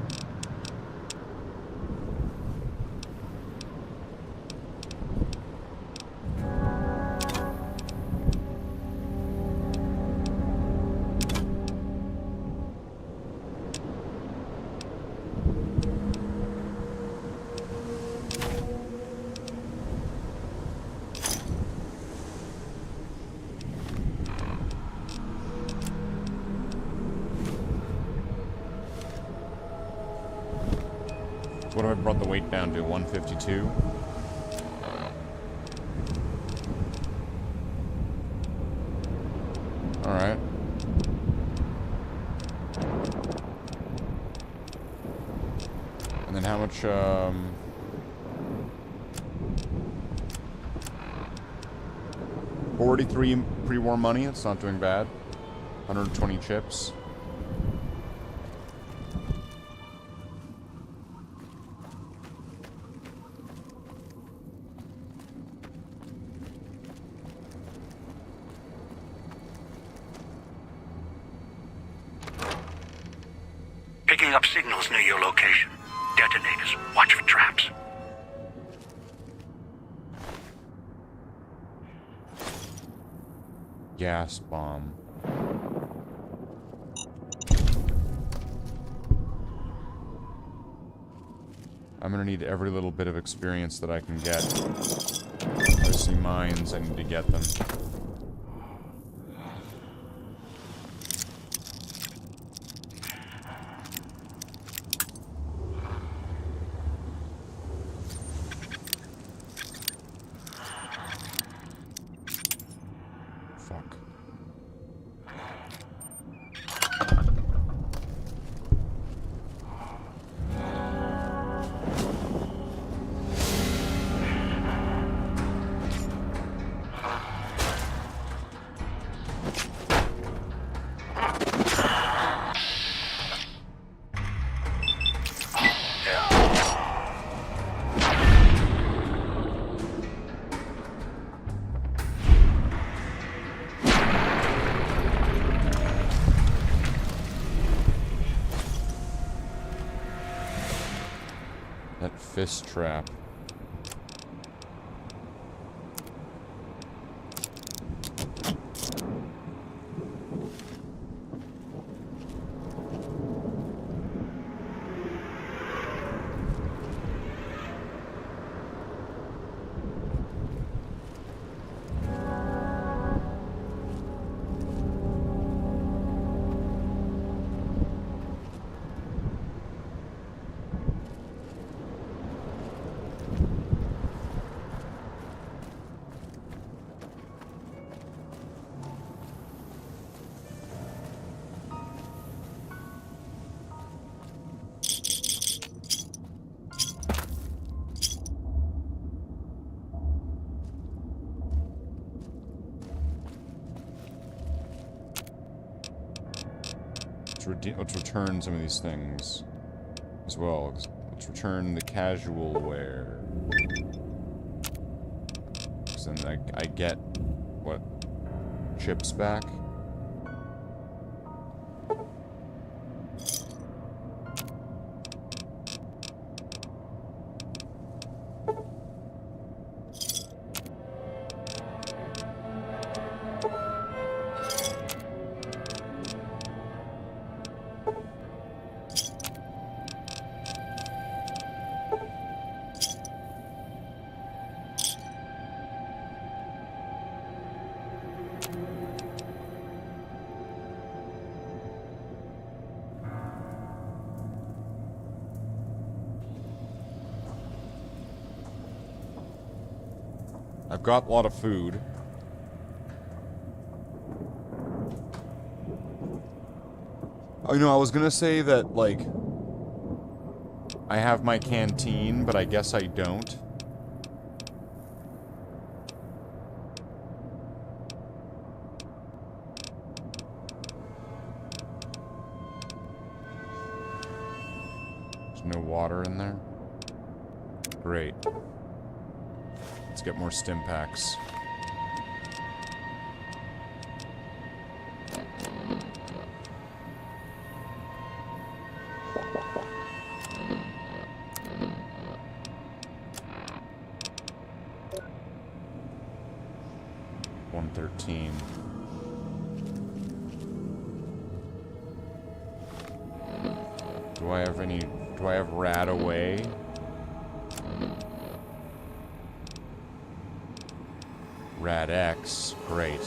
What have I brought the weight down to? 152? Alright. And then how much, 43 pre-war money, it's not doing bad. 120 chips. Picking up signals near your location. Detonators. Watch for traps. Gas bomb. I'm gonna need every little bit of experience that I can get. I see mines, I need to get them. Fuck. That fist trap. let's return some of these things as well. Let's return the casual wear. So then I get what, chips back. I've got a lot of food. Oh, you know, I was gonna say that, like, I have my canteen, but I guess I don't. There's no water in there? Great. Let's get more stim packs. $113. Do I have rat away? Rad X, great.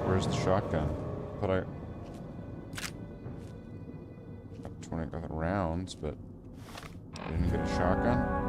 Where's the shotgun? But I got 20 rounds, but I didn't get a shotgun.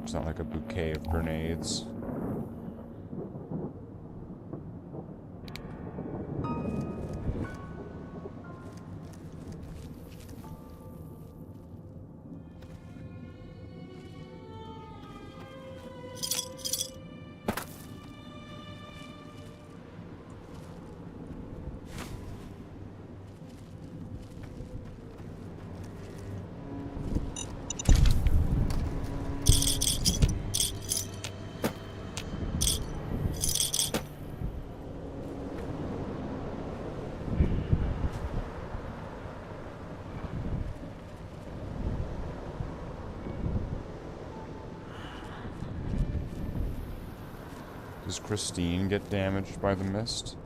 It's not like a bouquet of grenades. Does Christine get damaged by the mist?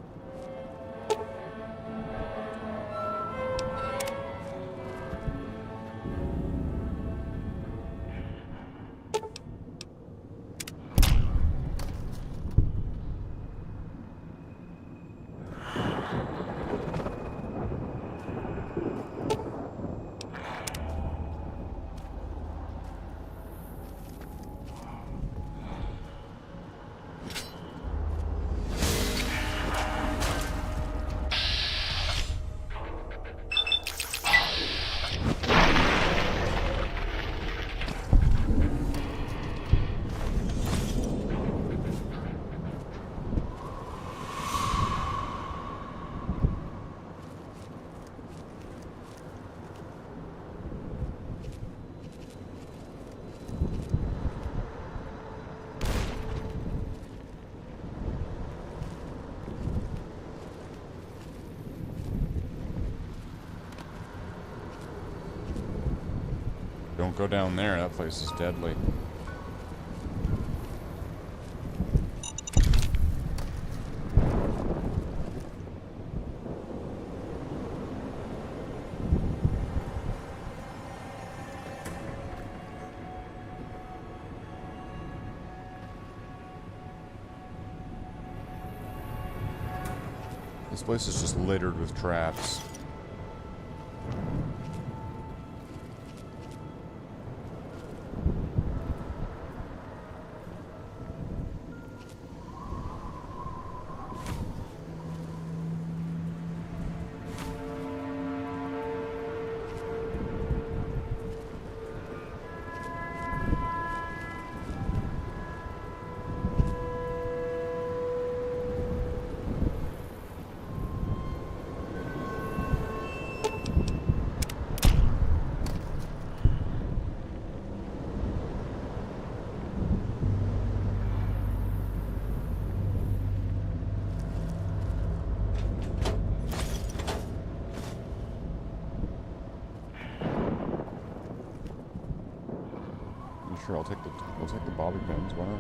go down there. That place is deadly. This place is just littered with traps. Sure, I'll take the bobby pins. Why not?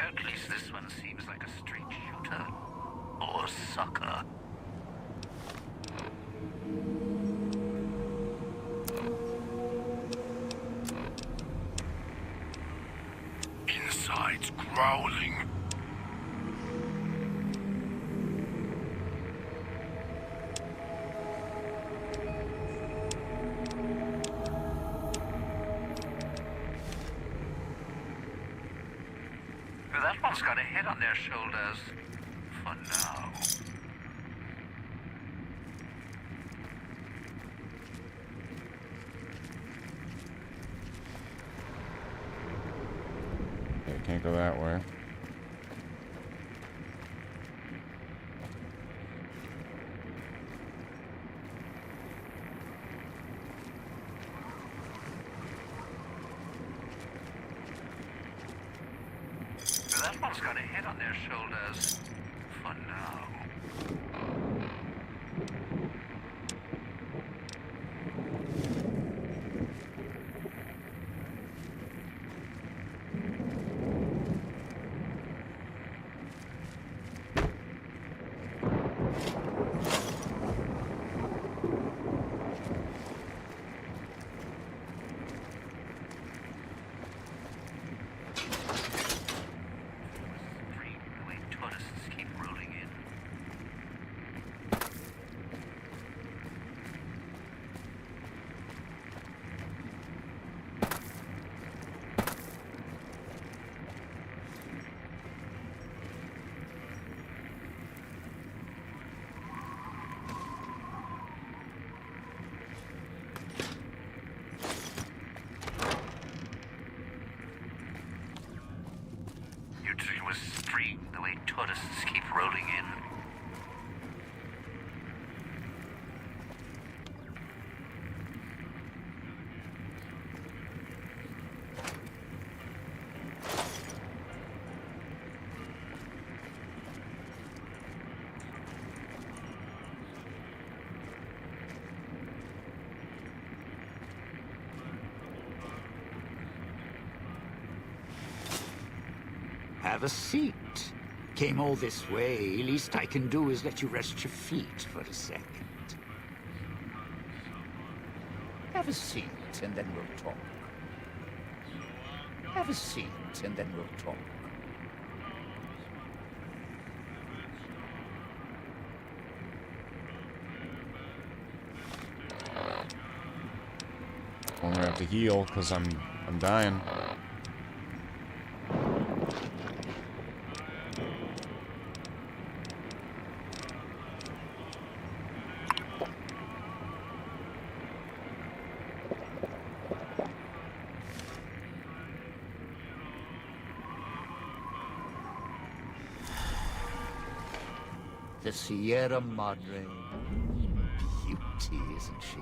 At least this one seems like a straight shooter. Or sucker. Inside's growling. That one's got a head on their shoulders. For now. Okay, can't go that way. That one's got a head on their shoulders. For now. Your dream was free the way tourists keep rolling in. Have a seat. Came all this way. Least I can do is let you rest your feet for a second. Have a seat, and then we'll talk. Have a seat, and then we'll talk. I'm gonna have to heal because I'm dying. The Sierra Madre. Beauty, isn't she?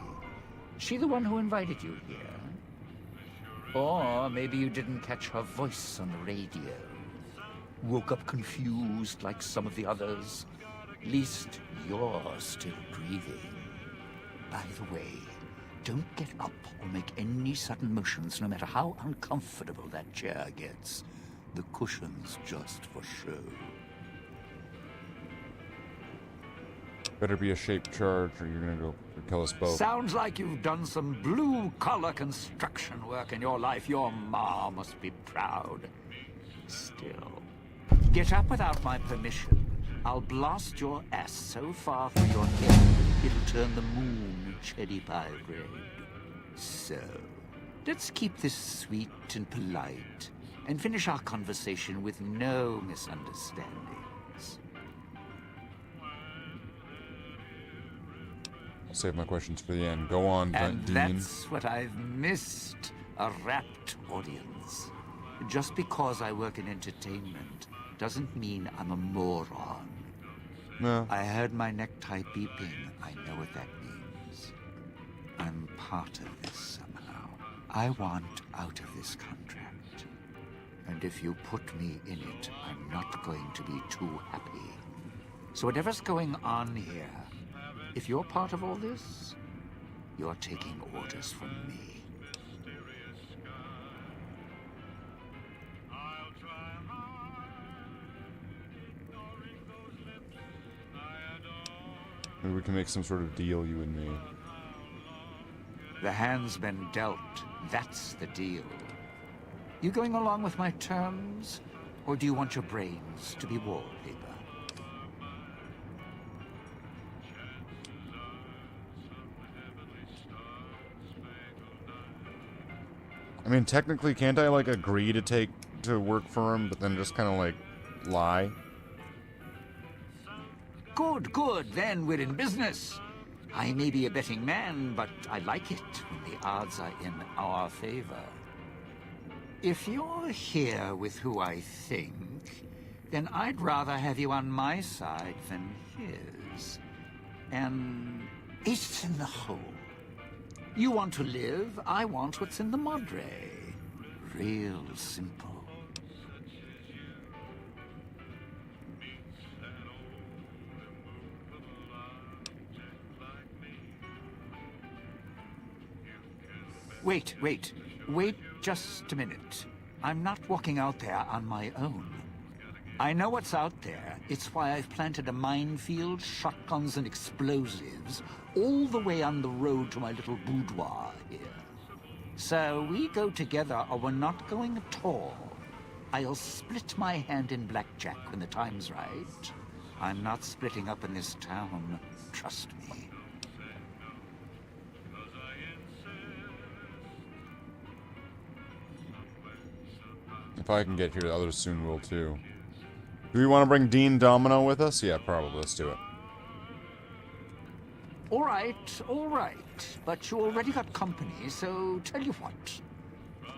She the one who invited you here? Or maybe you didn't catch her voice on the radio. Woke up confused like some of the others. Least you're still breathing. By the way, don't get up or make any sudden motions, no matter how uncomfortable that chair gets. The cushion's just for show. Better be a shaped charge or you're gonna go kill us both. Sounds like you've done some blue-collar construction work in your life. Your ma must be proud. Still, get up without my permission. I'll blast your ass so far for your head, it'll turn the moon cherry pie red. So, let's keep this sweet and polite, and finish our conversation with no misunderstandings. I'll save my questions for the end. Go on, And Dean. that's what I've missed, a rapt audience. Just because I work in entertainment doesn't mean I'm a moron. No. I heard my necktie beeping. I know what that means. I'm part of this somehow. I want out of this contract. And if you put me in it, I'm not going to be too happy. So whatever's going on here, if you're part of all this, you're taking orders from me. Maybe we can make some sort of deal, you and me. The hand's been dealt. That's the deal. You going along with my terms, or do you want your brains to be wallpaper? I mean, technically, can't I, like, agree to work for him, but then just kind of, like, lie? Good, good. Then we're in business. I may be a betting man, but I like it when the odds are in our favor. If you're here with who I think, then I'd rather have you on my side than his. And it's in the hole. You want to live, I want what's in the Madre. Real simple. Wait just a minute. I'm not walking out there on my own. I know what's out there. It's why I've planted a minefield, shotguns and explosives all the way on the road to my little boudoir here. So we go together or we're not going at all. I'll split my hand in blackjack when the time's right. I'm not splitting up in this town, trust me. If I can get here, the others soon will too. Do we want to bring Dean Domino with us? Yeah, probably. Let's do it. All right. But you already got company, so tell you what.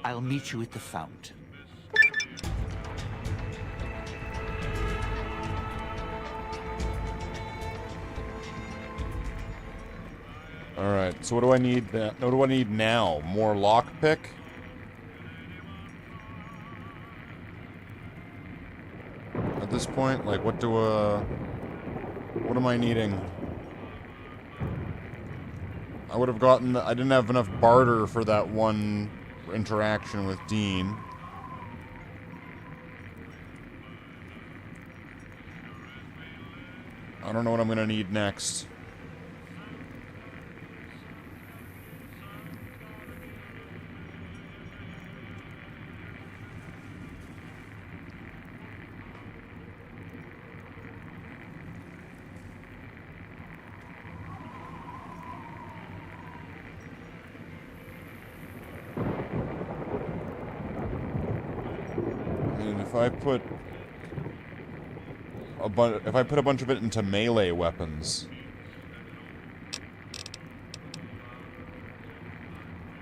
I'll meet you at the fountain. Alright, so what do I need? What do I need now? More lockpick? At this point, like, what am I needing? I would have gotten I didn't have enough barter for that one interaction with Dean. I don't know what I'm gonna need next. If I put a bunch of it into melee weapons,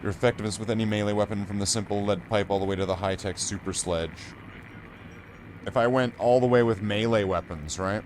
your effectiveness with any melee weapon from the simple lead pipe all the way to the high-tech super sledge. If I went all the way with melee weapons, right?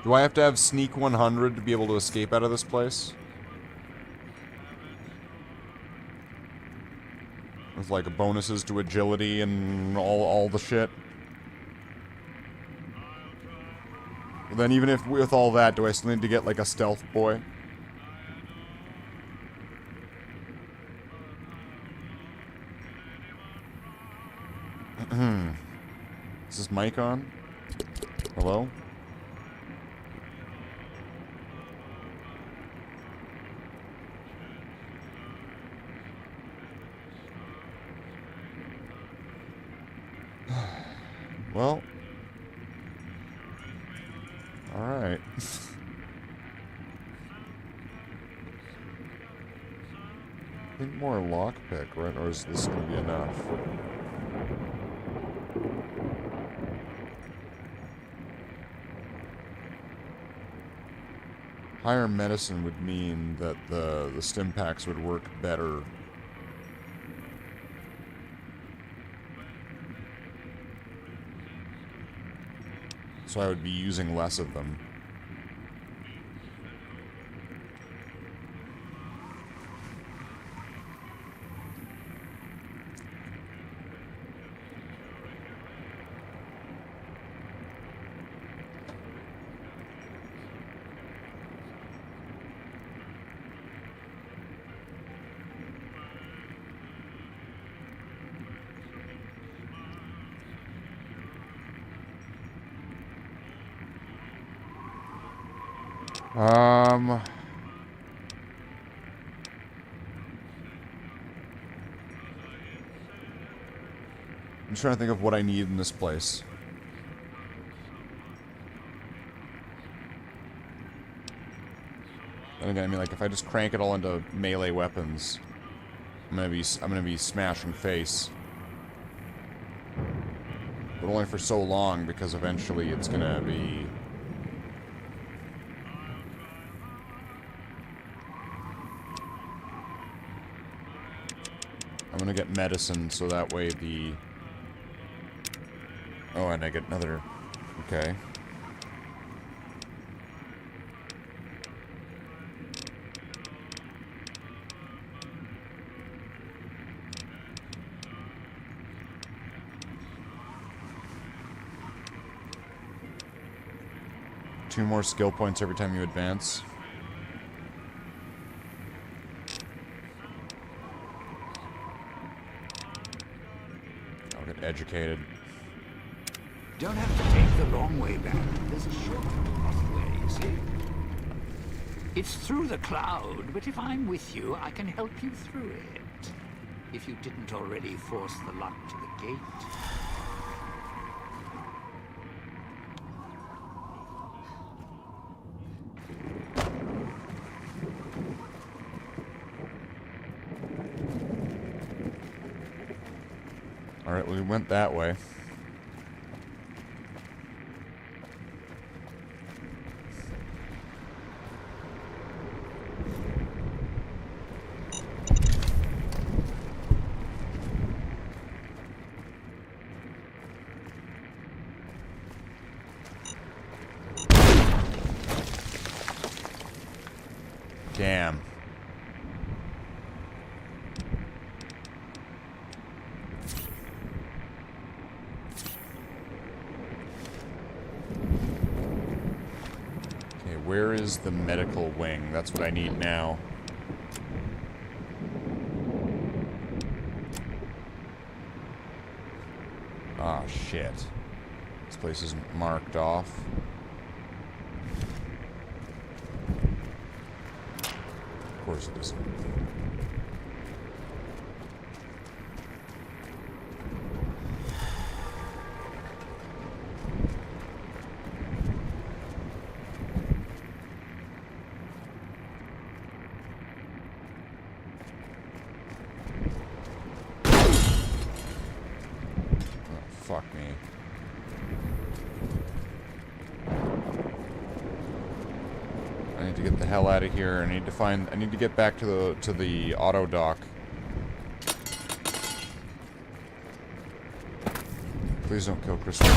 Do I have to have sneak 100 to be able to escape out of this place? With like bonuses to agility and all the shit. But then even if with all that, do I still need to get like a stealth boy? Is this mic on? Hello? Well. Alright. I think more lockpick, right? Or is this gonna be enough? Higher medicine would mean that the stim packs would work better. So I would be using less of them. I'm trying to think of what I need in this place. And again, I mean, like, if I just crank it all into melee weapons, I'm gonna be smashing face. But only for so long, because eventually it's gonna be... I'm gonna get medicine, so that way the... Oh, and I get another... Okay. Two more skill points every time you advance. I'll get educated. Don't have to take the long way back. There's a shortcut across the way, you see? It's through the cloud, but if I'm with you, I can help you through it. If you didn't already force the lock to the gate. Alright, we went that way. Damn. Okay, where is the medical wing? That's what I need now. Ah, shit. This place isn't marked off. Of course it isn't. Oh, fuck me. I need to get the hell out of here. I need to get back to the auto dock. Please don't kill Christopher.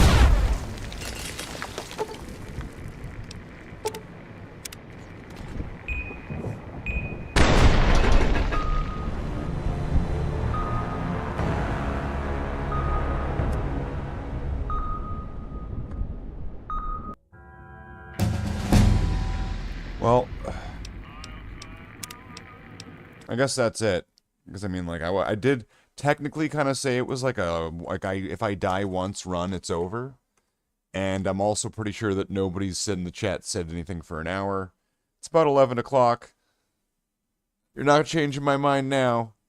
guess that's it. Because I mean, like, I did technically kind of say it was like if I die once run, it's over. And I'm also pretty sure that nobody's said in the chat said anything for an hour. It's about 11 o'clock. You're not changing my mind now.